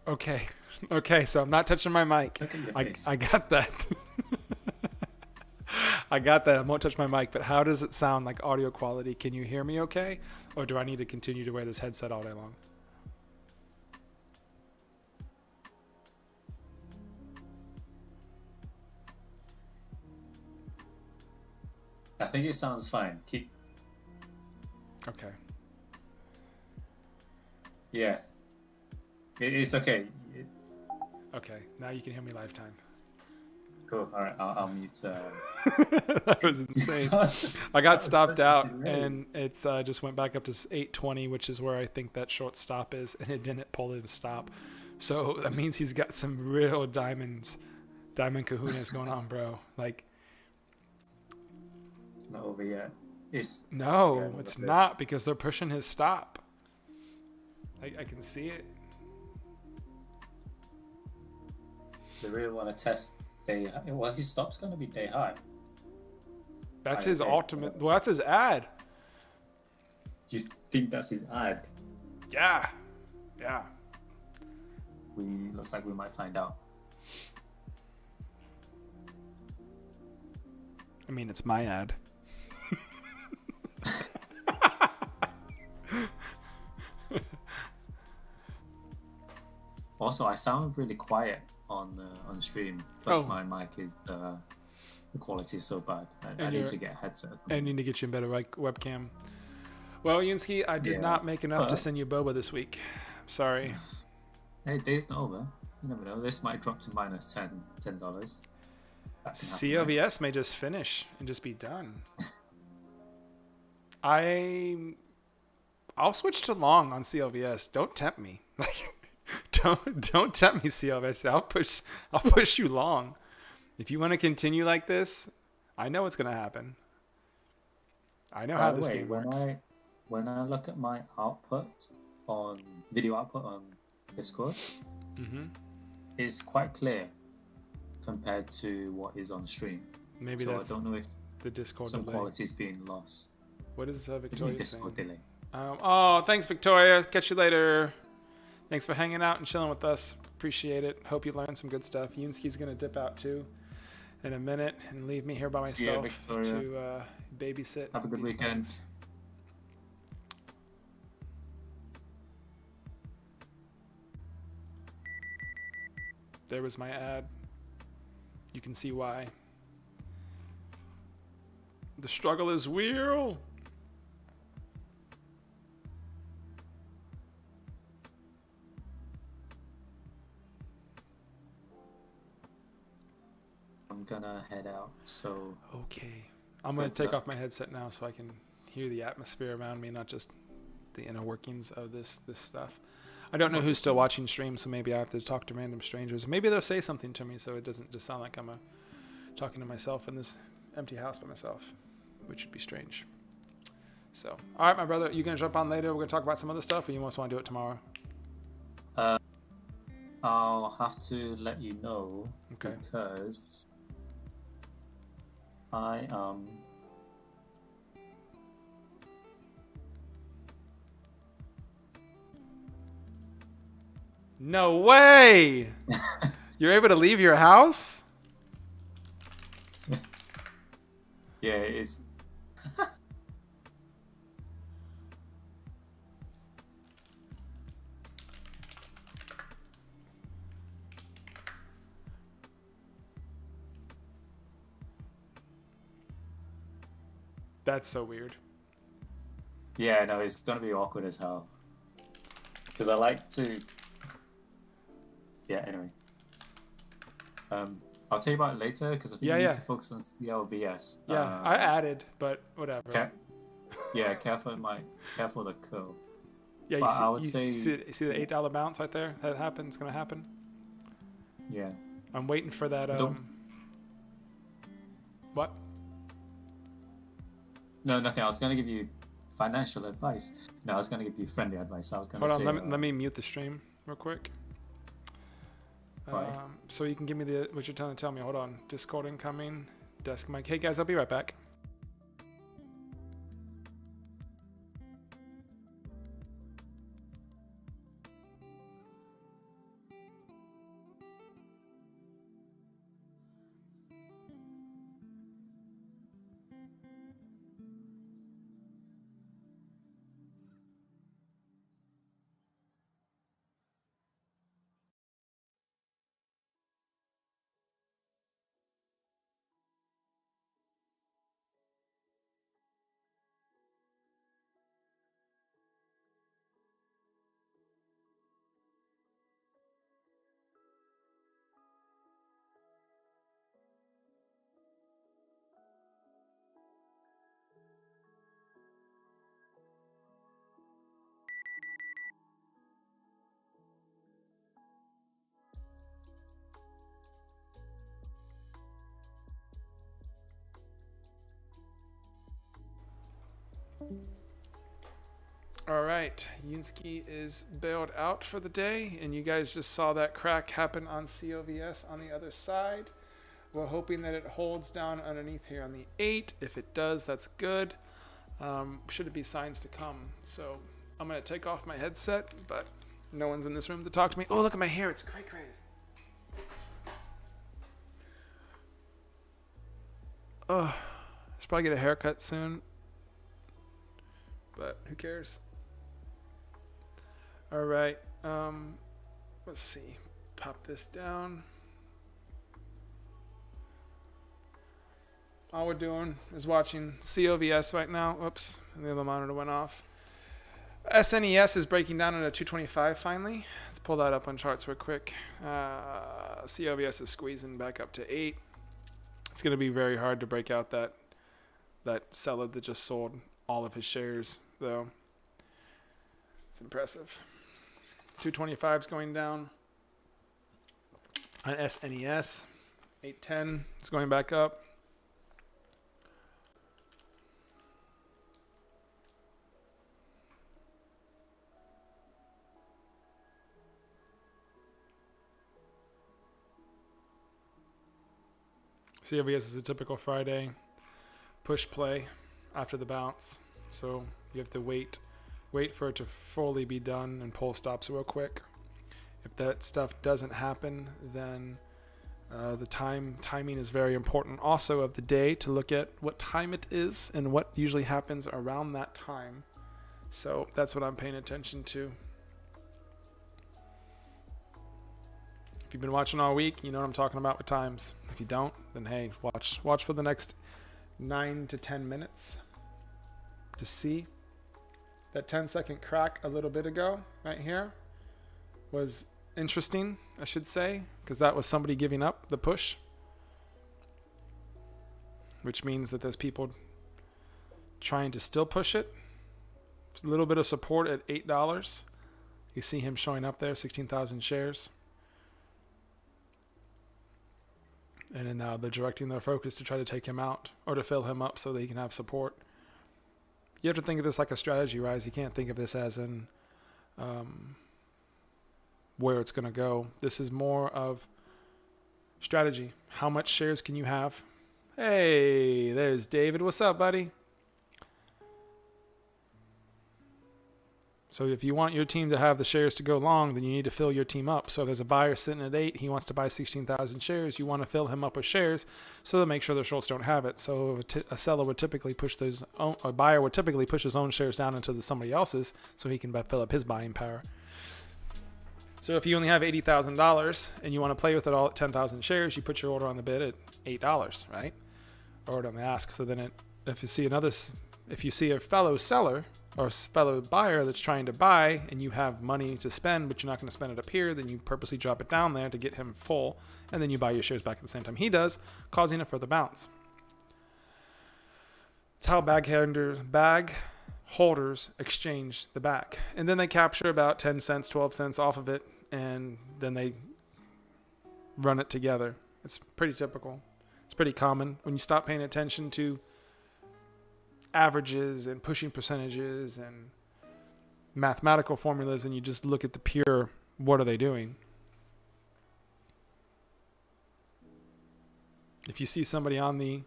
Okay, so I'm not touching my mic. Look at your face. I got that. I got that. I won't touch my mic, but how does it sound like audio quality? Can you hear me okay? Or do I need to continue to wear this headset all day long? I think it sounds fine. Keep. Okay. Yeah. It's okay. Okay, now you can hear me lifetime. Cool. All right, I'll mute. That was insane. I got stopped out, and it's just went back up to 820, which is where I think that short stop is, and it didn't pull it to stop. So that means he's got some real diamond kahunas going on, bro. Like, it's not over yet. No, it's not, because they're pushing his stop. I can see it. They really want to test day high. Well, his stop's going to be day high. That's his ultimate. Well, that's his ad. You think that's his ad? Yeah. Looks like we might find out. I mean, it's my ad. Also, I sound really quiet on the stream. Plus, my mic is the quality is so bad. I need to get a headset. I need to get you a better webcam. Well, Yunsky, I did not make enough to send you boba this week. Sorry. Hey, day's not over. You never know. This might drop to minus $10. CLVS may just finish and just be done. I'll switch to long on CLVS. Don't tempt me. Don't tempt me, CLVS. I'll push you long. If you want to continue like this, I know what's going to happen. I know how this game works. When I look at my video output on Discord, it's quite clear compared to what is on stream. Maybe so that's I don't know if the Discord some delay. quality is being lost. What is Victoria Discord saying? delay. Oh, thanks, Victoria. Catch you later. Thanks for hanging out and chilling with us. Appreciate it. Hope you learned some good stuff. Yunsky's going to dip out too in a minute and leave me here by myself to babysit. Have a good weekend. Things. There was my ad. You can see why. The struggle is real. I'm gonna head out, so... Okay. I'm gonna take off my headset now so I can hear the atmosphere around me, not just the inner workings of this stuff. I don't know who's still watching streams, so maybe I have to talk to random strangers. Maybe they'll say something to me so it doesn't just sound like I'm talking to myself in this empty house by myself, which would be strange. So, all right, my brother, you gonna jump on later? We're gonna talk about some other stuff, or you just want to do it tomorrow? I'll have to let you know. Okay. Because I No way! You're able to leave your house? Yeah, it is. That's so weird. Yeah, no, it's gonna be awkward as hell. Because I like to... Yeah, anyway. I'll tell you about it later, because I think we need to focus on CLVS. Yeah, I added, but whatever. Yeah, careful the curl. Yeah, you see the $8 bounce right there? That happened. It's going to happen. Yeah. I'm waiting for that. What? No, nothing. I was going to give you financial advice. No, I was going to give you friendly advice. I was going to say... Hold on, let me mute the stream real quick. Right. So you can give me what you're trying to tell me. Hold on. Discord incoming. Desk mic. Hey, guys, I'll be right back. All right, Yunsky is bailed out for the day, and you guys just saw that crack happen on COVS on the other side. We're hoping that it holds down underneath here on the 8. If it does, that's good. Should it be signs to come? So I'm going to take off my headset, but no one's in this room to talk to me. Oh, look at my hair. It's cray cray. Oh, I should probably get a haircut soon, but who cares? All right. Let's see. Pop this down. All we're doing is watching COVS right now. Whoops, and the other monitor went off. SNES is breaking down at a 225 finally. Let's pull that up on charts real quick. COVS is squeezing back up to 8. It's going to be very hard to break out that seller that just sold all of his shares, though. It's impressive. 225 is going down on SNES. 810 is going back up. COVS is a typical Friday push play after the bounce, so you have to wait for it to fully be done and pull stops real quick. If that stuff doesn't happen, then the timing is very important also of the day to look at what time it is and what usually happens around that time. So that's what I'm paying attention to. If you've been watching all week, you know what I'm talking about with times. If you don't, then hey, watch for the next 9 to 10 minutes to see. That 10-second crack a little bit ago right here was interesting, I should say, because that was somebody giving up the push, which means that there's people trying to still push it. There's a little bit of support at $8. You see him showing up there, 16,000 shares. And now they're directing their focus to try to take him out or to fill him up so that he can have support. You have to think of this like a strategy, Rise. You can't think of this as in where it's going to go. This is more of strategy. How much shares can you have? Hey, there's David. What's up, buddy? So if you want your team to have the shares to go long, then you need to fill your team up. So if there's a buyer sitting at 8, he wants to buy 16,000 shares. You want to fill him up with shares so to make sure the shorts don't have it. So a seller would typically a buyer would typically push his own shares down into somebody else's so he can fill up his buying power. So if you only have $80,000 and you want to play with it all at 10,000 shares, you put your order on the bid at $8, right? Or on the ask. So then if you see a fellow seller or a fellow buyer that's trying to buy and you have money to spend, but you're not going to spend it up here, then you purposely drop it down there to get him full, and then you buy your shares back at the same time he does, causing a further bounce. It's how bag holders exchange the bag. And then they capture about 10 cents, 12 cents off of it, and then they run it together. It's pretty typical. It's pretty common. When you stop paying attention to averages and pushing percentages and mathematical formulas and you just look at the pure, what are they doing? If you see somebody on the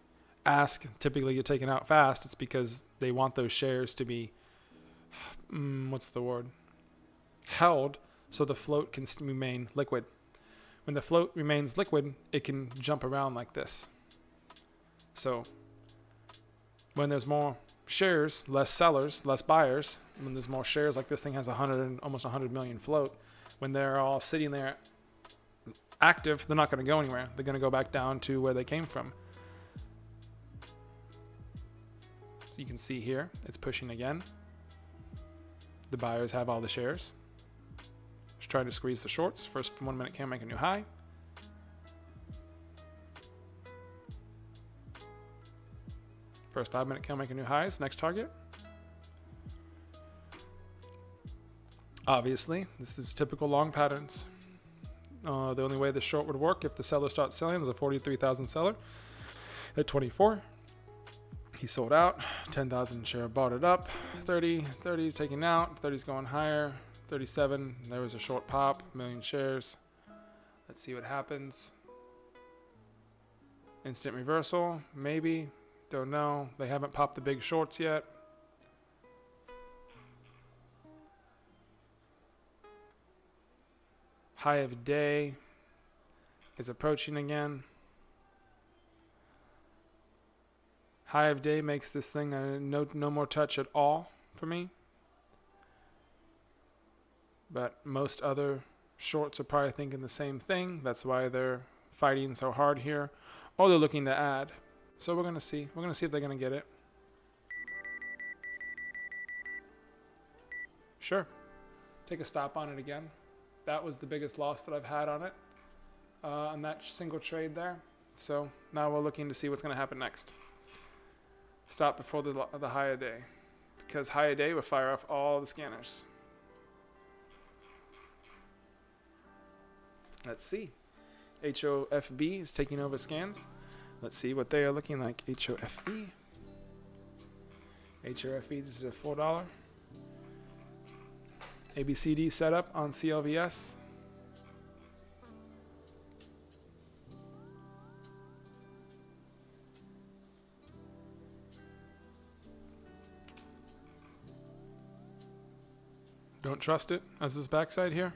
ask typically get taken out fast, it's because they want those shares to be held so the float can remain liquid. When the float remains liquid, it can jump around like this. So when there's more shares, less sellers, less buyers, when there's more shares, like this thing has almost 100 million float, when they're all sitting there active, they're not going to go anywhere. They're going to go back down to where they came from. So you can see here, it's pushing again. The buyers have all the shares. Just trying to squeeze the shorts. First 1 minute can make a new high. First 5 minute can make a new highs. Next target. Obviously, this is typical long patterns. The only way the short would work if the seller starts selling is a 43,000 seller at 24. He sold out. 10,000 share, bought it up. 30 is taken out. 30's going higher. 37. There was a short pop. 1 million shares. Let's see what happens. Instant reversal, maybe. Don't know. They haven't popped the big shorts yet. High of day is approaching again. High of day makes this thing a no more touch at all for me. But most other shorts are probably thinking the same thing. That's why they're fighting so hard here. Or they're looking to add. So we're going to see. We're going to see if they're going to get it. Sure. Take a stop on it again. That was the biggest loss that I've had on it. On that single trade there. So now we're looking to see what's going to happen next. Stop before the high of day. Because high of day will fire off all the scanners. Let's see. HOFB is taking over scans. Let's see what they are looking like. HOFB. HOFB, this is a $4. ABCD setup on CLVS. Don't trust it as this backside here.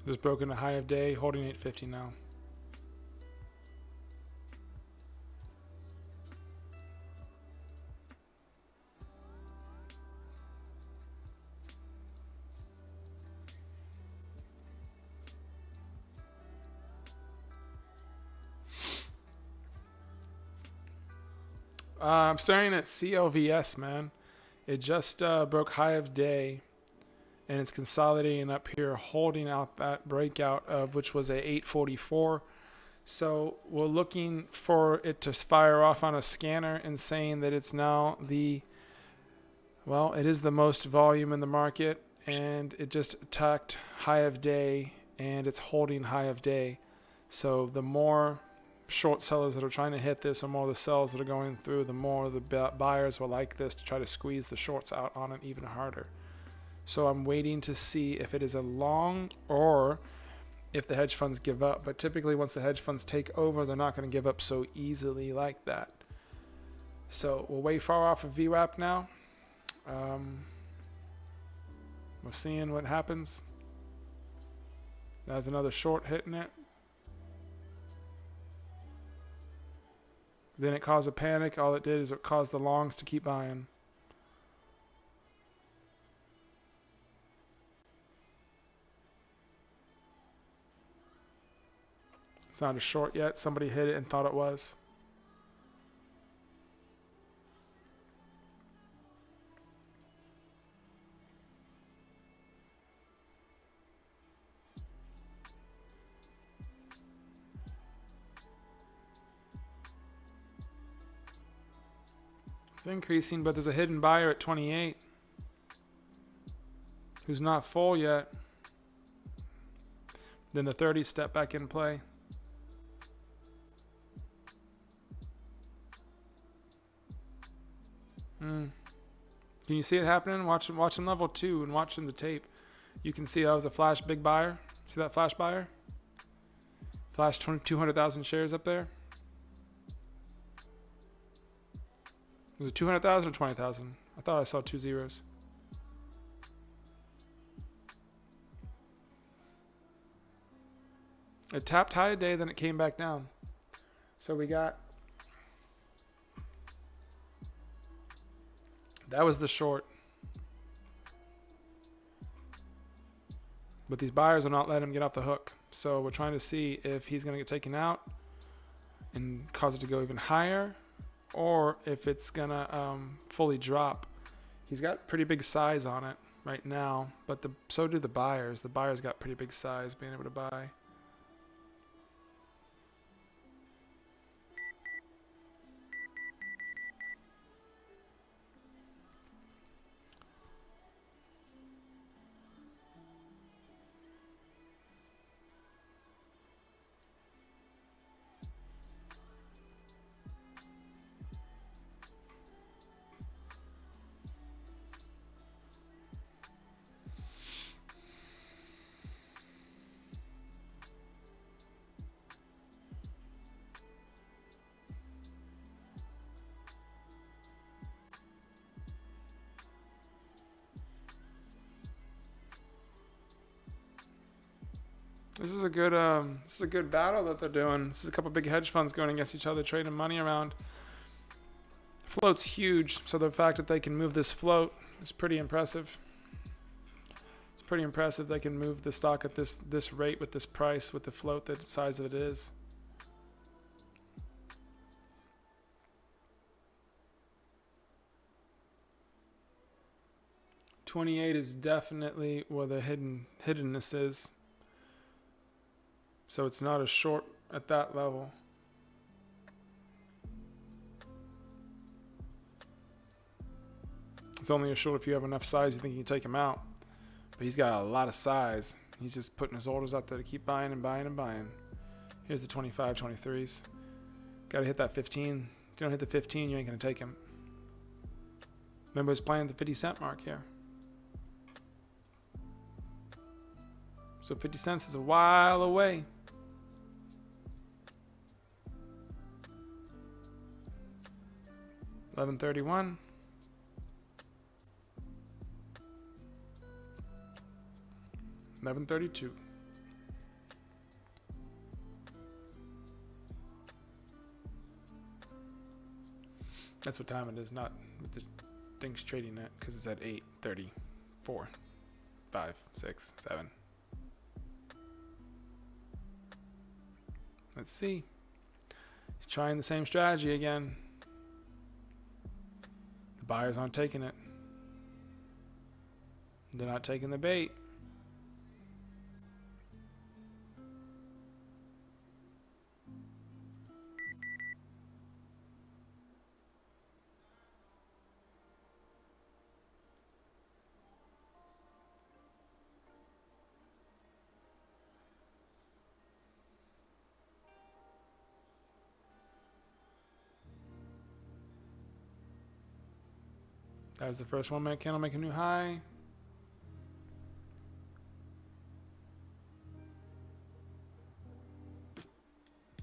Just broken a high of day, holding 850 now. I'm staring at CLVS, man. It just broke high of day. And it's consolidating up here, holding out that breakout of which was a 844. So we're looking for it to fire off on a scanner and saying that it's now it is the most volume in the market, and it just attacked high of day, and it's holding high of day. So the more short sellers that are trying to hit this, or more the sells that are going through, the more the buyers will like this to try to squeeze the shorts out on it even harder. So I'm waiting to see if it is a long or if the hedge funds give up. But typically once the hedge funds take over, they're not going to give up so easily like that. So we're way far off of VWAP now. We're seeing what happens. There's another short hitting it. Then it caused a panic. All it did is it caused the longs to keep buying. It's not a short yet. Somebody hit it and thought it was. It's increasing, but there's a hidden buyer at 28 who's not full yet. Then the 30 step back in play. Can you see it happening? Watching level 2 and watching the tape. You can see that was a flash big buyer. See that flash buyer? Flash 200,000 shares up there. Was it 200,000 or 20,000? I thought I saw 2 zeros. It tapped high a day, then it came back down. So we got... That was the short. But these buyers are not letting him get off the hook. So we're trying to see if he's going to get taken out and cause it to go even higher, or if it's going to fully drop. He's got pretty big size on it right now, but so do the buyers. The buyers got pretty big size being able to buy. This is a good battle that they're doing. This is a couple big hedge funds going against each other, trading money around. Float's huge, so the fact that they can move this float is pretty impressive. It's pretty impressive they can move the stock at this rate with this price with the float the size that it is. $28 is definitely where the hiddenness is. So it's not a short at that level. It's only a short if you have enough size you think you can take him out. But he's got a lot of size. He's just putting his orders out there to keep buying and buying and buying. Here's the 25, 23s. Got to hit that 15. If you don't hit the 15, you ain't going to take him. Remember, he's playing the 50 cent mark here. So 50 cents is a while away. $11.31. $11.32. That's what time it is, not what the thing's trading at, because it's at 8:34, 5, 6, 7. Let's see. He's trying the same strategy again. The buyers aren't taking it. They're not taking the bait. That was the first 1 minute candle, make a new high.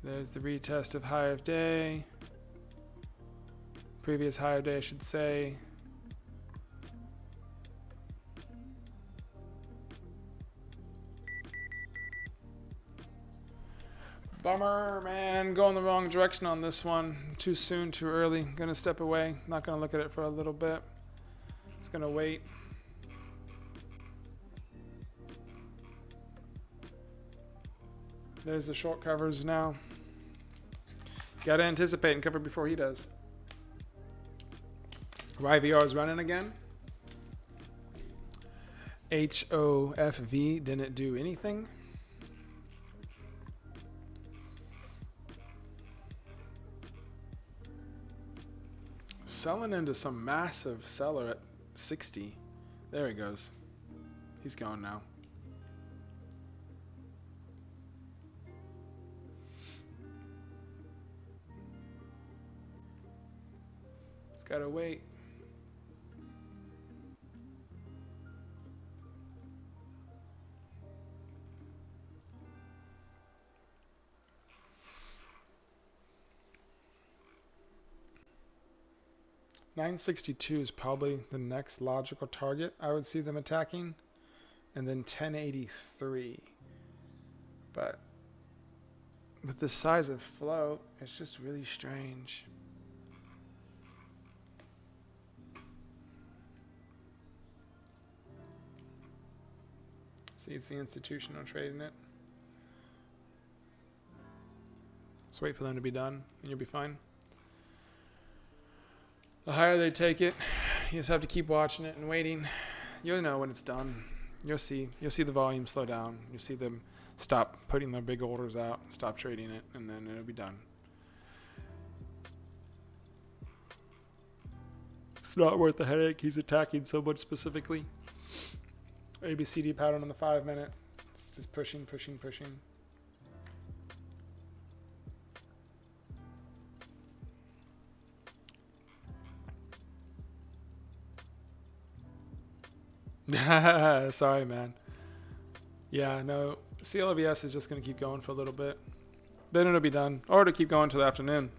There's the retest of high of day. Previous high of day, I should say. Bummer, man. Going the wrong direction on this one. Too soon, too early. Gonna step away. Not gonna look at it for a little bit. It's gonna wait. There's the short covers now. Gotta anticipate and cover before he does. YVR is running again. HOFV didn't do anything. Selling into some massive seller at 60. There he goes. He's gone now. It's gotta wait. $962 is probably the next logical target I would see them attacking, and then 1083. But with the size of float, it's just really strange. See, it's the institutional trading it. Just wait for them to be done, and you'll be fine. The higher they take it, you just have to keep watching it and waiting. You'll know when it's done. You'll see the volume slow down. You'll see them stop putting their big orders out, stop trading it, and then it'll be done. It's not worth the headache. He's attacking so much specifically. ABCD pattern on the 5 minute. It's just pushing. Sorry, man. Yeah, no. CLVS is just going to keep going for a little bit. Then it'll be done. Or to keep going till the afternoon.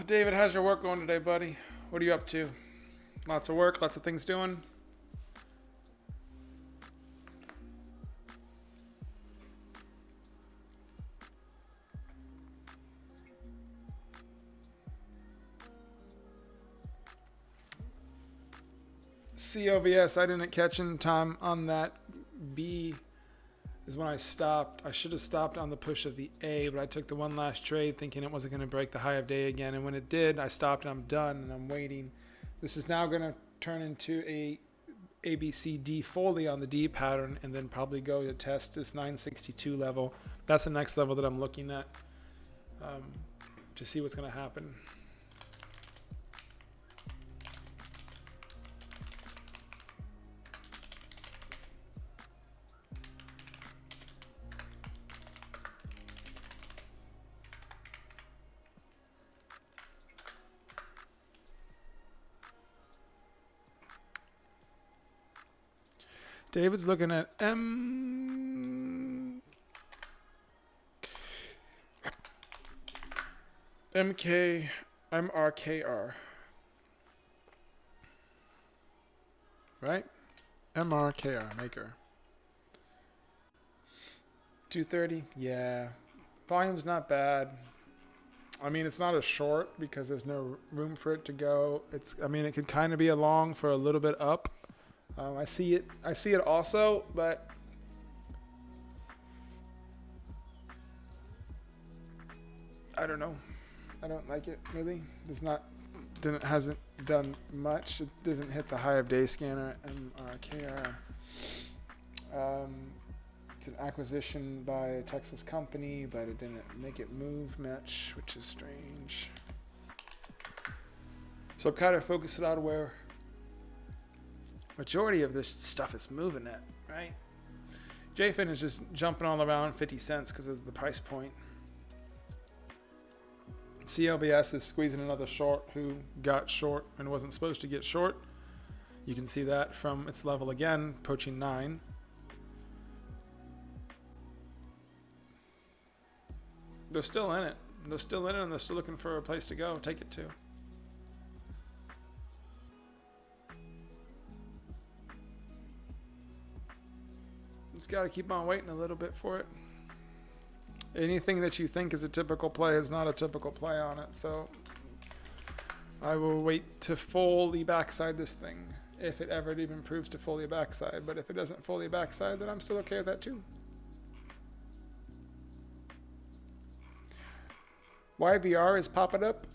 David, how's your work going today, buddy? What are you up to? Lots of work, lots of things doing. COVS, I didn't catch in time on that. B is when I stopped. I should have stopped on the push of the A, but I took the one last trade thinking it wasn't going to break the high of day again. And when it did, I stopped and I'm done and I'm waiting. This is now going to turn into a ABCD Foley on the D pattern and then probably go to test this 962 level. That's the next level that I'm looking at to see what's going to happen. David's looking at MRKR. Right? MRKR, maker. 230? Yeah. Volume's not bad. I mean, it's not a short because there's no room for it to go. I mean, it could kind of be a long for a little bit up. I see it also, but I don't know. I don't like it really. Hasn't done much. It doesn't hit the high of day scanner MRKR. It's an acquisition by a Texas company, but it didn't make it move much, which is strange. So I'm kind of focused on where majority of this stuff is moving at, right? JFIN is just jumping all around 50 cents because of the price point. CLBS is squeezing another short who got short and wasn't supposed to get short. You can see that from its level again, approaching 9. They're still in it. They're still in it and they're still looking for a place to go. Take it to. Just got to keep on waiting a little bit for it. Anything that you think is a typical play is not a typical play on it. So I will wait to fully backside this thing if it ever even proves to fully backside. But if it doesn't fully backside, then I'm still okay with that too. YVR is popping up.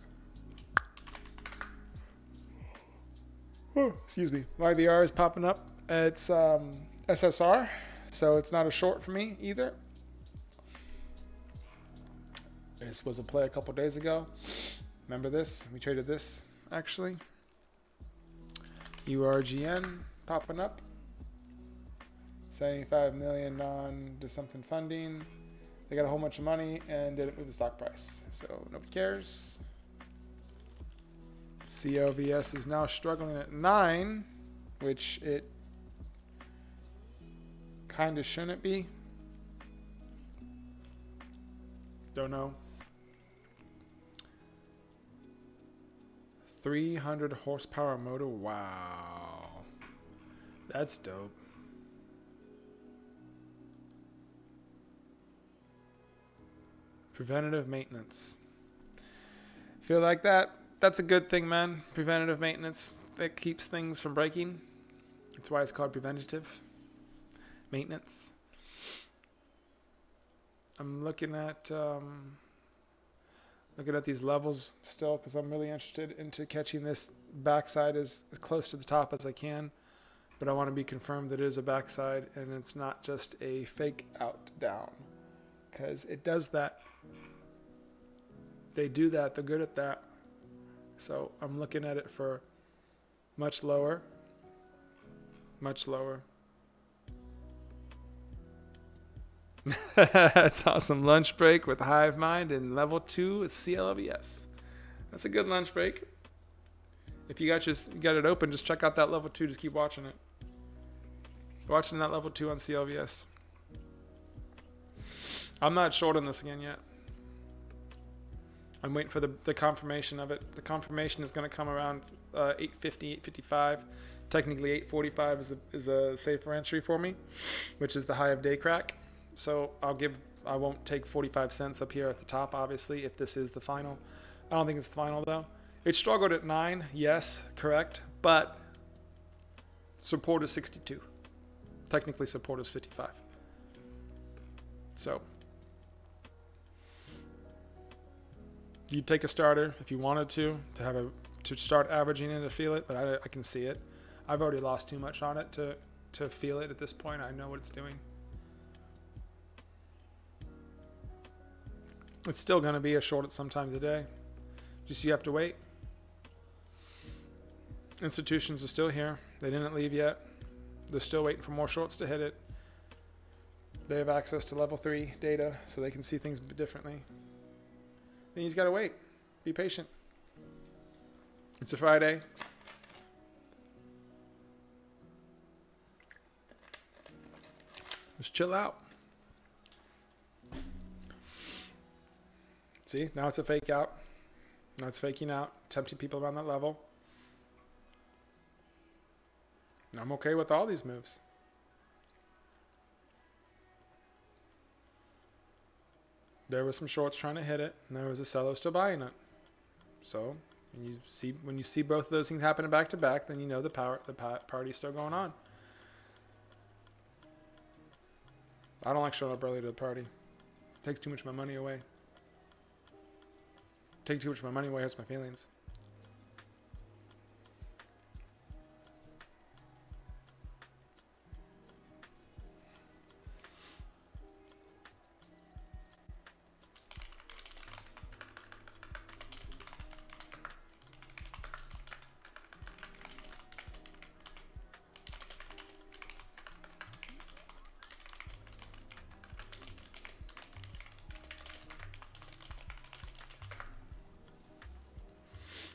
Oh, excuse me. YVR is popping up. It's SSR. So it's not a short for me either. This was a play a couple days ago. Remember this? We traded this actually. URGN popping up. 75 million on to something funding. They got a whole bunch of money and didn't move the stock price. So nobody cares. COVS is now struggling at 9, which it kind of shouldn't be. Don't know. 300 horsepower motor. Wow. That's dope. Preventative maintenance. Feel like that's a good thing, man. Preventative maintenance that keeps things from breaking. That's why it's called preventative maintenance. I'm looking at these levels still because I'm really interested into catching this backside as close to the top as I can, but I want to be confirmed that it is a backside and it's not just a fake out down, because it does that. They do that. They're good at that. So I'm looking at it for much lower. That's awesome. Lunch break with HiveMind and level 2 with CLVS. That's a good lunch break. If you got it open, just check out that level 2. Just keep watching it. Watching that level 2 on CLVS. I'm not short on this again yet. I'm waiting for the confirmation of it. The confirmation is going to come around 8:50, 8:55. Technically 8:45 is a safer entry for me, which is the high of day crack. So I won't take 45 cents up here at the top, obviously, if this is the final. I don't think it's the final though. It struggled at 9, yes, correct, but support is 62. Technically support is 55. So you'd take a starter if you wanted to start averaging it to feel it, but I can see it. I've already lost too much on it to feel it at this point. I know what it's doing. It's still going to be a short at some time today. Just you have to wait. Institutions are still here. They didn't leave yet. They're still waiting for more shorts to hit it. They have access to level 3 data, so they can see things differently. Then you just got to wait. Be patient. It's a Friday. Just chill out. See, now it's a fake out. Now it's faking out, tempting people around that level. And I'm okay with all these moves. There were some shorts trying to hit it, and there was a seller still buying it. So when you see both of those things happening back to back, then you know the party's still going on. I don't like showing up early to the party. It takes too much of my money away. Take too much of my money away, hurts my feelings.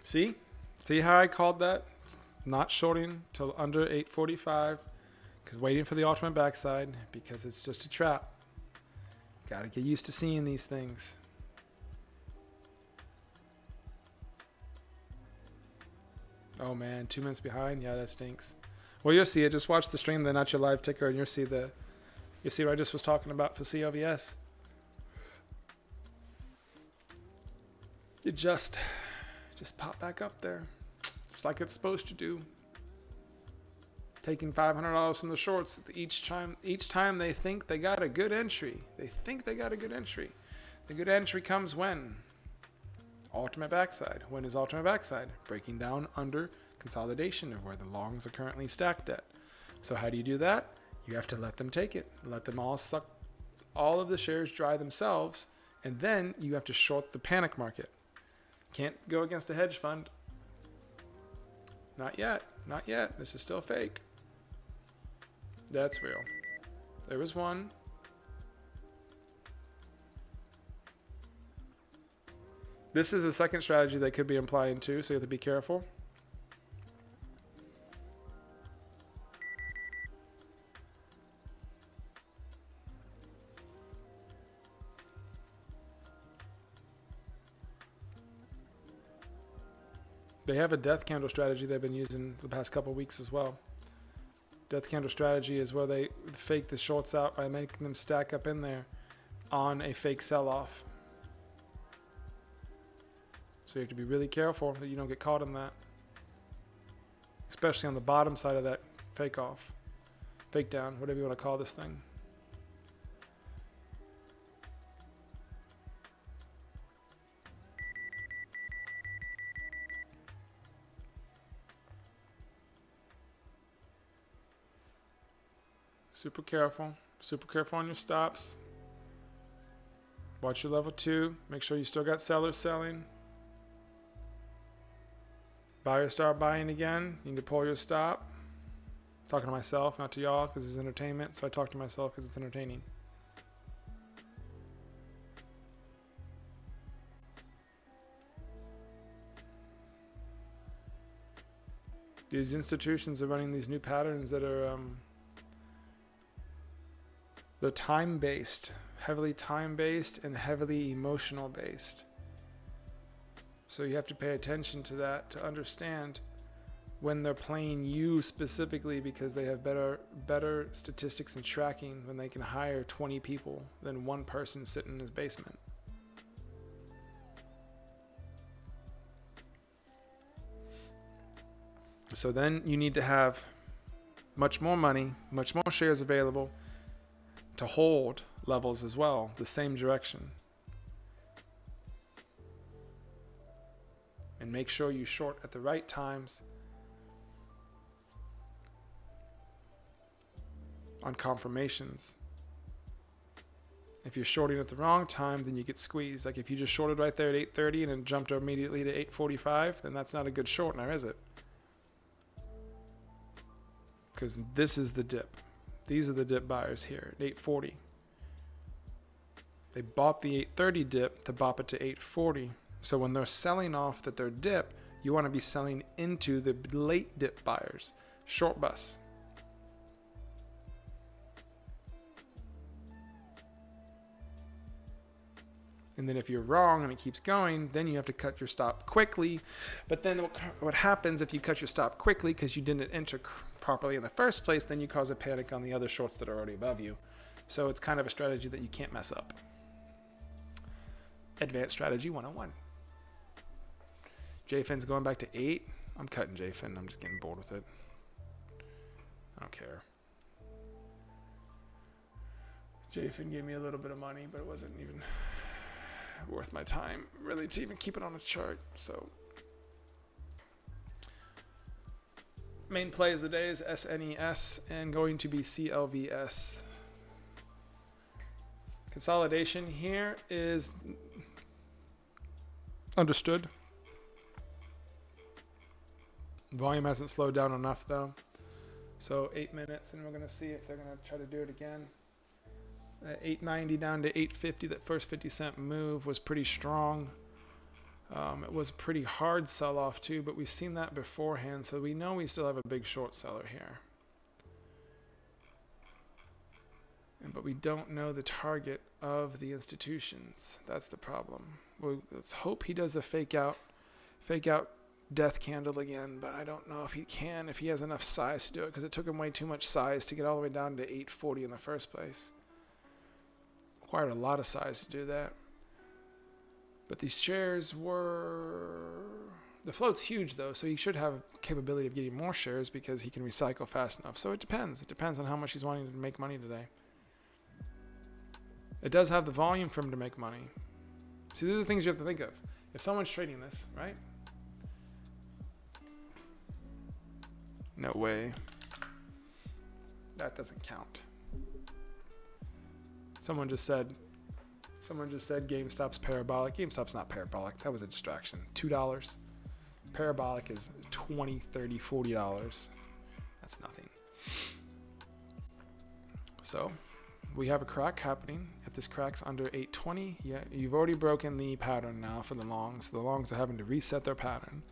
See how I called that? Not shorting till under 8:45, because waiting for the ultimate backside, because it's just a trap. Got to get used to seeing these things. Oh man, 2 minutes behind. Yeah, that stinks. Well, you'll see it. Just watch the stream, then not your live ticker, and you'll see what I just was talking about for COVS. It just pop back up there, just like it's supposed to do. Taking $500 from the shorts each time they think they got a good entry. The good entry comes when? Ultimate backside. When is ultimate backside? Breaking down under consolidation of where the longs are currently stacked at. So how do you do that? You have to let them take it. Let them all suck all of the shares dry themselves, and then you have to short the panic market. Can't go against a hedge fund. Not yet. This is still fake. That's real. There was one. This is a second strategy they could be implying too, so you have to be careful. They have a death candle strategy they've been using the past couple of weeks as well. Death candle strategy is where they fake the shorts out by making them stack up in there on a fake sell-off. So you have to be really careful that you don't get caught in that. Especially on the bottom side of that fake off. Fake down, whatever you want to call this thing. Super careful on your stops. Watch your level 2. Make sure you still got sellers selling. Buyers start buying again. You need to pull your stop. I'm talking to myself, not to y'all, because it's entertainment. So I talk to myself because it's entertaining. These institutions are running these new patterns that are they're time-based, heavily time-based and heavily emotional-based. So you have to pay attention to that to understand when they're playing you specifically, because they have better statistics and tracking when they can hire 20 people than one person sitting in his basement. So then you need to have much more money, much more shares available to hold levels as well, the same direction. And make sure you short at the right times on confirmations. If you're shorting at the wrong time, then you get squeezed. Like if you just shorted right there at 8:30 and then jumped immediately to 8:45, then that's not a good short now, is it? Because this is the dip. These are the dip buyers here at 8:40. They bought the 8:30 dip to bop it to 8:40. So when they're selling off that their dip, you want to be selling into the late dip buyers, short bus. And then if you're wrong and it keeps going, then you have to cut your stop quickly. But then what happens if you cut your stop quickly because you didn't enter properly in the first place, then you cause a panic on the other shorts that are already above you. So it's kind of a strategy that you can't mess up. Advanced Strategy 101. JFIN's going back to 8. I'm cutting JFIN. I'm just getting bored with it. I don't care. JFIN gave me a little bit of money, but it wasn't even worth my time really to even keep it on a chart. So main play of the day is SNES and going to be CLVS. Consolidation here is understood. Volume hasn't slowed down enough though. So 8 minutes and we're going to see if they're going to try to do it again. 890 down to 850, that first 50-cent move was pretty strong. It was a pretty hard sell-off too, but we've seen that beforehand, so we know we still have a big short seller here. But we don't know the target of the institutions. That's the problem. Let's hope he does a fake out death candle again, but I don't know if he can, if he has enough size to do it, because it took him way too much size to get all the way down to 840 in the first place. Required a lot of size to do that. But these shares were... The float's huge though, so he should have capability of getting more shares because he can recycle fast enough. So it depends. It depends on how much he's wanting to make money today. It does have the volume for him to make money. See, these are the things you have to think of. If someone's trading this, right? No way. That doesn't count. Someone just said GameStop's parabolic. GameStop's not parabolic. That was a distraction. $2. Parabolic is $20, $30, $40. That's nothing. So we have a crack happening. If this crack's under 820, yeah, you've already broken the pattern now for the longs. The longs are having to reset their pattern.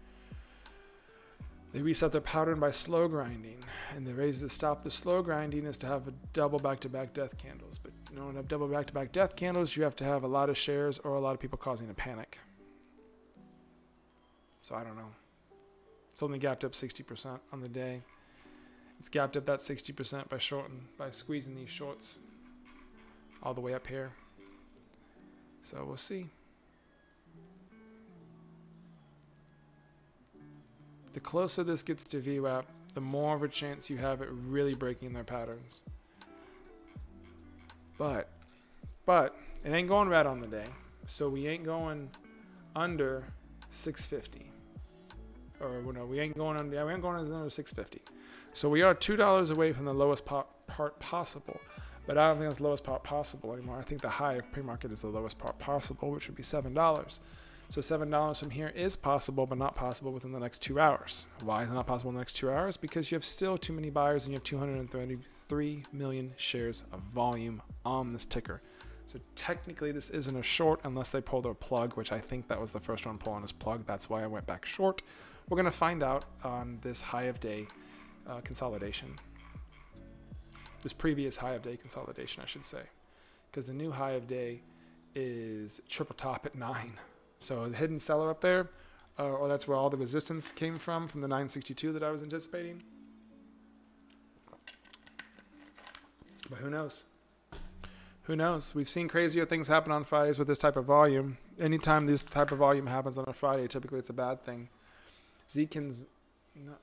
They reset their pattern by slow grinding, and the reason to stop the slow grinding is to have a double back-to-back death candles. But in order to have double back-to-back death candles, you have to have a lot of shares or a lot of people causing a panic. So I don't know. It's only gapped up 60% on the day. It's gapped up that 60% by squeezing these shorts all the way up here. So we'll see. The closer this gets to VWAP, the more of a chance you have at really breaking their patterns. But it ain't going red on the day, so we ain't going under 650. Or no, we ain't going under. Yeah, we ain't going under 650. So we are $2 away from the lowest part possible. But I don't think that's the lowest part possible anymore. I think the high of pre-market is the lowest part possible, which would be $7. So $7 from here is possible, but not possible within the next 2 hours. Why is it not possible in the next 2 hours? Because you have still too many buyers and you have 233 million shares of volume on this ticker. So technically this isn't a short unless they pull their plug, which I think that was the first one pulling his plug. That's why I went back short. We're going to find out on this high of day consolidation. This previous high of day consolidation, I should say. Because the new high of day is triple top at 9. So a hidden seller up there, or that's where all the resistance came from the 962 that I was anticipating. But who knows? Who knows? We've seen crazier things happen on Fridays with this type of volume. Anytime this type of volume happens on a Friday, typically it's a bad thing. Zekins,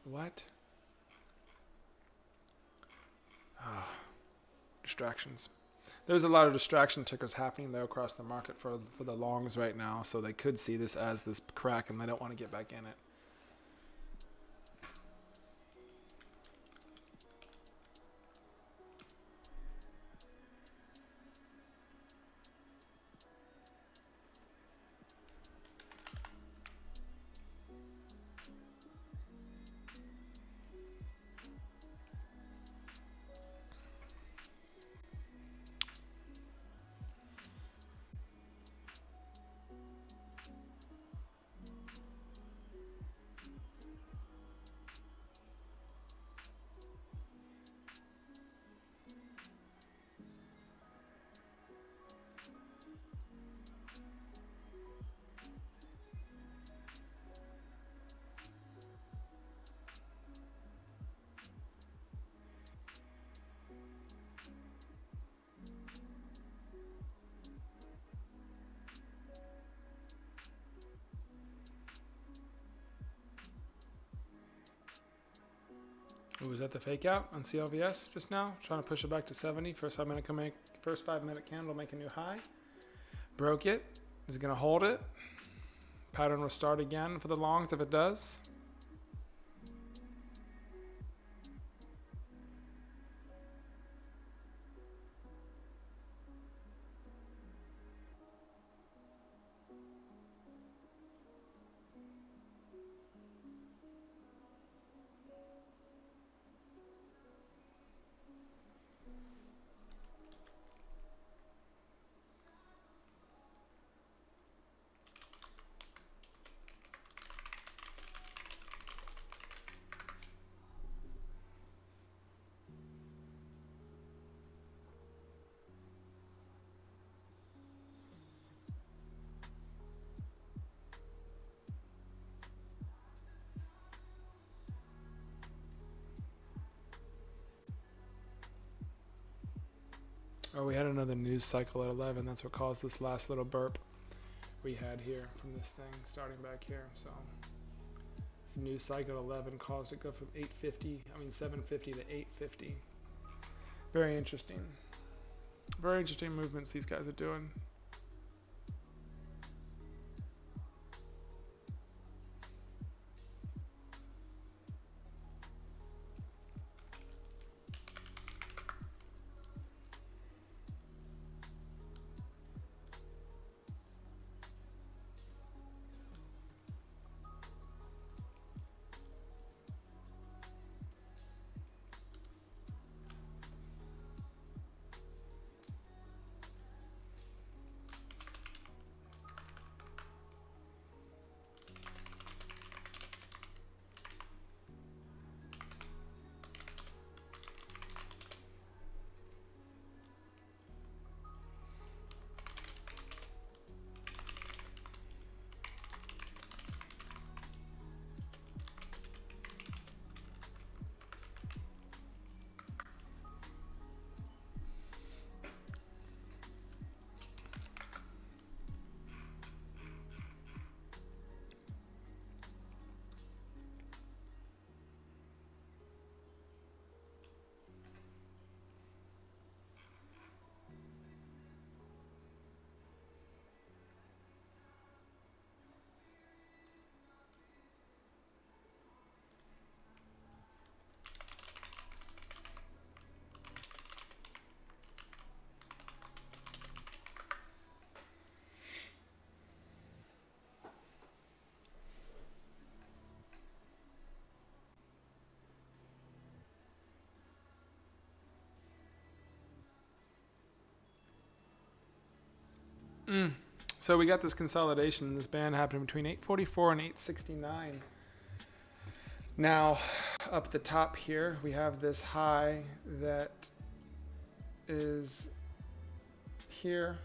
what? Oh, distractions. There's a lot of distraction tickers happening though across the market for the longs right now, so they could see this as this crack and they don't want to get back in it. Ooh, was that the fake out on CLVS just now? Trying to push it back to 70. First 5 minute candle make a new high. Broke it. Is it going to hold it? Pattern will start again for the longs if it does. Oh, we had another news cycle at 11. That's what caused this last little burp we had here from this thing starting back here. So this news cycle at 11 caused it to go from 750 to 850. Very interesting. Very interesting movements these guys are doing. So we got this consolidation in this band happening between 844 and 869. Now, up the top here, we have this high that is here.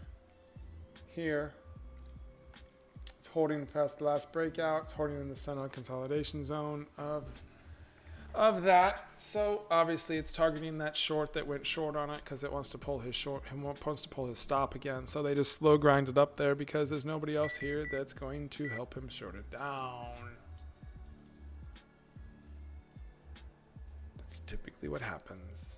It's holding past the last breakout. It's holding in the center consolidation zone of that. So obviously it's targeting that short that went short on it because it wants to pull his short. It wants to pull his stop again. So they just slow grind it up there because there's nobody else here that's going to help him short it down. That's typically what happens.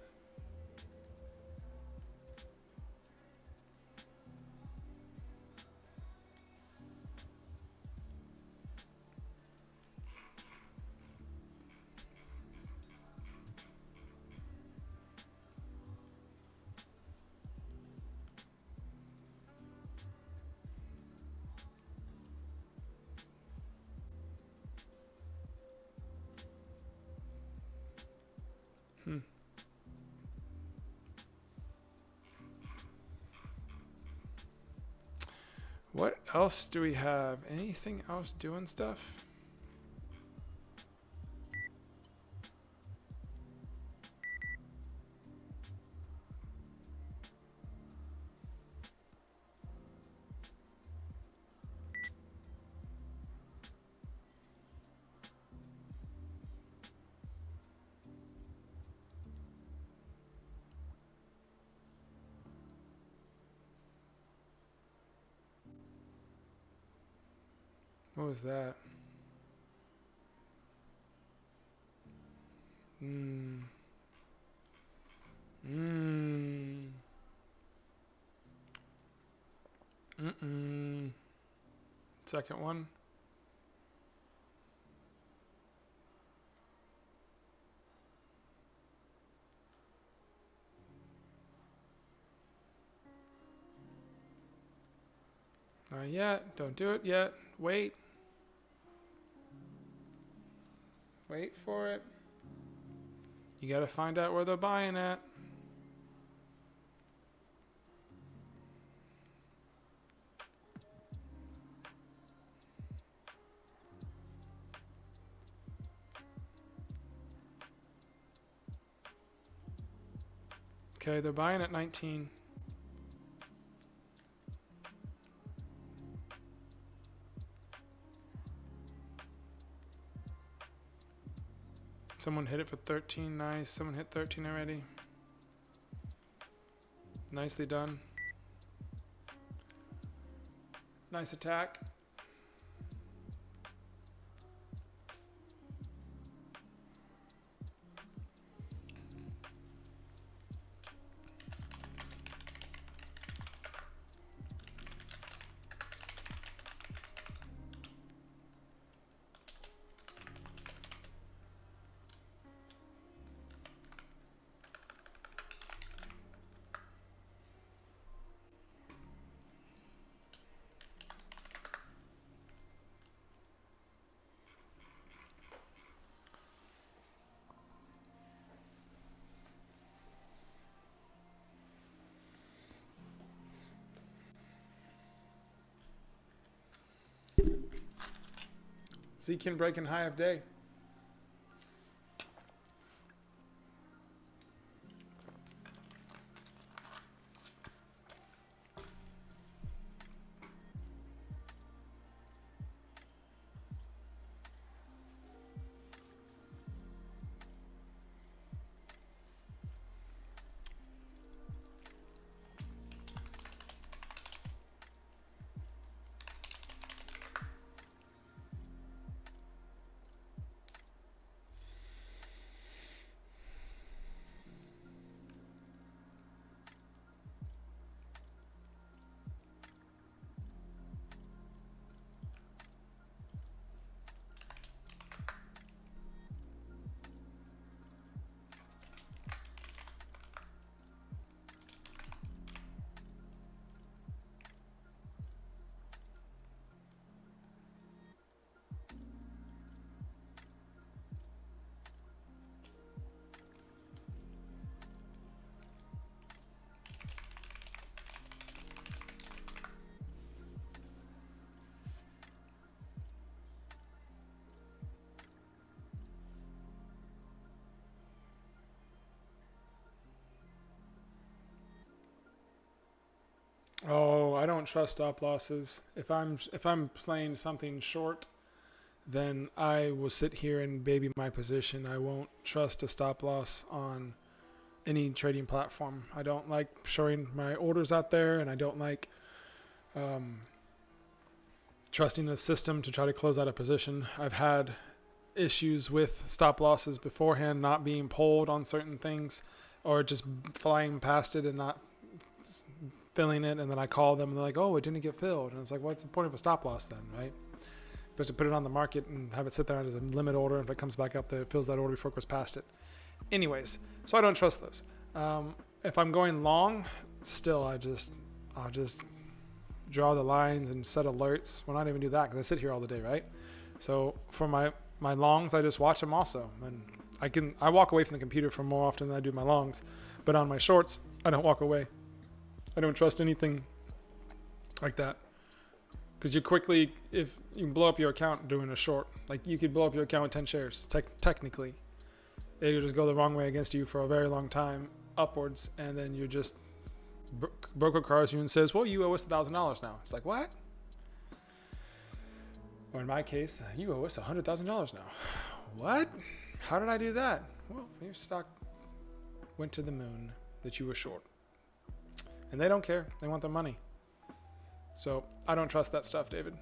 What else do we have? Anything else doing stuff? What was that? Second one. Not yet. Don't do it yet. Wait. Wait for it. You gotta find out where they're buying at. Okay, they're buying at 19. Someone hit it for 13. Nice. Someone hit 13 already. Nicely done. Nice attack. Zekin breaking high of day. don't trust stop losses. If I'm playing something short, then I will sit here and baby my position. I won't trust a stop loss on any trading platform. I don't like showing my orders out there, and I don't like trusting the system to try to close out a position. I've had issues with stop losses beforehand not being pulled on certain things, or just flying past it and not filling it, and then I call them and they're like, oh, it didn't get filled. And it's like, what's the point of a stop loss then, right? But to put it on the market and have it sit there as a limit order, and if it comes back up, it fills that order before it goes past it. Anyways, so I don't trust those. If I'm going long, still I'll just draw the lines and set alerts. Well, not even do that because I sit here all the day, right? So for my longs, I just watch them also, and I walk away from the computer for more often than I do my longs. But on my shorts, I don't walk away. I don't trust anything like that. Because if you can blow up your account doing a short, like you could blow up your account with 10 shares, technically. It would just go the wrong way against you for a very long time, upwards, and then you just, broker calls you and says, well, you owe us $1,000 now. It's like, what? Or in my case, you owe us $100,000 now. What? How did I do that? Well, your stock went to the moon that you were short. And they don't care. They want their money. So I don't trust that stuff, David.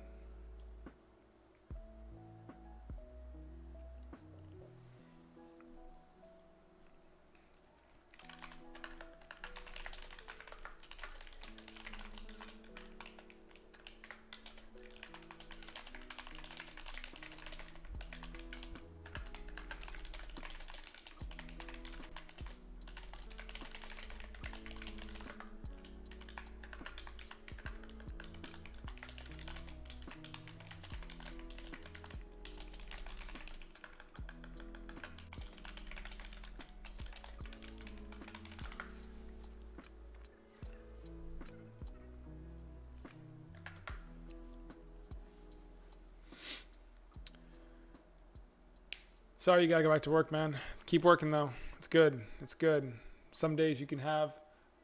Sorry, you gotta go back to work, man. Keep working though. It's good. It's good. Some days you can have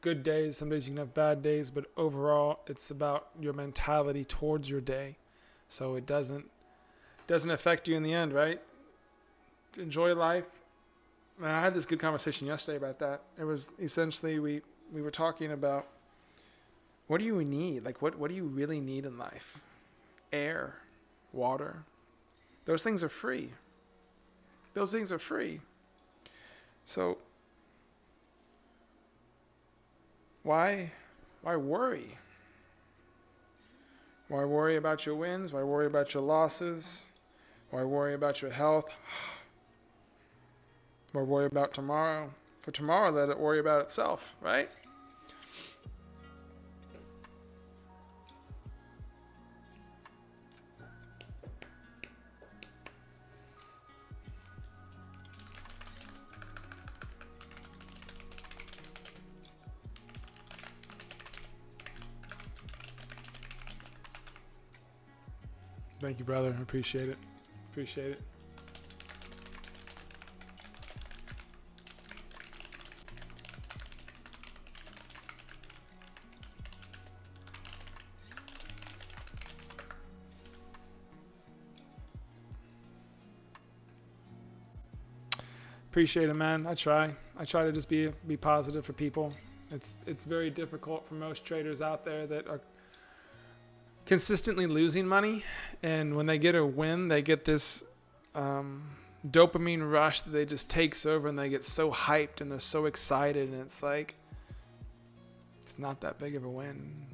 good days, some days you can have bad days, but overall it's about your mentality towards your day. So it doesn't affect you in the end, right? Enjoy life. Man, I had this good conversation yesterday about that. It was essentially we were talking about what do you need? Like what do you really need in life? Air, water. Those things are free. Those things are free. So why worry? Why worry about your wins? Why worry about your losses? Why worry about your health? Why worry about tomorrow? For tomorrow, let it worry about itself, right? Thank you, brother. I appreciate it. Appreciate it. Appreciate it, man. I try to just be positive for people. It's very difficult for most traders out there that are consistently losing money, and when they get a win, they get this dopamine rush that they just takes over, and they get so hyped and they're so excited, and it's like it's not that big of a win.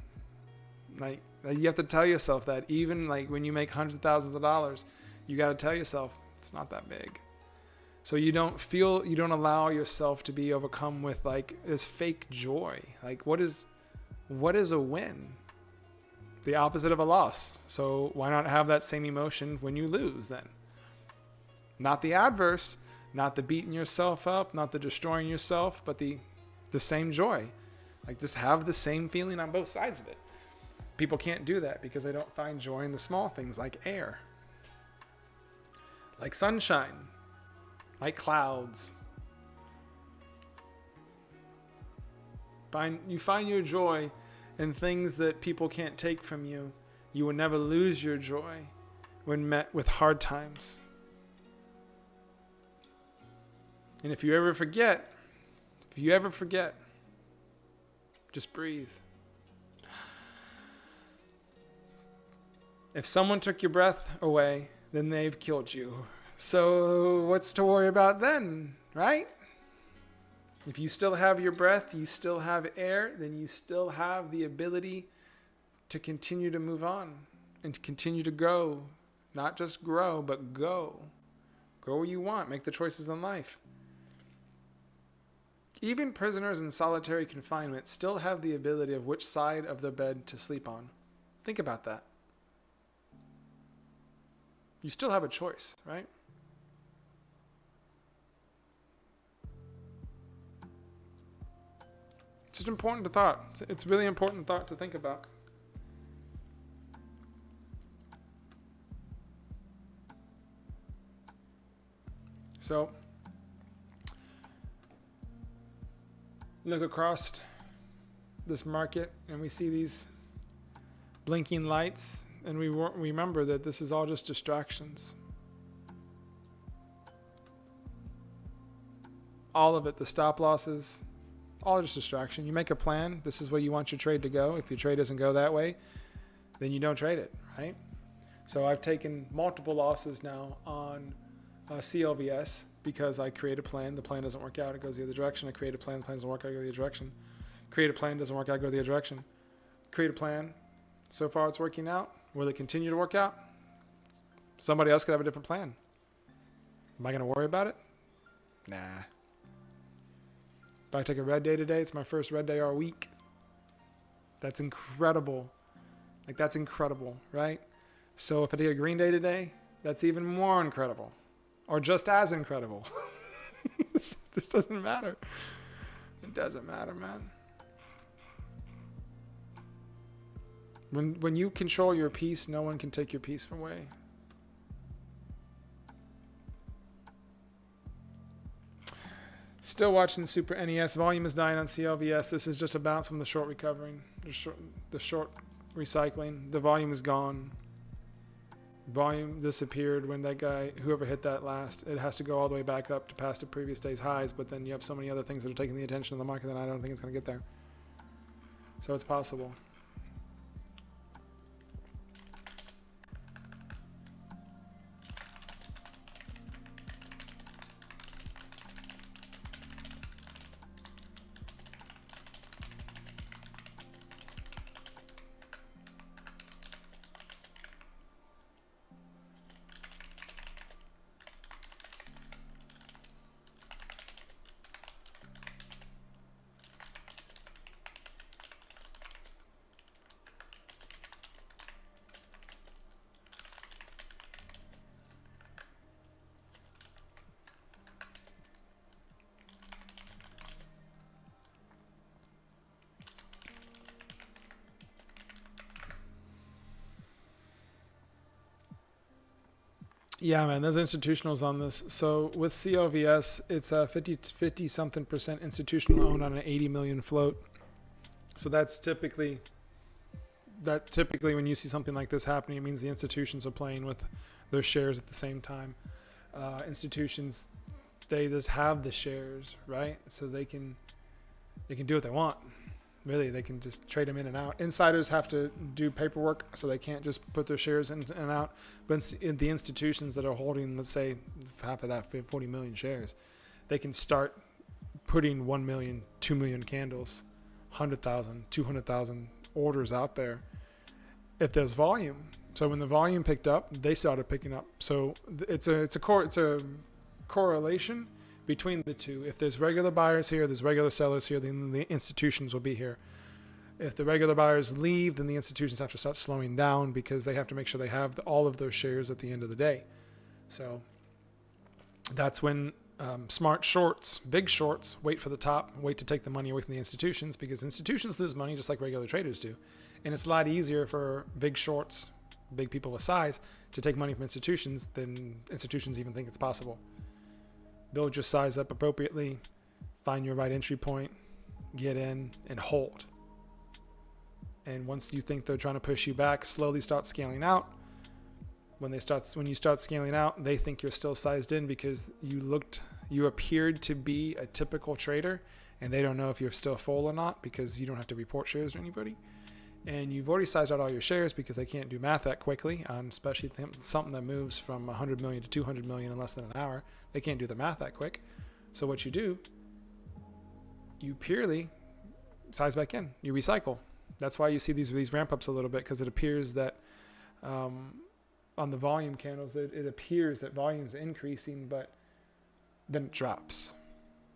Like you have to tell yourself that, even like when you make hundreds of thousands of dollars, you got to tell yourself it's not that big. So you don't allow yourself to be overcome with like this fake joy. Like what is a win? The opposite of a loss. So why not have that same emotion when you lose then? Not the adverse, not the beating yourself up, not the destroying yourself, but the same joy. Like just have the same feeling on both sides of it. People can't do that because they don't find joy in the small things like air, like sunshine, like clouds. You find your joy and things that people can't take from you, you will never lose your joy when met with hard times. And if you ever forget, just breathe. If someone took your breath away, then they've killed you. So what's to worry about then, right? If you still have your breath, you still have air, then you still have the ability to continue to move on and to continue to grow. Not just grow, but go. Go where you want. Make the choices in life. Even prisoners in solitary confinement still have the ability of which side of their bed to sleep on. Think about that. You still have a choice, right? It's just an important thought. It's a really important thought to think about. So, look across this market and we see these blinking lights, and we remember that this is all just distractions. All of it, the stop losses, all just distraction. You make a plan. This is where you want your trade to go. If your trade doesn't go that way, then you don't trade it, right? So I've taken multiple losses now on CLVS because I create a plan. The plan doesn't work out. It goes the other direction. I create a plan. The plan doesn't work out. I go the other direction. Create a plan. Doesn't work out. I go the other direction. Create a plan. So far it's working out. Will it continue to work out? Somebody else could have a different plan. Am I going to worry about it? Nah. If I take a red day today, it's my first red day all week. That's incredible. Like, that's incredible, right? So if I take a green day today, that's even more incredible. Or just as incredible. This doesn't matter. It doesn't matter, man. When you control your peace, no one can take your peace away. Still watching Super NES. Volume is dying on CLVS. This is just a bounce from the short recovering. The short recycling. The volume is gone. Volume disappeared when that guy, whoever hit that last, it has to go all the way back up to past the previous day's highs, but then you have so many other things that are taking the attention of the market that I don't think it's going to get there. So it's possible. Yeah, man, there's institutionals on this. So with CLVS, it's a 50 something percent institutional owned on an 80 million float. So that's typically when you see something like this happening, it means the institutions are playing with their shares at the same time. Institutions, they just have the shares, right? So they can do what they want. Really, they can just trade them in and out. Insiders have to do paperwork, so they can't just put their shares in and out. But in the institutions that are holding, let's say, half of that 40 million shares, they can start putting 1 million, 2 million candles, 100,000, 200,000 orders out there if there's volume. So when the volume picked up, they started picking up. So it's a correlation between the two. If there's regular buyers here, there's regular sellers here, then the institutions will be here. If the regular buyers leave, then the institutions have to start slowing down because they have to make sure they have all of those shares at the end of the day. So that's when smart shorts, big shorts, wait for the top, wait to take the money away from the institutions, because institutions lose money just like regular traders do. And it's a lot easier for big shorts, big people with size, to take money from institutions than institutions even think it's possible. Build your size up appropriately, find your right entry point, get in, and hold. And once you think they're trying to push you back, slowly start scaling out. When you start scaling out, they think you're still sized in because you appeared to be a typical trader, and they don't know if you're still full or not because you don't have to report shares to anybody. And you've already sized out all your shares because they can't do math that quickly, especially something that moves from 100 million to 200 million in less than an hour. They can't do the math that quick. So what you do, you purely size back in. You recycle. That's why you see these ramp ups a little bit, because it appears that on the volume candles, it appears that volume's increasing, but then it drops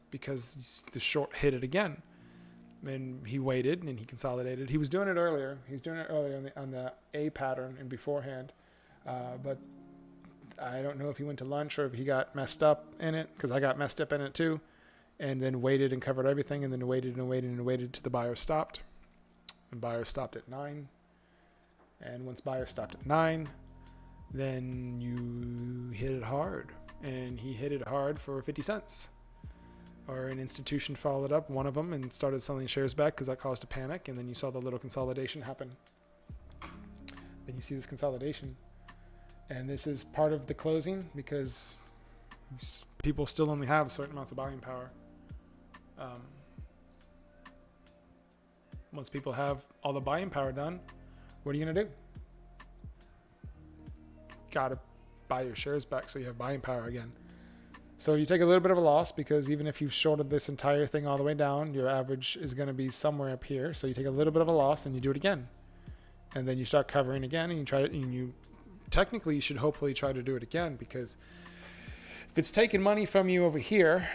because the short hit it again. And he waited and he consolidated. He was doing it earlier. He was doing it earlier on the A pattern and beforehand. But I don't know if he went to lunch or if he got messed up in it, because I got messed up in it too. And then waited and covered everything, and then waited and waited and waited till the buyer stopped. And buyer stopped at 9. And once buyer stopped at 9, then you hit it hard. And he hit it hard for 50 cents. Or an institution followed up, one of them, and started selling shares back because that caused a panic. And then you saw the little consolidation happen. Then you see this consolidation. And this is part of the closing because people still only have certain amounts of buying power. Once people have all the buying power done, what are you going to do? Got to buy your shares back so you have buying power again. So you take a little bit of a loss because even if you've shorted this entire thing all the way down, your average is going to be somewhere up here. So you take a little bit of a loss and you do it again. And then you start covering again, and you try it, and you technically you should hopefully try to do it again, because if it's taking money from you over here,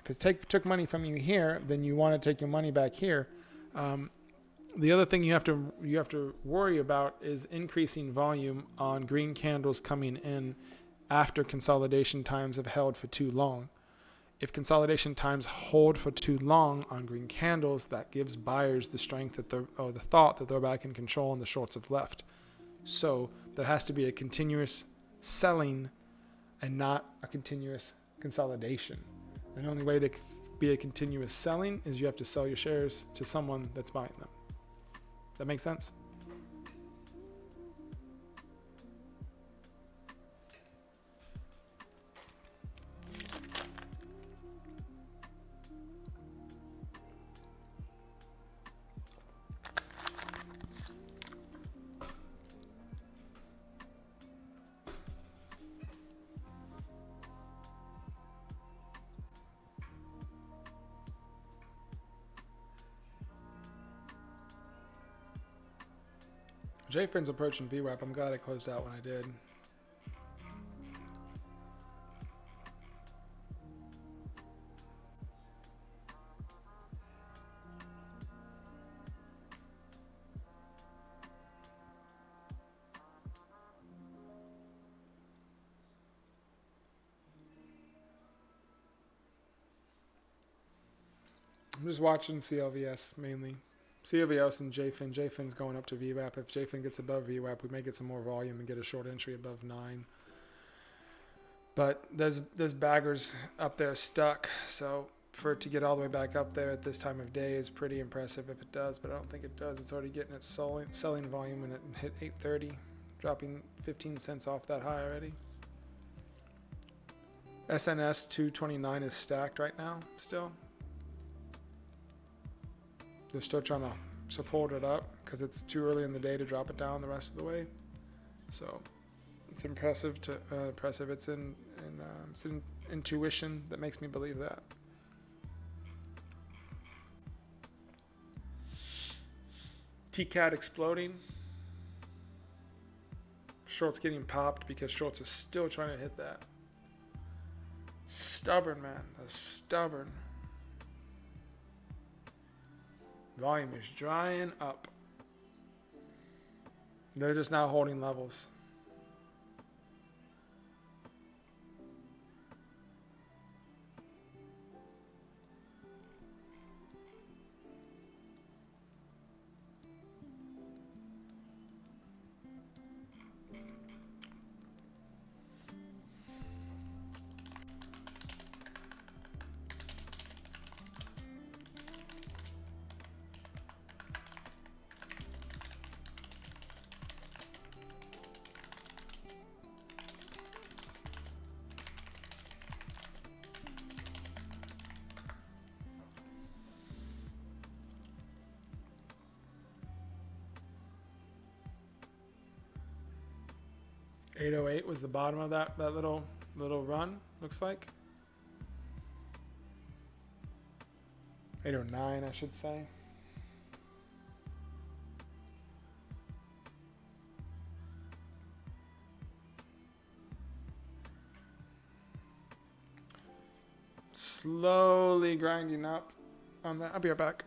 if it took money from you here, then you want to take your money back here. The other thing you have to worry about is increasing volume on green candles coming in after consolidation times have held for too long. If consolidation times hold for too long on green candles, that gives buyers the strength or the thought that they're back in control and the shorts have left. So there has to be a continuous selling and not a continuous consolidation. And the only way to be a continuous selling is you have to sell your shares to someone that's buying them. That makes sense? JFin's approaching VWAP. I'm glad I closed out when I did. I'm just watching CLVS mainly. CLVS and JFin. JFin's going up to VWAP. If JFin gets above VWAP, we may get some more volume and get a short entry above 9. But there's baggers up there stuck. So for it to get all the way back up there at this time of day is pretty impressive if it does. But I don't think it does. It's already getting its selling volume, and it hit 830, dropping 15 cents off that high already. SNS 229 is stacked right now still. They're still trying to support it up because it's too early in the day to drop it down the rest of the way. So it's impressive. It's in intuition that makes me believe that. TCAT exploding. Shorts getting popped because shorts are still trying to hit that. Stubborn, man. That's stubborn. Volume is drying up. They're just now holding levels. 808 was the bottom of that little run, looks like. 809, I should say. Slowly grinding up on that. I'll be right back.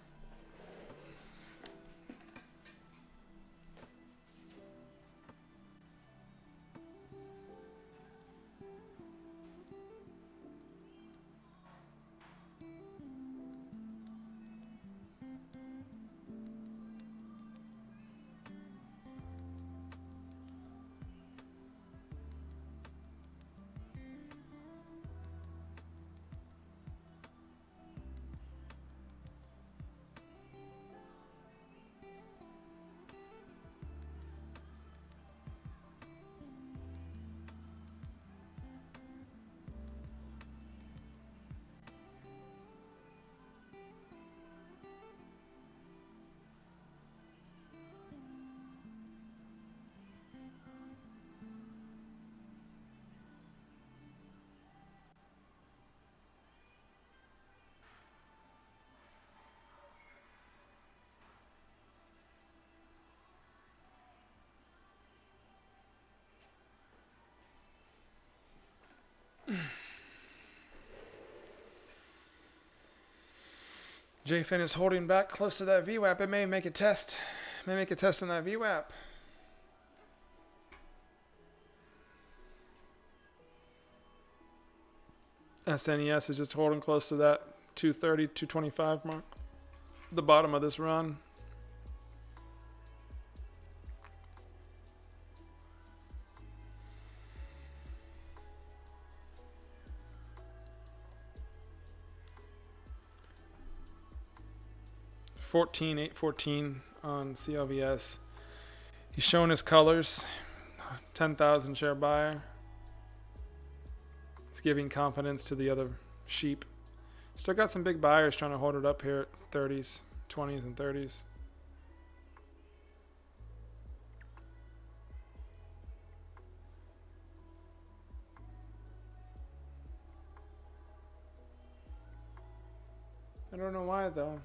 JFin is holding back close to that VWAP. It may make a test. May make a test on that VWAP. SNES is just holding close to that 230, 225 mark. The bottom of this run. $14,814 on CLVS. He's showing his colors. 10,000 share buyer. It's giving confidence to the other sheep. Still got some big buyers trying to hold it up here at 30s, 20s, and 30s. I don't know why though.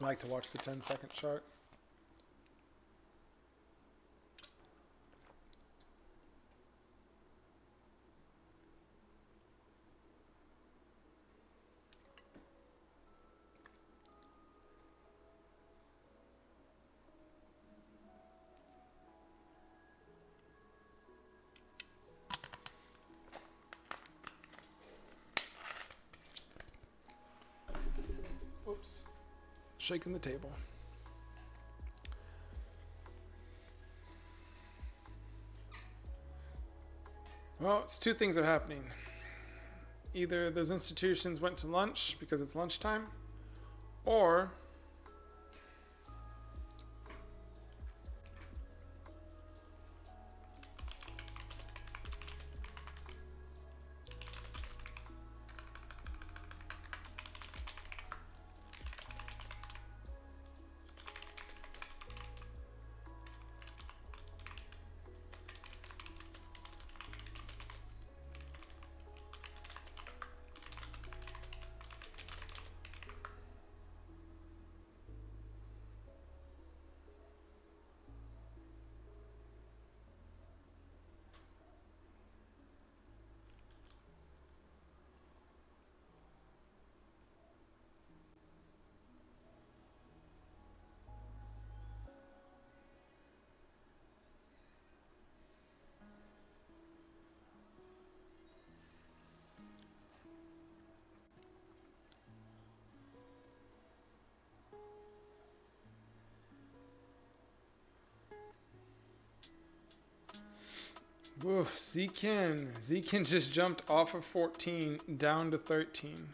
I like to watch the 10-second chart. Oops. Shaking the table. Well, it's two things are happening. Either those institutions went to lunch because it's lunchtime, or oof, Zkin just jumped off of 14 down to 13.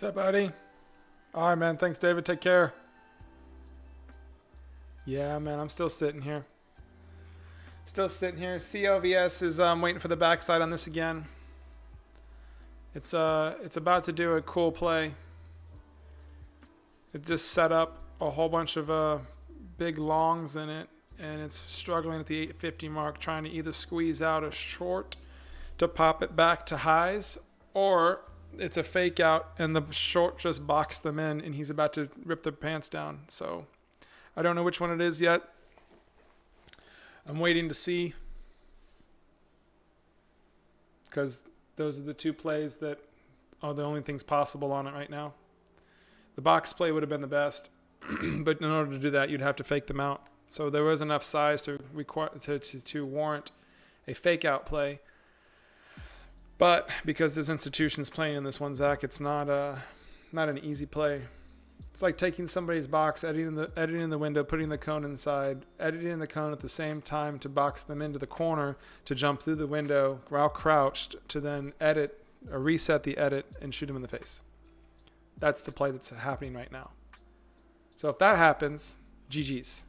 What's up, buddy? All right, man. Thanks, David. Take care. Yeah, man. I'm still sitting here. Still sitting here. CLVS is waiting for the backside on this again. It's about to do a cool play. It just set up a whole bunch of big longs in it, and it's struggling at the 850 mark, trying to either squeeze out a short to pop it back to highs, or it's a fake out and the short just boxed them in and he's about to rip their pants down. So I don't know which one it is yet. I'm waiting to see, because those are the two plays that are the only things possible on it right now. The box play would have been the best, but in order to do that, you'd have to fake them out. So there was enough size to warrant a fake out play. But because there's institutions playing in this one, Zach, it's not an easy play. It's like taking somebody's box, editing the window, putting the cone inside, editing the cone at the same time to box them into the corner to jump through the window while crouched to then edit or reset the edit and shoot them in the face. That's the play that's happening right now. So if that happens, GG's.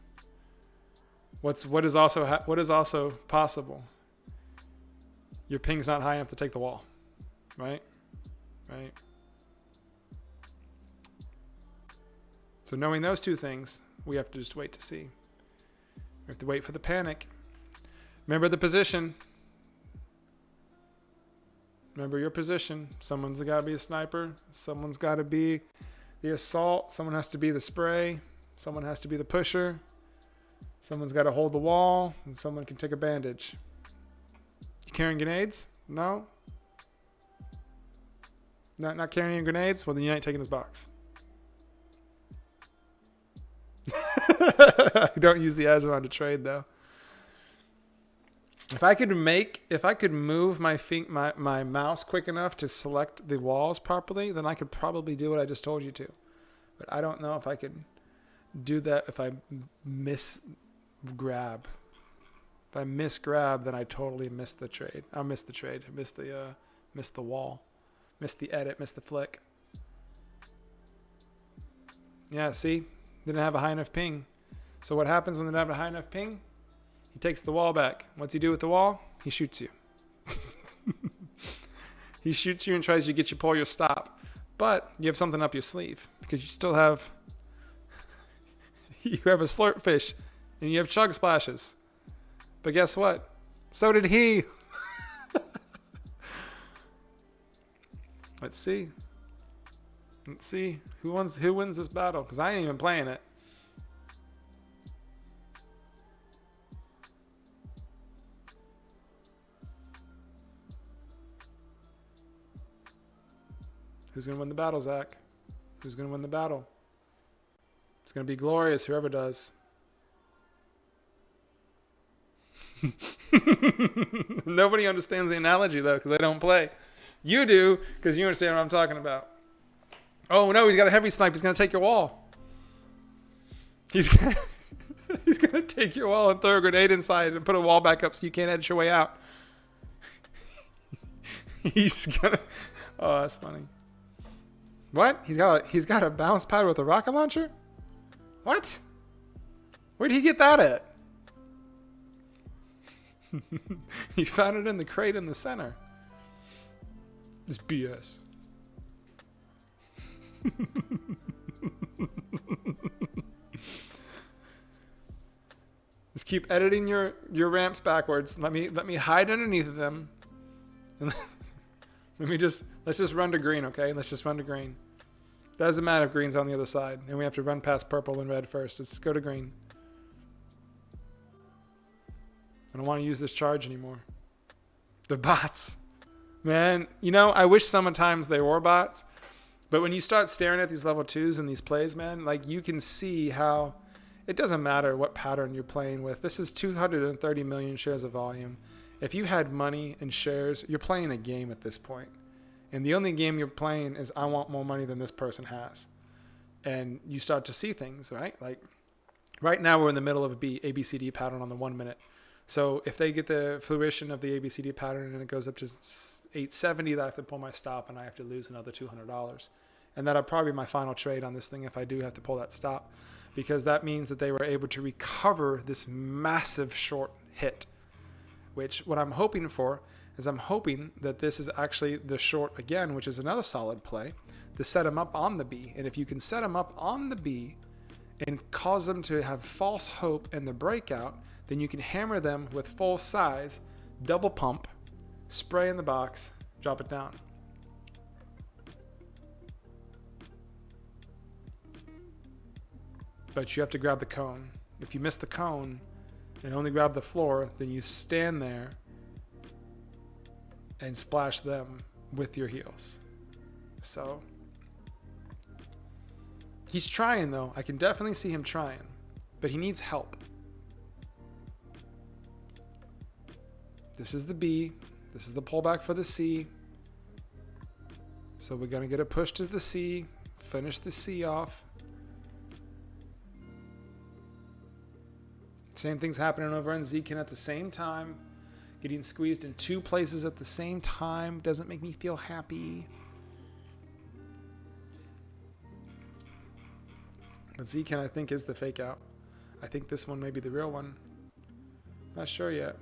What is also possible? Your ping's not high enough to take the wall, right? Right. So knowing those two things, we have to just wait to see. We have to wait for the panic. Remember the position. Remember your position. Someone's got to be a sniper. Someone's got to be the assault. Someone has to be the spray. Someone has to be the pusher. Someone's got to hold the wall, and someone can take a bandage. You carrying grenades? No? Not carrying any grenades? Well, then you ain't taking his box. Don't use the Azimon to trade, though. If I could move my mouse quick enough to select the walls properly, then I could probably do what I just told you to. But I don't know if I could do that if I miss grab. If I miss grab, then I totally miss the trade. I miss the trade. I miss the wall. Miss the edit. Miss the flick. Yeah, see? Didn't have a high enough ping. So what happens when they don't have a high enough ping? He takes the wall back. What's he do with the wall? He shoots you. He shoots you and tries to get you pull your stop. But you have something up your sleeve because you still have a slurp fish and you have chug splashes. But guess what? So did he. Let's see. Let's see who wins this battle, because I ain't even playing it. Who's going to win the battle, Zach? Who's going to win the battle? It's going to be glorious, whoever does. Nobody understands the analogy, though, because they don't play. You do, because you understand what I'm talking about. Oh, no, he's got a heavy snipe. He's going to take your wall. He's going to take your wall and throw a grenade inside and put a wall back up so you can't edge your way out. He's going to... Oh, that's funny. What? He's got a bounce pad with a rocket launcher? What? Where did he get that at? He found it in the crate in the center. This BS. Just keep editing your ramps backwards. Let me hide underneath them. And let's just run to green, okay? Let's just run to green. Doesn't matter if green's on the other side. And we have to run past purple and red first. Let's go to green. I don't want to use this charge anymore. The bots. Man, I wish sometimes they were bots. But when you start staring at these level 2s and these plays, man, like you can see how it doesn't matter what pattern you're playing with. This is 230 million shares of volume. If you had money and shares, you're playing a game at this point. And the only game you're playing is I want more money than this person has. And you start to see things, right? Like right now we're in the middle of a ABCD pattern on the 1 minute. So if they get the fruition of the ABCD pattern and it goes up to 870, I have to pull my stop and I have to lose another $200. And that'll probably be my final trade on this thing if I do have to pull that stop, because that means that they were able to recover this massive short hit, which what I'm hoping for is I'm hoping that this is actually the short again, which is another solid play, to set them up on the B. And if you can set them up on the B and cause them to have false hope in the breakout, then you can hammer them with full size, double pump, spray in the box, drop it down. But you have to grab the cone. If you miss the cone and only grab the floor, then you stand there and splash them with your heels. So he's trying though. I can definitely see him trying, but he needs help. This is the B. This is the pullback for the C. So we're going to get a push to the C, finish the C off. Same thing's happening over on Zkin at the same time. Getting squeezed in two places at the same time doesn't make me feel happy. But Zkin, I think, is the fake out. I think this one may be the real one. Not sure yet.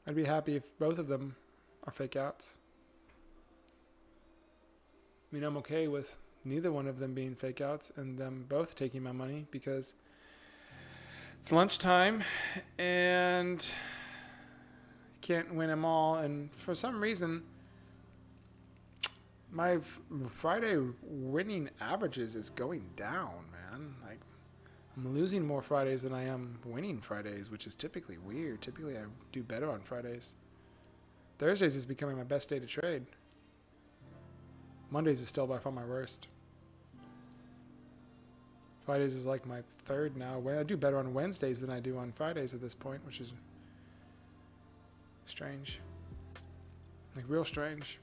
I'd be happy if both of them are fake outs. I mean, I'm okay with neither one of them being fake outs and them both taking my money because it's lunchtime and can't win them all. And for some reason, my Friday winning averages is going down, man. Like, I'm losing more Fridays than I am winning Fridays, which is typically weird. Typically, I do better on Fridays. Thursdays is becoming my best day to trade. Mondays is still by far my worst. Fridays is like my third now. I do better on Wednesdays than I do on Fridays at this point, which is strange. Like, real strange.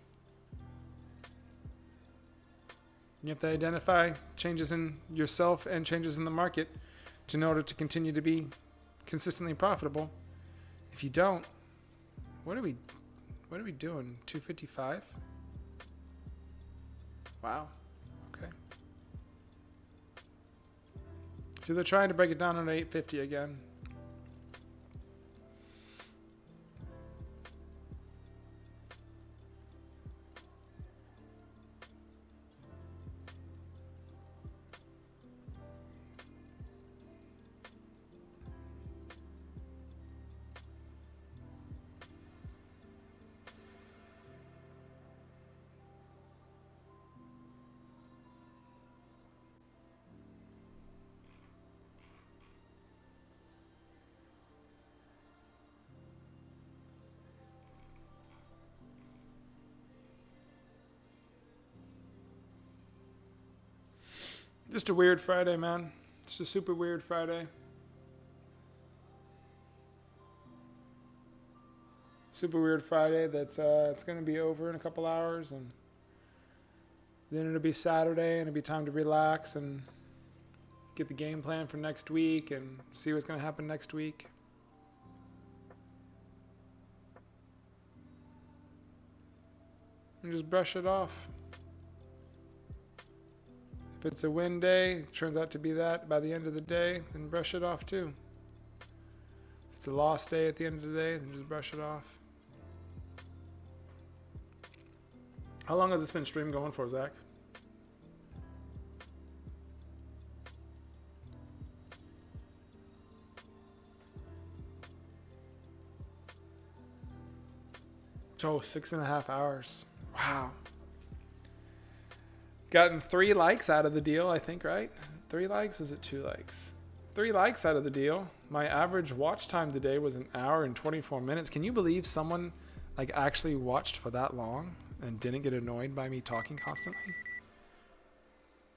You have to identify changes in yourself and changes in the market in order to continue to be consistently profitable. If you don't, what are we doing? 255? Wow. Okay. So they're trying to break it down on 850 again. Just a weird Friday, man. It's a super weird Friday. Super weird Friday that's it's going to be over in a couple hours, and then it'll be Saturday and it'll be time to relax and get the game plan for next week and see what's going to happen next week. And just brush it off. If it's a win day, it turns out to be that by the end of the day, then brush it off too. If it's a loss day at the end of the day, then just brush it off. How long has this been stream going for, Zach? Oh, 6.5 hours. Wow. Gotten 3 likes out of the deal, I think, right? 3 likes? Was it 2 likes? 3 likes out of the deal. My average watch time today was 1 hour and 24 minutes. Can you believe someone like actually watched for that long and didn't get annoyed by me talking constantly?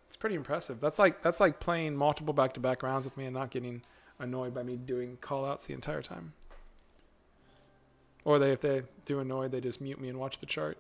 It's pretty impressive. That's like playing multiple back-to-back rounds with me and not getting annoyed by me doing call-outs the entire time. Or if they do annoyed, they just mute me and watch the chart.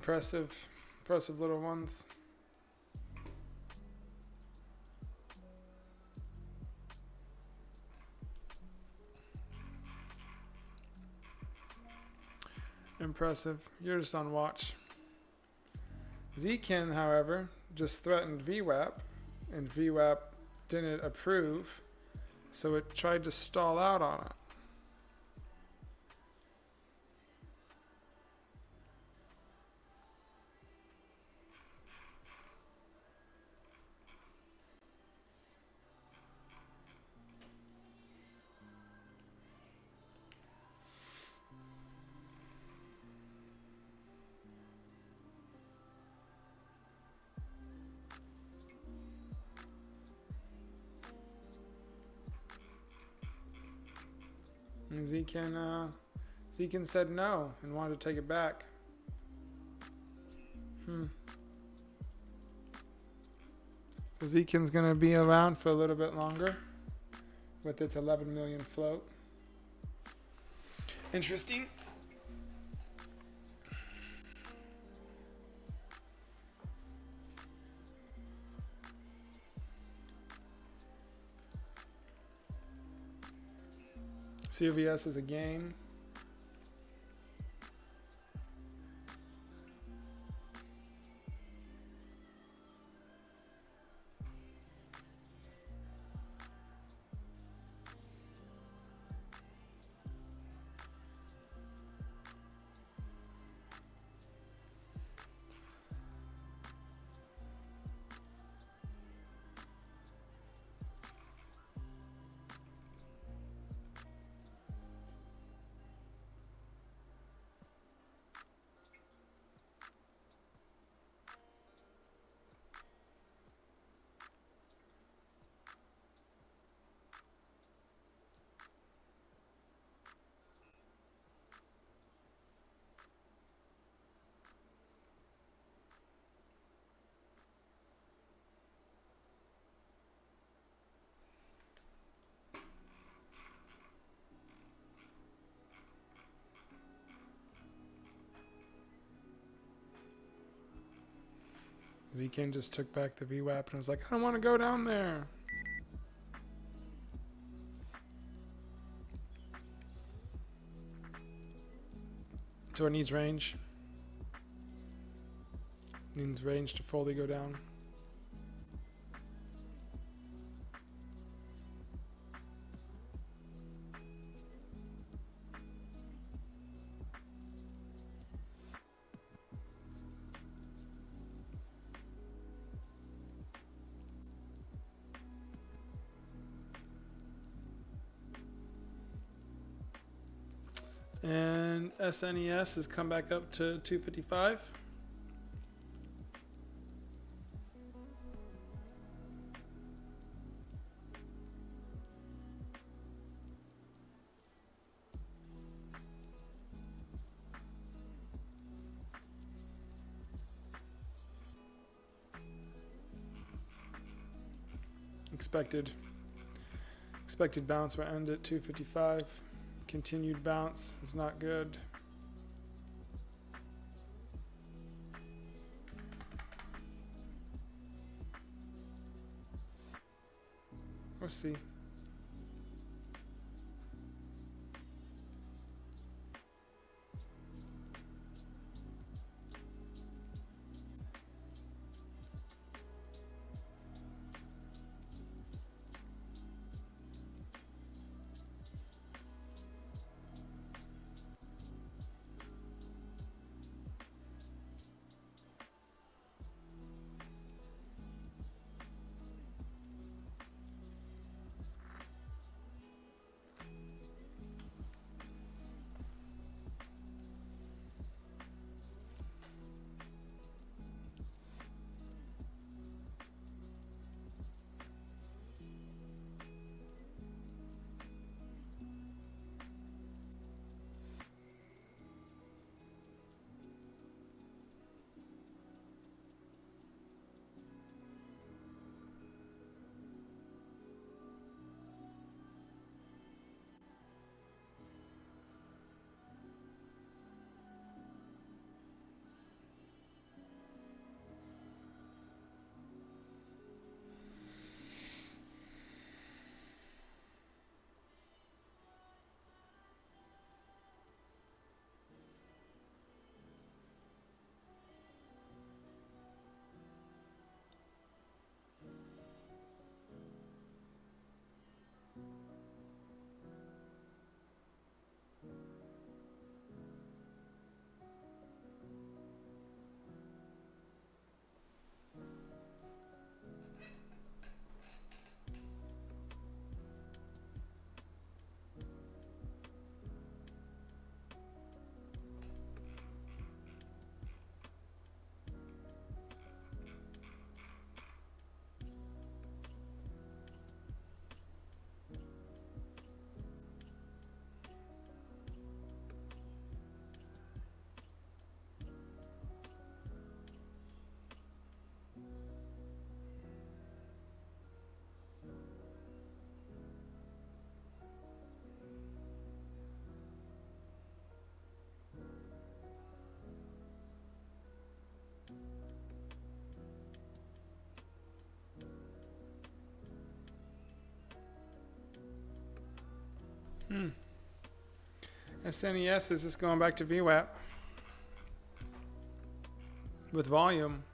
Impressive little ones. Impressive. You're just on watch. Zkin, however, just threatened VWAP, and VWAP didn't approve, so it tried to stall out on it. And Zkin said no and wanted to take it back. So Zkin's going to be around for a little bit longer with its 11 million float. Interesting. CVS is a game. Zkin just took back the VWAP and was like, I don't want to go down there. So it needs range. Needs range to fully go down. And SNES has come back up to 255. Expected bounce will end at 255. Continued bounce is not good. We'll see. SNES is just going back to VWAP with volume.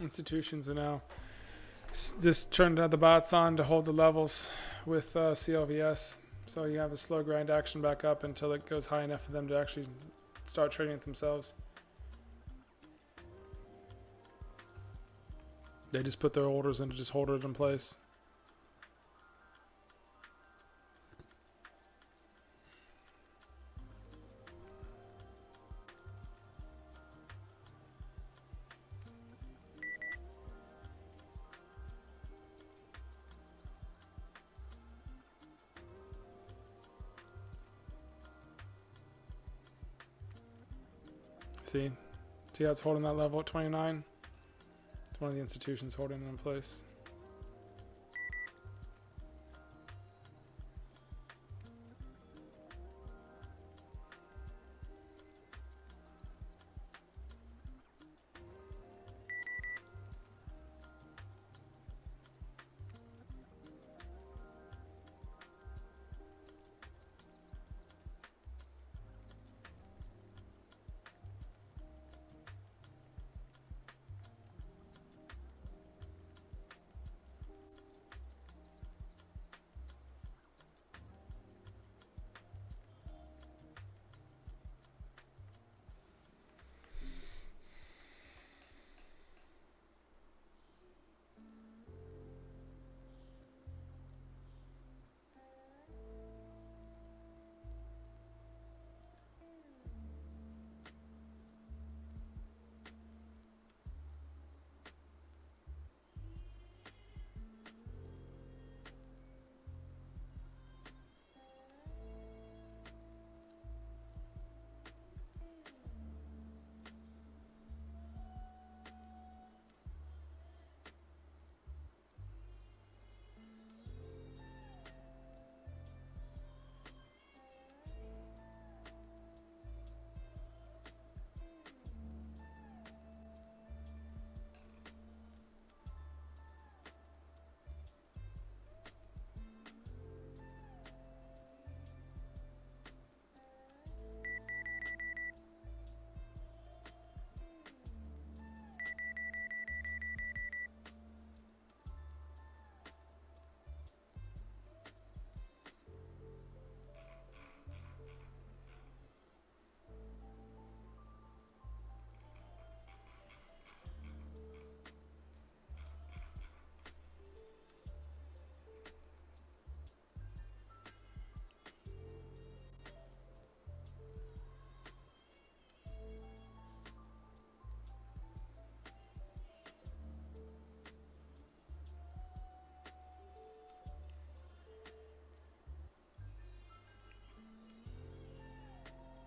Institutions are now just trying to have the bots on to hold the levels with CLVS. So you have a slow grind action back up until it goes high enough for them to actually start trading it themselves. They just put their orders in to just hold it in place. See how it's holding that level at 29? It's one of the institutions holding it in place.